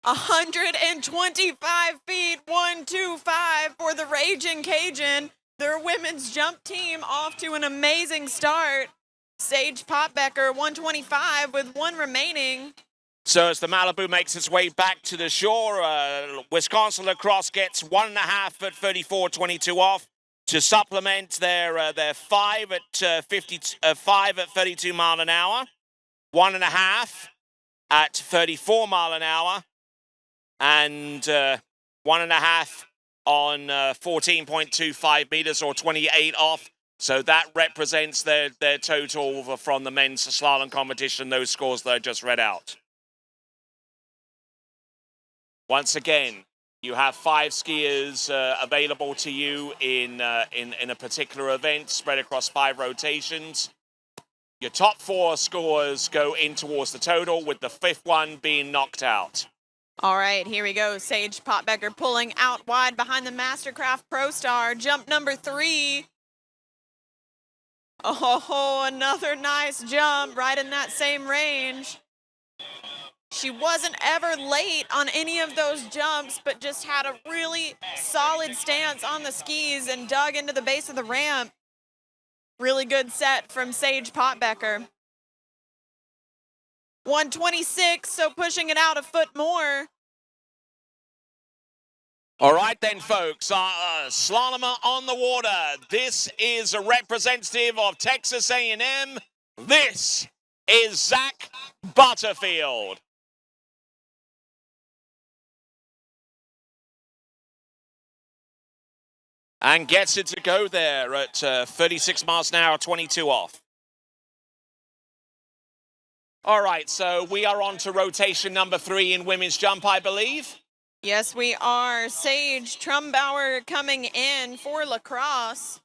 125 feet, 125 for the Raging Cajun. Their women's jump team off to an amazing start. Sage Potbecker, 125 with 1 remaining. So as the Malibu makes its way back to the shore, Wisconsin Lacrosse gets 1.5 at 34.22 off to supplement their 5 at 32 mile an hour, 1.5 at 34 mile an hour, and 1.5 on 14.25 meters or 28 off. So that represents their total from the men's slalom competition, those scores that I just read out. Once again, you have 5 skiers available to you in a particular event spread across 5 rotations. Your top 4 scores go in towards the total, with the 5th one being knocked out. All right, here we go. Sage Potbecker pulling out wide behind the Mastercraft Pro Star. Jump number 3. Oh, another nice jump right in that same range. She wasn't ever late on any of those jumps, but just had a really solid stance on the skis and dug into the base of the ramp. Really good set from Sage Potbecker. 126, so pushing it out a foot more. All right then, folks, slalomer on the water. This is a representative of Texas A&M. This is Zach Butterfield. And gets it to go there at 36 miles an hour, 22 off. All right, so we are on to rotation number 3 in women's jump, I believe. Yes, we are. Sage Trumbauer coming in for lacrosse.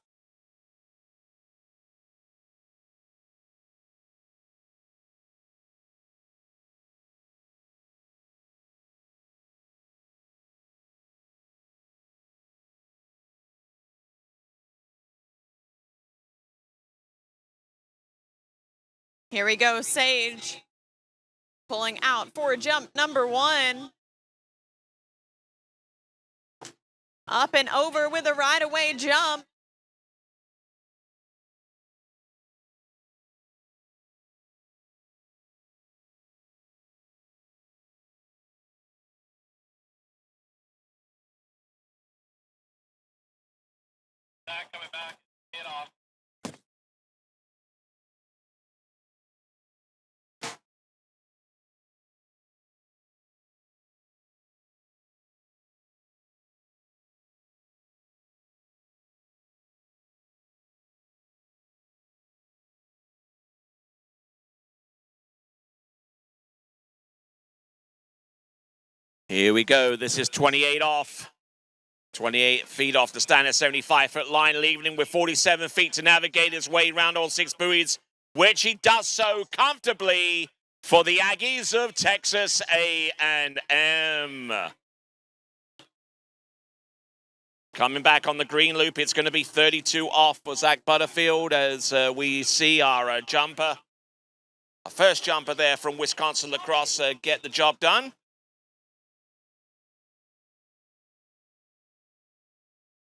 Here we go, Sage pulling out for jump number 1. Up and over with a right-away jump. Back, coming back. Get off. Here we go. This is 28 off. 28 feet off the standard 75-foot line, leaving him with 47 feet to navigate his way around all 6 buoys, which he does so comfortably for the Aggies of Texas A&M. Coming back on the green loop, it's going to be 32 off for Zach Butterfield as we see our jumper, our first jumper there from Wisconsin Lacrosse, get the job done.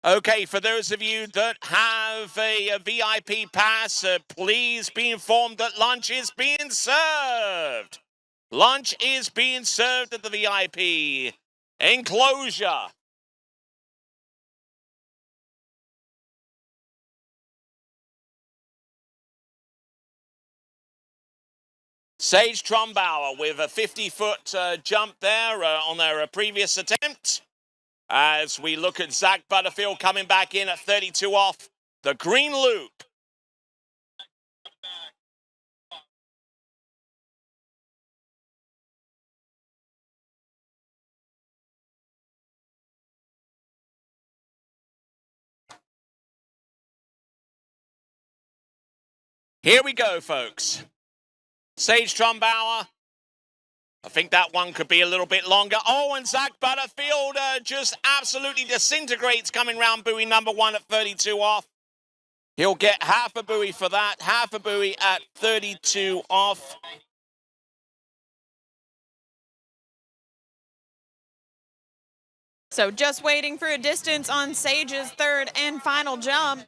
Okay, for those of you that have a VIP pass, please be informed that lunch is being served. Lunch is being served at the VIP enclosure. Sage Trumbauer with a 50-foot jump there on their previous attempt. As we look at Zach Butterfield coming back in at 32 off the green loop. Here we go, folks. Sage Trumbauer. I think that one could be a little bit longer. Oh, and Zach Butterfield just absolutely disintegrates coming round buoy number 1 at 32 off. He'll get half a buoy for that, half a buoy at 32 off. So just waiting for a distance on Sage's third and final jump.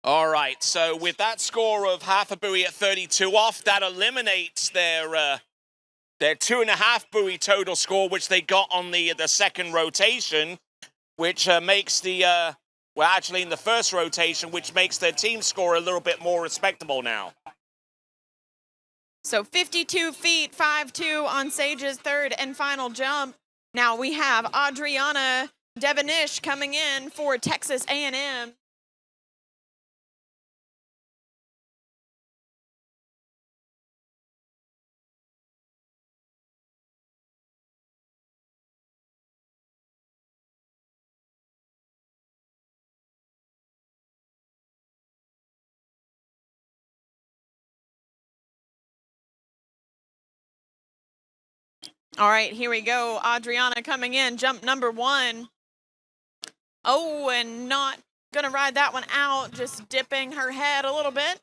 All right, so with that score of half a buoy at 32 off, that eliminates their 2.5 buoy total score, which they got on the second rotation, which makes the, well, actually in the first rotation, which makes their team score a little bit more respectable now. So 52 feet, 5'2" on Sage's third and final jump. Now we have Adriana Devonish coming in for Texas A&M. All right, here we go. Adriana coming in, jump number 1. Oh, and not gonna ride that one out, just dipping her head a little bit.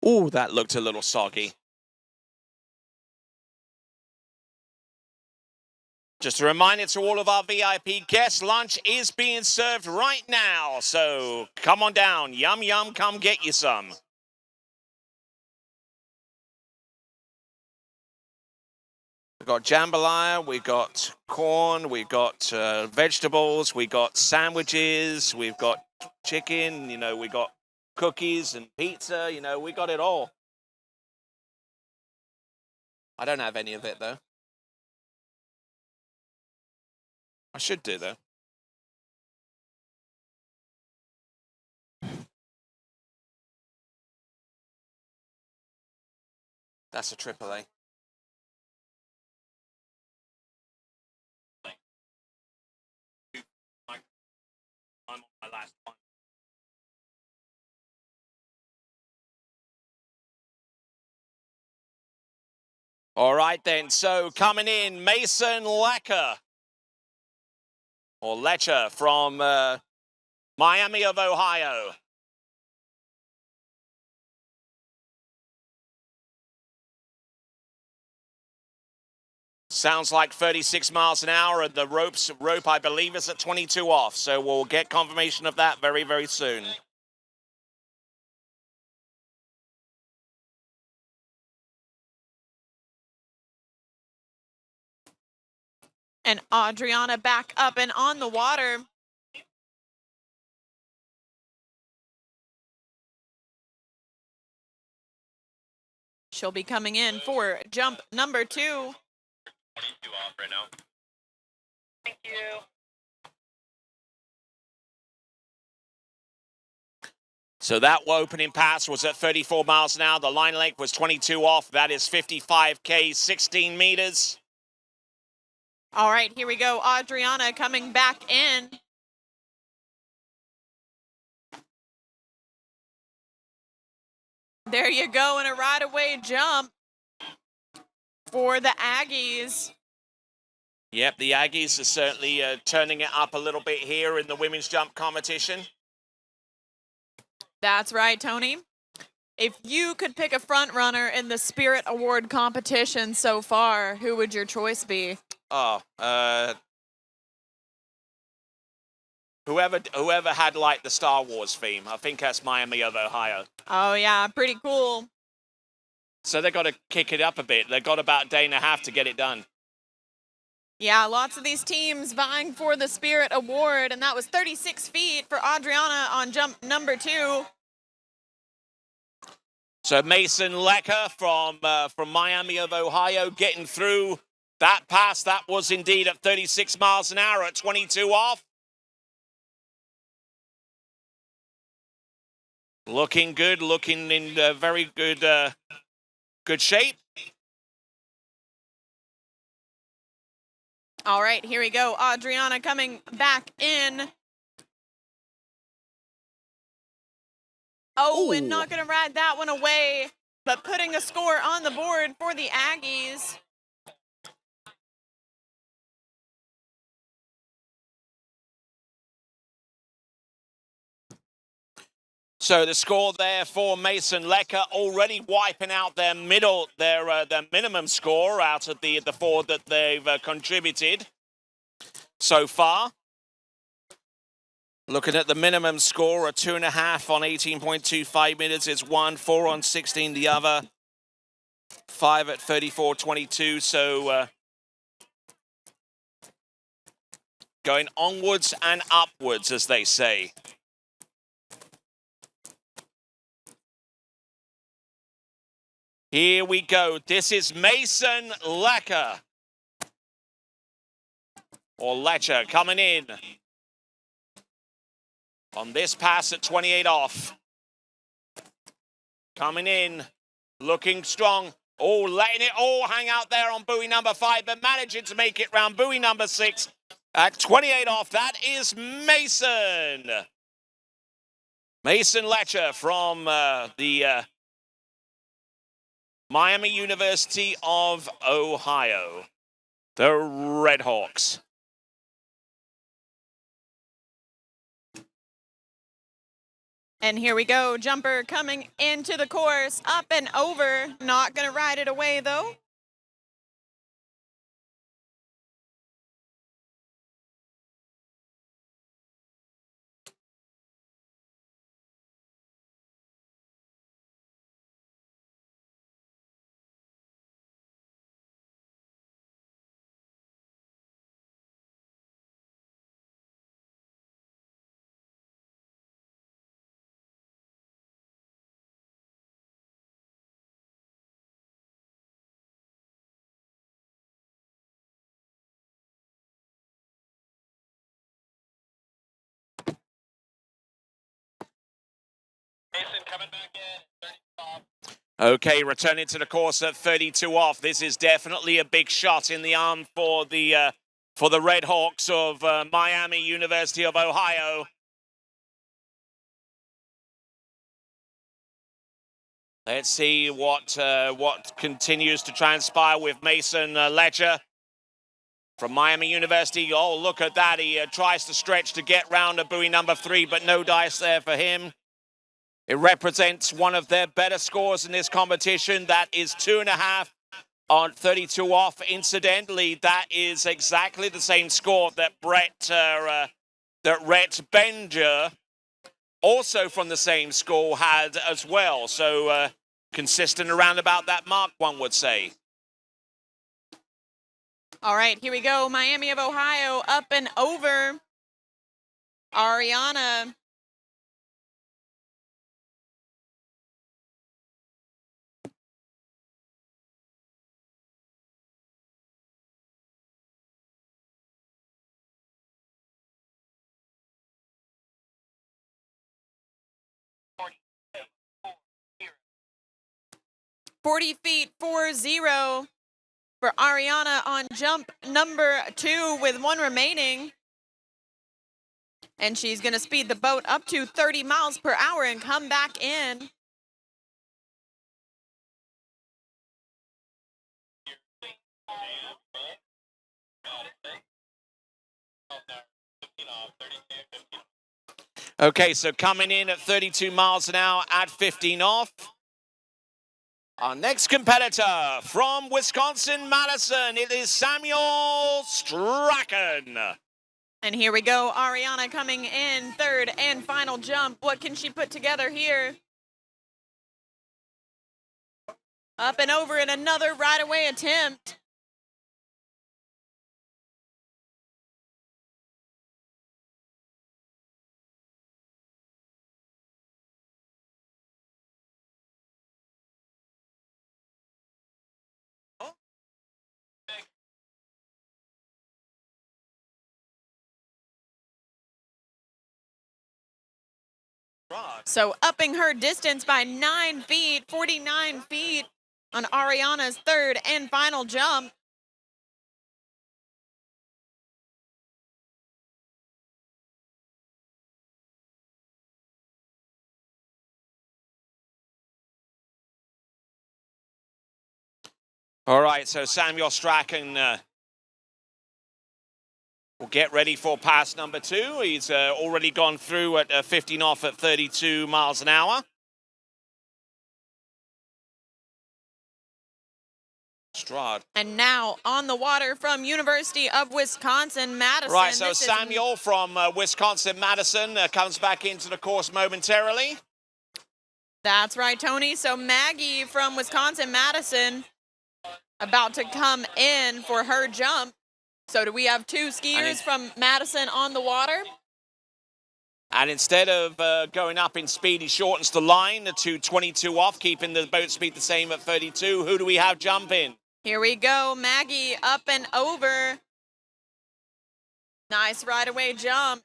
Ooh, that looked a little soggy. Just a reminder to all of our VIP guests, lunch is being served right now. So come on down. Yum, yum, come get you some. We've got jambalaya, we got corn, we got vegetables, we got sandwiches, we've got chicken, you know, we got cookies and pizza, you know, we got it all. I don't have any of it, though. I should do, though. That's a AAA. I'm on my last one. All right, then. So coming in, Mason Lecker. Or Letcher from Miami of Ohio. Sounds like 36 miles an hour, and the rope, I believe, is at 22 off. So we'll get confirmation of that very, very soon. And Adriana back up and on the water. She'll be coming in for jump number 2. 22 off right now. Thank you. So that opening pass was at 34 miles an hour. The line length was 22 off. That is 55K, 16 meters. All right, here we go. Adriana coming back in. There you go, and a right-away jump for the Aggies. Yep, the Aggies are certainly turning it up a little bit here in the women's jump competition. That's right, Tony. If you could pick a front runner in the Spirit Award competition so far, who would your choice be? Oh, whoever had like the Star Wars theme. I think that's Miami of Ohio. Oh, yeah, pretty cool. So they got to kick it up a bit. They've got about a day and a half to get it done. Yeah, lots of these teams vying for the Spirit Award, and that was 36 feet for Adriana on jump number 2. So Mason Lecker from Miami of Ohio getting through that pass. That was indeed at 36 miles an hour at 22 off. Looking good, looking in very good good shape. All right, here we go. Adriana coming back in. Oh, and not going to ride that one away, but putting a score on the board for the Aggies. So the score there for Mason Lecker, already wiping out their minimum score out of the 4 that they've contributed so far. Looking at the minimum score, a 2.5 on 18.25 minutes is one, 4 on 16 the other, 5 at 34.22. So going onwards and upwards, as they say. Here we go. This is Mason Lecker. Or Letcher coming in. On this pass at 28 off. Coming in. Looking strong. Oh, letting it all hang out there on buoy number 5, but managing to make it round buoy number 6 at 28 off. That is Mason. Mason Letcher from the Miami University of Ohio, the Red Hawks. And here we go, jumper coming into the course, up and over. Not gonna ride it away though. Mason coming back in. 30 off. Okay, returning to the course at 32 off. This is definitely a big shot in the arm for the Red Hawks of Miami University of Ohio. Let's see what continues to transpire with Mason Ledger from Miami University. Oh, look at that. He tries to stretch to get round a buoy number 3, but no dice there for him. It represents one of their better scores in this competition. That is 2.5 on 32 off. Incidentally, that is exactly the same score that Rhett Benger, also from the same school, had as well. So consistent around about that mark, one would say. All right, here we go. Miami of Ohio up and over. Ariana. $40 feet 40 for Ariana on jump number 2 with 1 remaining. And she's going to speed the boat up to 30 miles per hour and come back in. Okay, so coming in at 32 miles an hour at 15 off. Our next competitor from Wisconsin-Madison, it is Samuel Strachan. And here we go, Ariana coming in, third and final jump. What can she put together here? Up and over in another right away attempt. So upping her distance by 9 feet, 49 feet on Ariana's third and final jump. All right, so Samuel Strachan will get ready for pass number 2. He's already gone through at 15 off at 32 miles an hour. Strad. And now on the water from University of Wisconsin-Madison. Right, so Samuel from Wisconsin-Madison comes back into the course momentarily. That's right, Tony. So Maggie from Wisconsin-Madison about to come in for her jump. So do we have 2 skiers from Madison on the water? And instead of going up in speed, he shortens the line to 22 off, keeping the boat speed the same at 32. Who do we have jumping? Here we go, Maggie up and over. Nice right away jump.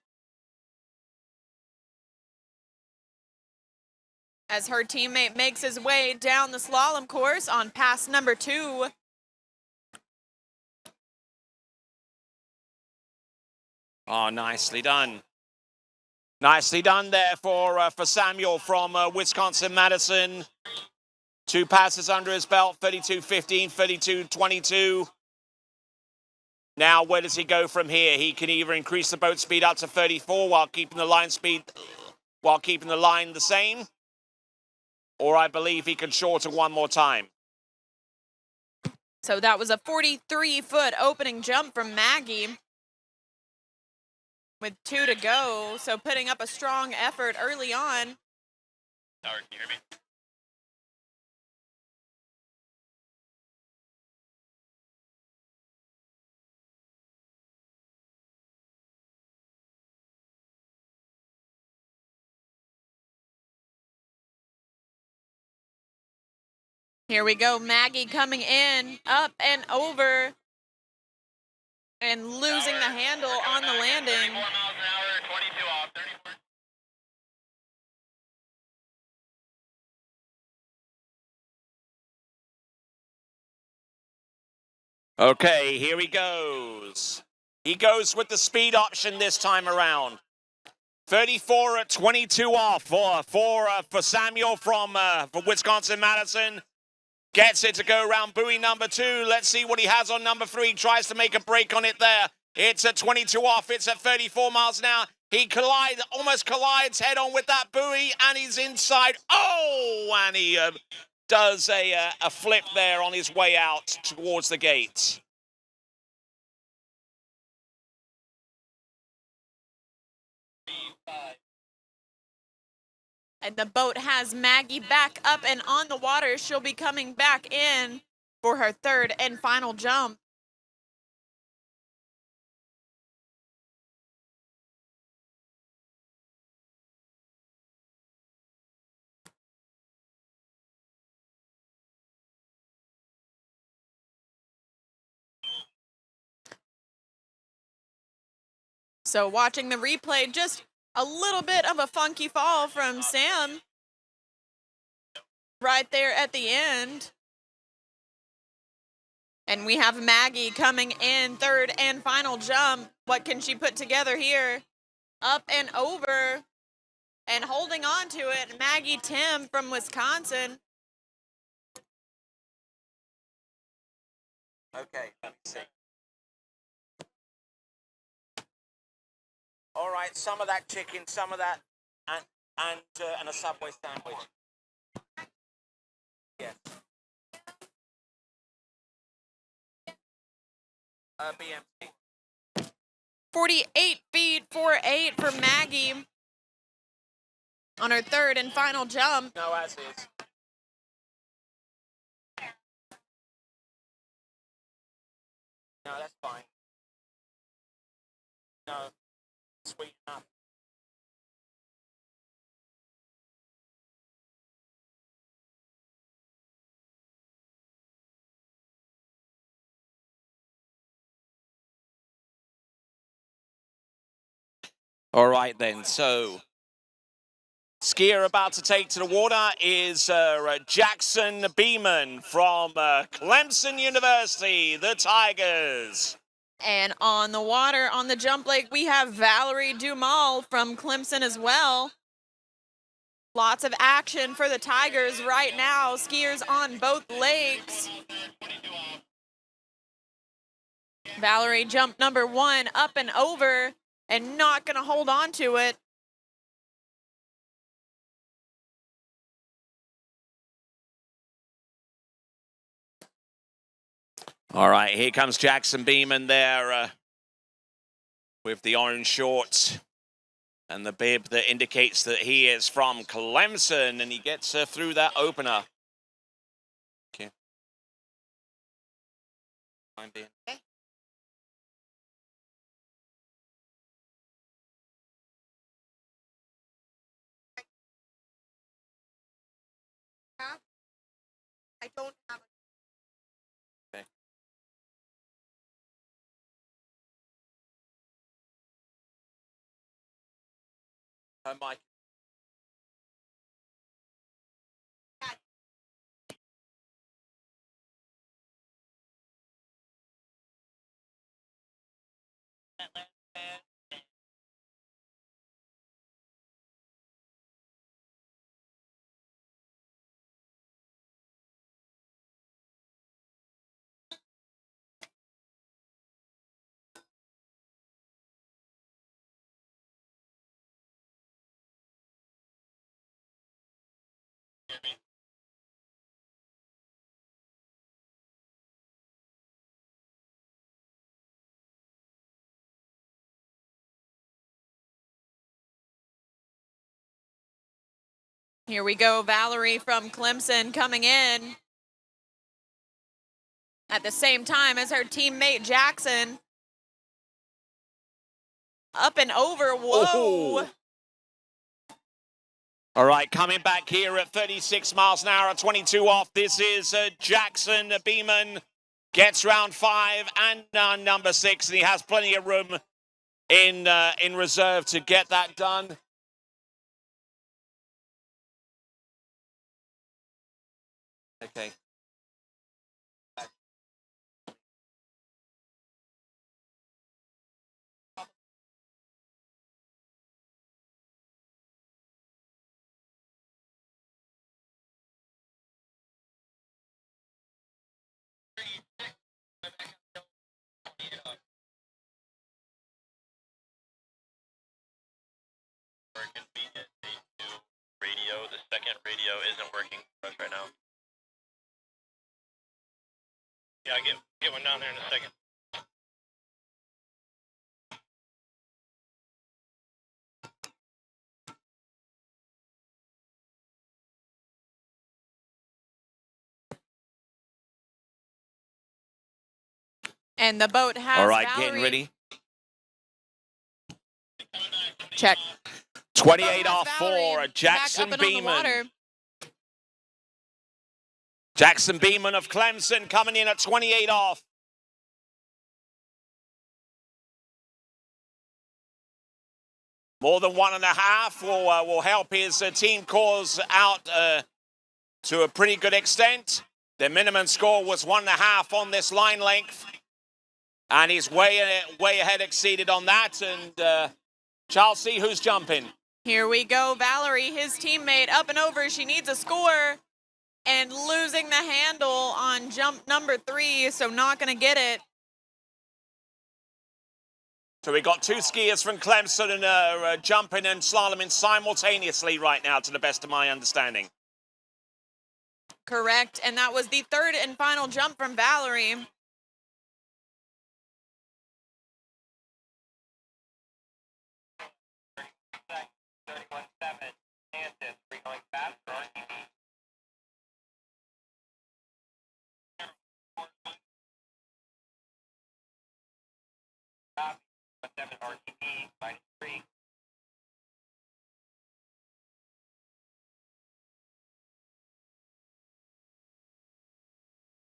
As her teammate makes his way down the slalom course on pass number 2. Oh, nicely done. Nicely done there for Samuel from Wisconsin-Madison. 2 passes under his belt, 32.15, 32.22. Now, where does he go from here? He can either increase the boat speed up to 34 while keeping the line the same, or I believe he can shorten one more time. So that was a 43-foot opening jump from Maggie with 2 to go. So putting up a strong effort early on. Howard, can you hear me? Here we go, Maggie coming in, up and over, and losing the handle on the landing. 34 miles an hour, 22 off, 34. Okay, here he goes. He goes with the speed option this time around. 34 at 22 off for Samuel from Wisconsin-Madison. Gets it to go around buoy number 2. Let's see what he has on number 3. Tries to make a break on it there. It's at 22 off. It's at 34 miles an hour. He almost collides head on with that buoy, and he's inside. Oh, and he does a flip there on his way out towards the gate. And the boat has Maggie back up and on the water. She'll be coming back in for her 3rd and final jump. So watching the replay, just a little bit of a funky fall from Sam right there at the end. And we have Maggie coming in 3rd and final jump. What can she put together here? Up and over and holding on to it. Maggie Tim from Wisconsin. Okay, let me see. All right, some of that chicken, some of that, and a Subway sandwich. Yes. BMT. 48 feet, 4.8 for Maggie on her 3rd and final jump. No, as is. No, that's fine. No, sweet enough. All right then, so skier about to take to the water is Jackson Beeman from Clemson University, the Tigers. And on the water, on the jump lake, we have Valerie Dumal from Clemson as well. Lots of action for the Tigers right now. Skiers on both lakes. Valerie jump number 1 up and over and not going to hold on to it. All right, here comes Jackson Beeman there with the orange shorts and the bib that indicates that he is from Clemson, and he gets through that opener. Okay. Fine, being. Okay. I don't have a... Okay. Her mic. Here we go, Valerie from Clemson coming in at the same time as her teammate Jackson. Up and over, whoa. Ooh. All right, coming back here at 36 miles an hour, 22 off. This is Jackson Beeman. Gets round 5 and number 6, and he has plenty of room in reserve to get that done. Okay. Radio, the second radio isn't working for us right now. Yeah, get one down there in a second. And the boat has All right, Valerie. getting ready. Check. 28 off Valerie for Jackson back up and on the Beeman. water. Jackson Beeman of Clemson coming in at 28 off. More than 1.5 will help his team cause out to a pretty good extent. The minimum score was 1.5 on this line length. And he's way ahead exceeded on that. And Chelsea, who's jumping? Here we go, Valerie, his teammate, up and over. She needs a score and losing the handle on jump number 3, so not going to get it. So we got 2 skiers from Clemson and jumping and slaloming simultaneously right now, to the best of my understanding. Correct, and that was the 3rd and final jump from Valerie.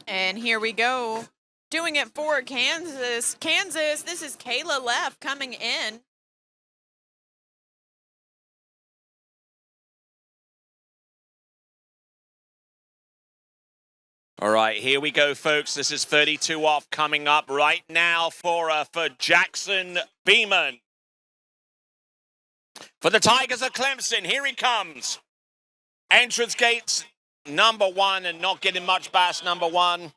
And here we go. Doing it for Kansas. Kansas, this is Kayla Leff coming in. All right, here we go, folks. This is 32 off coming up right now for Jackson Beeman. For the Tigers of Clemson, here he comes. Entrance gates, number 1, and not getting much bass, number 1.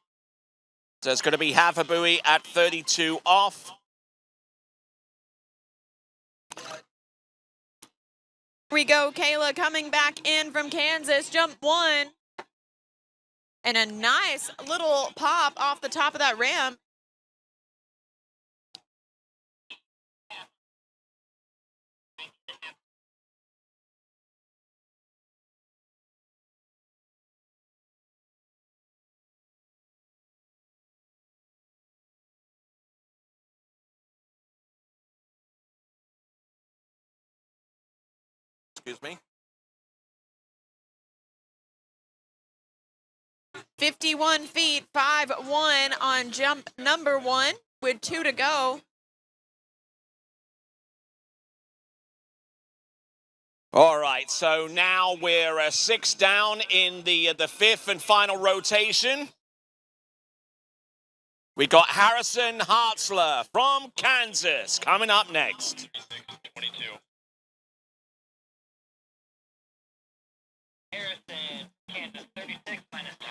So it's going to be half a buoy at 32 off. We go, Kayla coming back in from Kansas, jump 1. And a nice little pop off the top of that ramp. Excuse me. 51 feet, 5-1 on jump number 1 with 2 to go. All right, so now we're 6 down in the 5th and final rotation. We got Harrison Hartzler from Kansas coming up next. 22. Harrison, Kansas, 36 minus 2.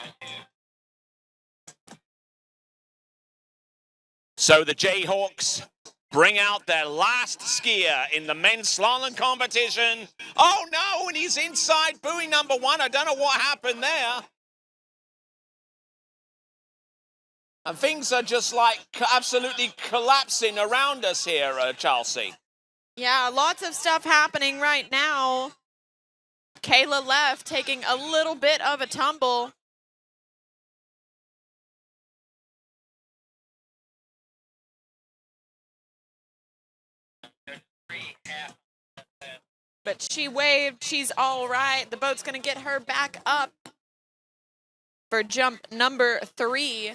So the Jayhawks bring out their last skier in the men's slalom competition. Oh no, and he's inside buoy number 1. I don't know what happened there. And things are just like absolutely collapsing around us here, Chelsea. Yeah, lots of stuff happening right now. Kayla left, taking a little bit of a tumble. But she waved, she's all right. The boat's gonna get her back up for jump number 3.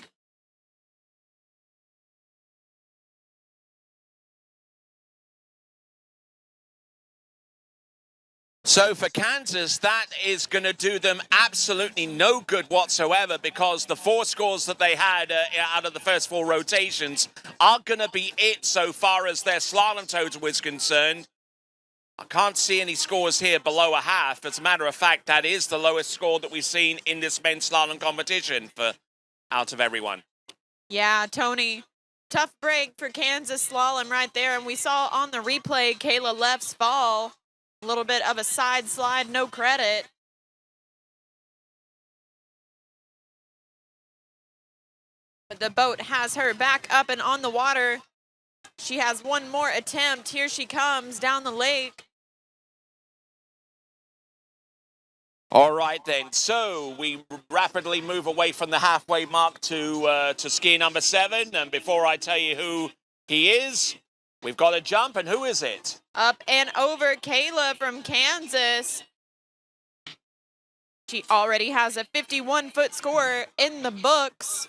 So for Kansas, that is going to do them absolutely no good whatsoever, because the 4 scores that they had out of the first 4 rotations are going to be it so far as their slalom total is concerned. I can't see any scores here below a half. As a matter of fact, that is the lowest score that we've seen in this men's slalom competition for out of everyone. Yeah, Tony, tough break for Kansas slalom right there. And we saw on the replay, Kayla left's fall. A little bit of a side slide, no credit. But the boat has her back up and on the water. She has one more attempt. Here she comes down the lake. All right then, so we rapidly move away from the halfway mark to skier number 7. And before I tell you who he is, we've got a jump, and who is it? Up and over, Kayla from Kansas. She already has a 51-foot score in the books.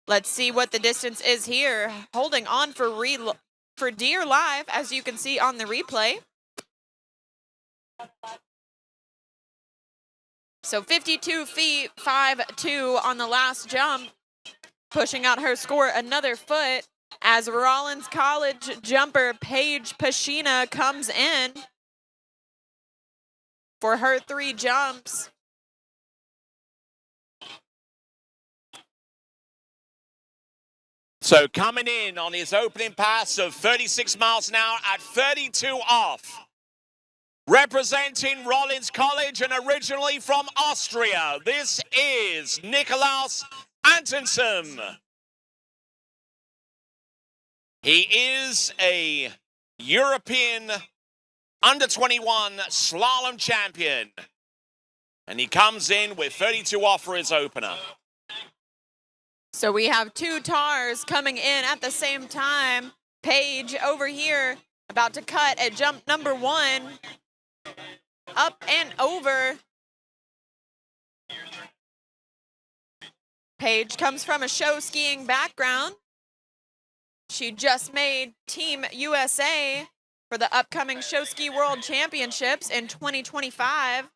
Let's see what the distance is here. Holding on for dear life, as you can see on the replay. So 52 feet, 5.2 on the last jump. Pushing out her score another foot as Rollins College jumper Paige Pashina comes in for her 3 jumps. So coming in on his opening pass of 36 miles an hour at 32 off. Representing Rollins College and originally from Austria, this is Nikolaus Antonsen. He is a European under-21 slalom champion. And he comes in with 32 off for his opener. So we have 2 tars coming in at the same time. Paige over here about to cut at jump number 1. Up and over. Paige comes from a show skiing background. She just made Team USA for the upcoming Show Ski World Championships in 2025.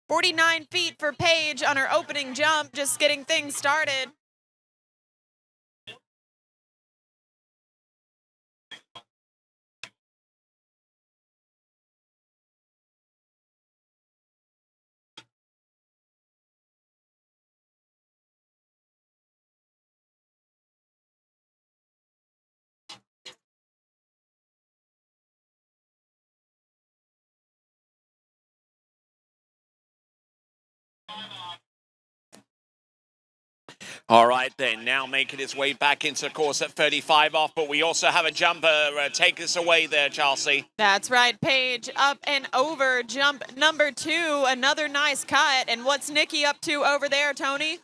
"49 feet for Paige on her opening jump, just getting things started. All right then, now making his way back into the course at 35 off, but we also have a jumper take us away there, Chelsea. That's right, Paige, up and over, jump number 2, another nice cut. And what's Nikki up to over there, Tony?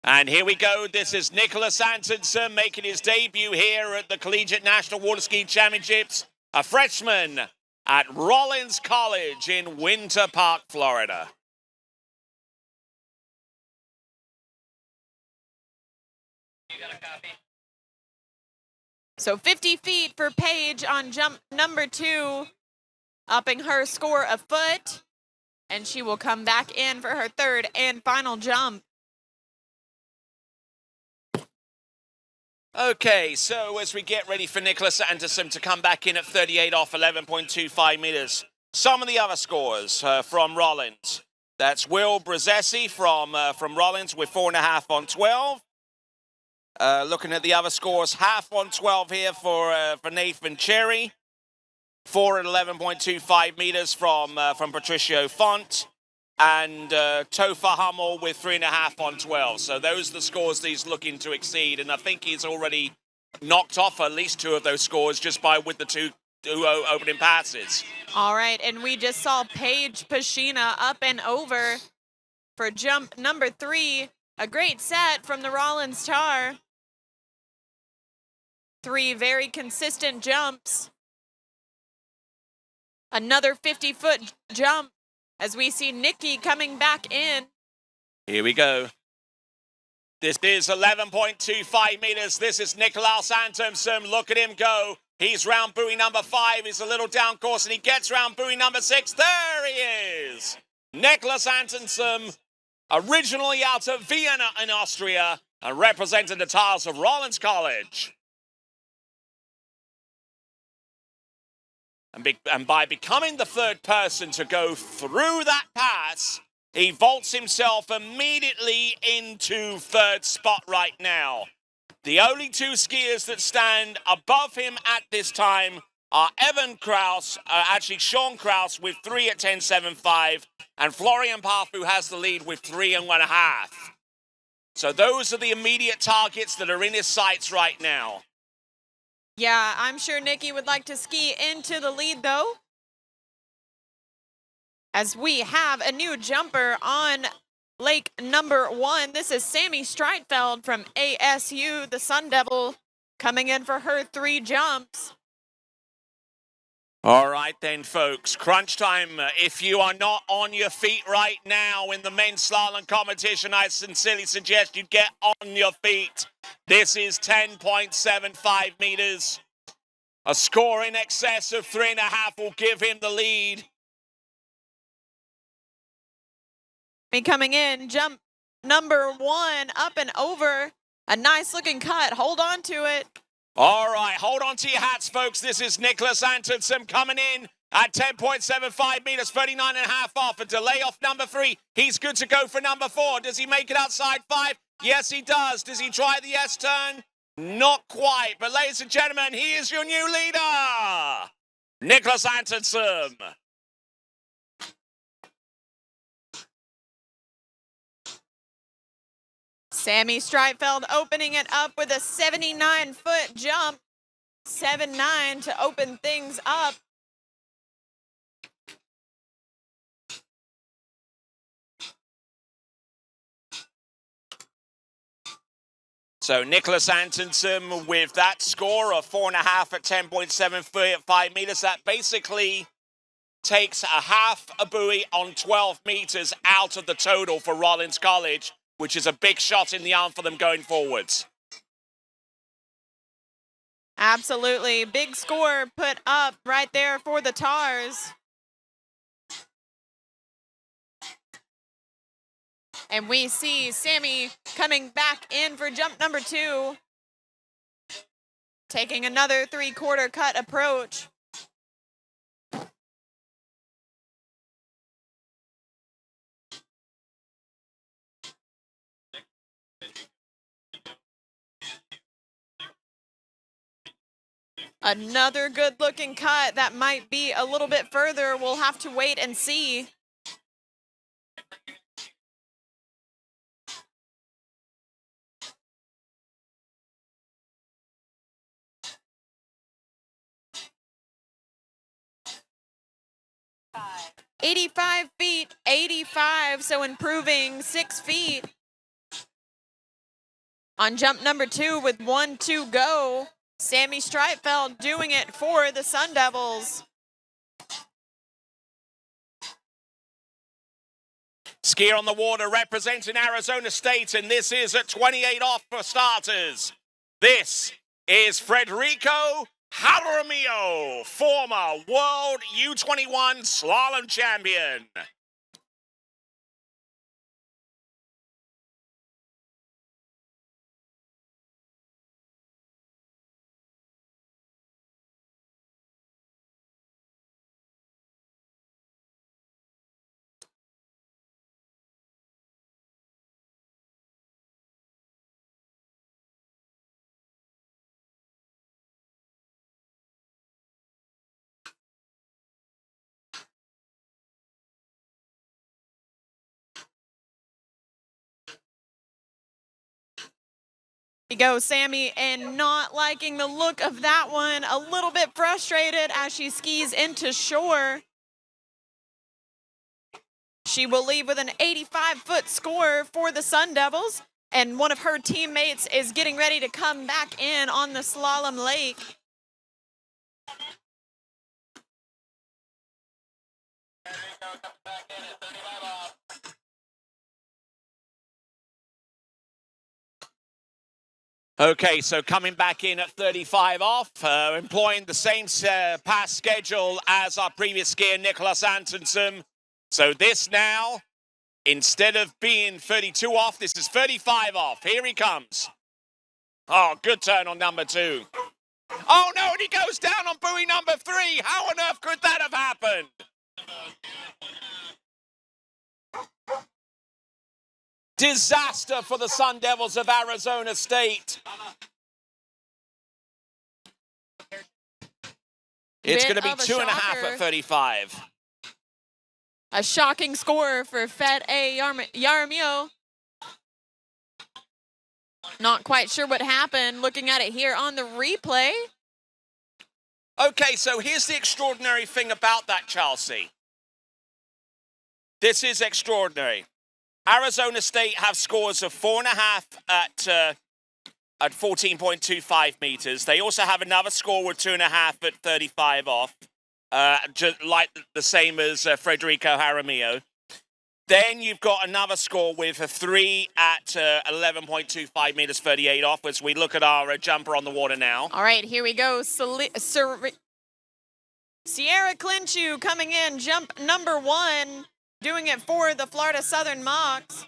And here we go, this is Nikolaus Antonsen making his debut here at the Collegiate National Waterski Championships, a freshman at Rollins College in Winter Park, Florida. So 50 feet for Paige on jump number 2, upping her score a foot, and she will come back in for her 3rd and final jump. Okay, so as we get ready for Nikolaus Antonsen to come back in at 38 off 11.25 meters, some of the other scores from Rollins. That's Will Brzezzi from Rollins with 4.5 on 12. Looking at the other scores, half on 12 here for Nathan Cherry. 4 at 11.25 meters from Patricio Font. and Topher Hummel with 3.5 on 12. So those are the scores that he's looking to exceed, and I think he's already knocked off at least 2 of those scores just with the two opening passes. All right, and we just saw Paige Pashina up and over for jump number 3. A great set from the Rollins Tar. 3 very consistent jumps. Another 50-foot jump as we see Nikki coming back in. Here we go. This is 11.25 meters. This is Nikolaus Antonsen. Look at him go. He's round buoy number 5. He's a little down course, and he gets round buoy number 6. There he is. Nikolaus Antonsen, originally out of Vienna in Austria, and representing the tiles of Rollins College. And by becoming the 3rd person to go through that pass, he vaults himself immediately into 3rd spot right now. The only 2 skiers that stand above him at this time are Evan Kraus, Sean Kraus with 3 at 10.75, and Florian Paff, who has the lead with 3.5. So those are the immediate targets that are in his sights right now. Yeah, I'm sure Nikki would like to ski into the lead, though, as we have a new jumper on lake number 1. This is Sammy Streitfeld from ASU, the Sun Devil, coming in for her 3 jumps. All right then, folks, crunch time. If you are not on your feet right now in the men's slalom competition, I sincerely suggest you get on your feet. This is 10.75 meters. A score in excess of 3.5 will give him the lead. Coming in, jump number 1, up and over. A nice looking cut. Hold on to it. All right, hold on to your hats, folks. This is Nikolaus Antonsen coming in at 10.75 meters, 39.5 off. A delay off number 3. He's good to go for number 4. Does he make it outside 5? Yes, he does. Does he try the S-turn? Not quite. But ladies and gentlemen, he is your new leader, Nikolaus Antonsen. Sammy Streitfeld opening it up with a 79-foot jump. 7.9 to open things up. So Nikolaus Antonsen with that score of 4.5 at 10.75 meters. That basically takes a half a buoy on 12 meters out of the total for Rollins College, which is a big shot in the arm for them going forwards. Absolutely. Big score put up right there for the Tars. And we see Sammy coming back in for jump number 2. Taking another 3/4 cut approach. Another good looking cut that might be a little bit further. We'll have to wait and see. Five. 85 feet, 85, so improving 6 feet. On jump number 2 with 1 to go. Sammy Streitfeld doing it for the Sun Devils. Skier on the water representing Arizona State, and this is at 28 off for starters. This is Federico Jaramillo, former World U21 Slalom champion. Here we go, Sammy, and not liking the look of that one. A little bit frustrated as she skis into shore. She will leave with an 85-foot score for the Sun Devils, and one of her teammates is getting ready to come back in on the slalom lake. Okay, so coming back in at 35 off, employing the same pass schedule as our previous skier, Nicholas Antonsen. So this now, instead of being 32 off, this is 35 off. Here he comes. Oh, good turn on number 2. Oh no, and he goes down on buoy number 3. How on earth could that have happened? Disaster for the Sun Devils of Arizona State. It's going to be 2.5 at 35. A shocking score for Fed A. Yaramio. Not quite sure what happened looking at it here on the replay. Okay, so here's the extraordinary thing about that, Chelsea. This is extraordinary. Arizona State have scores of 4.5 at 14.25 meters. They also have another score with 2.5 at 35 off, just like the same as Federico Jaramillo. Then you've got another score with a 3 at 11.25 meters, 38 off, as we look at our jumper on the water now. All right, here we go. Sierra Clinchu coming in, jump number 1. Doing it for the Florida Southern Mocs.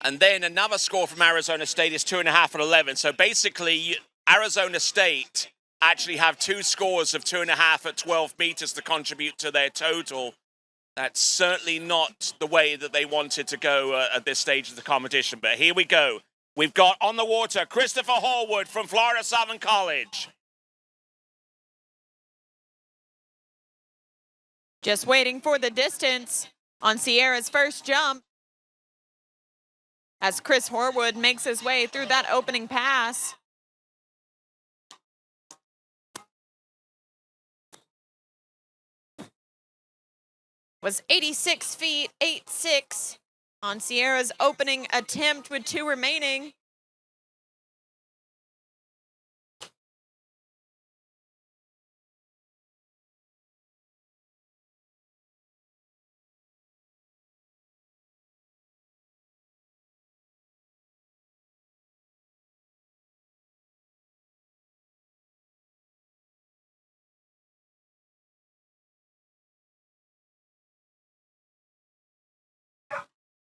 And then another score from Arizona State is 2.5 at 11. So basically, Arizona State actually have 2 scores of 2.5 at 12 meters to contribute to their total. That's certainly not the way that they wanted to go at this stage of the competition. But here we go. We've got on the water Christopher Hallwood from Florida Southern College. Just waiting for the distance on Sierra's first jump as Chris Horwood makes his way through that opening pass. Was 86 feet, 8.6 on Sierra's opening attempt with 2 remaining.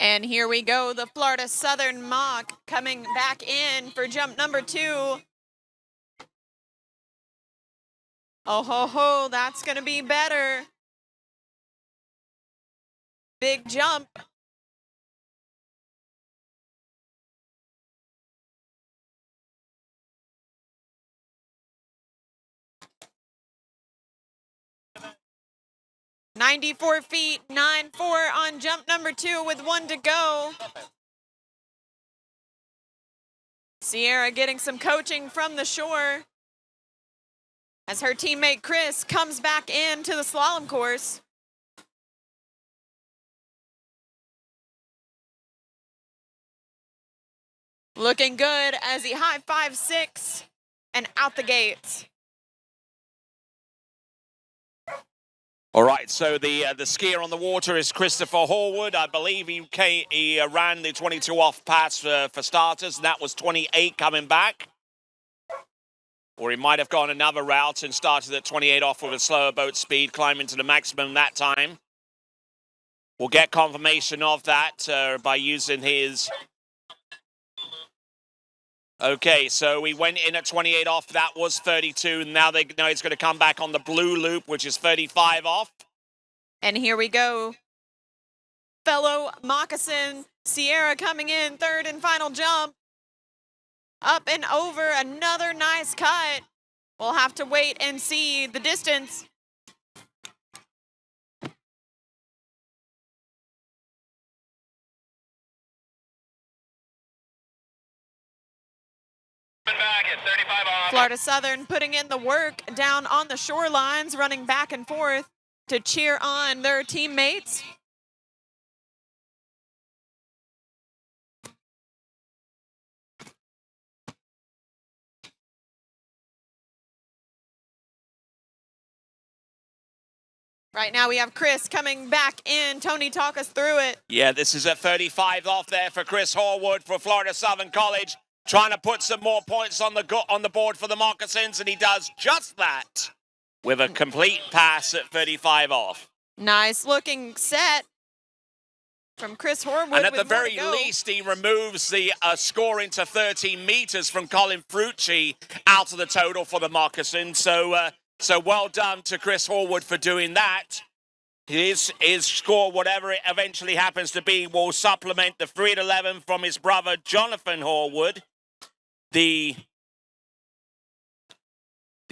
And here we go, the Florida Southern Mock coming back in for jump number 2. Oh ho ho, that's gonna be better. Big jump. .94 feet, 9.4 on jump number 2 with 1 to go. Sierra getting some coaching from the shore as her teammate Chris comes back into the slalom course. Looking good as he high-fives 6 and out the gates. All right, so the skier on the water is Christopher Hallwood. I believe he ran the 22 off pass for starters, and that was 28 coming back. Or he might have gone another route and started at 28 off with a slower boat speed, climbing to the maximum that time. We'll get confirmation of that by using his... Okay, so we went in at 28 off. That was 32. Now they know he's going to come back on the blue loop, which is 35 off. And here we go. Fellow moccasin Sierra coming in, 3rd and final jump. Up and over, another nice cut. We'll have to wait and see the distance. Back at 35 off. Florida Southern putting in the work down on the shorelines, running back and forth to cheer on their teammates. Right now we have Chris coming back in. Tony, talk us through it. Yeah, this is a 35 off there for Chris Horwood for Florida Southern College, trying to put some more points on the board for the Moccasins, and he does just that with a complete pass at 35 off. Nice looking set from Chris Horwood. And at the with more to very go. least, he removes the score into 13 meters from Colin Frucci out of the total for the Moccasins. So well done to Chris Horwood for doing that. His score, whatever it eventually happens to be, will supplement the 3 at 11 from his brother Jonathan Horwood. The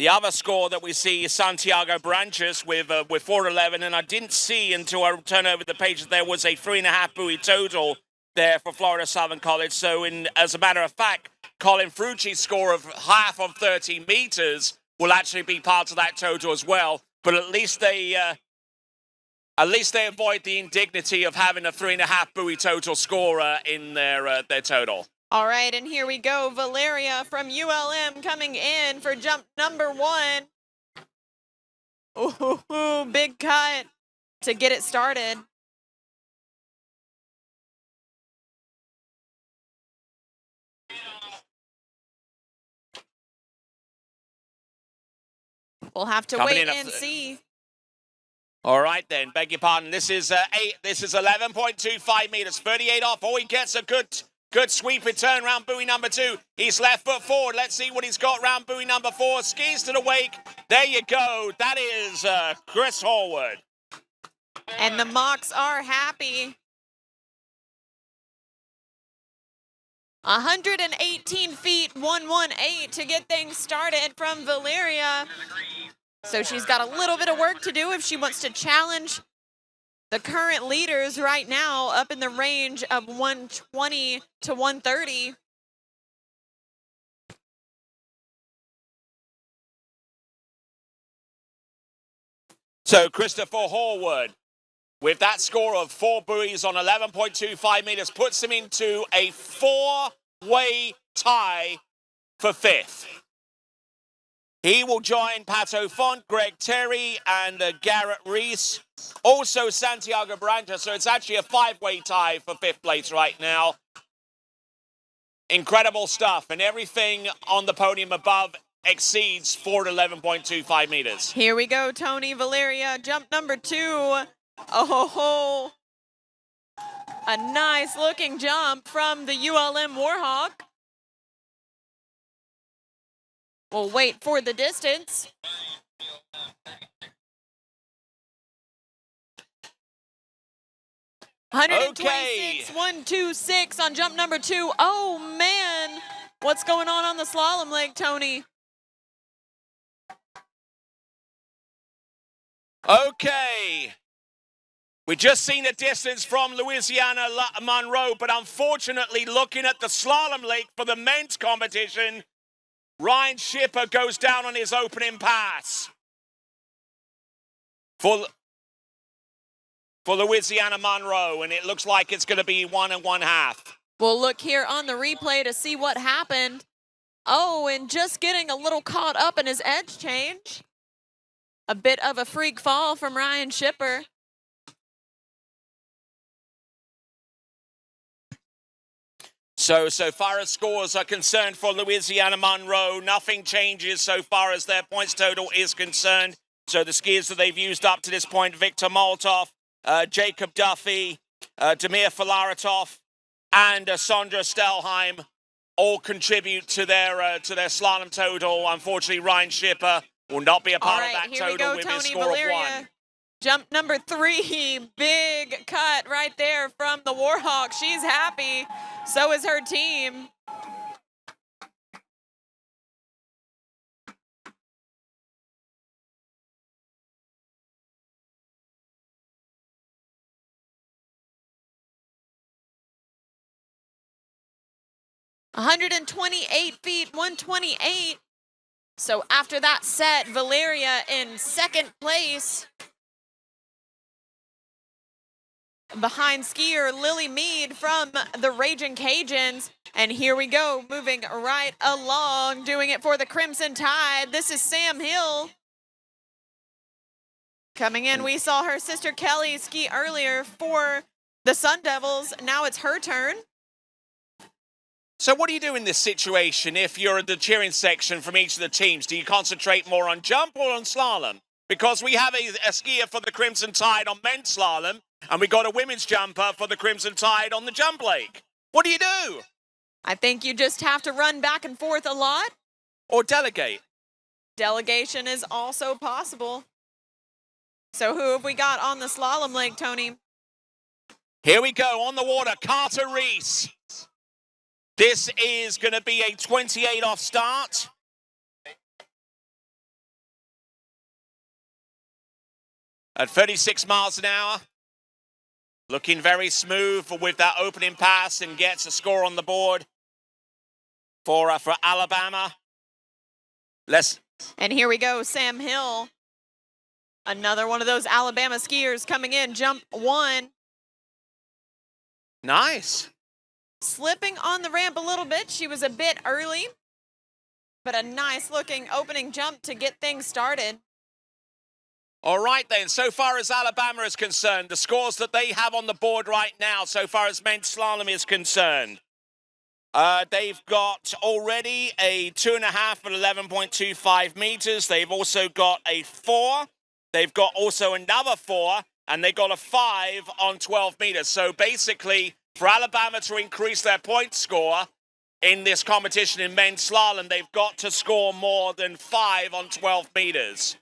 other score that we see is Santiago Branches with 4 at 11, and I didn't see until I turned over the page that there was a 3.5 buoy total there for Florida Southern College. So as a matter of fact, Colin Frucci's score of half of 13 meters will actually be part of that total as well. But at least they avoid the indignity of having a 3.5 buoy total score in their total. All right, and here we go. Valeria from ULM coming in for jump number 1. Ooh, big cut to get it started. We'll have to wait and see. All right then, beg your pardon. This is 11.25 meters, 38 off. Oh, he gets a good sweep return round buoy number 2. He's left foot forward. Let's see what he's got round buoy number 4. Skis to the wake. There you go. That is Chris Horwood. And the Mocs are happy. 118 feet, 118 to get things started from Valeria. So she's got a little bit of work to do if she wants to challenge the current leaders right now up in the range of 120 to 130. So Christopher Horwood, with that score of 4 buoys on 11.25 meters, puts him into a 4-way tie for 5th. He will join Pato Font, Greg Terry, and Garrett Reese. Also Santiago Branca, so it's actually a 5-way tie for 5th place right now. Incredible stuff, and everything on the podium above exceeds 4 to 11.25 meters. Here we go, Tony. Valeria, jump number 2. Oh, a nice looking jump from the ULM Warhawk. We'll wait for the distance. Okay. 126 on jump number 2. Oh man, what's going on the slalom leg, Tony? Okay. We just seen a distance from Louisiana Monroe, but unfortunately, looking at the slalom lake for the men's competition, Ryan Schipper goes down on his opening pass for Louisiana Monroe, and it looks like it's going to be 1 1/2. We'll look here on the replay to see what happened. Oh, and just getting a little caught up in his edge change. A bit of a freak fall from Ryan Schipper. So far as scores are concerned for Louisiana Monroe, nothing changes so far as their points total is concerned. So the skiers that they've used up to this point, Victor Molotov, Jacob Duffy, Demir Filaretov, and Sondra Stelheim all contribute to their slalom total. Unfortunately, Ryan Schipper will not be a part of that total with his score of 1. Jump number 3, big cut right there from the Warhawk. She's happy, so is her team. 128 feet, 128. So after that set, Valeria in second place. Behind skier Lily Mead from the Raging Cajuns. And here we go, moving right along, doing it for the Crimson Tide. This is Sam Hill. Coming in, we saw her sister Kelly ski earlier for the Sun Devils. Now it's her turn. So what do you do in this situation if you're at the cheering section from each of the teams? Do you concentrate more on jump or on slalom? Because we have a skier for the Crimson Tide on men's slalom, and we got a women's jumper for the Crimson Tide on the jump leg. What do you do? I think you just have to run back and forth a lot. Or delegate? Delegation is also possible. So who have we got on the slalom leg, Tony? Here we go, on the water, Carter Reese. This is going to be a 28 off start. At 36 miles an hour. Looking very smooth with that opening pass and gets a score on the board for Alabama. And here we go, Sam Hill. Another one of those Alabama skiers coming in, jump one. Nice. Slipping on the ramp a little bit. She was a bit early, but a nice looking opening jump to get things started. All right then, so far as Alabama is concerned, the scores that they have on the board right now, so far as men's slalom is concerned, they've got already a 2.5 at 11.25 meters. They've also got a 4. They've got also another 4, and they got a 5 on 12 meters. So basically, for Alabama to increase their point score in this competition in men's slalom, they've got to score more than 5 on 12 meters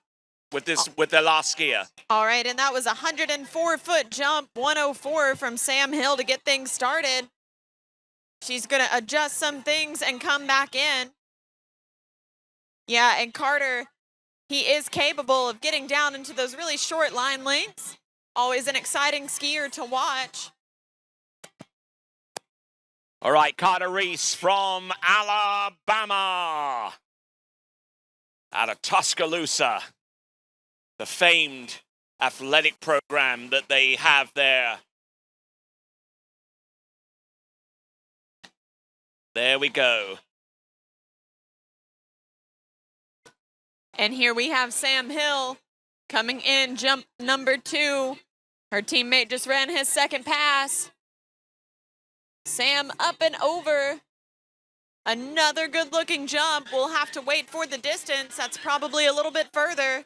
with their last skier. All right, and that was a 104-foot jump, 104 from Sam Hill to get things started. She's going to adjust some things and come back in. Yeah, and Carter, he is capable of getting down into those really short line lengths. Always an exciting skier to watch. All right, Carter Reese from Alabama. Out of Tuscaloosa. The famed athletic program that they have there. There we go. And here we have Sam Hill coming in, jump number 2. Her teammate just ran his second pass. Sam up and over. Another good-looking jump. We'll have to wait for the distance. That's probably a little bit further.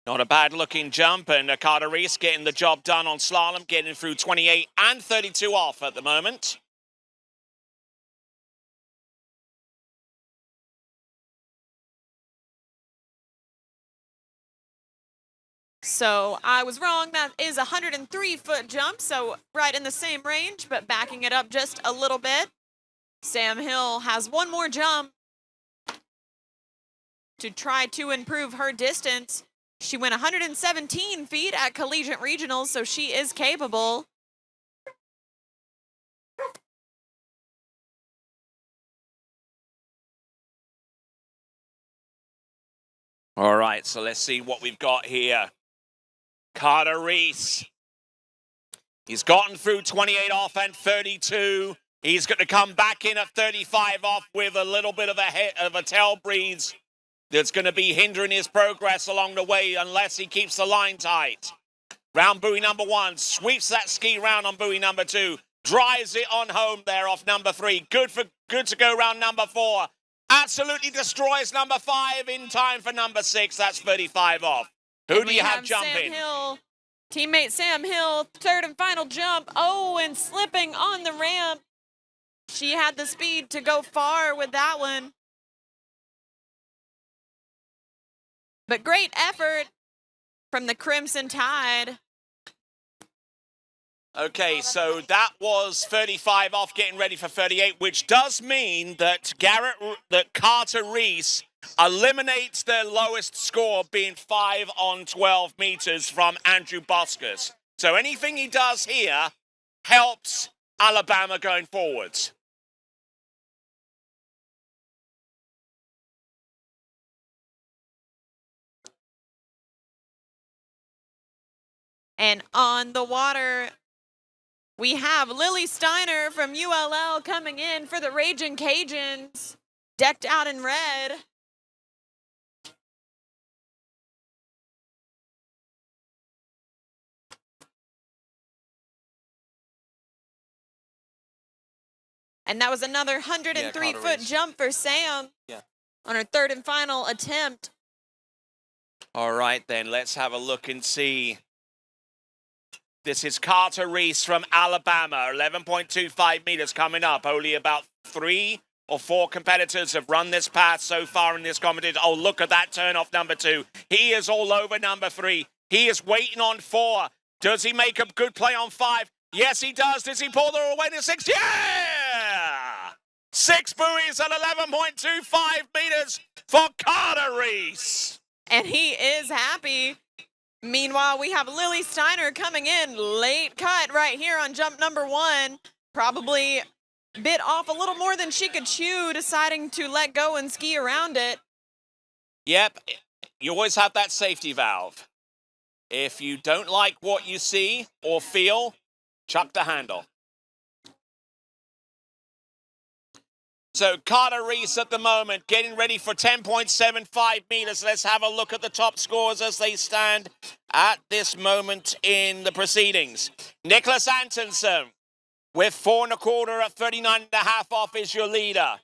Not a bad-looking jump, and Carter Reese getting the job done on slalom, getting through 28 and 32 off at the moment. So I was wrong. That is a 103-foot jump, so right in the same range, but backing it up just a little bit. Sam Hill has one more jump to try to improve her distance. She went 117 feet at Collegiate Regionals, so she is capable. All right, so let's see what we've got here. Carter Reese. He's gotten through 28 off and 32. He's going to come back in at 35 off with a little bit of a tail breeze that's going to be hindering his progress along the way unless he keeps the line tight. Round buoy number 1, sweeps that ski round on buoy number 2, drives it on home there off number 3. Good to go round number 4. Absolutely destroys number 5 in time for number 6. That's 35 off. Who do you have jumping? Sam Hill, teammate Sam Hill, third and final jump. Oh, and slipping on the ramp. She had the speed to go far with that one. But great effort from the Crimson Tide. Okay, so that was 35 off, getting ready for 38, which does mean that Carter Reese eliminates their lowest score, being 5 on 12 meters from Andrew Boscus. So anything he does here helps Alabama going forwards. And on the water, we have Lily Steiner from ULL coming in for the Raging Cajuns, decked out in red. And that was another 103-foot jump for Sam on her third and final attempt. All right, then, let's have a look and see. This is Carter Reese from Alabama, 11.25 meters coming up. Only about 3 or 4 competitors have run this path so far in this competition. Oh, look at that turn off number 2. He is all over number 3. He is waiting on 4. Does he make a good play on 5? Yes, he does. Does he pull her away to 6? Yeah! 6 buoys at 11.25 meters for Carter Reese. And he is happy. Meanwhile, we have Lily Steiner coming in, late cut right here on jump number 1. Probably bit off a little more than she could chew, deciding to let go and ski around it. Yep, you always have that safety valve. If you don't like what you see or feel, chuck the handle. So Carter Reese at the moment getting ready for 10.75 meters. Let's have a look at the top scores as they stand at this moment in the proceedings. Nicholas Antonsen with 4 1/4 at 39.5 off is your leader.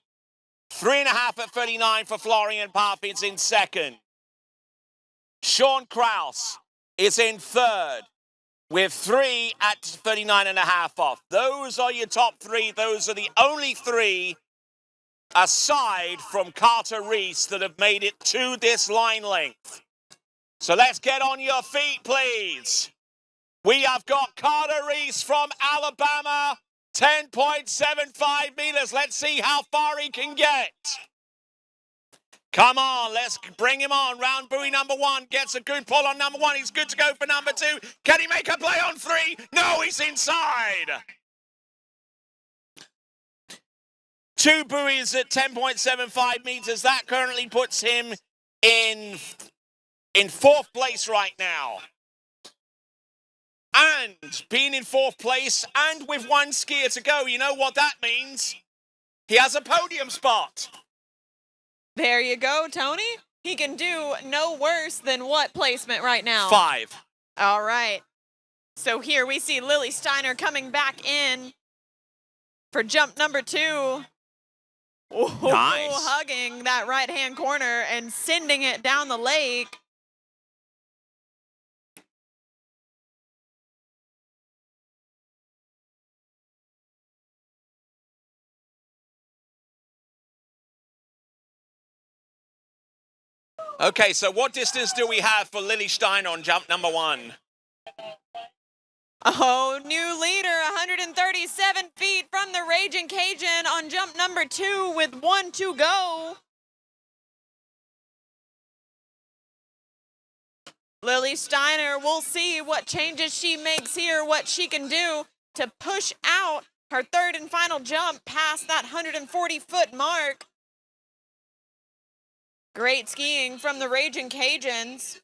3.5 at 39 for Florian Parfits in second. Sean Kraus is in third with 3 at 39.5 off. Those are your top 3. Those are the only 3 aside from Carter Reese that have made it to this line length. So let's get on your feet, please. We have got Carter Reese from Alabama, 10.75 meters. Let's see how far he can get. Come on, let's bring him on. Round buoy number 1 gets a good pull on number 1. He's good to go for number 2. Can he make a play on 3? No, he's inside. 2 buoys at 10.75 meters. That currently puts him in 4th place right now. And being in 4th place and with 1 skier to go, you know what that means? He has a podium spot. There you go, Tony. He can do no worse than what placement right now? 5. All right. So here we see Lily Steiner coming back in for jump number 2. Oh, nice. Hugging that right-hand corner and sending it down the lake. Okay, so what distance do we have for Lily Steiner on jump number 1? Oh, new leader, 137 feet from the Raging Cajun on jump number 2 with 1 to go. Lily Steiner, we'll see what changes she makes here, what she can do to push out her third and final jump past that 140-foot mark. Great skiing from the Raging Cajuns.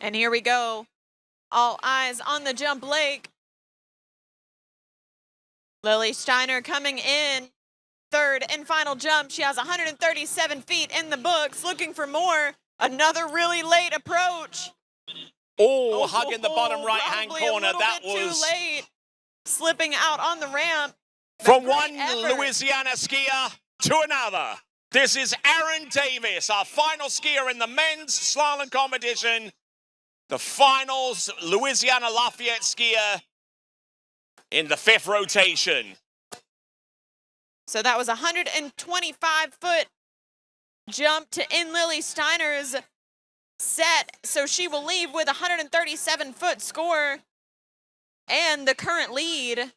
And here we go. All eyes on the jump lake. Lily Steiner coming in. Third and final jump. She has 137 feet in the books. Looking for more. Another really late approach. Oh, hugging the bottom right-hand probably corner. A little That bit was too late. Slipping out on the ramp. from Great one effort. Louisiana skier to another. This is Aaron Davis, our final skier in the men's slalom competition. The finals, Louisiana Lafayette skier in the 5th rotation. So that was a 125-foot jump to end Lily Steiner's set. So she will leave with a 137-foot score and the current lead.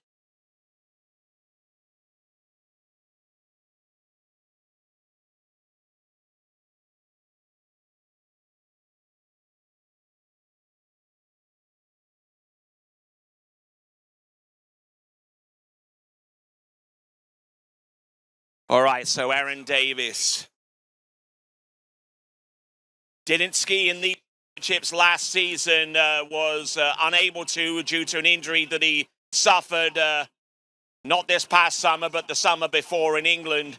All right, so Aaron Davis didn't ski in the championships last season, was unable to due to an injury that he suffered not this past summer, but the summer before in England,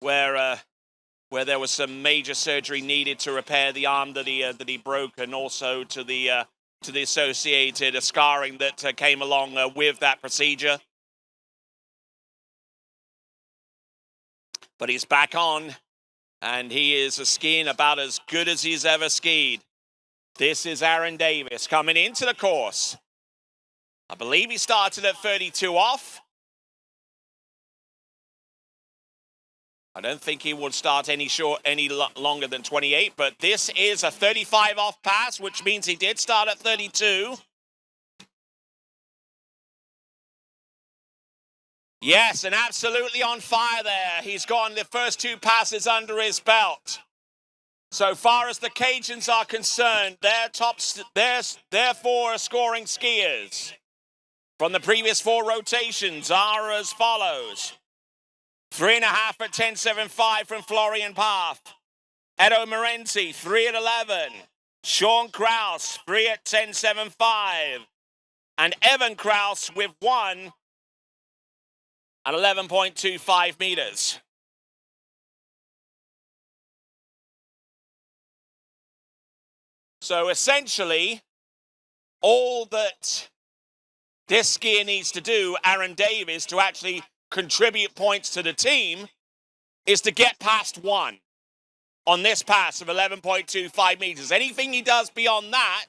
where there was some major surgery needed to repair the arm that he broke, and also to the associated scarring that came along with that procedure. But he's back on, and he is skiing about as good as he's ever skied. This is Aaron Davis coming into the course. I believe he started at 32 off. I don't think he would start any longer than 28, but this is a 35 off pass, which means he did start at 32. Yes, and absolutely on fire there. He's gotten the first two passes under his belt. So far as the Cajuns are concerned, their four scoring skiers from the previous four rotations are as follows. 3.5 at 10.75 from Florian Paff. Edo Morenzi, 3 at 11. Sean Kraus, 3 at 10.75. And Evan Kraus with 1 at 11.25 meters. So essentially, all that this skier needs to do, Aaron Davis, to actually contribute points to the team, is to get past 1 on this pass of 11.25 meters. Anything he does beyond that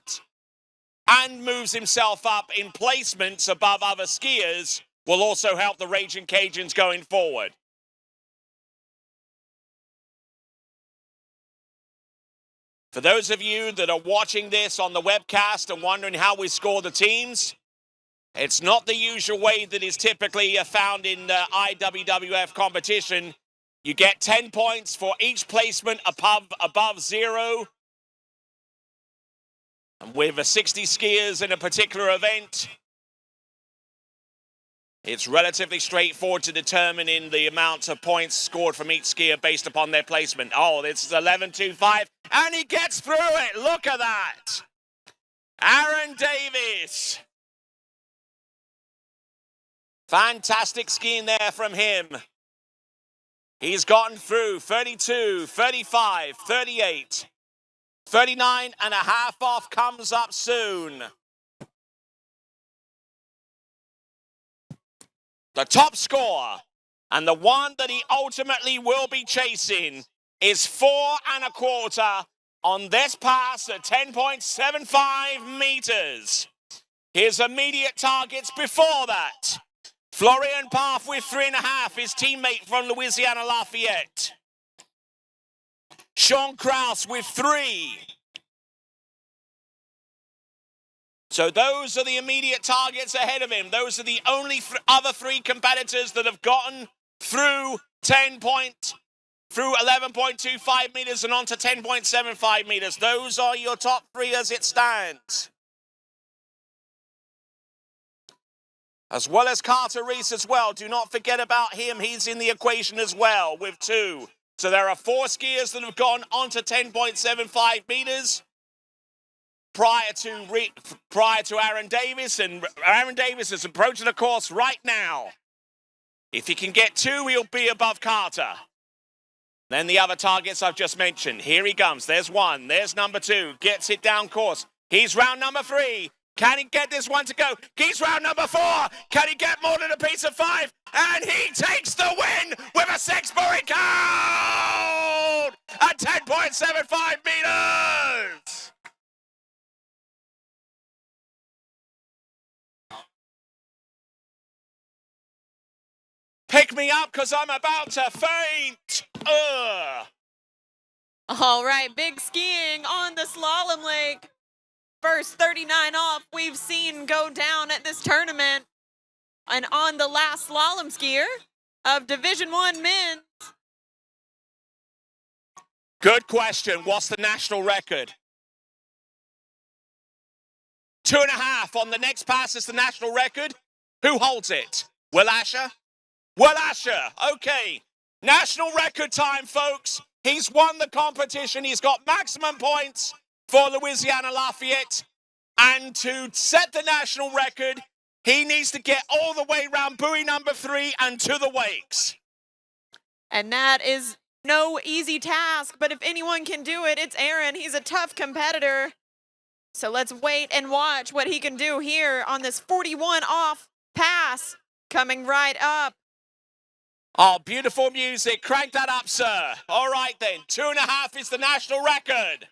and moves himself up in placements above other skiers will also help the Raging Cajuns going forward. For those of you that are watching this on the webcast and wondering how we score the teams, it's not the usual way that is typically found in IWWF competition. You get 10 points for each placement above 0. And with 60 skiers in a particular event, it's relatively straightforward to determine in the amount of points scored from each skier based upon their placement. Oh, this is 11.25, and he gets through it. Look at that. Aaron Davis. Fantastic skiing there from him. He's gotten through 32, 35, 38. 39 and a half off comes up soon. The top score, and the one that he ultimately will be chasing, is 4 1/4 on this pass at 10.75 meters. His immediate targets before that. Florian Paff with 3.5, his teammate from Louisiana Lafayette. Sean Kraus with 3. So those are the immediate targets ahead of him. Those are the only other 3 competitors that have gotten through 11.25 meters and on to 10.75 meters. Those are your top 3 as it stands. As well as Carter Reese as well. Do not forget about him. He's in the equation as well with 2. So there are 4 skiers that have gone on to 10.75 meters. Prior to Aaron Davis, and Aaron Davis is approaching the course right now. If he can get 2, he'll be above Carter. Then the other targets I've just mentioned. Here he comes. There's 1. There's number 2. Gets it down course. He's round number 3. Can he get this one to go? He's round number 4. Can he get more than a piece of 5? And he takes the win with a 6-point count at 10.75 meters. Pick me up because I'm about to faint. All right, big skiing on the slalom lake. First 39 off we've seen go down at this tournament. And on the last slalom skier of Division I men's. Good question. What's the national record? 2.5 on the next pass is the national record. Who holds it? Will Asher? Well, Asher, okay. National record time, folks. He's won the competition. He's got maximum points for Louisiana Lafayette. And to set the national record, he needs to get all the way round buoy number 3 and to the wakes. And that is no easy task, but if anyone can do it, it's Aaron. He's a tough competitor. So let's wait and watch what he can do here on this 41 off pass coming right up. Oh, beautiful music. Crank that up, sir. All right, then. 2.5 is the national record.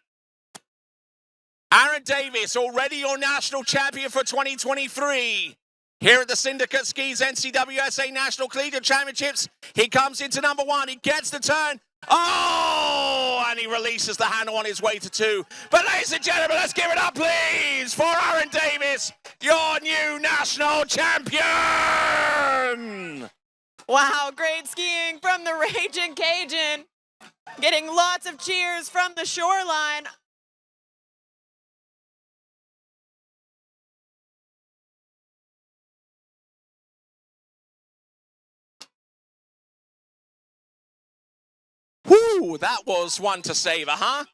Aaron Davis, already your national champion for 2023. Here at the Syndicate Skis NCWSA National Collegiate Championships, he comes into number 1. He gets the turn. Oh, and he releases the handle on his way to 2. But ladies and gentlemen, let's give it up, please, for Aaron Davis, your new national champion. Wow, great skiing from the Raging Cajun. Getting lots of cheers from the shoreline. Whoo, that was one to savor, huh?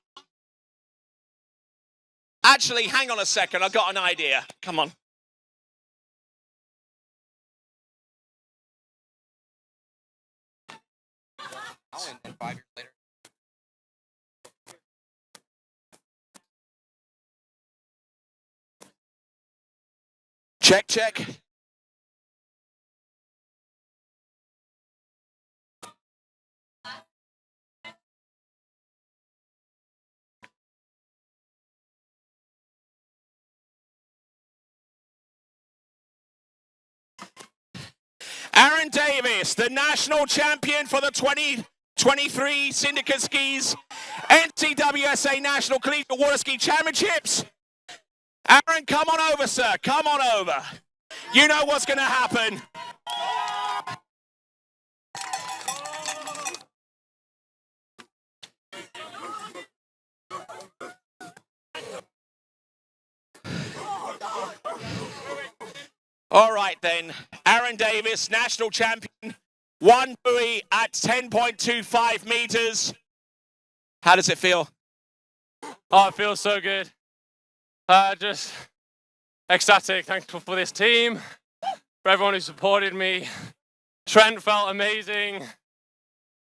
Actually, hang on a second. I've got an idea. Come on. And 5 years later. Check, check. Aaron Davis, the national champion for the 2023 Syndicate Skis NCWSA National Collegiate Waterski Championships. Aaron, come on over, sir. Come on over. You know what's going to happen. All right, then. Aaron Davis, national champion. 1 buoy at 10.25 meters. How does it feel? Oh, it feels so good. Just ecstatic, thankful for this team, for everyone who supported me. Trent felt amazing.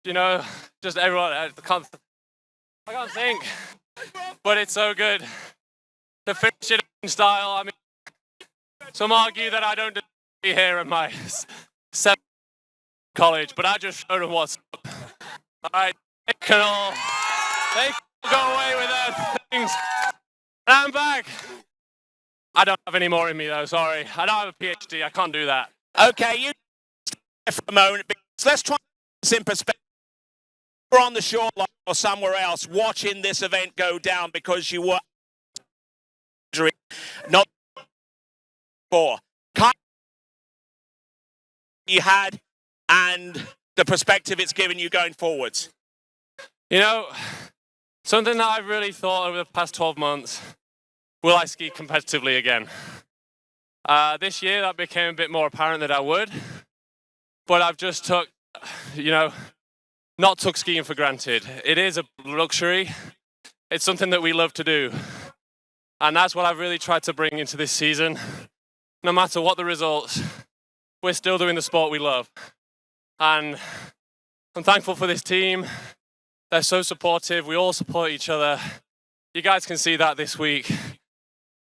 You know, just everyone. I can't think, but it's so good to finish it in style. I mean, some argue that I don't deserve to be here at my 7th college, but I just showed them what's up. All right, they can all go away with their things. And I'm back. I don't have any more in me, though, sorry. I don't have a PhD, I can't do that. Okay, you for a moment, because let's try this in perspective. You're on the shoreline or somewhere else watching this event go down because you were not before. You had and the perspective it's given you going forwards. You know, something that I've really thought over the past 12 months, will I ski competitively again? This year that became a bit more apparent that I would, but I've just not took skiing for granted. It is a luxury. It's something that we love to do. And that's what I've really tried to bring into this season. No matter what the results, we're still doing the sport we love. And I'm thankful for this team. They're so supportive. We all support each other. You guys can see that this week.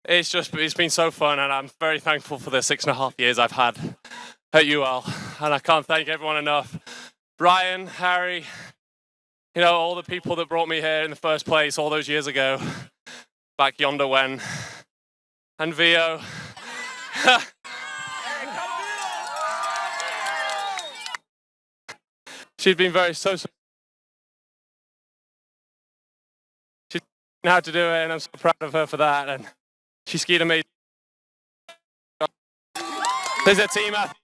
It's been so fun, and I'm very thankful for the 6.5 years I've had at UL. And I can't thank everyone enough. Ryan, Harry, all the people that brought me here in the first place all those years ago, back yonder when, and Vio. She's been so she's known how to do it, and I'm so proud of her for that. And she skied amazing. There's a team out.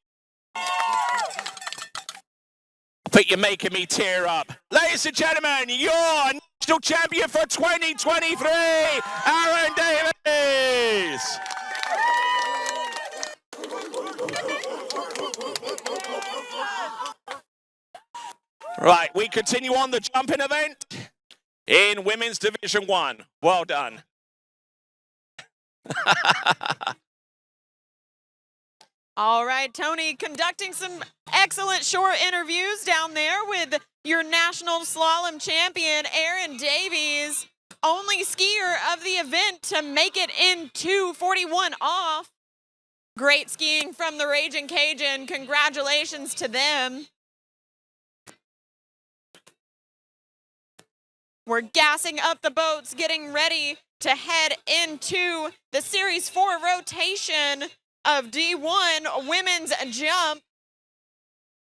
But you're making me tear up. Ladies and gentlemen, your national champion for 2023, Aaron Davis. Right, we continue on the jumping event in Women's Division 1. Well done. All right, Tony, conducting some excellent short interviews down there with your national slalom champion, Aaron Davies, only skier of the event to make it in 2:41 off. Great skiing from the Raging Cajun. Congratulations to them. We're gassing up the boats, getting ready to head into the Series 4 rotation of D1 women's jump,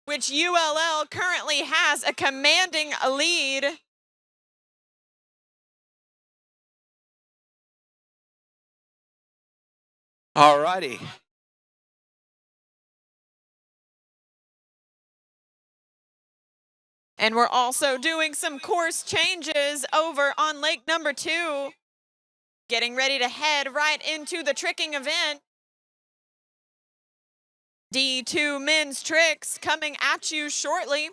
which ULL currently has a commanding lead. All righty. And we're also doing some course changes over on lake number 2, getting ready to head right into the tricking event. D2 men's tricks coming at you shortly.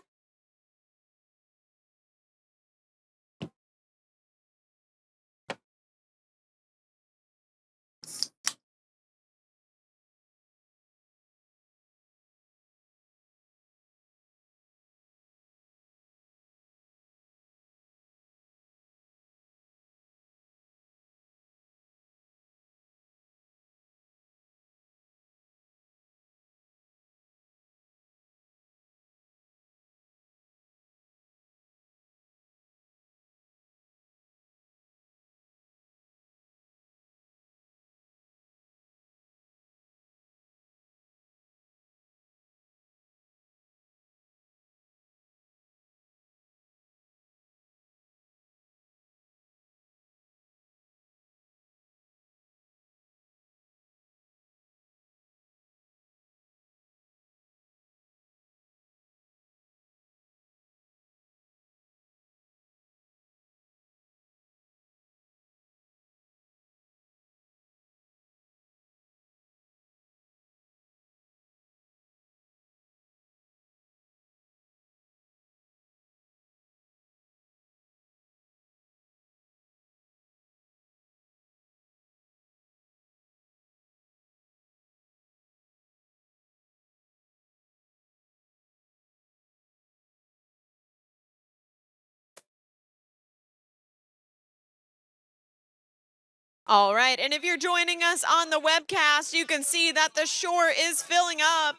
All right, and if you're joining us on the webcast, you can see that the shore is filling up.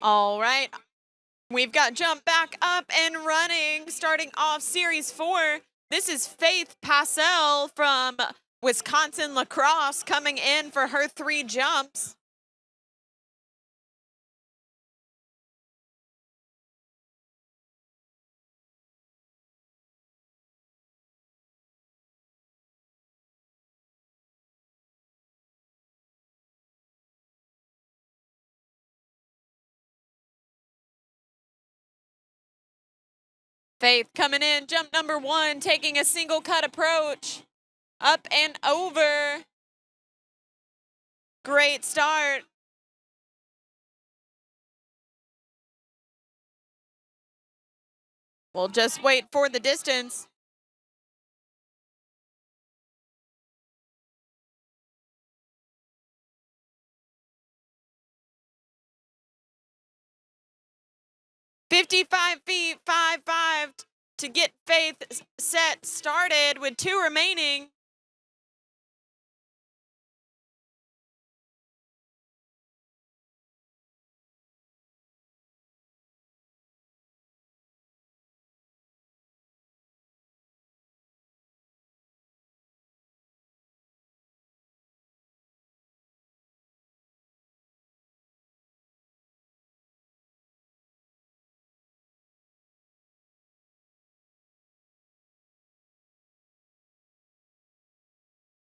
All right. We've got jump back up and running, starting off Series 4. This is Faith Passell from Wisconsin Lacrosse coming in for her 3 jumps. Faith coming in, jump number 1, taking a single cut approach. Up and over. Great start. We'll just wait for the distance. "55 feet, 5.5 to get Faith set started with 2 remaining.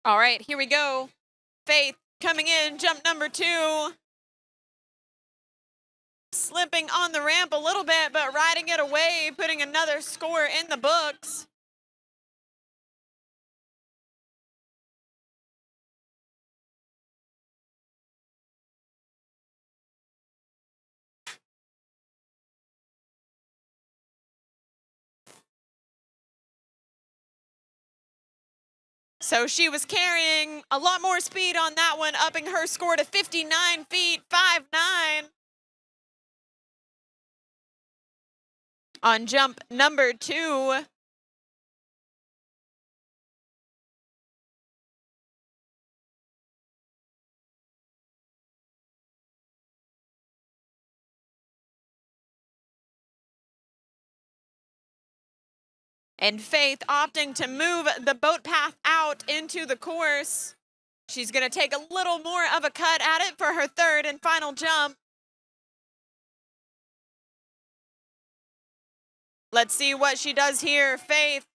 All right, here we go. Faith coming in, jump number 2. Slipping on the ramp a little bit, but riding it away, putting another score in the books. So she was carrying a lot more speed on that one, upping her score to 59 feet, 5.9. On jump number 2. And Faith opting to move the boat path out into the course. She's going to take a little more of a cut at it for her 3rd and final jump. Let's see what she does here. Faith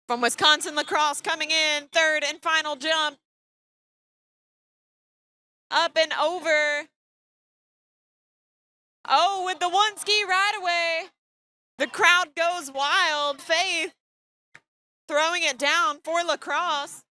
from Wisconsin Lacrosse coming in, 3rd and final jump. Up and over. Oh, with the 1 ski right away. The crowd goes wild. Faith throwing it down for Lacrosse.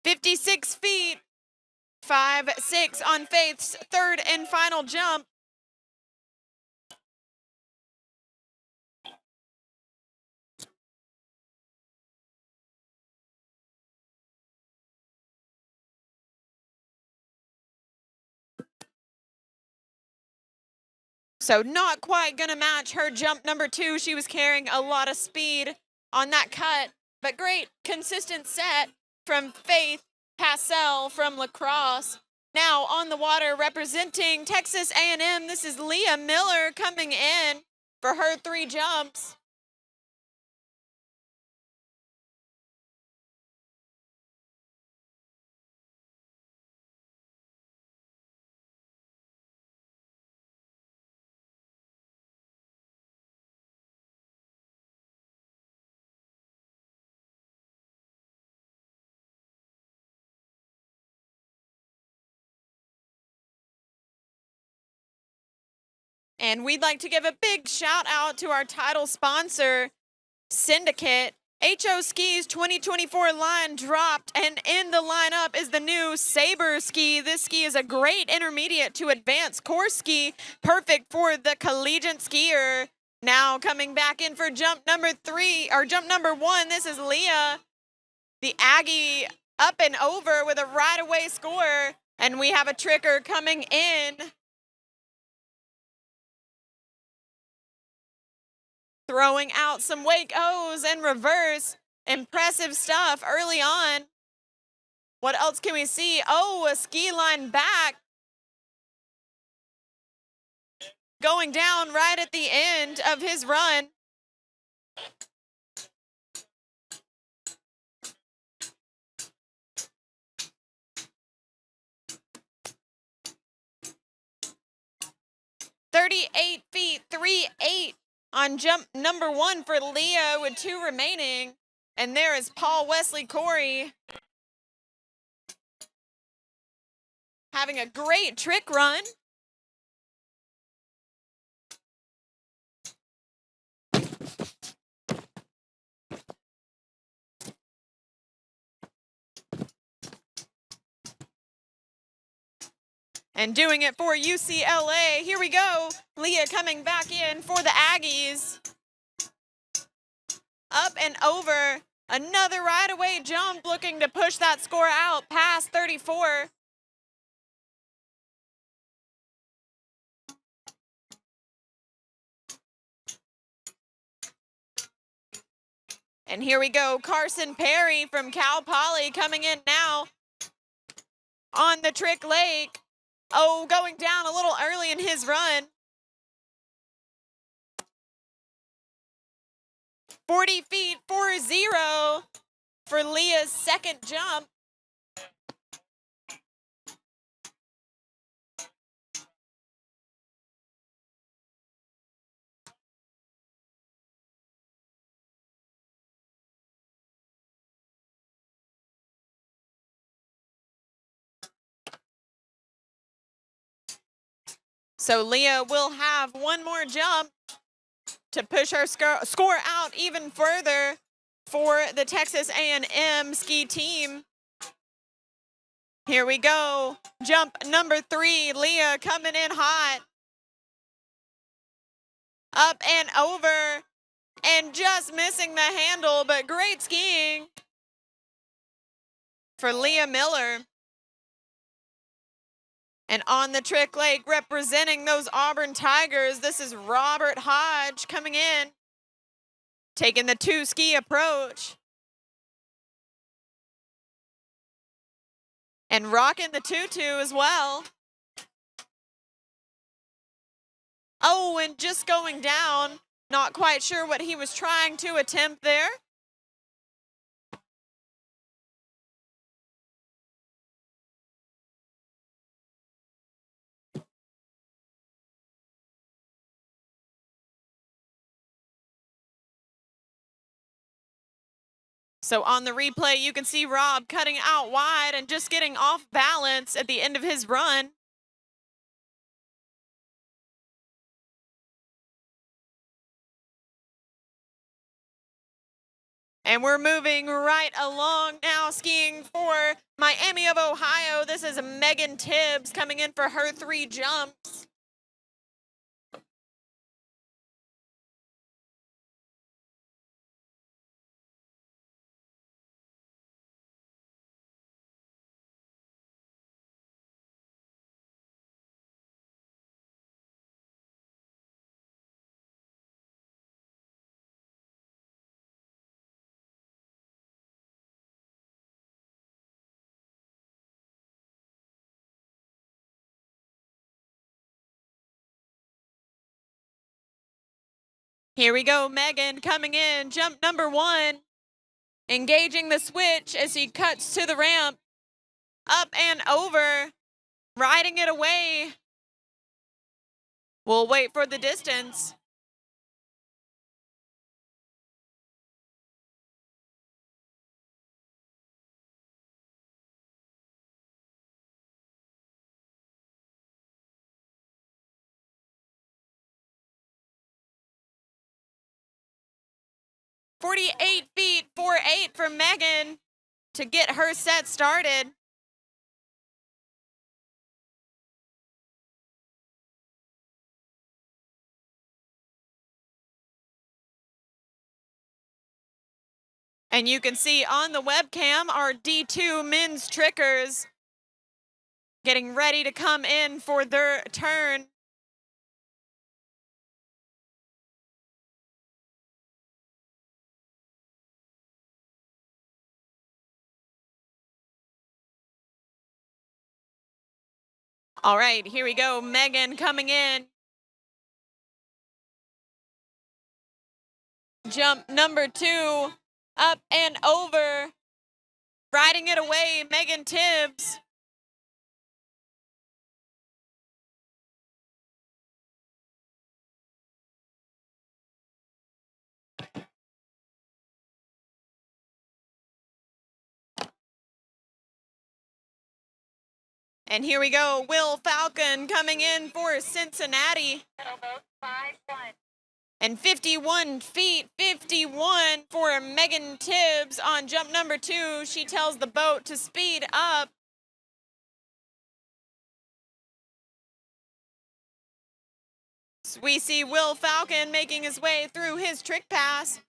"56 feet, 5.6 on Faith's 3rd and final jump. So not quite gonna match her jump number 2. She was carrying a lot of speed on that cut, but great consistent set from Faith Passell from Lacrosse. Now on the water representing Texas A&M, this is Leah Miller coming in for her 3 jumps. And we'd like to give a big shout out to our title sponsor, Syndicate. HO Ski's 2024 line dropped, and in the lineup is the new Saber ski. This ski is a great intermediate to advanced course ski, perfect for the collegiate skier. Now coming back in for jump number 1, this is Leah, the Aggie Up and over with a right-away score. And we have a tricker coming in. Throwing out some wake O's in reverse. Impressive stuff early on. What else can we see? Oh, a ski line back. Going down right at the end of his run. .38 feet, 3.8 on jump number 1 for Leah with 2 remaining. And there is Paul Wesley Corey having a great trick run. And doing it for UCLA. Here we go. Leah coming back in for the Aggies. Up and over. Another right-away jump looking to push that score out past 34. And here we go. Carson Perry from Cal Poly coming in now on the trick lake. Oh, going down a little early in his run. 40 feet, 4-0 for Leah's second jump. So Leah will have one more jump to push her score out even further for the Texas A&M ski team. Here we go. Jump number 3, Leah coming in hot. Up and over and just missing the handle, but great skiing for Leah Miller. And on the trick lake representing those Auburn Tigers, this is Robert Hodge coming in, taking the 2-ski approach. And rocking the tutu as well. Oh, and just going down. Not quite sure what he was trying to attempt there. So on the replay, you can see Rob cutting out wide and just getting off balance at the end of his run. And we're moving right along now, skiing for Miami of Ohio. This is Megan Tibbs coming in for her 3 jumps. Here we go, Megan coming in, jump number 1, engaging the switch as he cuts to the ramp, up and over, riding it away. We'll wait for the distance. .48 feet, 4.8 for Megan to get her set started. And you can see on the webcam our D2 men's trickers getting ready to come in for their turn. All right, here we go. Megan coming in. Jump number 2, up and over. Riding it away, Megan Tibbs. And here we go, Will Falcon coming in for Cincinnati. And 51 feet, 51 for Megan Tibbs on jump number 2. She tells the boat to speed up. So we see Will Falcon making his way through his trick pass,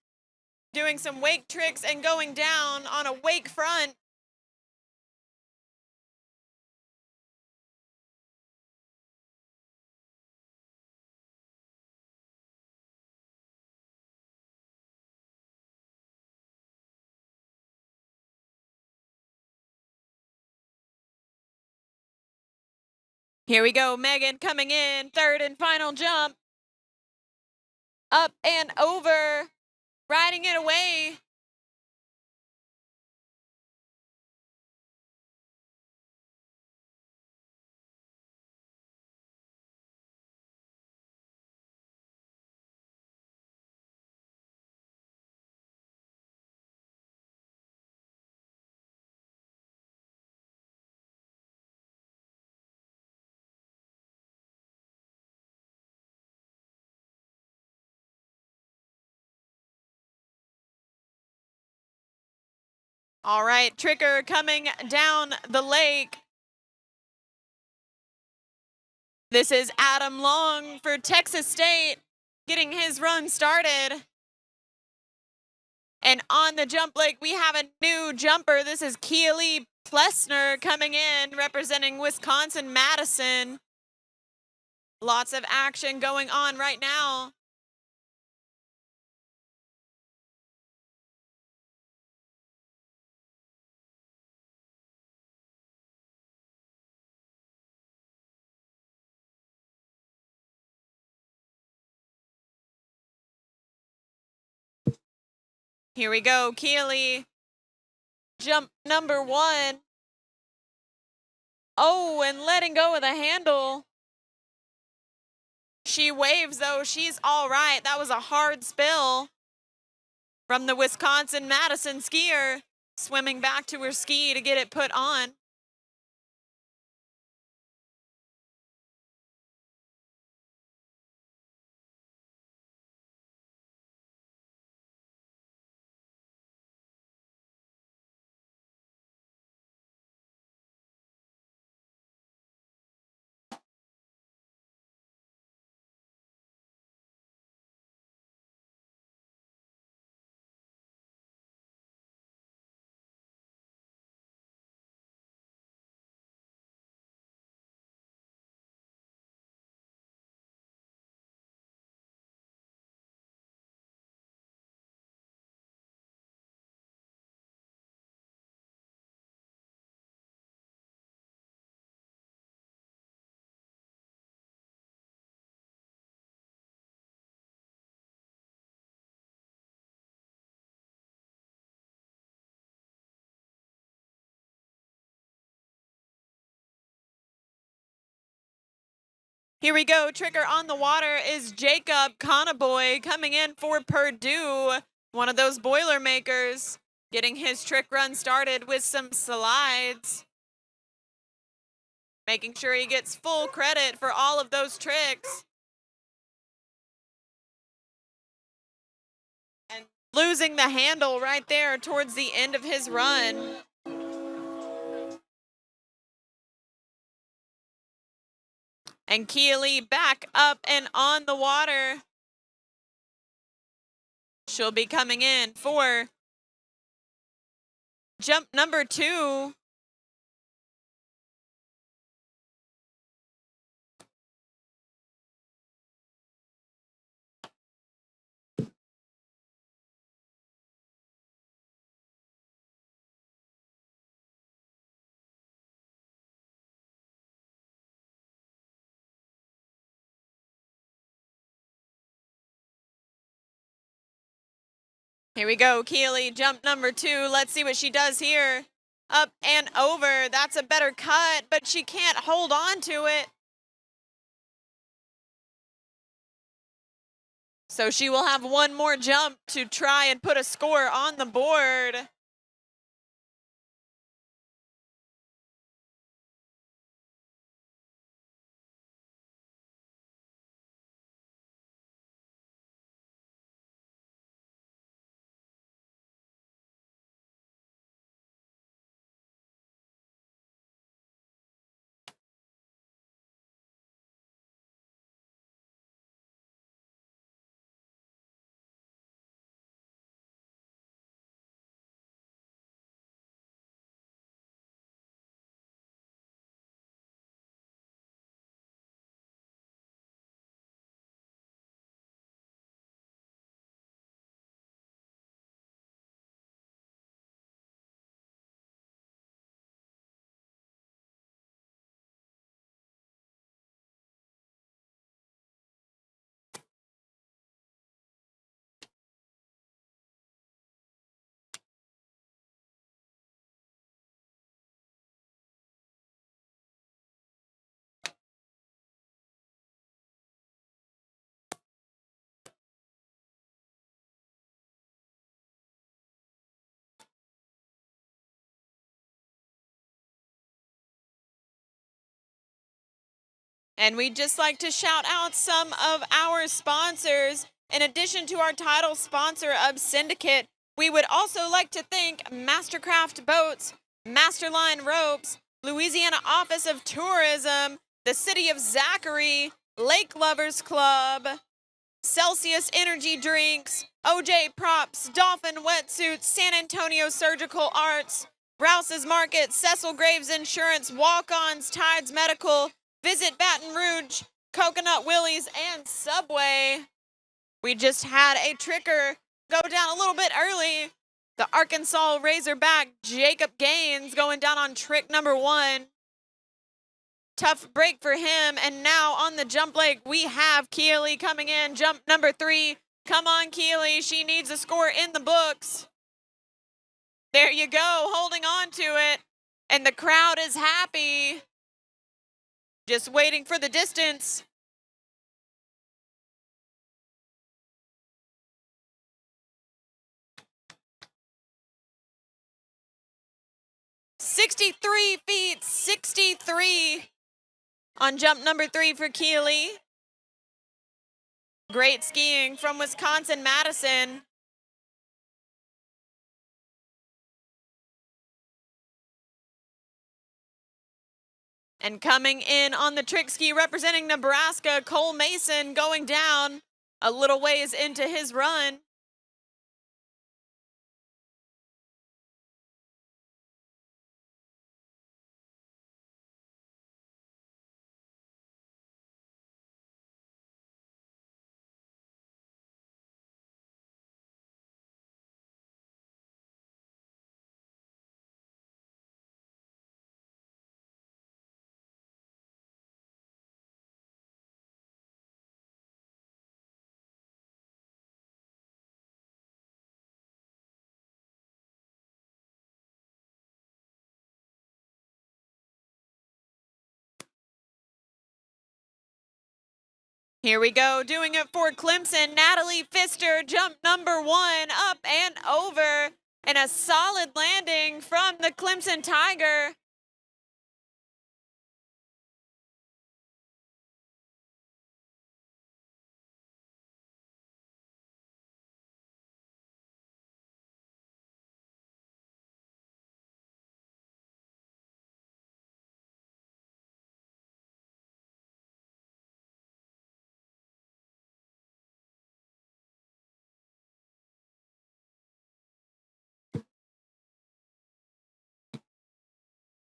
doing some wake tricks and going down on a wake front. Here we go, Megan coming in, third and final jump. Up and over, riding it away. All right, Tricker coming down the lake. This is Adam Long for Texas State, getting his run started. And on the jump lake, we have a new jumper. This is Keely Plessner coming in, representing Wisconsin-Madison. Lots of action going on right now. Here we go, Keely. Jump number 1. Oh, and letting go of the handle. She waves though, she's all right. That was a hard spill from the Wisconsin-Madison skier, swimming back to her ski to get it put on. Here we go, Tricker on the water is Jacob Conaboy coming in for Purdue, one of those Boilermakers, getting his trick run started with some slides. Making sure he gets full credit for all of those tricks. And losing the handle right there towards the end of his run. And Keely back up and on the water. She'll be coming in for jump number 2. Here we go, Keely, jump number 2. Let's see what she does here. Up and over. That's a better cut, but she can't hold on to it. So she will have one more jump to try and put a score on the board. And we'd just like to shout out some of our sponsors. In addition to our title sponsor of Syndicate, we would also like to thank Mastercraft Boats, Masterline Ropes, Louisiana Office of Tourism, the City of Zachary, Lake Lovers Club, Celsius Energy Drinks, OJ Props, Dolphin Wetsuits, San Antonio Surgical Arts, Rouse's Market, Cecil Graves Insurance, Walk-Ons, Tides Medical, Visit Baton Rouge, Coconut Willie's, and Subway. We just had a tricker go down a little bit early. The Arkansas Razorback Jacob Gaines going down on trick number 1. Tough break for him. And now on the jump leg, we have Keely coming in. Jump number 3. Come on, Keely. She needs a score in the books. There you go, holding on to it. And the crowd is happy. Just waiting for the distance. "63 feet, 63 on jump number 3 for Keely. Great skiing from Wisconsin-Madison. And coming in on the trick ski representing Nebraska, Cole Mason going down a little ways into his run. Here we go, doing it for Clemson, Natalie Pfister, jump number 1, up and over, and a solid landing from the Clemson Tiger.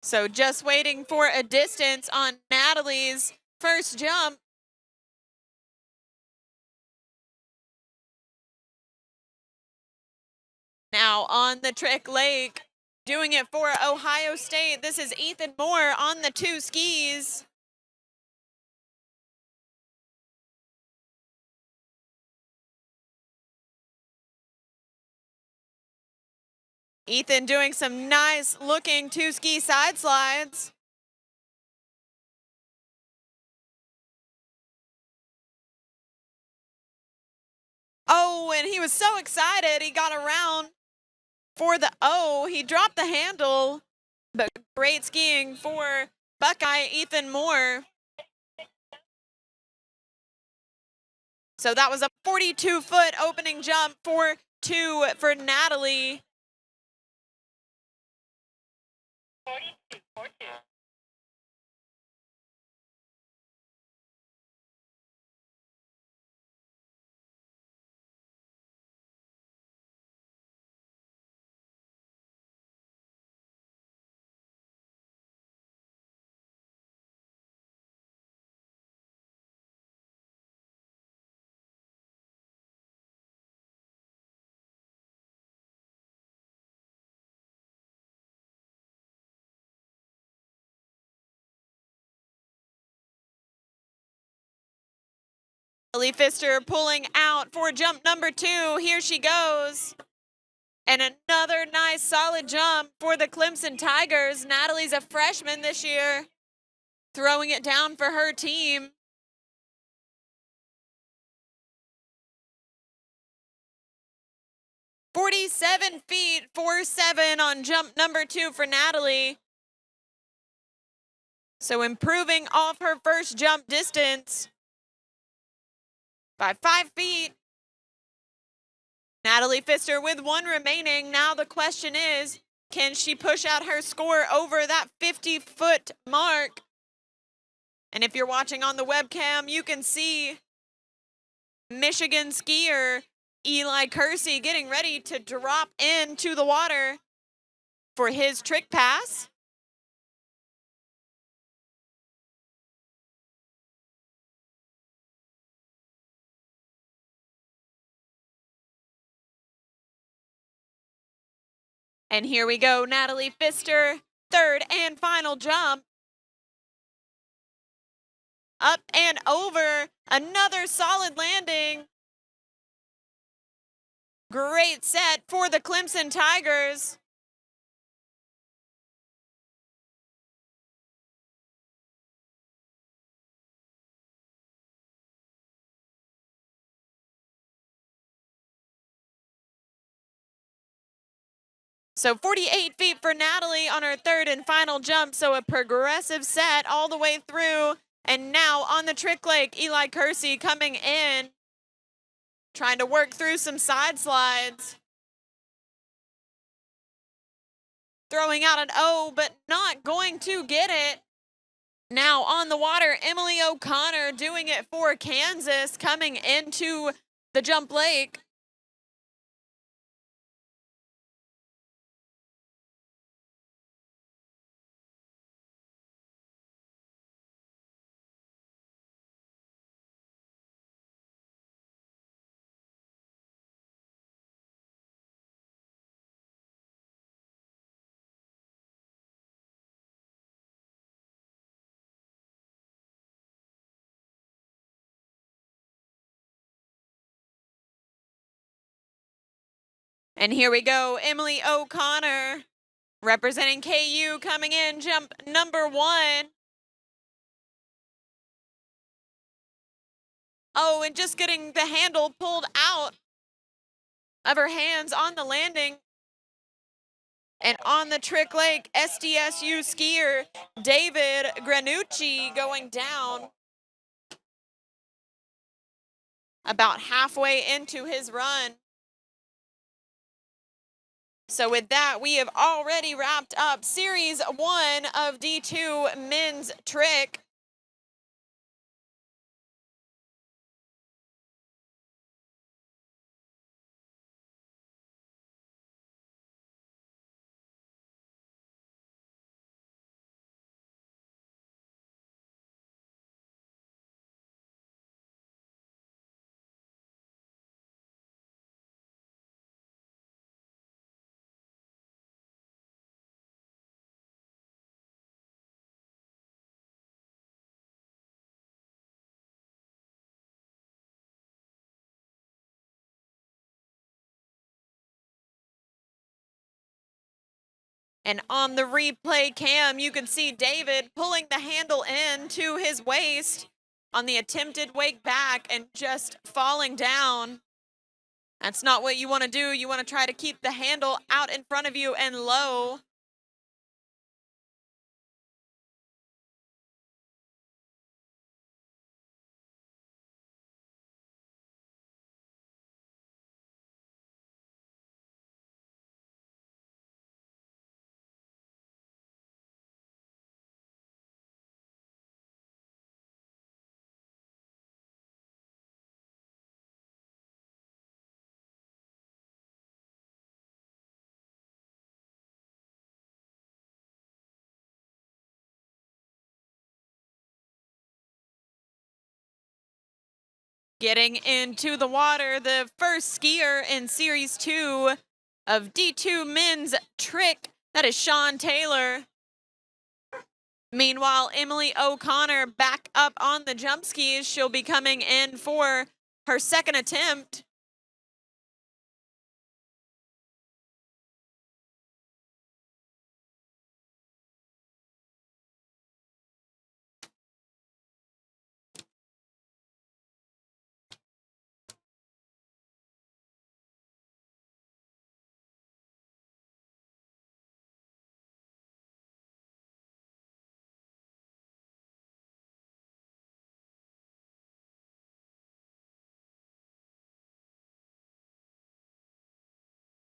So just waiting for a distance on Natalie's first jump. Now on the trick leg, doing it for Ohio State. This is Ethan Moore on the 2 skis. Ethan doing some nice looking 2 ski side slides. Oh, and he was so excited. He got around for the O. He dropped the handle, but great skiing for Buckeye Ethan Moore. So that was a 42-foot opening jump for 2 for Natalie. 42, 42. Natalie Pfister pulling out for jump number 2. Here she goes. And another nice solid jump for the Clemson Tigers. Natalie's a freshman this year, throwing it down for her team. .47 feet, 4.7 on jump number 2 for Natalie. So improving off her first jump distance by 5 feet. Natalie Pfister with 1 remaining. Now the question is, can she push out her score over that 50-foot mark? And if you're watching on the webcam, you can see Michigan skier Eli Kersey getting ready to drop into the water for his trick pass. And here we go, Natalie Pfister, third and final jump. Up and over, another solid landing. Great set for the Clemson Tigers. So 48 feet for Natalie on her third and final jump. So a progressive set all the way through. And now on the trick leg, Eli Kersey coming in, trying to work through some side slides. Throwing out an O, but not going to get it. Now on the water, Emily O'Connor doing it for Kansas, coming into the jump lake. And here we go, Emily O'Connor representing KU coming in, jump number 1. Oh, and just getting the handle pulled out of her hands on the landing. And on the trick leg, SDSU skier David Granucci going down about halfway into his run. So with that, we have already wrapped up Series 1 of D2 Men's Trick. And on the replay cam, you can see David pulling the handle in to his waist on the attempted wake back and just falling down. That's not what you want to do. You want to try to keep the handle out in front of you and low. Getting into the water, the first skier in Series 2 of D2 Men's Trick, that is Sean Taylor. Meanwhile, Emily O'Connor back up on the jump skis. She'll be coming in for her second attempt.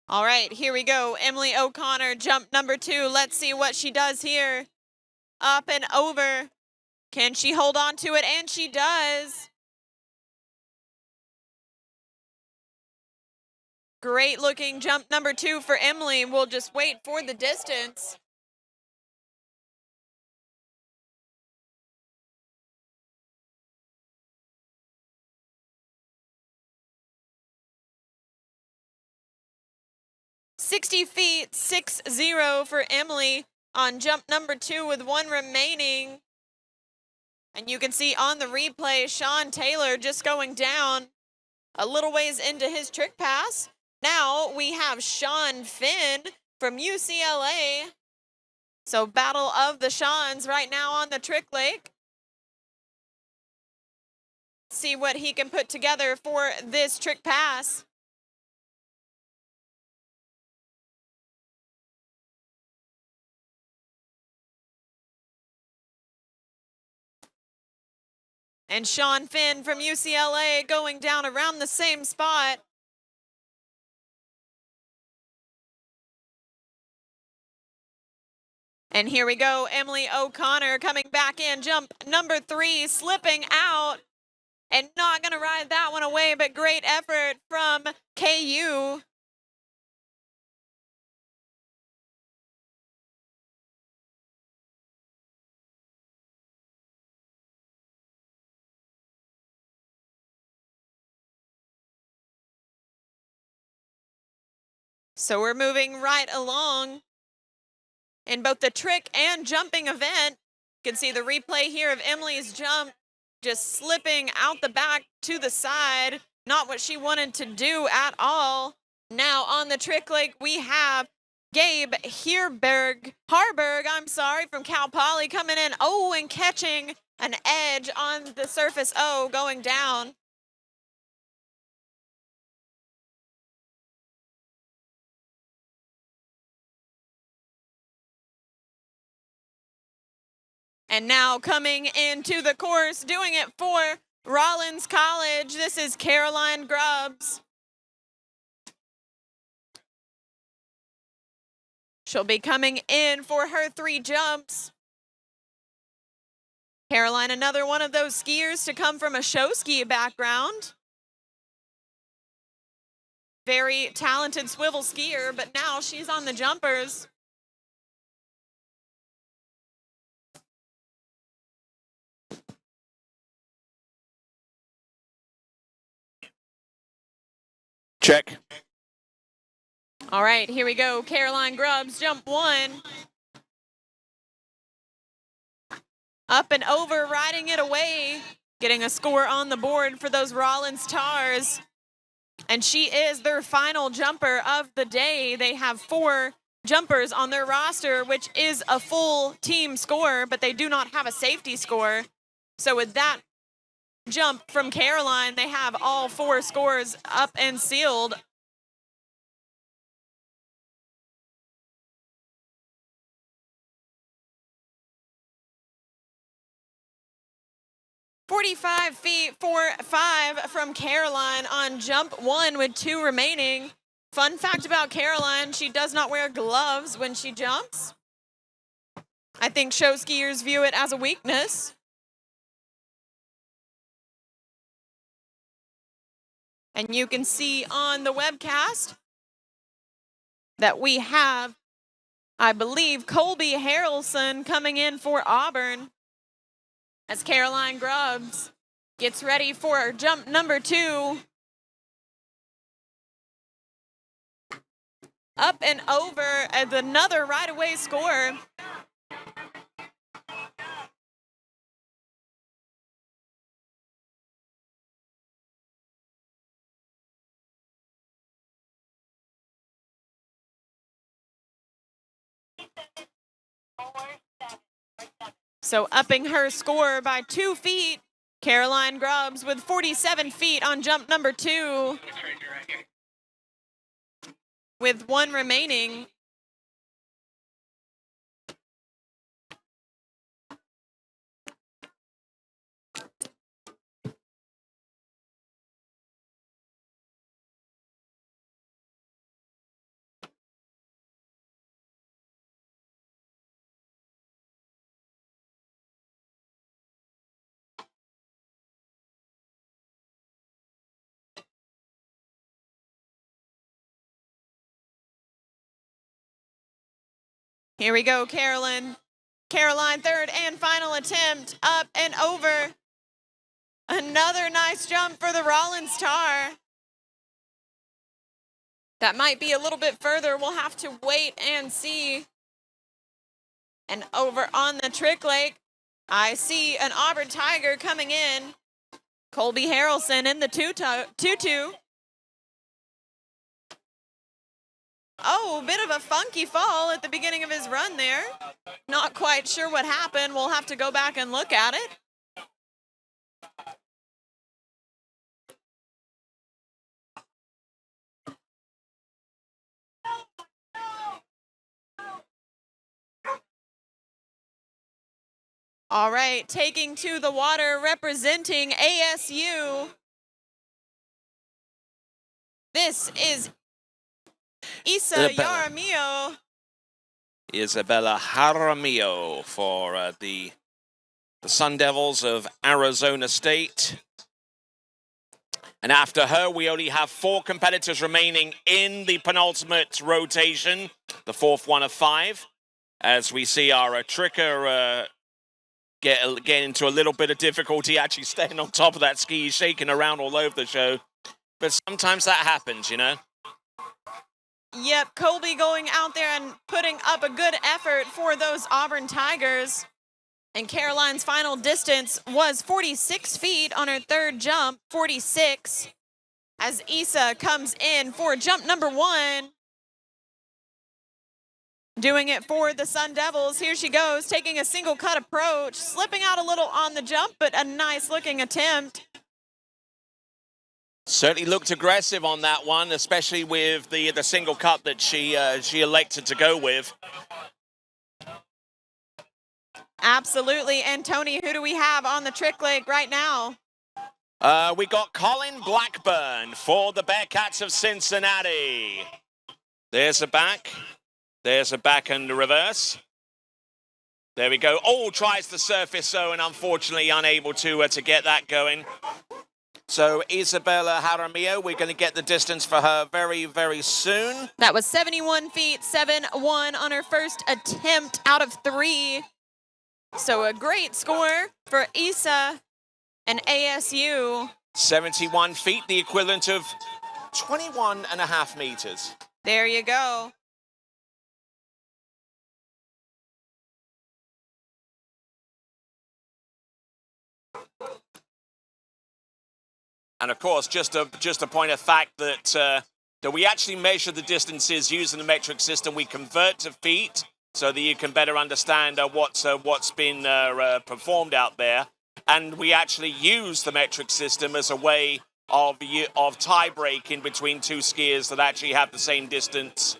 All right, here we go. Emily O'Connor, jump number 2. Let's see what she does here. Up and over. Can she hold on to it? And she does. Great looking jump number 2 for Emily. We'll just wait for the distance. "60 feet, 6-0 for Emily on jump number 2 with 1 remaining. And you can see on the replay, Sean Taylor just going down a little ways into his trick pass. Now we have Sean Finn from UCLA. So battle of the Seans right now on the trick lake. See what he can put together for this trick pass. And Sean Finn from UCLA going down around the same spot. And here we go, Emily O'Connor coming back in, jump number 3, slipping out and not gonna ride that one away, but great effort from KU. So we're moving right along in both the trick and jumping event. You can see the replay here of Emily's jump just slipping out the back to the side. Not what she wanted to do at all. Now on the trick lake, we have Gabe Harburg, from Cal Poly coming in. Oh, and catching an edge on the surface O going down. And now coming into the course, doing it for Rollins College, this is Caroline Grubbs. She'll be coming in for her 3 jumps. Caroline, another one of those skiers to come from a show ski background. Very talented swivel skier, but now she's on the jumpers. Check. All right, here we go. Caroline Grubbs, jump 1. Up and over, riding it away. Getting a score on the board for those Rollins Tars. And she is their final jumper of the day. They have 4 jumpers on their roster, which is a full team score, but they do not have a safety score. So with that jump from Caroline, they have all 4 scores up and sealed. .45 feet, 4.5 from Caroline on jump 1 with 2 remaining. Fun fact about Caroline, she does not wear gloves when she jumps. I think show skiers view it as a weakness. And you can see on the webcast that we have, I believe, Colby Harrelson coming in for Auburn as Caroline Grubbs gets ready for jump number 2. Up and over as another right-away score. So upping her score by 2 feet, Caroline Grubbs with 47 feet on jump number 2. With 1 remaining. Here we go, Caroline. Caroline, third and final attempt, up and over. Another nice jump for the Rollins Tar. That might be a little bit further. We'll have to wait and see. And over on the Trick Lake, I see an Auburn Tiger coming in. Colby Harrelson in the 2-2. Oh, a bit of a funky fall at the beginning of his run there. Not quite sure what happened. We'll have to go back and look at it. All right, taking to the water, representing ASU. This is Isa Yaramillo. Isabella Jaramillo for the Sun Devils of Arizona State. And after her, we only have 4 competitors remaining in the penultimate rotation, the 4th one of 5, as we see our tricker get into a little bit of difficulty actually staying on top of that ski, shaking around all over the show. But sometimes that happens, you know. Yep, Colby going out there and putting up a good effort for those Auburn Tigers. And Caroline's final distance was 46 feet on her 3rd jump, 46, as Isa comes in for jump number 1. Doing it for the Sun Devils. Here she goes, taking a single cut approach, slipping out a little on the jump, but a nice looking attempt. Certainly looked aggressive on that one, especially with the single cut that she elected to go with. Absolutely. And Tony, who do we have on the Trick Lake right now? We got Colin Blackburn for the Bearcats of Cincinnati. There's a back. There's a back and a reverse. There we go. Oh, tries the surface, so, and unfortunately unable to get that going. So Isabella Jaramillo, we're going to get the distance for her very, very soon. That was 71 feet, 7-1 on her first attempt out of 3. So a great score for Isa and ASU. 71 feet, the equivalent of 21.5 meters. There you go. And of course, just a point of fact that So we actually measure the distances using the metric system. We convert to feet so that you can better understand what's been performed out there. And we actually use the metric system as a way of tie breaking between two skiers that actually have the same distance.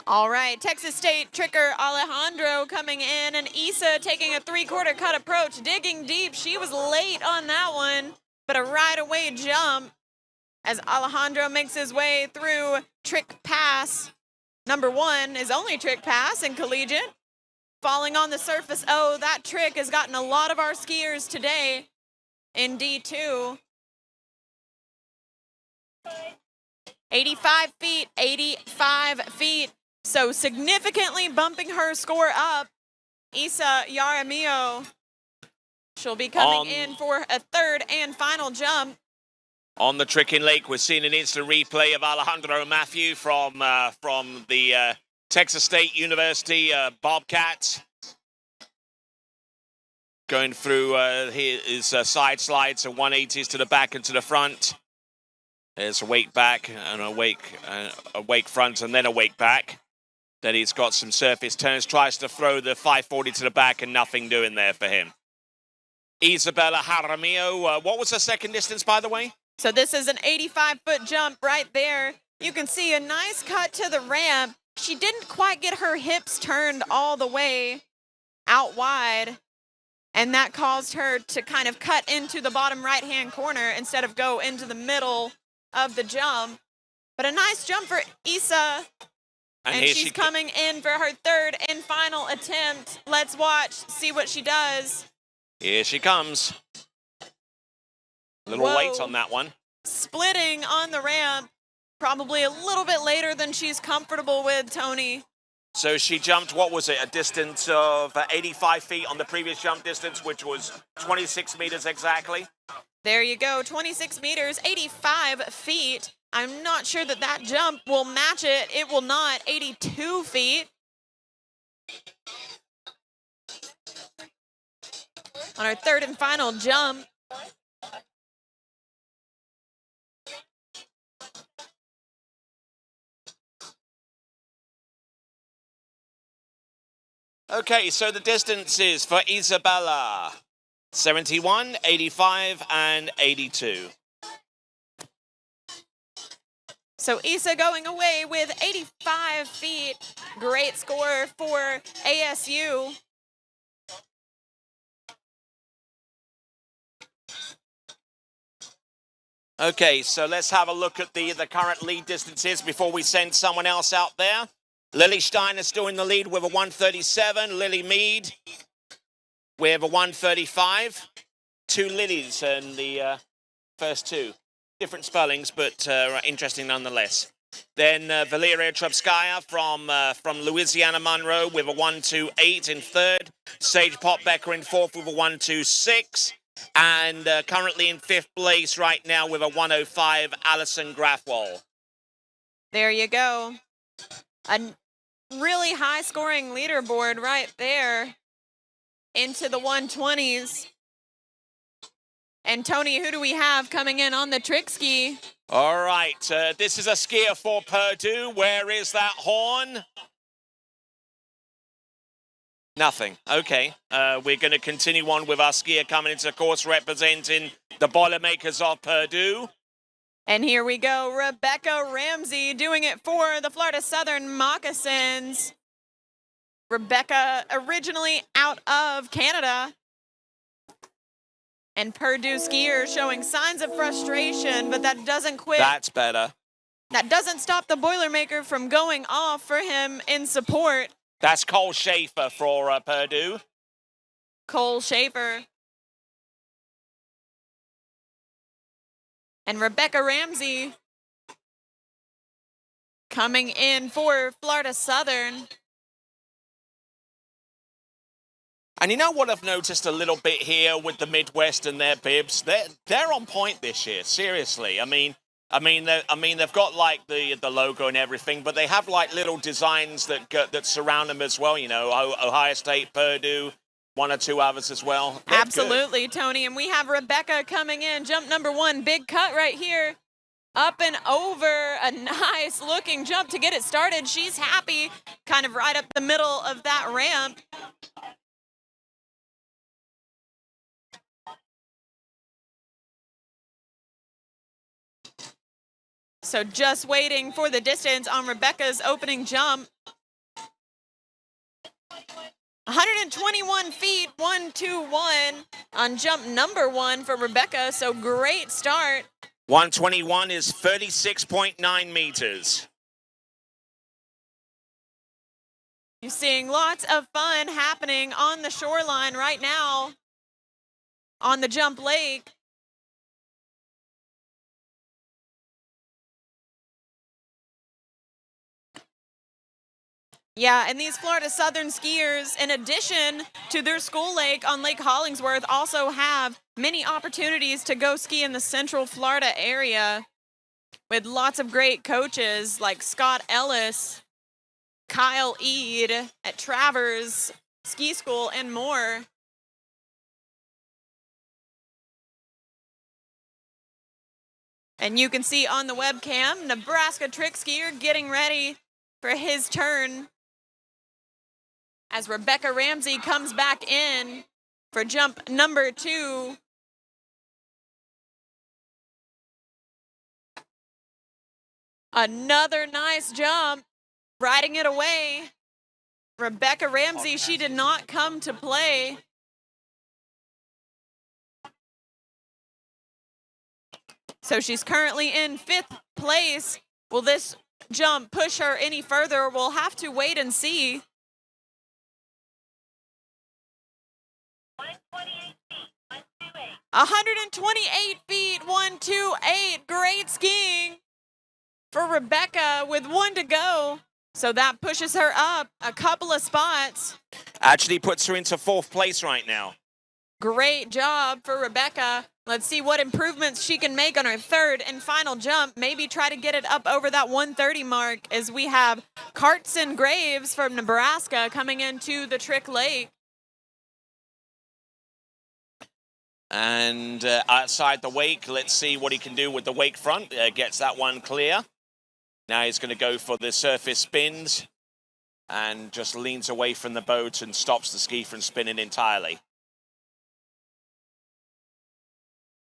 All right, Texas State tricker Alejandro coming in, and Isa taking a 3/4 cut approach, digging deep. She was late on that one, but a right-away jump as Alejandro makes his way through trick pass. Number 1, his only trick pass in collegiate. Falling on the surface. Oh, that trick has gotten a lot of our skiers today in D2. 85 feet, 85 feet. So significantly bumping her score up. Isa Yaramillo, she'll be coming in for a 3rd and final jump. On the trick in lake, we're seeing an instant replay of Alejandro Matthew from the Texas State University Bobcats. Going through his side slides and 180s to the back and to the front. There's a wake back and a wake front and then a wake back. Then he's got some surface turns, tries to throw the 540 to the back and nothing doing there for him. Isabella Jaramillo, what was her second distance, by the way? So this is an 85-foot jump right there. You can see a nice cut to the ramp. She didn't quite get her hips turned all the way out wide, and that caused her to kind of cut into the bottom right-hand corner instead of go into the middle of the jump. But a nice jump for Isa. And she's coming in for her 3rd and final attempt. Let's watch, see what she does. Here she comes. A little late on that one. Splitting on the ramp. Probably a little bit later than she's comfortable with, Tony. So she jumped, what was it, a distance of 85 feet on the previous jump distance, which was 26 meters exactly. There you go, 26 meters, 85 feet. I'm not sure that that jump will match it. It will not, 82 feet. On our 3rd and final jump. Okay, so the distances for Isabella, 71, 85, and 82. So Isa going away with 85 feet. Great score for ASU. Okay, so let's have a look at the current lead distances before we send someone else out there. Lily Steiner still in the lead with a 137. Lily Mead with a 135. 2 Lilies in the first 2. Different spellings, but interesting nonetheless. Then Valeria Trubskaya from Louisiana Monroe with a 128 in 3rd. Sage Potbecker in 4th with a 126. And currently in 5th place right now with a 105, Alison Grafwall. There you go. A really high-scoring leaderboard right there into the 120s. And Tony, who do we have coming in on the trick ski? All right, this is a skier for Purdue. Where is that horn? Nothing. Okay, we're going to continue on with our skier coming into the course representing the Boilermakers of Purdue. And here we go, Rebecca Ramsey doing it for the Florida Southern Moccasins. Rebecca originally out of Canada. And Purdue skier showing signs of frustration, but that doesn't quit. That's better. That doesn't stop the Boilermaker from going off for him in support. That's Cole Schaefer for Purdue. Cole Schaefer. And Rebecca Ramsey coming in for Florida Southern. And you know what I've noticed a little bit here with the Midwest and their bibs? They're on point this year. Seriously. I mean, they've got like the logo and everything, but they have like little designs that surround them as well. You know, Ohio State, Purdue, 1 or 2 others as well. They're absolutely, good. Tony. And we have Rebecca coming in. Jump number 1, big cut right here. Up and over, a nice looking jump to get it started. She's happy, kind of right up the middle of that ramp. So just waiting for the distance on Rebecca's opening jump. 121 feet, 121 on jump number 1 for Rebecca, so great start. 121 is 36.9 meters. You're seeing lots of fun happening on the shoreline right now on the jump lake. Yeah, and these Florida Southern skiers, in addition to their school lake on Lake Hollingsworth, also have many opportunities to go ski in the Central Florida area with lots of great coaches like Scott Ellis, Kyle Ead at Travers Ski School, and more. And you can see on the webcam, Nebraska trick skier getting ready for his turn as Rebecca Ramsey comes back in for jump number 2. Another nice jump, riding it away. Rebecca Ramsey, she did not come to play. So she's currently in 5th place. Will this jump push her any further? We'll have to wait and see. 128 feet, 128. Great skiing for Rebecca with 1 to go. So that pushes her up a couple of spots. Actually puts her into 4th place right now. Great job for Rebecca. Let's see what improvements she can make on her 3rd and final jump. Maybe try to get it up over that 130 mark as we have Cartson Graves from Nebraska coming into the Trick Lake. And outside the wake, let's see what he can do with the wake front. Gets that one clear. Now he's going to go for the surface spins and just leans away from the boat and stops the ski from spinning entirely.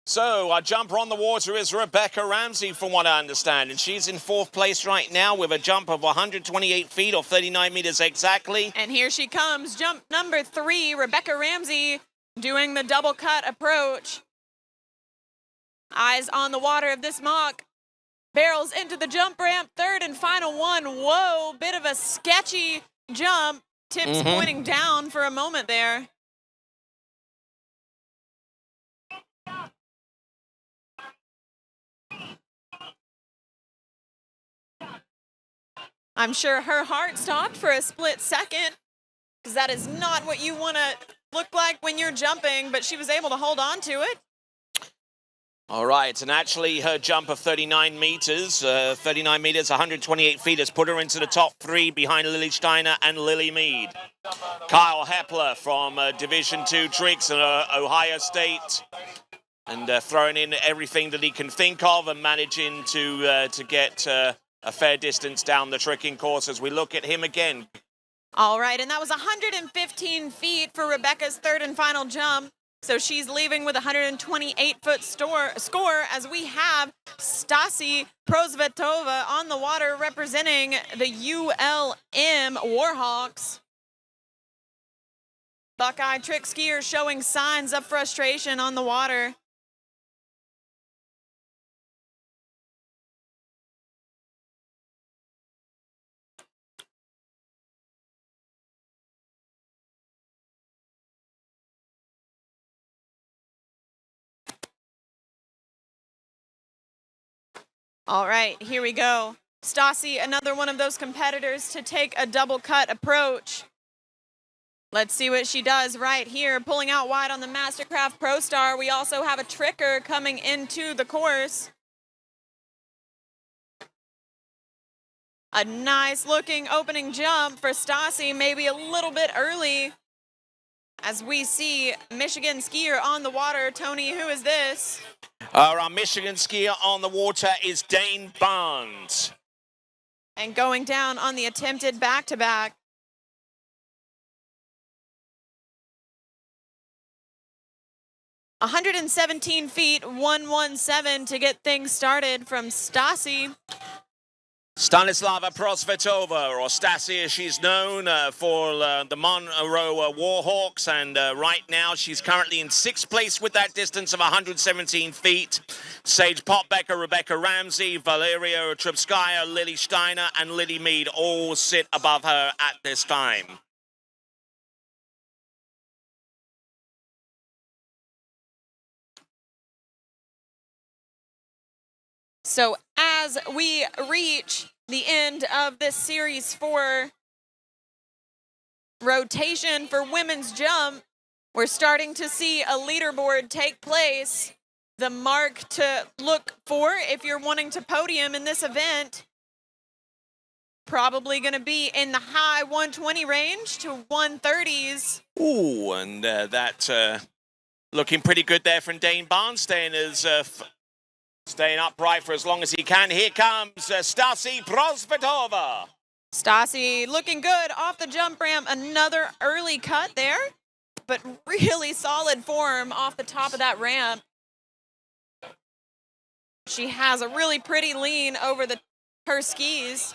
So our jumper on the water is Rebecca Ramsey, from what I understand, and she's in 4th place right now with a jump of 128 feet or 39 meters exactly. And here she comes, jump number 3, Rebecca Ramsey doing the double cut approach. Eyes on the water of this mock. Barrels into the jump ramp, 3rd and final one. Whoa, bit of a sketchy jump. Tips pointing down for a moment there. I'm sure her heart stopped for a split second, because that is not what you want to look like when you're jumping, but she was able to hold on to it. All right, and actually her jump of 39 meters, 128 feet, has put her into the top 3 behind Lily Steiner and Lily Mead. Kyle Hepler from Division II Tricks in Ohio State, and throwing in everything that he can think of and managing to get a fair distance down the tricking course as we look at him again. All right, and that was 115 feet for Rebecca's 3rd and final jump. So she's leaving with a 128-foot score as we have Stasi Prosvetova on the water representing the ULM Warhawks. Buckeye trick skier showing signs of frustration on the water. All right, here we go. Stasi, another one of those competitors to take a double cut approach. Let's see what she does right here, pulling out wide on the Mastercraft Pro Star. We also have a tricker coming into the course. A nice looking opening jump for Stasi, maybe a little bit early as we see Michigan skier on the water. Tony, who is this? Our Michigan skier on the water is Dane Barnes. And going down on the attempted back-to-back. ...117 feet, 117 to get things started from Stasi. Stanislava Prosvetova, or Stasi as she's known, for the Monroe Warhawks, and right now she's currently in 6th place with that distance of 117 feet. Sage Potbecker, Rebecca Ramsey, Valeria Trubskaya, Lily Steiner, and Liddy Mead all sit above her at this time. So as we reach the end of this Series 4 rotation for women's jump, we're starting to see a leaderboard take place. The mark to look for if you're wanting to podium in this event, probably going to be in the high 120 range to 130s. Ooh, and that looking pretty good there from Dane Barnes, staying upright for as long as he can. Here comes Stasi Prosvetova. Stasi looking good off the jump ramp. Another early cut there, but really solid form off the top of that ramp. She has a really pretty lean over her skis.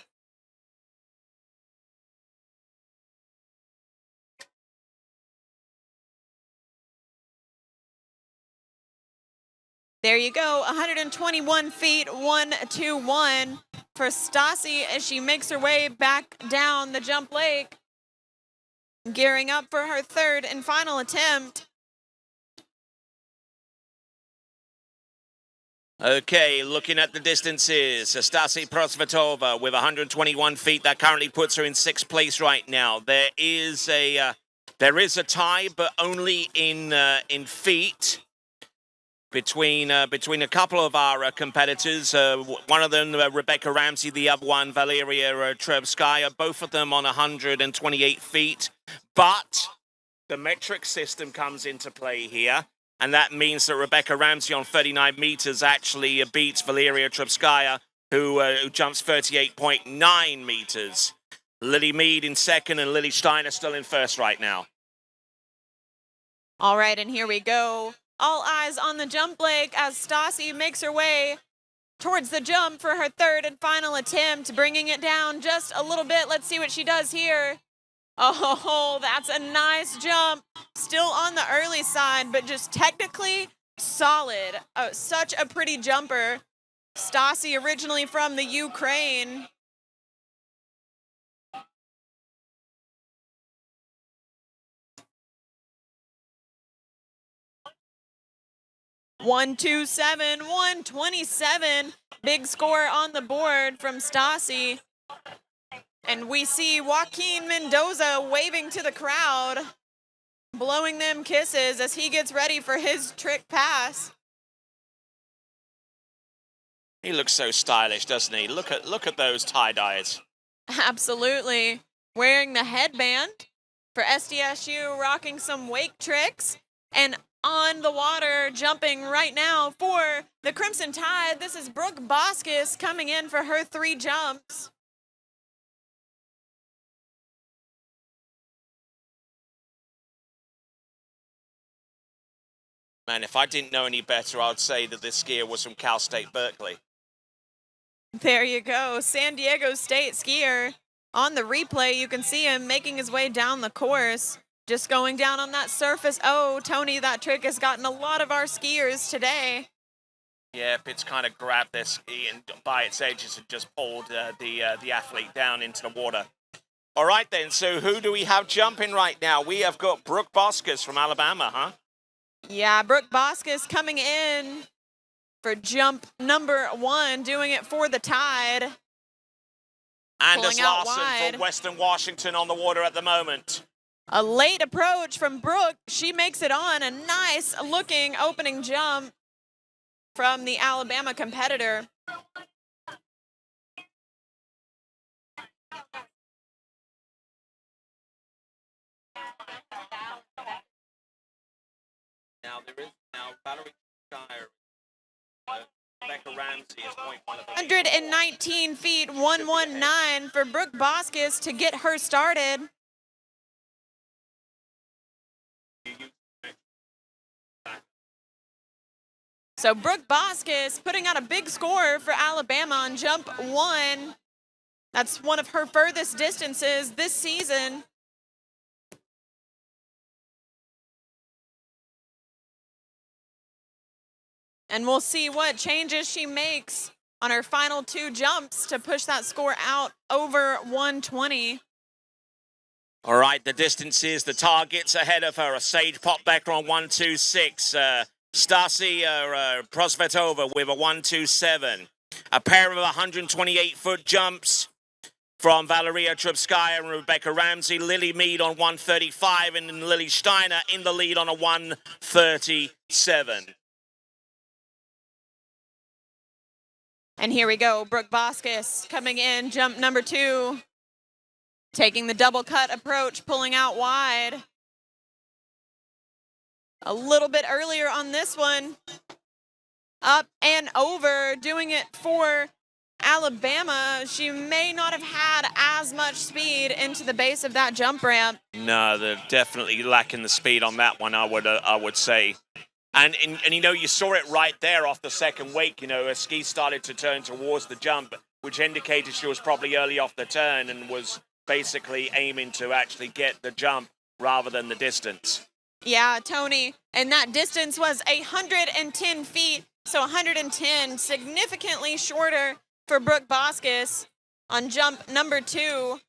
There you go, 121 feet, 121 for Stasi as she makes her way back down the jump lake, gearing up for her third and final attempt. Okay, looking at the distances, Stasi Prosvetova with 121 feet. That currently puts her in 6th place right now. There is a tie, but only in feet. Between a couple of our competitors, one of them Rebecca Ramsey, the other one Valeria Trebskaya, both of them on 128 feet. But the metric system comes into play here, and that means that Rebecca Ramsey on 39 meters actually beats Valeria Trebskaya, who jumps 38.9 meters. Lily Mead in 2nd, and Lily Steiner still in 1st right now. All right, and here we go. All eyes on the jump lake as Stasi makes her way towards the jump for her third and final attempt, bringing it down just a little bit. Let's see what she does here. Oh, that's a nice jump. Still on the early side, but just technically solid. Oh, such a pretty jumper. Stasi, originally from the Ukraine. .127, 127. Big score on the board from Stasi. And we see Joaquin Mendoza waving to the crowd, blowing them kisses as he gets ready for his trick pass. He looks so stylish, doesn't he? Look at those tie-dyes. Absolutely. Wearing the headband for SDSU, rocking some wake tricks, and on the water, jumping right now for the Crimson Tide. This is Brooke Boskis coming in for her 3 jumps. Man, if I didn't know any better, I'd say that this skier was from Cal State Berkeley. There you go, San Diego State skier. On the replay, you can see him making his way down the course. Just going down on that surface. Oh, Tony, that trick has gotten a lot of our skiers today. Yep, it's kind of grabbed their ski and by its edges and just pulled the athlete down into the water. All right then, so who do we have jumping right now? We have got Brooke Boskis from Alabama, huh? Yeah, Brooke Boskis coming in for jump number 1, doing it for the Tide. Anders Larson from Western Washington on the water at the moment. A late approach from Brooke. She makes it on. A nice looking opening jump from the Alabama competitor. Now there is Valerie Shire. Rebecca Ramsey is 0.1 of the 119 feet, 119 for Brooke Boskis to get her started. So Brooke Boskis putting out a big score for Alabama on jump 1. That's one of her furthest distances this season. And we'll see what changes she makes on her final 2 jumps to push that score out over 120. All right, the distances, the targets ahead of her. A Sage Popbecker on 126. Stasi Prosvetova with a 127. A pair of 128-foot jumps from Valeria Trubskaya and Rebecca Ramsey. Lily Mead on 135 and then Lily Steiner in the lead on a 137. And here we go, Brooke Boskis coming in, jump number 2. Taking the double cut approach, pulling out wide. A little bit earlier on this one. Up and over, doing it for Alabama. She may not have had as much speed into the base of that jump ramp. No, they're definitely lacking the speed on that one, I would say. And you know, you saw it right there off the second wake. You know, her ski started to turn towards the jump, which indicated she was probably early off the turn and was basically aiming to actually get the jump rather than the distance. Yeah, Tony, and that distance was 110 feet, so 110, significantly shorter for Brooke Boskis on jump number 2.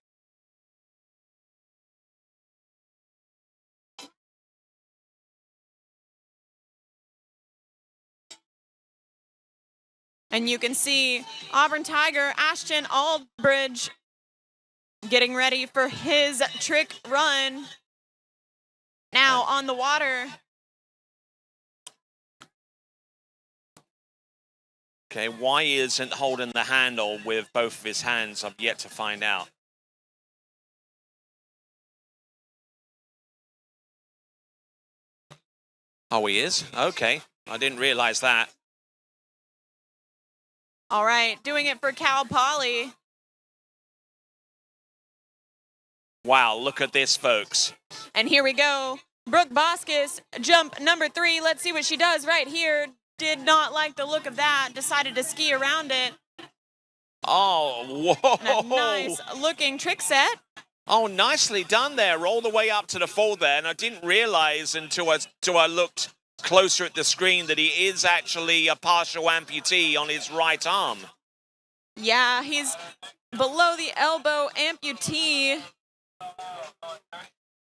And you can see Auburn Tiger Ashton Aldbridge getting ready for his trick run. Now on the water. Okay, why he isn't holding the handle with both of his hands, I've yet to find out. Oh, he is? Okay, I didn't realize that. All right, doing it for Cal Poly. Wow, look at this, folks. And here we go. Brooke Boskis, jump number 3. Let's see what she does right here. Did not like the look of that. Decided to ski around it. Oh, whoa. And a nice looking trick set. Oh, nicely done there. All the way up to the full there. And I didn't realize until I looked closer at the screen that he is actually a partial amputee on his right arm. Yeah, he's below the elbow amputee.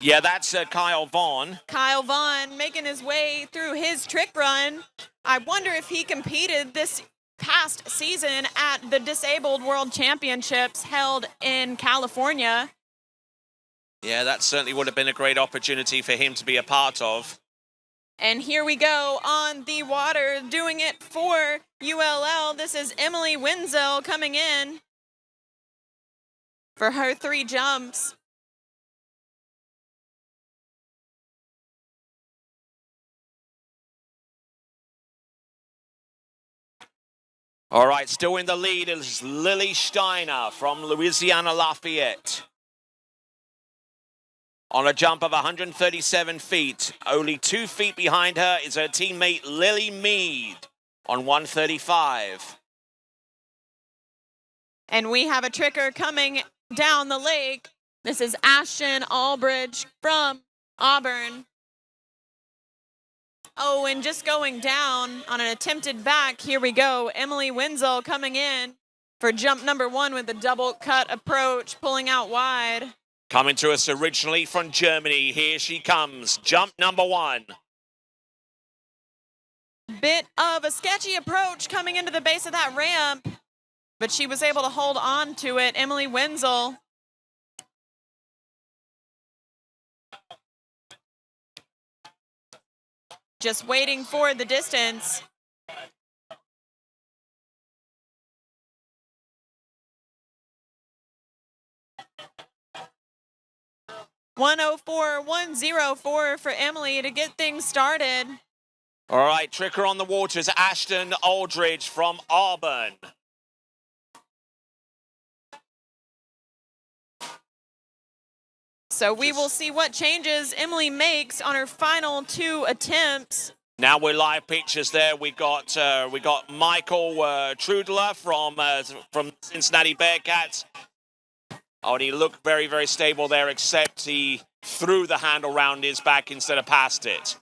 Yeah, that's Kyle Vaughn. Kyle Vaughn making his way through his trick run. I wonder if he competed this past season at the Disabled World Championships held in California. Yeah, that certainly would have been a great opportunity for him to be a part of. And here we go on the water, doing it for ULL. This is Emily Wenzel coming in for her 3 jumps. All right, still in the lead is Lily Steiner from Louisiana Lafayette. On a jump of 137 feet, only 2 feet behind her is her teammate Lily Mead on 135. And we have a tricker coming down the lake. This is Ashton Albridge from Auburn. Oh, and just going down on an attempted back, here we go. Emily Wenzel coming in for jump number 1 with the double cut approach, pulling out wide. Coming to us originally from Germany, here she comes, jump number 1. Bit of a sketchy approach coming into the base of that ramp, but she was able to hold on to it. Emily Wenzel. Just waiting for the distance. .104.104 for Emily to get things started. All right, tricker on the waters, Ashton Aldridge from Auburn. So we will see what changes Emily makes on her final 2 attempts. Now we're live pictures there. We got Michael Trudler from Cincinnati Bearcats. Oh, and he looked very, very stable there, except he threw the handle round his back instead of past it.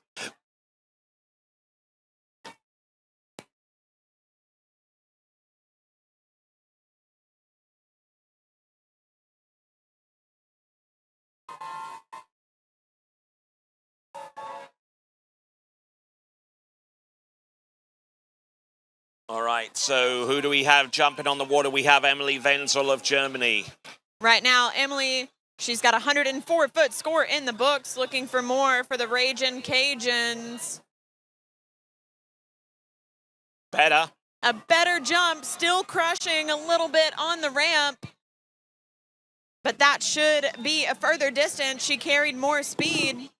All right, so who do we have jumping on the water? We have Emily Wenzel of Germany. Right now, Emily, she's got a 104-foot score in the books, looking for more for the Ragin' Cajuns. Better. A better jump, still crushing a little bit on the ramp. But that should be a further distance. She carried more speed.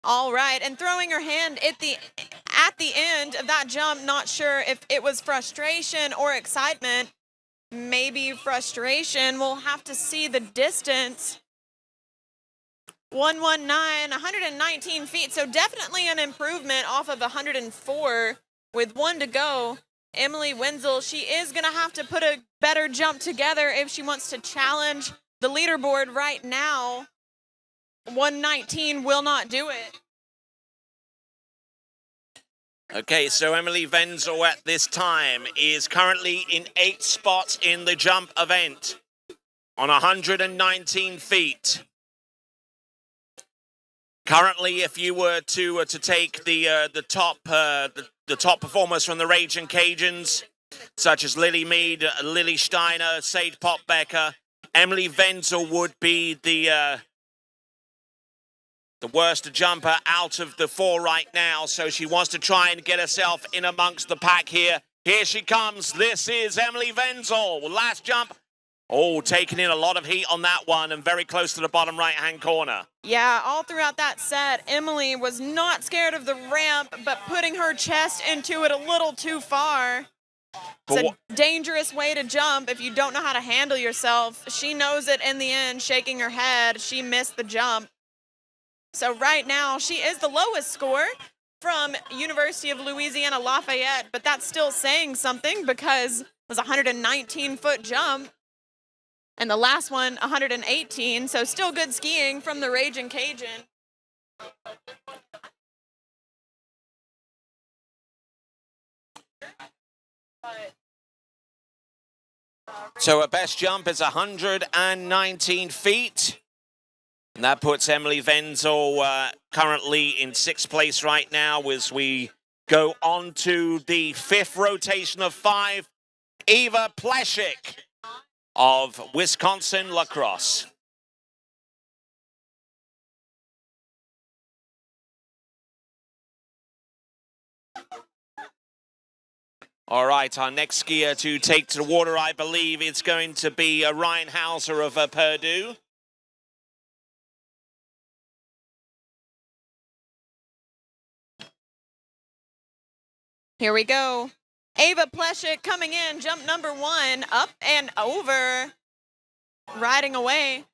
All right, and throwing her hand at the end of that jump, not sure if it was frustration or excitement. Maybe frustration. We'll have to see the distance. 119, 119 feet, so definitely an improvement off of 104 with 1 to go. Emily Wenzel, she is going to have to put a better jump together if she wants to challenge the leaderboard right now. 119 will not do it. Okay, so Emily Wenzel at this time is currently in 8th spot in the jump event on 119 feet. Currently, if you were to take the top performers from the Ragin' Cajuns, such as Lily Mead, Lily Steiner, Sade Popbecker, Emily Wenzel would be the worst jumper out of the 4 right now, so she wants to try and get herself in amongst the pack here. Here she comes. This is Emily Wenzel. Last jump. Oh, taking in a lot of heat on that one and very close to the bottom right-hand corner. Yeah, all throughout that set, Emily was not scared of the ramp, but putting her chest into it a little too far. It's a dangerous way to jump if you don't know how to handle yourself. She knows it in the end, shaking her head. She missed the jump. So right now, she is the lowest score from University of Louisiana Lafayette, but that's still saying something because it was a 119-foot jump. And the last one, 118, so still good skiing from the Ragin' Cajun. So her best jump is 119 feet. And that puts Emily Wenzel currently in 6th place right now as we go on to the 5th rotation of 5. Eva Pleshik of Wisconsin Lacrosse. All right, our next skier to take to the water, I believe, it's going to be Ryan Hauser of Purdue. Here we go. Ava Pleshik coming in, jump number 1, up and over, riding away.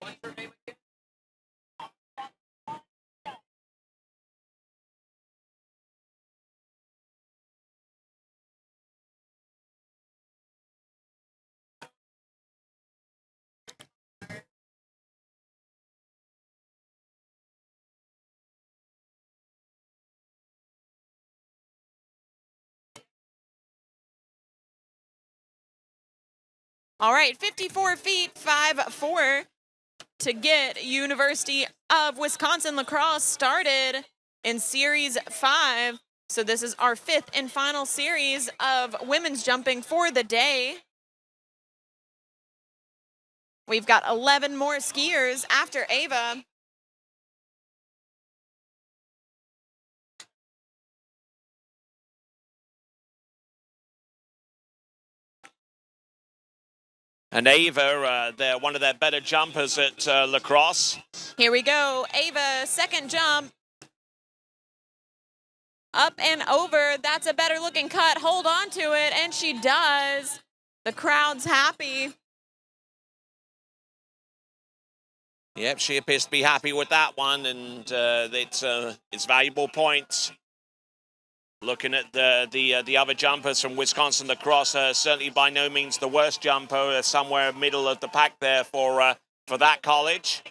All right, 54 feet, 5'4" to get University of Wisconsin Lacrosse started in Series 5. So this is our 5th and final series of women's jumping for the day. We've got 11 more skiers after Ava. And Ava, they're one of their better jumpers at lacrosse. Here we go. Ava, second jump. Up and over. That's a better looking cut. Hold on to it. And she does. The crowd's happy. Yep, she appears to be happy with that one, and it's valuable points. Looking at the other jumpers from Wisconsin lacrosse, certainly by no means the worst jumper, somewhere middle of the pack there for that college.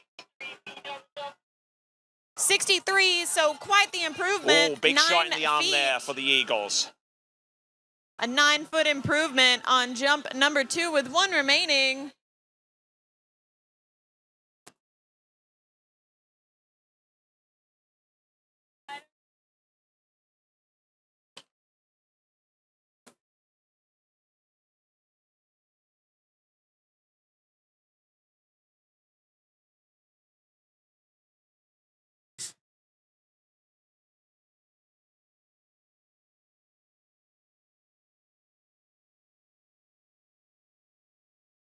63, so quite the improvement. Oh, big shot in the arm 9 feet. there for the Eagles. A 9-foot improvement on jump number 2 with 1 remaining.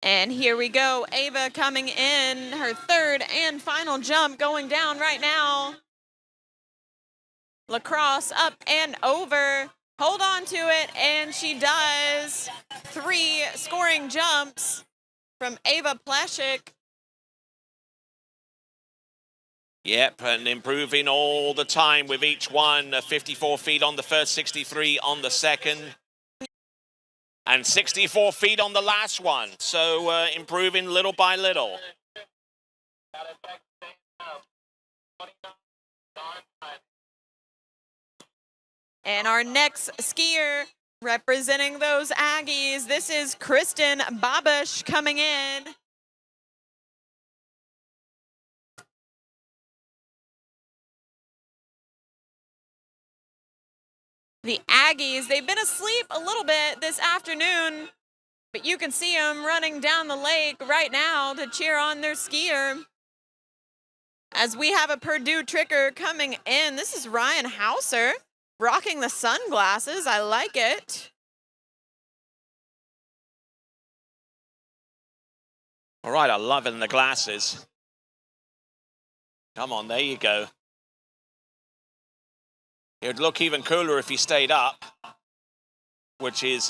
And here we go. Ava coming in, her third and final jump going down right now. Lacrosse up and over. Hold on to it, and she does. 3 scoring jumps from Ava Pleshik. Yep, and improving all the time with each one. 54 feet on the first, 63 on the second. And 64 feet on the last one. So improving little by little. And our next skier representing those Aggies, this is Kristen Babish coming in. The Aggies, they've been asleep a little bit this afternoon, but you can see them running down the lake right now to cheer on their skier. As we have a Purdue tricker coming in, this is Ryan Hauser rocking the sunglasses. I like it. All right, I'm loving the glasses. Come on, there you go. It would look even cooler if he stayed up, which he's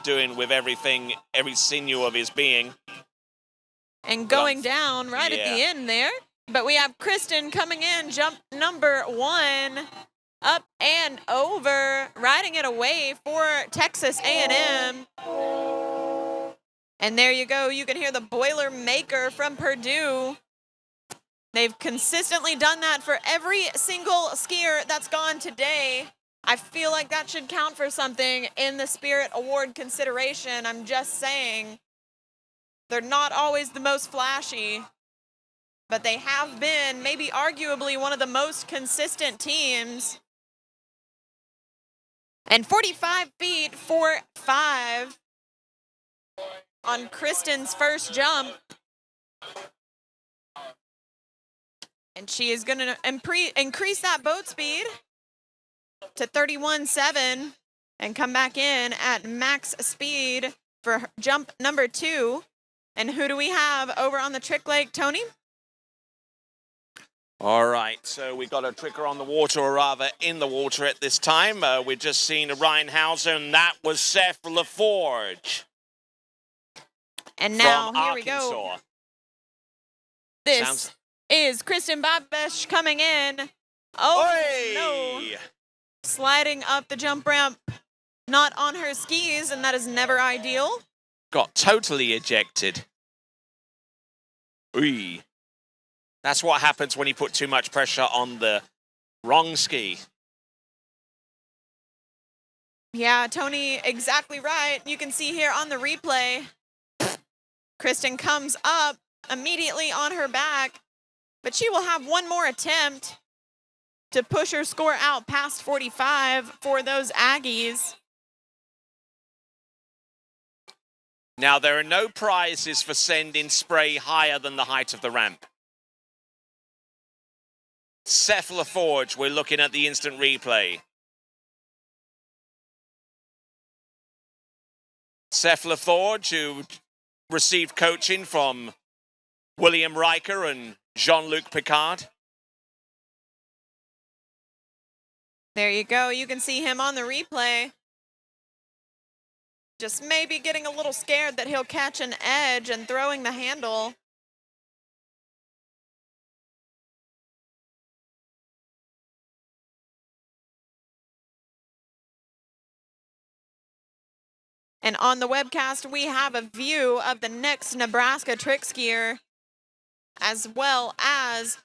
doing with everything, every sinew of his being. And going down right at the end there. But we have Kristen coming in, jump number 1, up and over, riding it away for Texas A&M. And there you go. You can hear the Boilermaker from Purdue. They've consistently done that for every single skier that's gone today. I feel like that should count for something in the Spirit Award consideration. I'm just saying. They're not always the most flashy, but they have been maybe arguably one of the most consistent teams. And 45 feet for 5 on Kristen's first jump. And she is going to increase that boat speed to 31.7 and come back in at max speed for jump number 2. And who do we have over on the trick lake, Tony? All right, so we got a tricker on the water, or rather in the water at this time. We've just seen Ryan Hauser, and that was Seth LaForge. And now, from here we Arkansas. go. This is Kristen Babish coming in. Oh, no. Sliding up the jump ramp, not on her skis, and that is never ideal. Got totally ejected. Ooh. That's what happens when you put too much pressure on the wrong ski. Yeah, Tony, exactly right. You can see here on the replay, Kristen comes up immediately on her back, but she will have one more attempt to push her score out past 45 for those Aggies. Now, there are no prizes for sending spray higher than the height of the ramp. Seth LaForge, we're looking at the instant replay. Seth LaForge, who received coaching from William Riker and Jean-Luc Picard. There you go. You can see him on the replay. Just maybe getting a little scared that he'll catch an edge and throwing the handle. And on the webcast, we have a view of the next Nebraska trick skier, as well as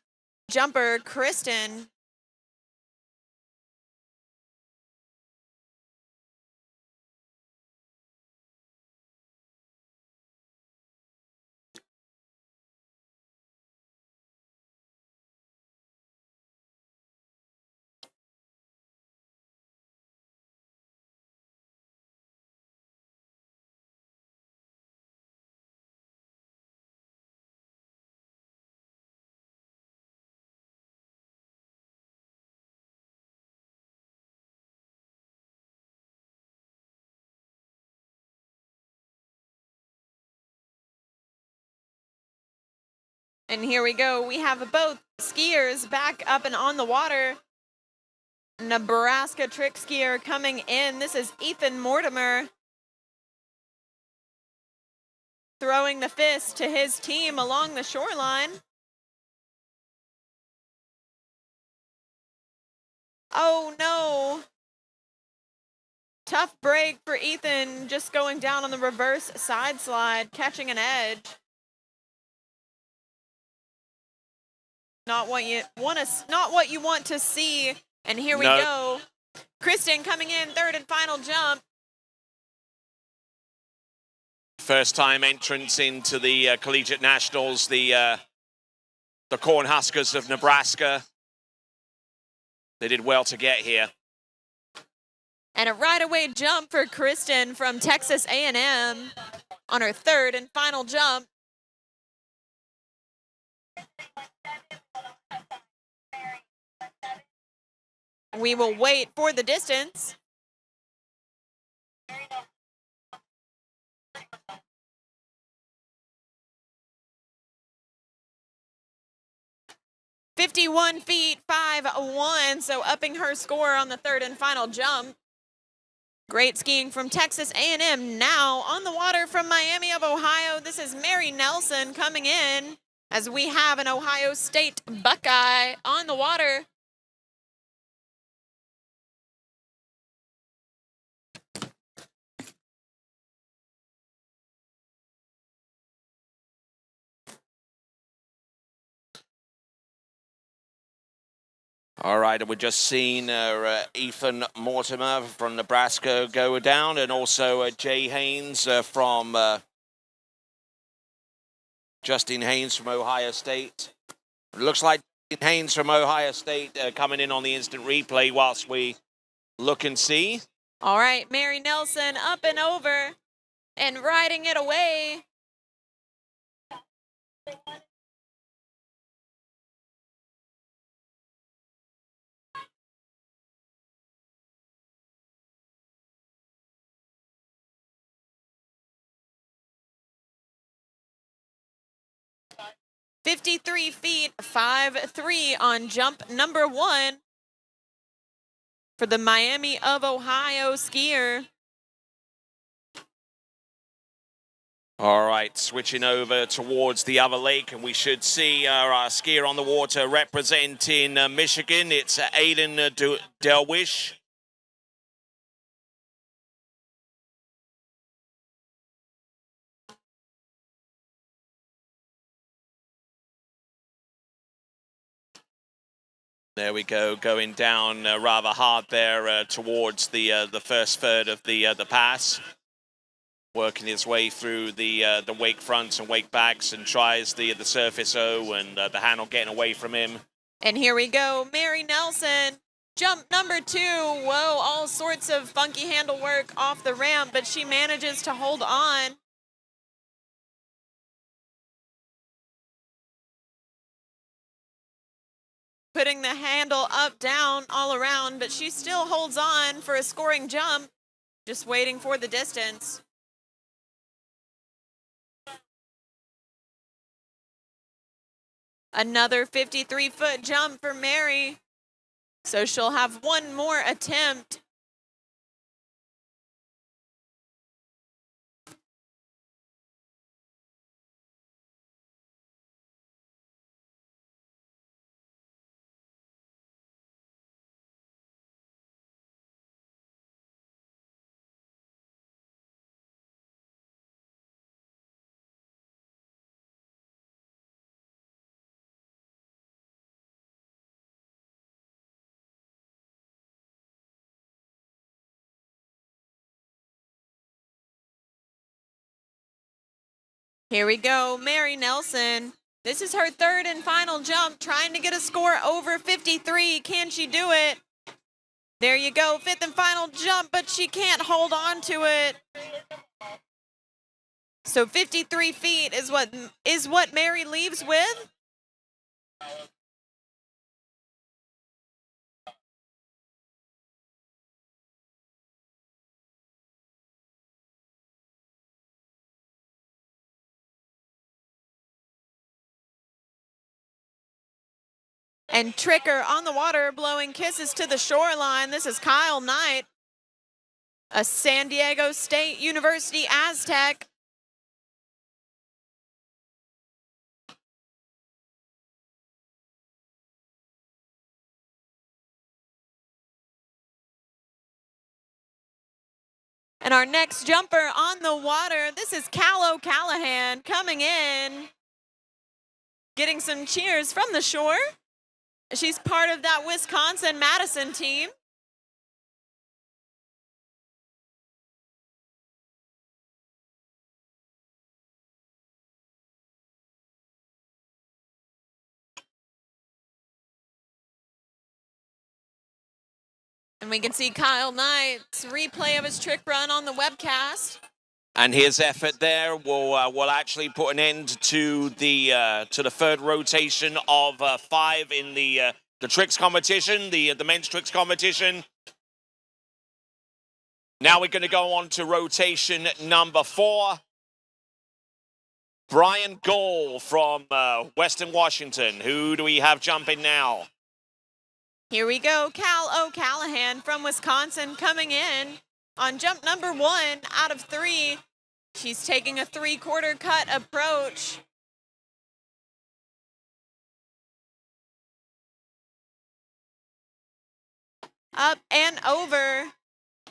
jumper Kristen. And here we go. We have both skiers back up and on the water. Nebraska trick skier coming in. This is Ethan Mortimer throwing the fist to his team along the shoreline. Oh no. Tough break for Ethan, just going down on the reverse side slide, catching an edge. Not what you want to see. And here we go. Kristen coming in, third and final jump. First time entrance into the Collegiate Nationals, the Cornhuskers of Nebraska. They did well to get here. And a right away jump for Kristen from Texas A&M on her third and final jump. We will wait for the distance. .51 feet 5'1", so upping her score on the third and final jump. Great skiing from Texas A&M. Now on the water from Miami of Ohio, this is Mary Nelson coming in as we have an Ohio State Buckeye on the water. All right, we're just seeing Ethan Mortimer from Nebraska go down, and also Jay Haynes from Justin Haynes from Ohio State. It looks like Haynes from Ohio State coming in on the instant replay whilst we look and see. All right, Mary Nelson up and over and riding it away. .53 feet 5'3" on jump number 1 for the Miami of Ohio skier. All right, switching over towards the other lake, and we should see our skier on the water representing Michigan. It's Aiden Delwish. There we go, going down rather hard there towards the first third of the pass. Working his way through the wake fronts and wake backs, and tries the surface O, and the handle getting away from him. And here we go, Mary Nelson, jump number 2. Whoa, all sorts of funky handle work off the ramp, but she manages to hold on. Putting the handle up, down, all around, but she still holds on for a scoring jump, just waiting for the distance. Another 53-foot jump for Mary. So she'll have one more attempt. Here we go, Mary Nelson. This is her third and final jump, trying to get a score over 53. Can she do it? There you go, fifth and final jump, but she can't hold on to it. So 53 feet is what Mary leaves with. And Tricker on the water, blowing kisses to the shoreline. This is Kyle Knight, a San Diego State University Aztec. And our next jumper on the water, this is Cal O'Callahan coming in, getting some cheers from the shore. She's part of that Wisconsin-Madison team. And we can see Kyle Knight's replay of his trick run on the webcast. And his effort there will actually put an end to the third rotation of 5 in the tricks competition, the men's tricks competition. Now we're going to go on to rotation number 4. Brian Gohl from Western Washington. Who do we have jumping now? Here we go, Cal O'Callahan from Wisconsin coming in on jump number 1 out of 3. She's taking a 3/4 cut approach. Up and over,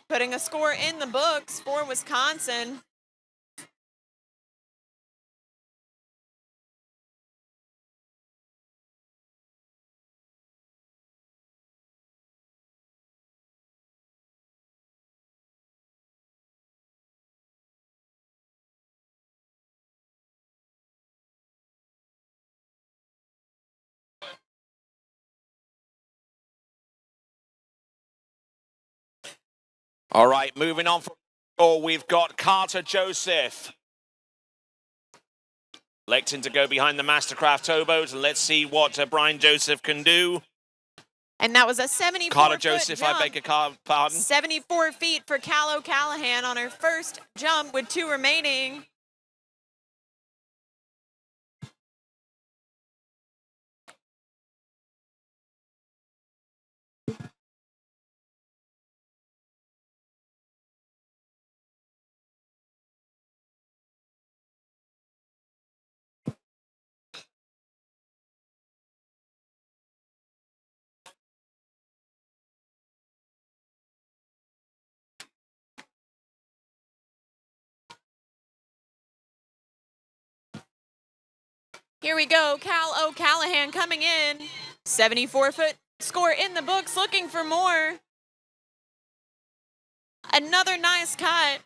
putting a score in the books for Wisconsin. All right, moving on from we've got Carter Joseph. Electing to go behind the Mastercraft towboat, and let's see what Brian Joseph can do. And that was a 74-foot Carter Joseph, jump. I beg your pardon. 74 feet for Cal O'Callahan on her first jump with 2 remaining. Here we go, Cal O'Callahan coming in. 74-foot score in the books, looking for more. Another nice cut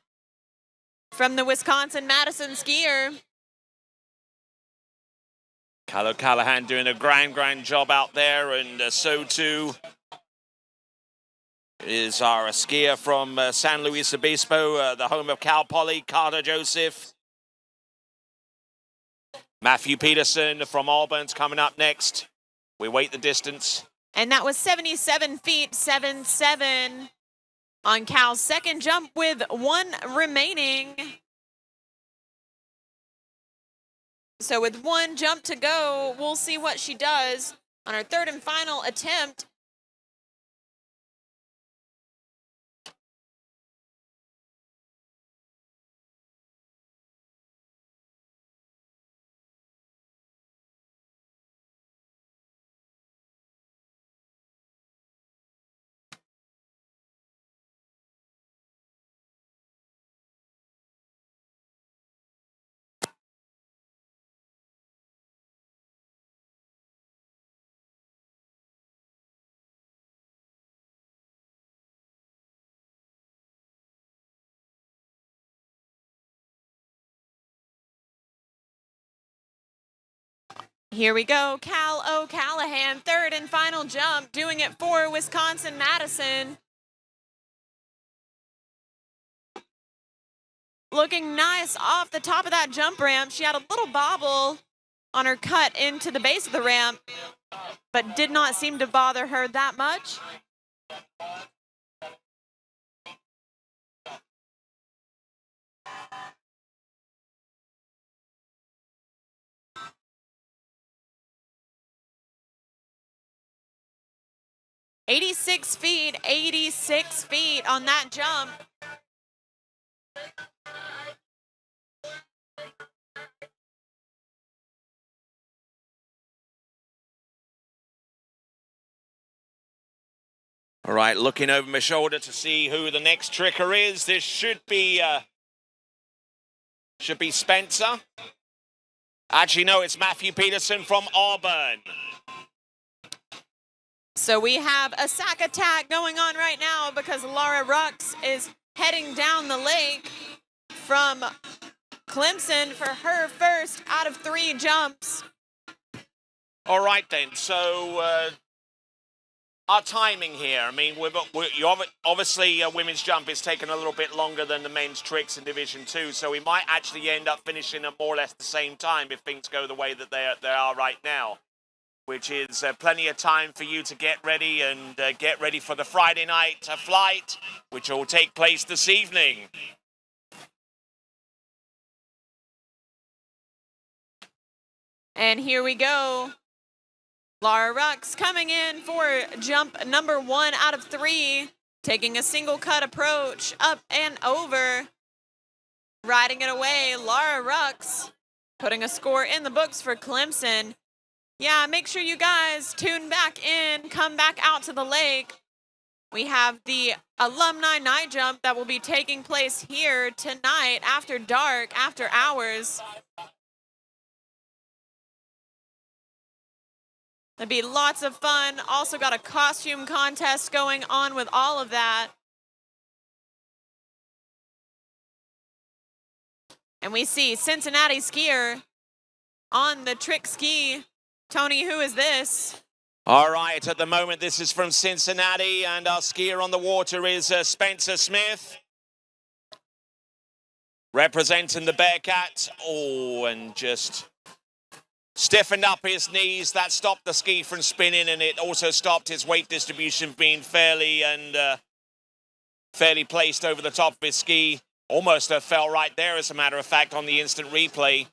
from the Wisconsin-Madison skier. Cal O'Callahan doing a grand job out there, and so too is our skier from San Luis Obispo, the home of Cal Poly, Carter Joseph. Matthew Peterson from Auburn's coming up next. We wait the distance. And that was 77 feet, 7-7 on Cal's second jump with 1 remaining. So with one jump to go, we'll see what she does on her third and final attempt. Here we go, Cal O'Callahan, third and final jump, doing it for Wisconsin-Madison. Looking nice off the top of that jump ramp. She had a little bobble on her cut into the base of the ramp, but did not seem to bother her that much. '86 feet on that jump. All right, looking over my shoulder to see who the next tricker is. This should be Spencer. Actually, no, it's Matthew Peterson from Auburn. So we have a sack attack going on right now because Laura Rux is heading down the lake from Clemson for her first out of 3 jumps. All right then, so our timing here. I mean, obviously women's jump is taking a little bit longer than the men's tricks in Division 2, so we might actually end up finishing at more or less the same time if things go the way that they are right now, which is plenty of time for you to get ready and get ready for the Friday night flight, which will take place this evening. And here we go. Laura Rux coming in for jump number 1 out of 3, taking a single cut approach up and over, riding it away. Laura Rux putting a score in the books for Clemson. Yeah, make sure you guys tune back in, come back out to the lake. We have the alumni night jump that will be taking place here tonight after dark, after hours. There'll be lots of fun. Also got a costume contest going on with all of that. And we see Cincinnati skier on the trick ski. Tony, who is this? All right, at the moment, this is from Cincinnati, and our skier on the water is Spencer Smith, representing the Bearcats. Oh, and just stiffened up his knees. That stopped the ski from spinning, and it also stopped his weight distribution being fairly placed over the top of his ski. Almost fell right there, as a matter of fact, on the instant replay.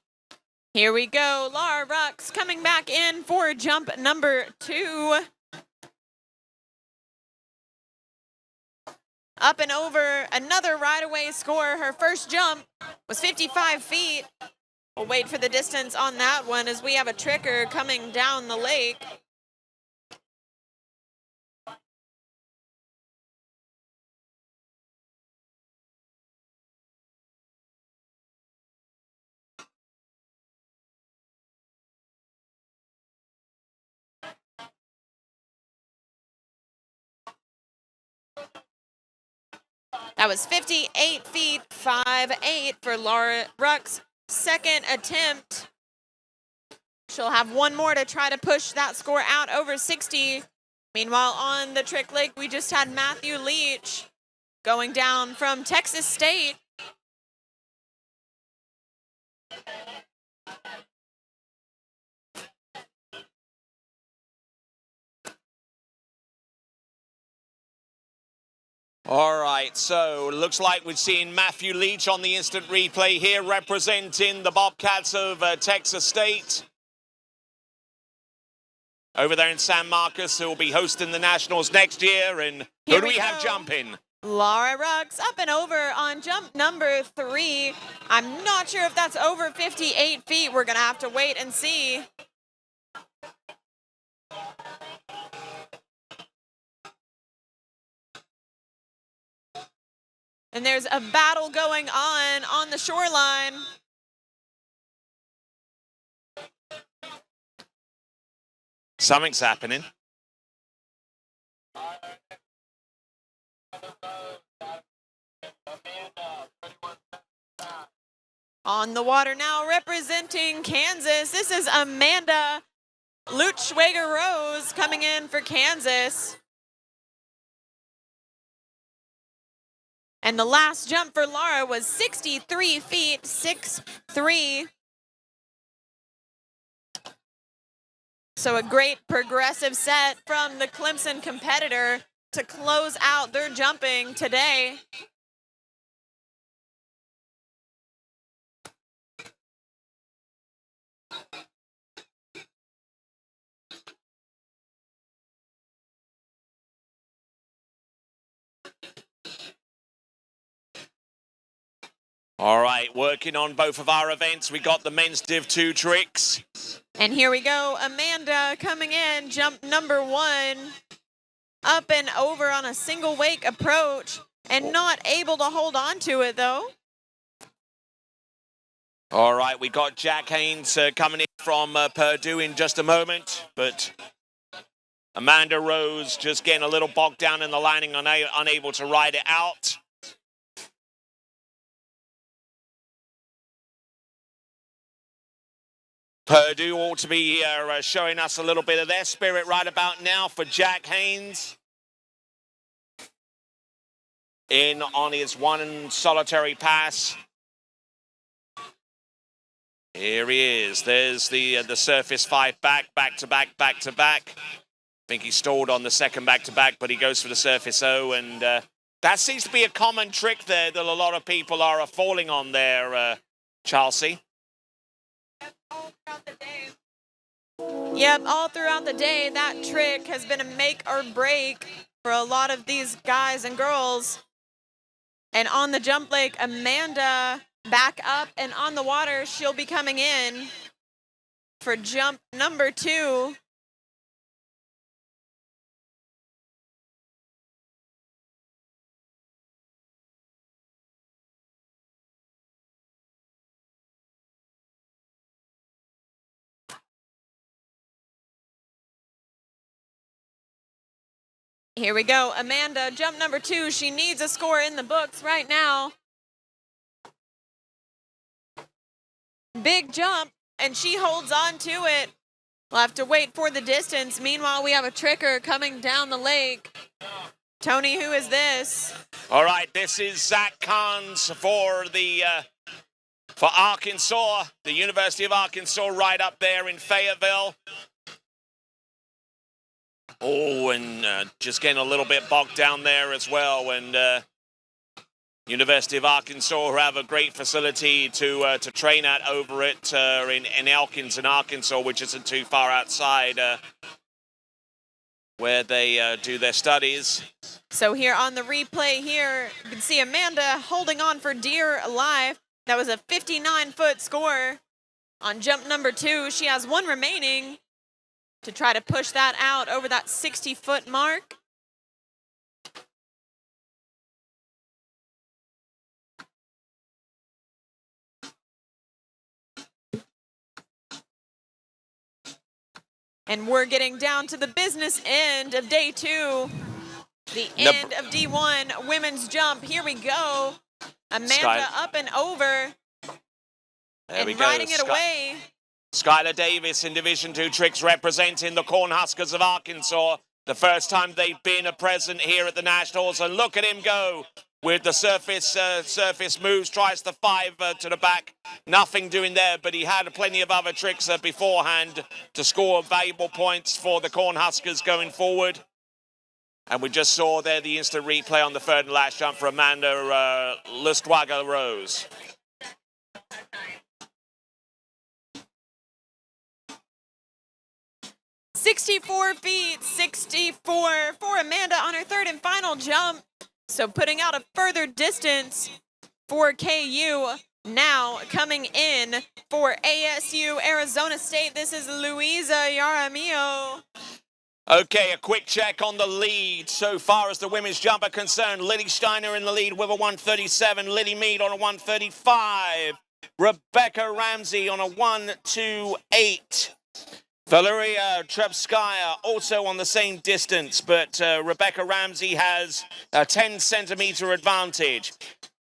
Here we go. Laura Rux coming back in for jump number 2. Up and over, another right-away score. Her first jump was 55 feet. We'll wait for the distance on that one as we have a tricker coming down the lake. That was 58 feet, 5'8" for Laura Rux. Second attempt. She'll have one more to try to push that score out over 60. Meanwhile, on the trick lake, we just had Matthew Leach going down from Texas State. All right, so looks like we've seen Matthew Leach on the instant replay here representing the Bobcats of Texas State. Over there in San Marcos, who will be hosting the Nationals next year. And who do we have jumping? Laura Rux up and over on jump number 3. I'm not sure if that's over 58 feet. We're going to have to wait and see. And there's a battle going on the shoreline. Something's happening. On the water now representing Kansas. This is Amanda Lutschwager-Rose coming in for Kansas. And the last jump for Laura was 63 feet, 6'3". So a great progressive set from the Clemson competitor to close out their jumping today. All right, working on both of our events. We got the men's Div 2 tricks. And here we go, Amanda coming in, jump number 1, up and over on a single wake approach, and not able to hold on to it though. All right, we got Jack Haynes coming in from Purdue in just a moment, but Amanda Rose just getting a little bogged down in the landing, unable to ride it out. Purdue ought to be showing us a little bit of their spirit right about now for Jack Haynes. In on his one solitary pass. Here he is. There's the surface 5 back to back. I think he stalled on the second back to back, but he goes for the surface O, and that seems to be a common trick there that a lot of people are falling on there, Chelsea. Yep, all throughout the day, that trick has been a make or break for a lot of these guys and girls. And on the jump lake, Amanda back up and on the water, she'll be coming in for jump number 2. Here we go, Amanda, jump number 2. She needs a score in the books right now. Big jump, and she holds on to it. We'll have to wait for the distance. Meanwhile, we have a tricker coming down the lake. Tony, who is this? All right, this is Zach Kahns for Arkansas, the University of Arkansas, right up there in Fayetteville. Oh, and just getting a little bit bogged down there as well. And University of Arkansas, who have a great facility to train at over at in Elkins in Arkansas, which isn't too far outside where they do their studies. So here on the replay here, you can see Amanda holding on for dear life. That was a 59-foot score on jump number 2. She has 1 remaining to try to push that out over that 60-foot mark. And we're getting down to the business end of day 2. The end of D1 women's jump. Here we go. Amanda up and over. There we and go. riding it away. Skylar Davis in Division 2 tricks representing the Cornhuskers of Arkansas. The first time they've been present here at the Nationals. And look at him go with the surface moves. Tries the 5 to the back. Nothing doing there, but he had plenty of other tricks beforehand to score valuable points for the Cornhuskers going forward. And we just saw there the instant replay on the third and last jump for Amanda Lustwager Rose. "64 feet, 64 for Amanda on her third and final jump. So putting out a further distance for KU. Now coming in for ASU Arizona State, this is Luisa Yaramillo. Okay, a quick check on the lead. So far as the women's jump are concerned, Lily Steiner in the lead with a 137, Lily Mead on a 135, Rebecca Ramsey on a 128. Valeria Trebskaya also on the same distance, but Rebecca Ramsey has a 10-centimeter advantage.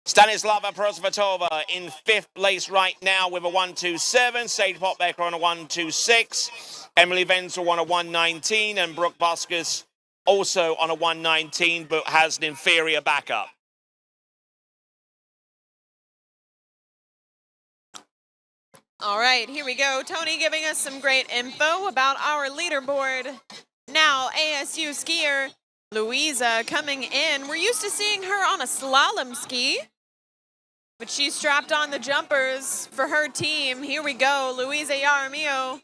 Stanislava Prosvatova in fifth place right now with a 127, Sage Potbecker on a 126, Emily Wenzel on a 119, and Brooke Boskus also on a 119, but has an inferior backup. All right, here we go. Tony giving us some great info about our leaderboard. Now, ASU skier Louisa coming in. We're used to seeing her on a slalom ski, but she strapped on the jumpers for her team. Here we go, Luisa Yaramillo.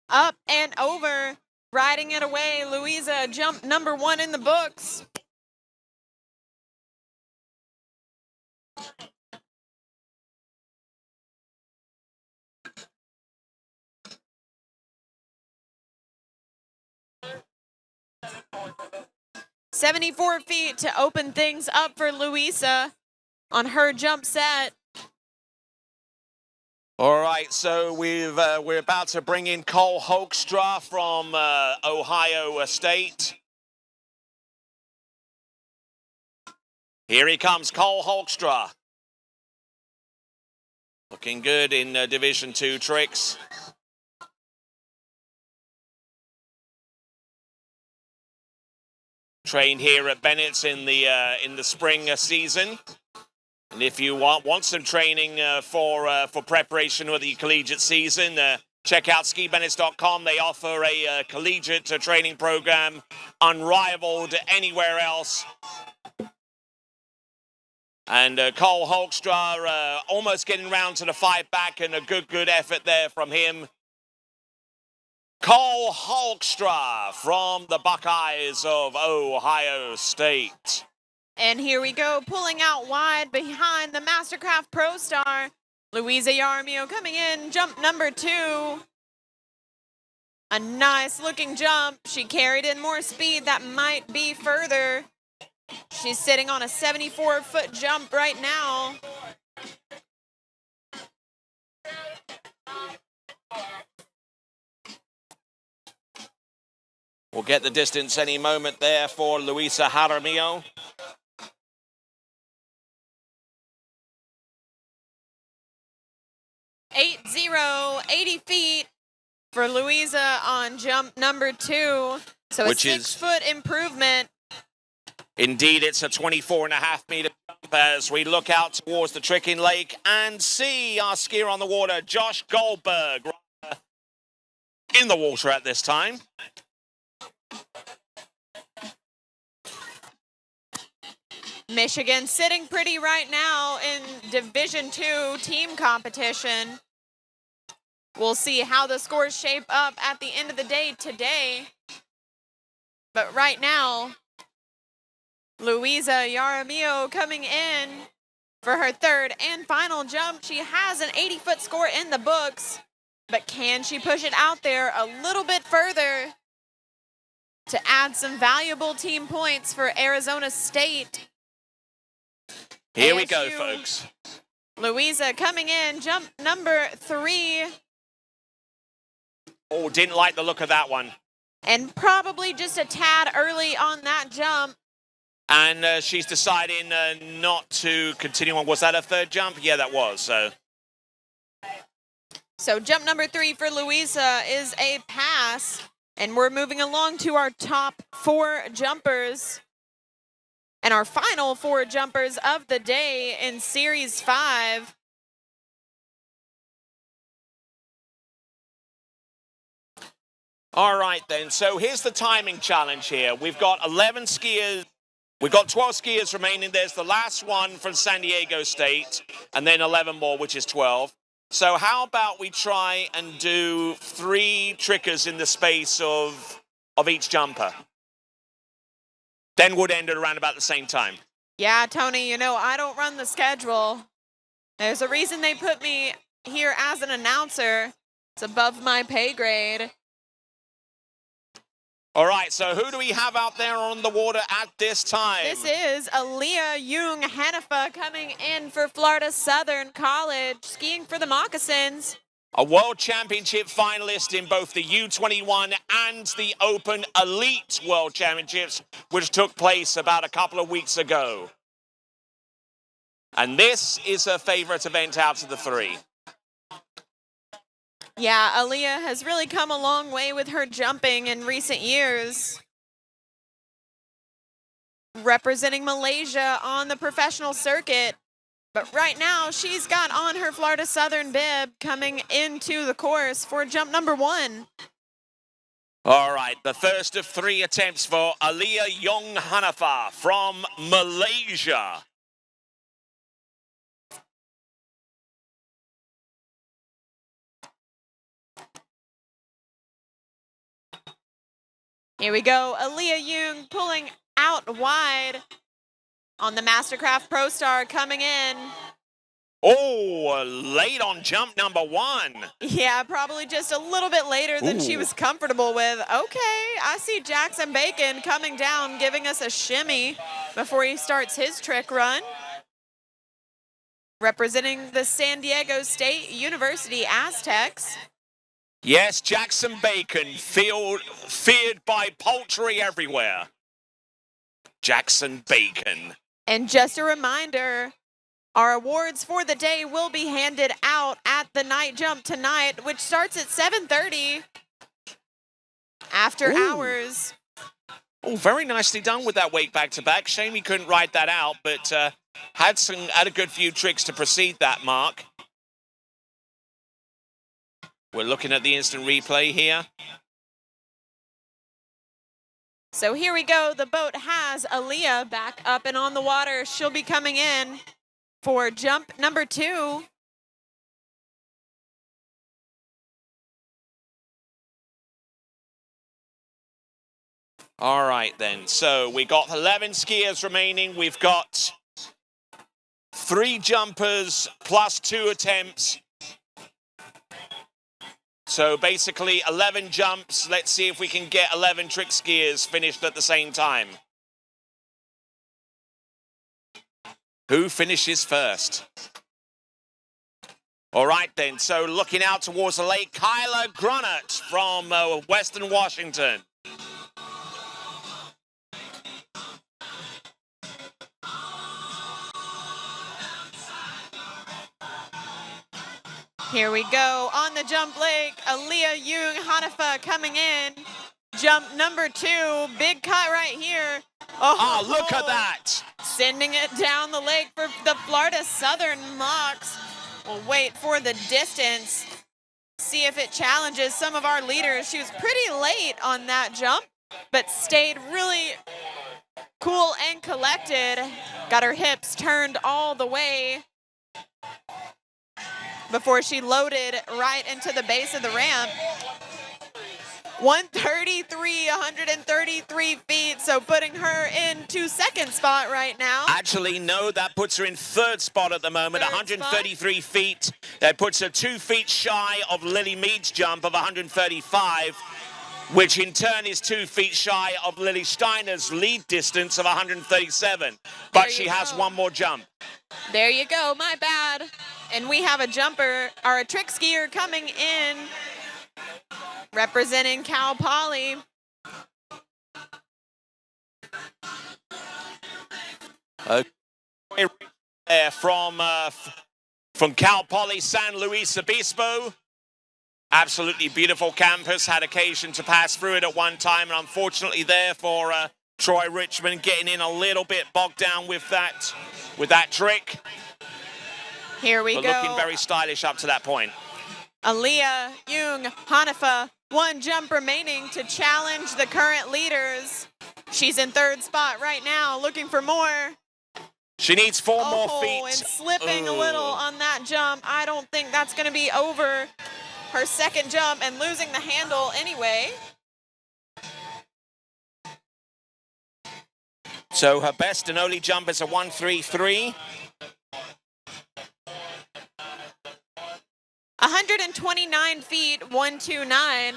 Up and over, riding it away. Louisa, jump number 1 in the books. "74 feet to open things up for Louisa on her jump set. All right, so we're about to bring in Cole Hoekstra from Ohio State. Here he comes, Cole Hoekstra. Looking good in Division II tricks. Trained here at Bennett's in the spring season. And if you want some training for preparation for the collegiate season, check out skibennetts.com. They offer a collegiate training program unrivaled anywhere else. And Cole Hoekstra almost getting round to the 5 back, and a good effort there from him. Cole Hoekstra from the Buckeyes of Ohio State. And here we go, pulling out wide behind the Mastercraft Pro Star. Luisa Yaramillo coming in, jump number 2. A nice looking jump. She carried in more speed. That might be further. She's sitting on a 74-foot jump right now. We'll get the distance any moment there for Luisa Jaramillo. .80 feet for Luisa on jump number 2. So Which a is 6-foot improvement. Indeed, it's a 24.5-meter jump as we look out towards the Tricking Lake and see our skier on the water, Josh Goldberg, in the water at this time. Michigan sitting pretty right now in Division II team competition. We'll see how the scores shape up at the end of the day today. But right now, Luisa Yaramillo coming in for her third and final jump. She has an 80-foot score in the books, but can she push it out there a little bit further to add some valuable team points for Arizona State? Here ASU, we go, folks. Luisa coming in, jump number 3. Oh, didn't like the look of that one. And probably just a tad early on that jump. And she's deciding not to continue on. Was that a third jump? Yeah, that was. So jump number 3 for Luisa is a pass. And we're moving along to our top 4 jumpers. And our final 4 jumpers of the day in Series 5. All right, then. So here's the timing challenge here. We've got 11 skiers. We've got 12 skiers remaining. There's the last one from San Diego State, and then 11 more, which is 12. So how about we try and do 3 trickers in the space of each jumper? Then would end at around about the same time. Yeah, Tony, you know, I don't run the schedule. There's a reason they put me here as an announcer. It's above my pay grade. All right, so who do we have out there on the water at this time? This is Aaliyah Jung Hannefa coming in for Florida Southern College, skiing for the Moccasins. A World Championship finalist in both the U21 and the Open Elite World Championships, which took place about a couple of weeks ago. And this is her favorite event out of the 3. Yeah, Aaliyah has really come a long way with her jumping in recent years. Representing Malaysia on the professional circuit. But right now, she's got on her Florida Southern bib coming into the course for jump number 1. All right, the first of 3 attempts for Aaliyah Jung Hannefa from Malaysia. Here we go, Aaliyah Jung pulling out wide on the Mastercraft Pro Star coming in. Oh, late on jump number 1. Yeah, probably just a little bit later than she was comfortable with. Okay, I see Jackson Bacon coming down, giving us a shimmy before he starts his trick run. Representing the San Diego State University Aztecs. Yes, Jackson Bacon, feared by poultry everywhere. Jackson Bacon. And just a reminder, our awards for the day will be handed out at the night jump tonight, which starts at 7:30 after hours. Oh, very nicely done with that weight back-to-back. Shame he couldn't ride that out, but had a good few tricks to precede that mark. We're looking at the instant replay here. So here we go. The boat has Aaliyah back up and on the water. She'll be coming in for jump number 2. All right, then. So we got 11 skiers remaining. We've got 3 jumpers plus 2 attempts. So basically 11 jumps. Let's see if we can get 11 trick skiers finished at the same time. Who finishes first? All right, then. So looking out towards the lake, Kyla Grunnett from Western Washington. Here we go on the jump lake. Aaliyah Jung Hannefa coming in. Jump number 2. Big cut right here. Oh, look at that. Sending it down the lake for the Florida Southern Mocs. We'll wait for the distance. See if it challenges some of our leaders. She was pretty late on that jump, but stayed really cool and collected. Got her hips turned all the way before she loaded right into the base of the ramp. 133 feet, so putting her into second spot right now. Actually, no, that puts her in 3rd spot at the moment, 133 feet. That puts her 2 feet shy of Lily Mead's jump of 135, which in turn is 2 feet shy of Lily Steiner's lead distance of 137. But she has 1 more jump. There you go, my bad. And we have a jumper, or a trick skier coming in, representing Cal Poly. From Cal Poly San Luis Obispo. Absolutely beautiful campus. Had occasion to pass through it at one time, and unfortunately there for Troy Richmond getting in a little bit bogged down with that trick. Here we But go. looking very stylish up to that point. Aaliyah Jung Hannefa One jump remaining to challenge the current leaders. She's in third spot right now, looking for more. She needs 4 more feet. And slipping a little on that jump. I don't think that's going to be over her second jump and losing the handle anyway. So her best and only jump is a 133. 129 feet, 129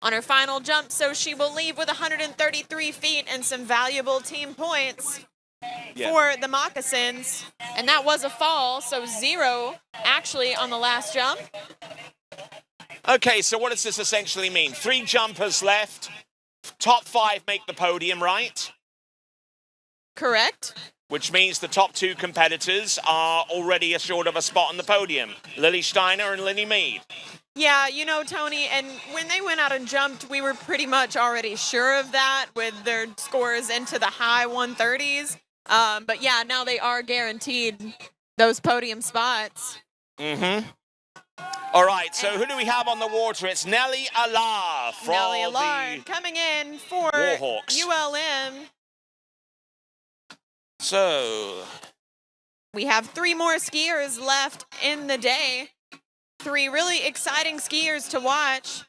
on her final jump, so she will leave with 133 feet and some valuable team points for the Moccasins. And that was a fall, so 0 actually on the last jump. Okay, so what does this essentially mean? 3 jumpers left. Top 5 make the podium, right? Correct. Which means the top 2 competitors are already assured of a spot on the podium. Lily Steiner and Linny Mead. Yeah, you know, Tony, and when they went out and jumped, we were pretty much already sure of that with their scores into the high 130s. But yeah, now they are guaranteed those podium spots. Mm-hmm. All right, so who do we have on the water? It's Nellie Allard from Nellie Allard coming in for Warhawks. ULM. So we have 3 more skiers left in the day. 3 really exciting skiers to watch.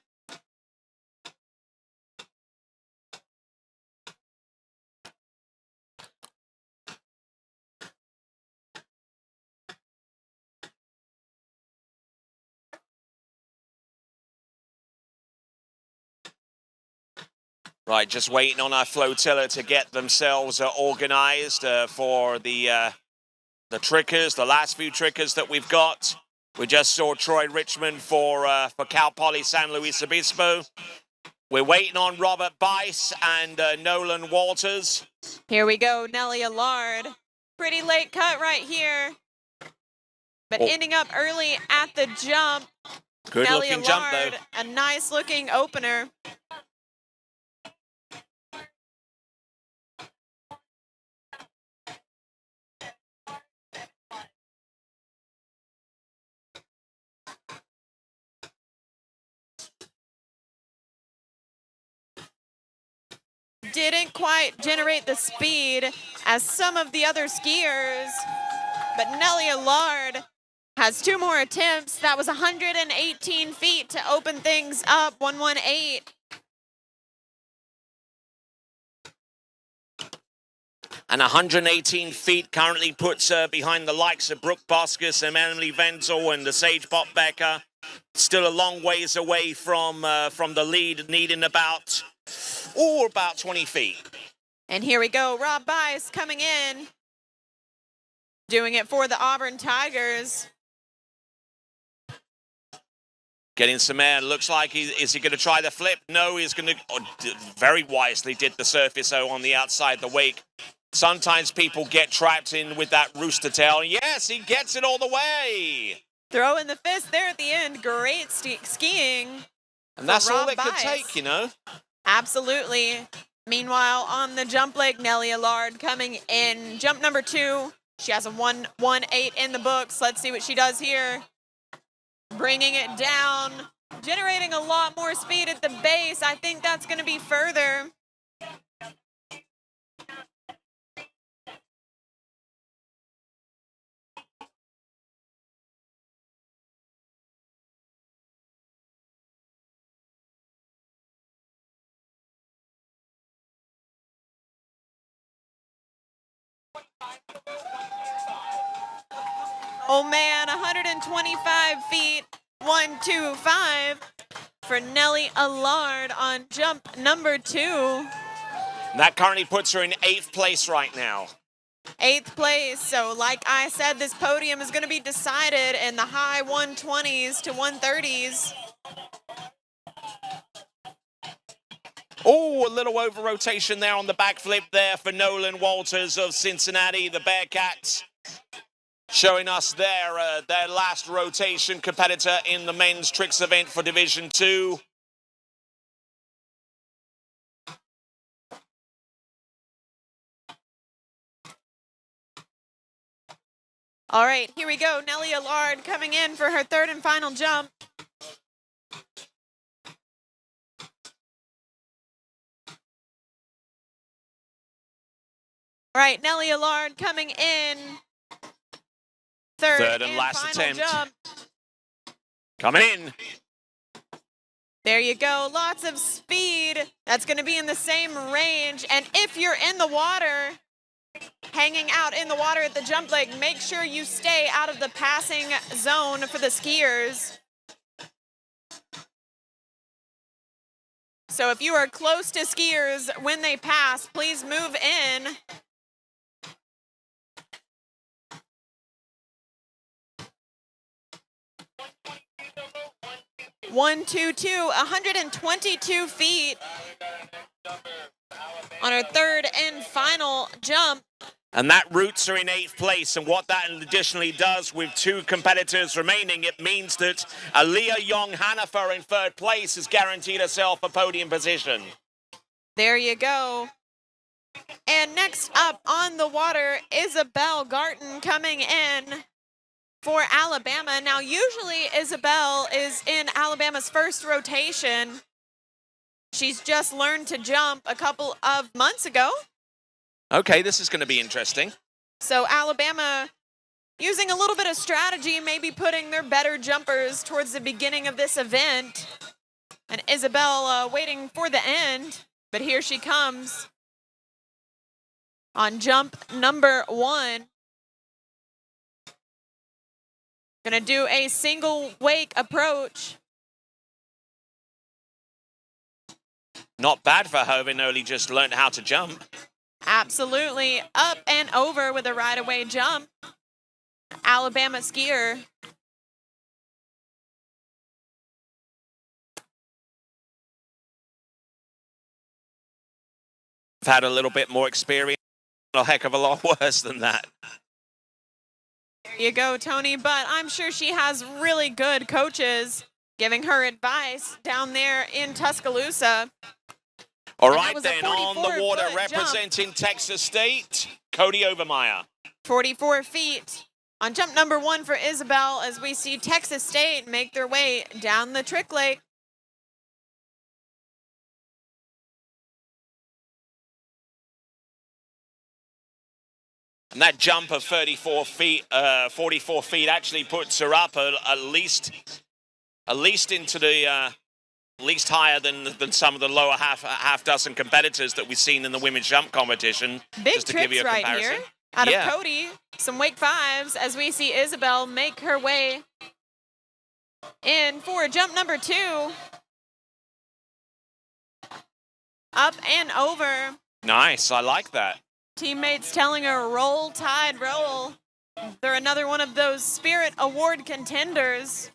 right, just waiting on our flotilla to get themselves organized for the trickers, the last few trickers that we've got. We just saw Troy Richmond for Cal Poly San Luis Obispo. We're waiting on Robert Bice and Nolan Walters. Here we go, Nellie Allard. Pretty late cut right here, but ending up early at the jump. Good Nellie looking jump though. Allard, a nice looking opener. Didn't quite generate the speed as some of the other skiers, but Nellie Allard has 2 more attempts. That was 118 feet to open things up, 118. And 118 feet currently puts her behind the likes of Brooke Boskus and Emily Wenzel and the Sage Popbecker. Still a long ways away from the lead, needing about 20 feet. And here we go, Rob Bice coming in, doing it for the Auburn Tigers. Getting some air. Looks like is he going to try the flip? No, he's going to very wisely did the surface O on the outside the wake. Sometimes people get trapped in with that rooster tail. Yes, he gets it all the way. Throwing the fist there at the end. Great skiing. And that's all it could Bice. take, you know. Absolutely. Meanwhile, on the jump leg, Nellie Allard coming in. Jump number 2. She has a 118 in the books. Let's see what she does here. Bringing it down, generating a lot more speed at the base. I think that's going to be further. Oh man, 125 feet, 125 for Nellie Allard on jump number 2. That currently puts her in 8th place right now. 8th place, so like I said, this podium is going to be decided in the high 120s to 130s. Oh, a little over rotation there on the backflip there for Nolan Walters of Cincinnati, the Bearcats. Showing us their last rotation competitor in the men's tricks event for Division 2. All right, here we go. Nellie Allard coming in for her 3rd and final jump. All right, Nellie Allard coming in. Third and last final attempt. jump. Coming in. There you go, lots of speed. That's gonna be in the same range. And if you're in the water, hanging out in the water at the jump leg, make sure you stay out of the passing zone for the skiers. So if you are close to skiers when they pass, please move in. One, two, 122 feet on our third and final jump. And that roots her in 8th place. And what that additionally does with 2 competitors remaining, it means that Aliyah Young-Hanifer in 3rd place has guaranteed herself a podium position. There you go. And next up on the water, Isabel Garton coming in for Alabama. Now, usually Isabel is in Alabama's first rotation. She's just learned to jump a couple of months ago. Okay, this is going to be interesting. So Alabama using a little bit of strategy, maybe putting their better jumpers towards the beginning of this event. And Isabel waiting for the end, but here she comes on jump number 1. Gonna do a single wake approach. Not bad for her, having only just learned how to jump. Absolutely, up and over with a right-away jump. Alabama skier. I've had a little bit more experience, a heck of a lot worse than that. There you go, Tony, but I'm sure she has really good coaches giving her advice down there in Tuscaloosa. All right, then, on the water, representing jump. Texas State, Cody Overmeyer. 44 feet on jump number 1 for Isabel as we see Texas State make their way down the trick lake. And that jump of 44 feet actually puts her up at least into the at least higher than some of the lower half dozen competitors that we've seen in the women's jump competition. Big just to give you a tricks right comparison. here out of Cody. Some wake 5s as we see Isabel make her way in for jump number 2. Up and over. Nice, I like that. Teammates telling her, roll, tide, roll. They're another one of those Spirit Award contenders.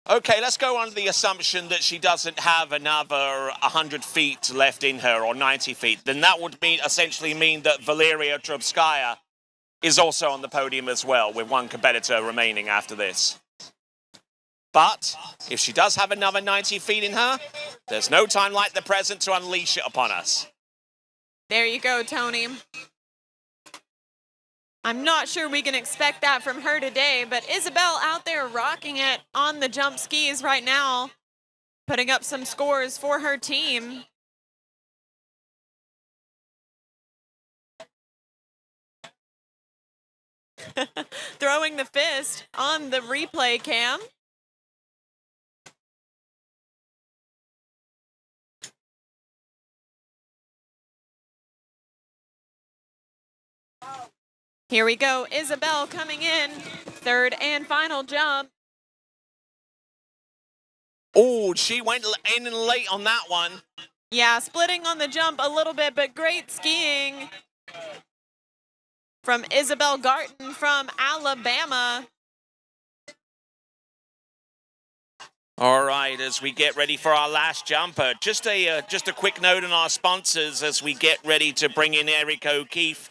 Okay, let's go on to the assumption that she doesn't have another 100 feet left in her, or 90 feet. Then that would essentially mean that Valeria Trubskaya is also on the podium as well, with 1 competitor remaining after this. But if she does have another 90 feet in her, there's no time like the present to unleash it upon us. There you go, Tony. I'm not sure we can expect that from her today, but Isabel out there rocking it on the jump skis right now, putting up some scores for her team. Throwing the fist on the replay cam. Here we go, Isabel coming in, 3rd and final jump. Oh, she went in and late on that one. Yeah, splitting on the jump a little bit, but great skiing from Isabel Garton from Alabama. All right, as we get ready for our last jumper, just a quick note on our sponsors as we get ready to bring in Eric O'Keefe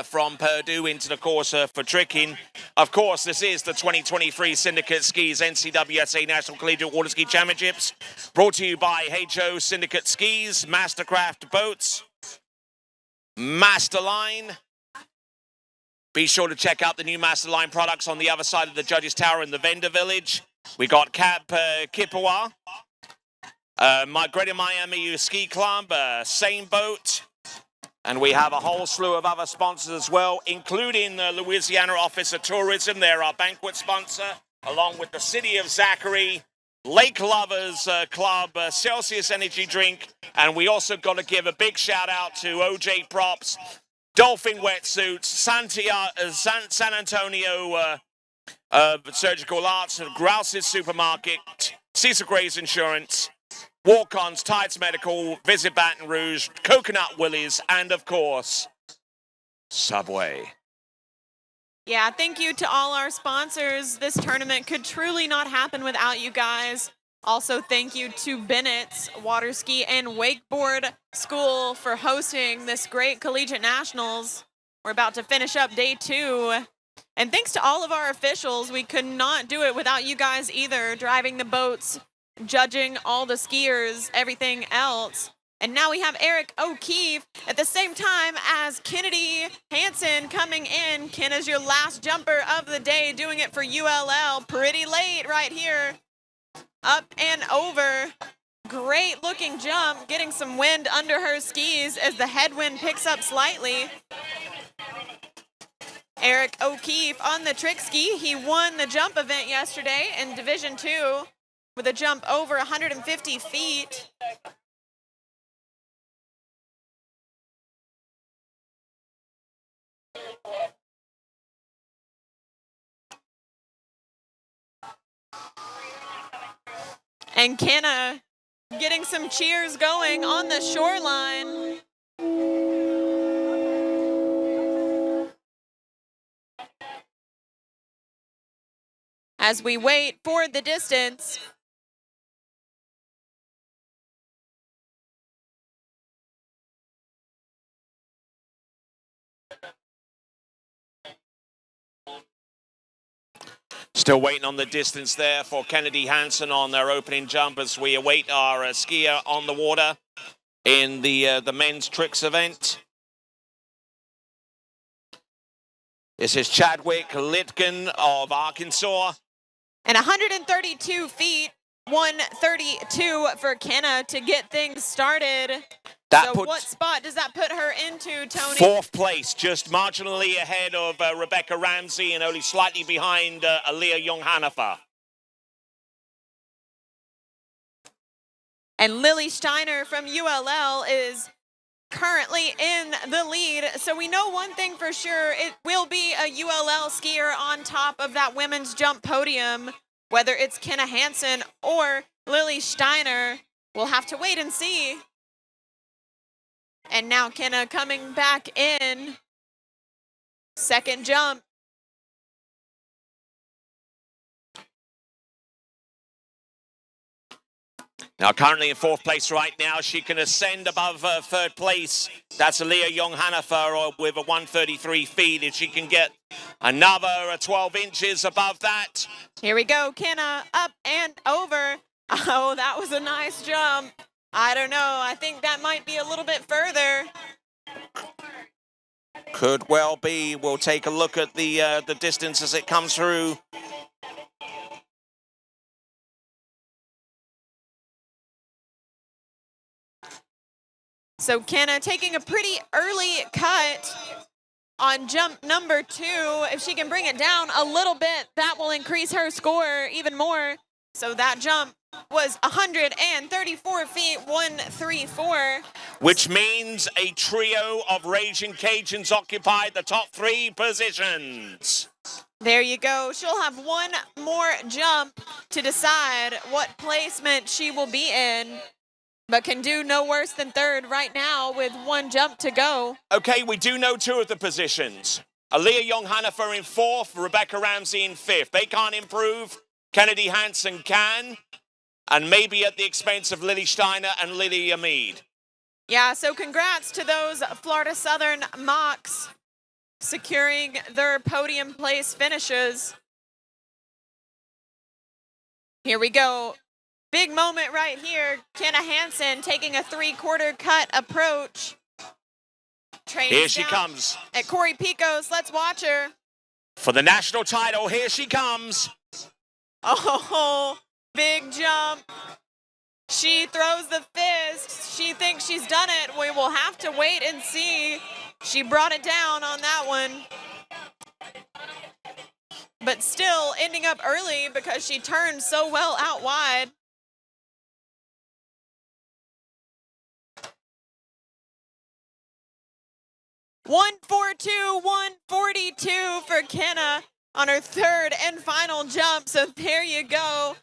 from Purdue into the course for tricking. Of course, this is the 2023 Syndicate Skis NCWSA National Collegiate Waterski Championships, brought to you by HO Syndicate Skis, Mastercraft Boats, Masterline. Be sure to check out the new Masterline products on the other side of the Judges Tower in the Vendor Village. We got Cab Kippawa, Greater Miami Ski Club, Same Boat, And we have a whole slew of other sponsors as well, including the Louisiana Office of Tourism. They're our banquet sponsor, along with the City of Zachary, Lake Lovers Club, Celsius Energy Drink. And we also got to give a big shout out to OJ Props, Dolphin Wetsuits, San Antonio Surgical Arts, Grouse's Supermarket, Cecil Gray's Insurance, Walk-Ons, Tides Medical, Visit Baton Rouge, Coconut Willie's, and of course, Subway. Yeah, thank you to all our sponsors. This tournament could truly not happen without you guys. Also, thank you to Bennett's Waterski and Wakeboard School for hosting this great Collegiate Nationals. We're about to finish up day 2. And thanks to all of our officials, we could not do it without you guys either, driving the boats, judging all the skiers, everything else. And now we have Eric O'Keefe at the same time as Kennedy Hansen coming in. Ken is your last jumper of the day, doing it for ULL. Pretty late right here. Up and over. Great looking jump, getting some wind under her skis as the headwind picks up slightly. Eric O'Keefe on the trick ski. He won the jump event yesterday in Division 2 with a jump over 150 feet. And Kenna getting some cheers going on the shoreline. As we wait for the distance. Still waiting on the distance there for Kennedy Hansen on their opening jump as we await our skier on the water in the men's tricks event. This is Chadwick Litkin of Arkansas. And 132 feet, 132 for Kenna to get things started. So what spot does that put her into, Tony? 4th place, just marginally ahead of Rebecca Ramsey and only slightly behind Aaliyah Young-Hanifer. And Lily Steiner from ULL is currently in the lead. So we know one thing for sure, it will be a ULL skier on top of that women's jump podium, whether it's Kenna Hansen or Lily Steiner. We'll have to wait and see. And now Kenna coming back in. Second jump. Now currently in 4th place right now. She can ascend above 3rd place. That's Aaliyah Young-Hanifer with a 133 feet. If she can get another 12 inches above that. Here we go, Kenna up and over. Oh, that was a nice jump. I don't know. I think that might be a little bit further. Could well be. We'll take a look at the distance as it comes through. So Kenna taking a pretty early cut on jump number 2. If she can bring it down a little bit, that will increase her score even more. So that jump was 134 feet, 134. Which means a trio of Raging Cajuns occupied the top 3 positions. There you go. She'll have one more jump to decide what placement she will be in, but can do no worse than 3rd right now with one jump to go. Okay, we do know 2 of the positions. Aaliyah Young-Hanifer in 4th, Rebecca Ramsey in 5th. They can't improve. Kennedy Hansen can. And maybe at the expense of Lily Steiner and Lily Amid. Yeah, so congrats to those Florida Southern Mocs securing their podium place finishes. Here we go. Big moment right here. Kenna Hansen taking a 3/4 cut approach. Here she comes. At Corey Picos. Let's watch her. For the national title, here she comes. Oh, big jump. She throws the fist. She thinks she's done it. We will have to wait and see. She brought it down on that one. But still ending up early because she turned so well out wide. (142), 142 for Kenna on her third and final jump. So there you go.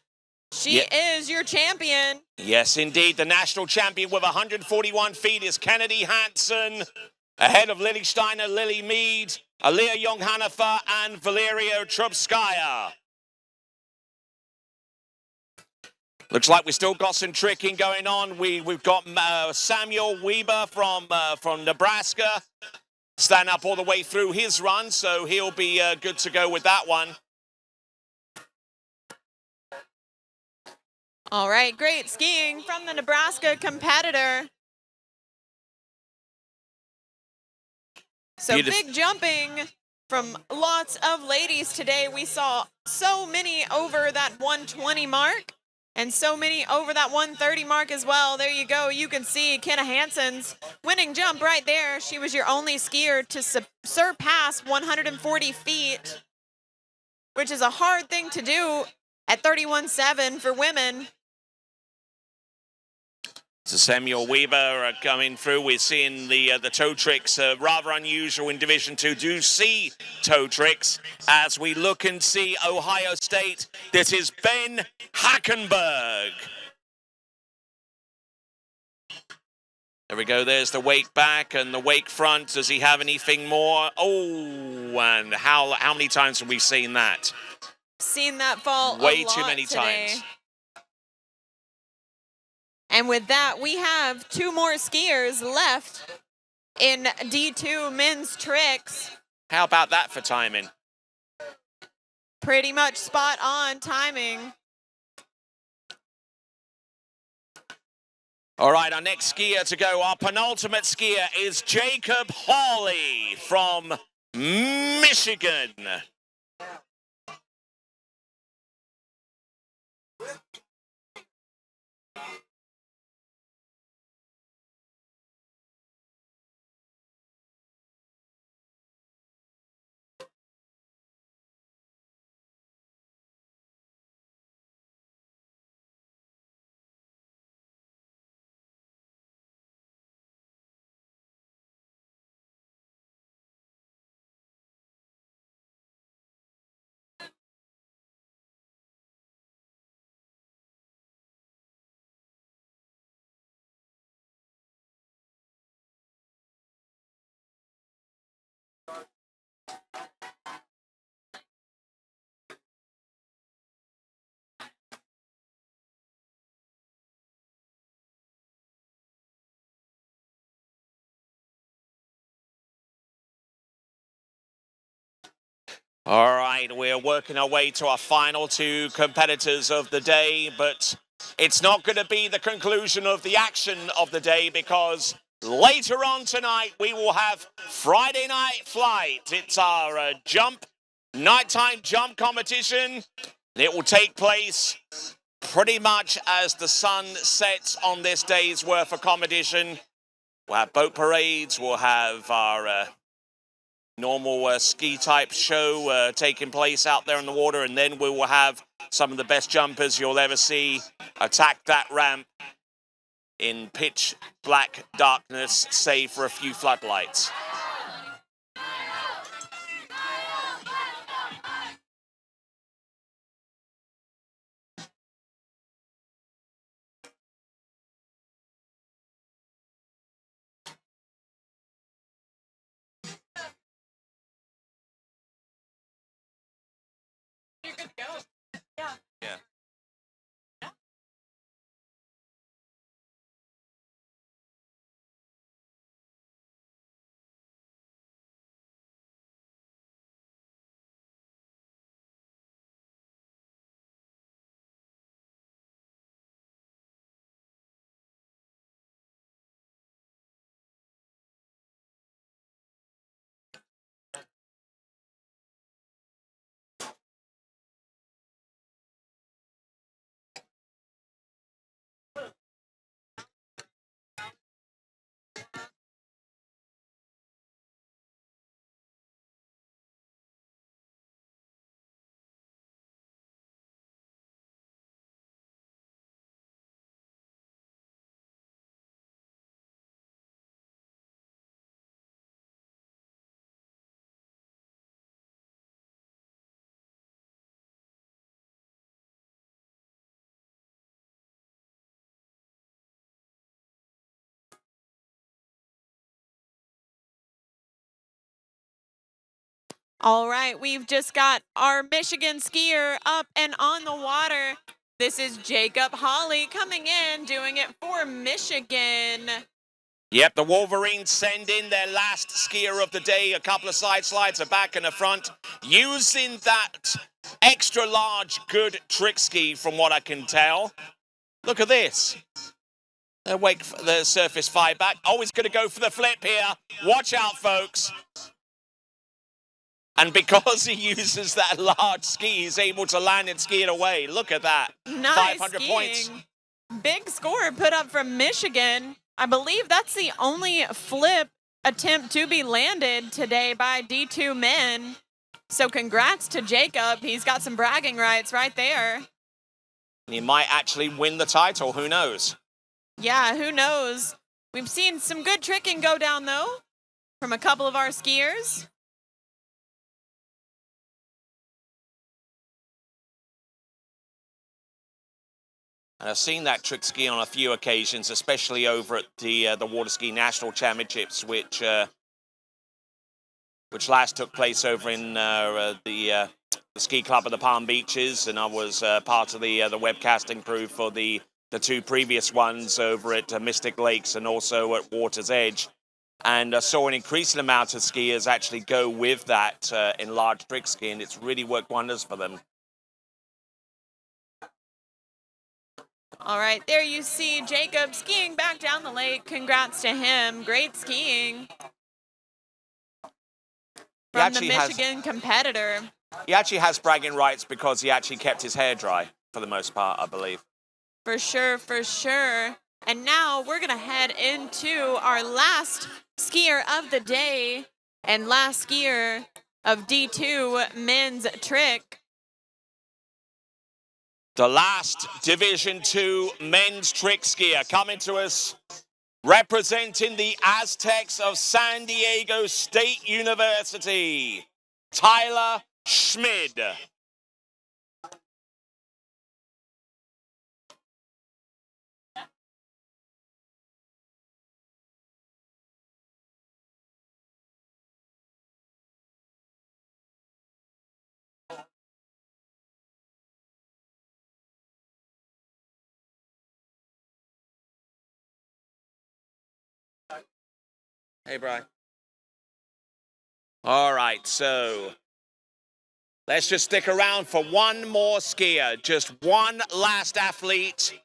She is your champion. Yes, indeed. The national champion with 141 feet is Kennedy Hansen, ahead of Lily Steiner, Lily Mead, Aliyah Young-Hanifa, and Valeria Trubskaya. Looks like we still got some tricking going on. We've got Samuel Weber from Nebraska stand up all the way through his run, so he'll be good to go with that one. All right, great skiing from the Nebraska competitor. So big jumping from lots of ladies today. We saw so many over that 120 mark and so many over that 130 mark as well. There you go. You can see Kenna Hansen's winning jump right there. She was your only skier to surpass 140 feet, which is a hard thing to do at 31.7 for women. So Samuel Weber coming through. We're seeing the toe tricks, rather unusual in Division 2. Do see toe tricks as we look and see Ohio State. This is Ben Hackenberg. There we go. There's the wake back and the wake front. Does he have anything more? Oh, and how many times have we seen that? Seen that fall way a lot too many today. times. And with that, we have two more skiers left in D2 men's tricks. How about that for timing? Pretty much spot on timing. All right, our next skier to go, our penultimate skier is Jacob Hawley from Michigan. All right, we're working our way to our final two competitors of the day, but it's not going to be the conclusion of the action of the day because later on tonight we will have Friday Night Flight. It's our nighttime jump competition. It will take place pretty much as the sun sets on this day's worth of competition. We'll have boat parades, we'll have our normal ski type show taking place out there in the water, and then we will have some of the best jumpers you'll ever see attack that ramp in pitch black darkness, save for a few floodlights. You're good to go. All right, we've just got our Michigan skier up and on the water. This is Jacob Hawley coming in, doing it for Michigan. Yep, the Wolverines send in their last skier of the day. A couple of side slides, a back and a front, using that extra large good trick ski from what I can tell. Look at this. The surface 5 back. Oh, he's going to go for the flip here. Watch out, folks. And because he uses that large ski, he's able to land and ski it away. Look at that. Nice 500 skiing. points. Big score put up from Michigan. I believe that's the only flip attempt to be landed today by D2 men. So congrats to Jacob. He's got some bragging rights right there. He might actually win the title. Who knows? Yeah, who knows? We've seen some good tricking go down, though, from a couple of our skiers. And I've seen that trick ski on a few occasions, especially over at the Waterski National Championships, which last took place over in the ski club of the Palm Beaches, and I was part of the webcasting crew for the 2 previous ones over at Mystic Lakes and also at Water's Edge. And I saw an increasing amount of skiers actually go with that enlarged trick ski, and it's really worked wonders for them. All right, there you see Jacob skiing back down the lake. Congrats to him. Great skiing from the Michigan competitor. He actually has bragging rights because he actually kept his hair dry for the most part, I believe. For sure, for sure. And now we're going to head into our last skier of the day and last skier of D2 men's trick. The last Division II men's trick skier coming to us, representing the Aztecs of San Diego State University, Tyler Schmid. Hey, Brian. All right, so let's just stick around for one more skier, just one last athlete,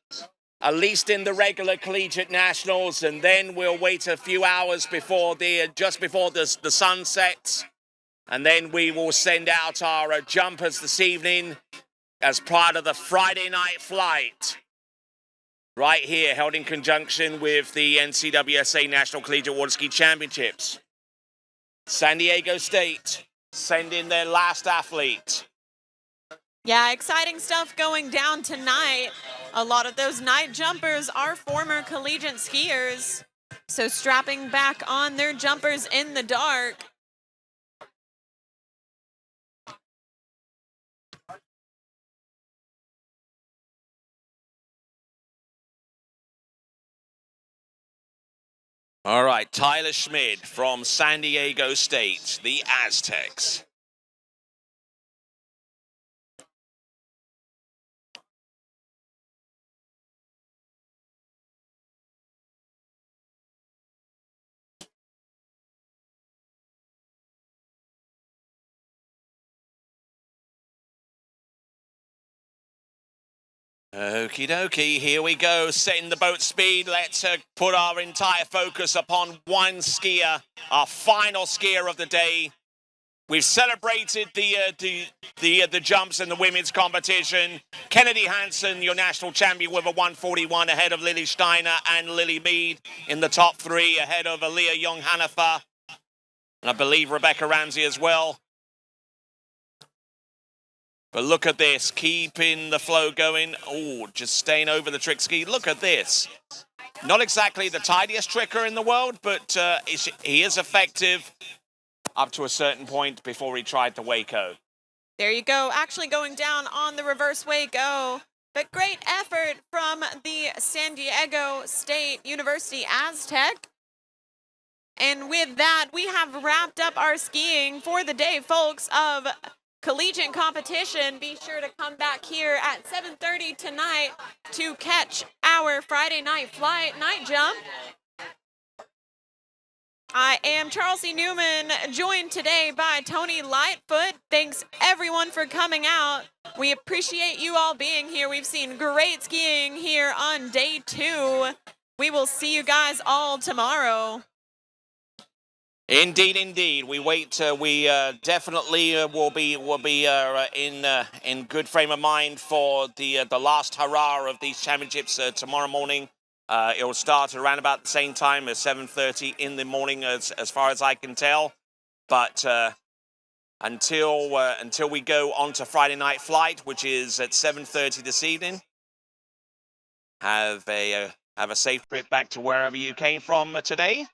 at least in the regular collegiate nationals, and then we'll wait a few hours before just before the sun sets, and then we will send out our jumpers this evening as part of the Friday night flight. Right here, held in conjunction with the NCWSA National Collegiate Waterski Championships. San Diego State send in their last athlete. Yeah, exciting stuff going down tonight. A lot of those night jumpers are former collegiate skiers, so strapping back on their jumpers in the dark. All right, Tyler Schmid from San Diego State, the Aztecs. Okie dokie, here we go, setting the boat speed. Let's put our entire focus upon one skier, our final skier of the day. We've celebrated the jumps in the women's competition. Kennedy Hansen, your national champion, with a 141 ahead of Lily Steiner and Lily Mead in the top 3, ahead of Aaliyah Young-Hanifa, and I believe Rebecca Ramsey as well. But look at this, keeping the flow going. Oh, just staying over the trick ski. Look at this. Not exactly the tidiest tricker in the world, but he is effective up to a certain point before he tried the Waco. There you go, actually going down on the reverse Waco. But great effort from the San Diego State University Aztec. And with that, we have wrapped up our skiing for the day, folks, of collegiate competition. Be sure to come back here at 7:30 tonight to catch our Friday night flight night jump. I am Charles C. Newman, joined today by Tony Lightfoot. Thanks everyone for coming out. We appreciate you all being here. We've seen great skiing here on day 2. We will see you guys all tomorrow. Indeed, indeed. We wait. We definitely will be in good frame of mind for the last hurrah of these championships tomorrow morning. It will start around about the same time as 7:30 in the morning, as far as I can tell. But until we go on to Friday night flight, which is at 7:30 this evening, have a safe trip back to wherever you came from today,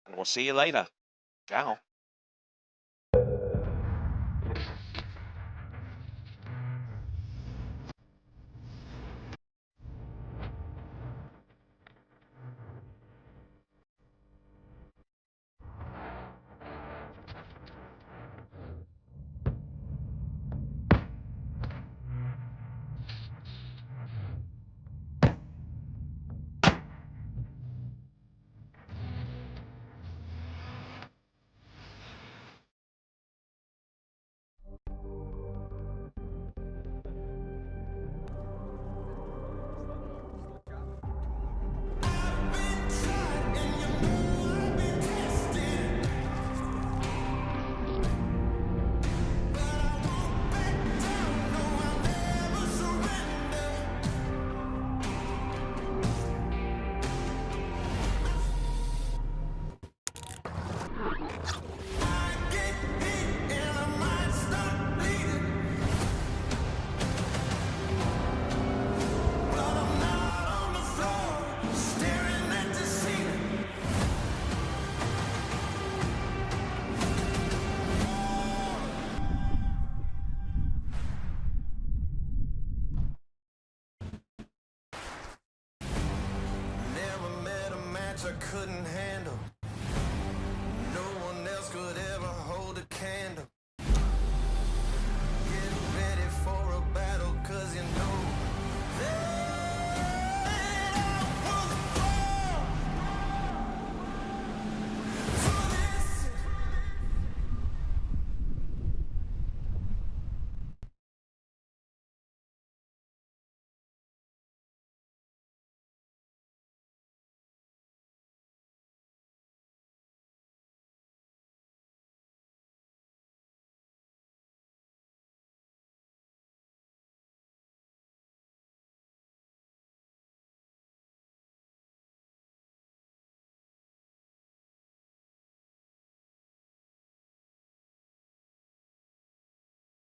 and we'll see you later. Ciao.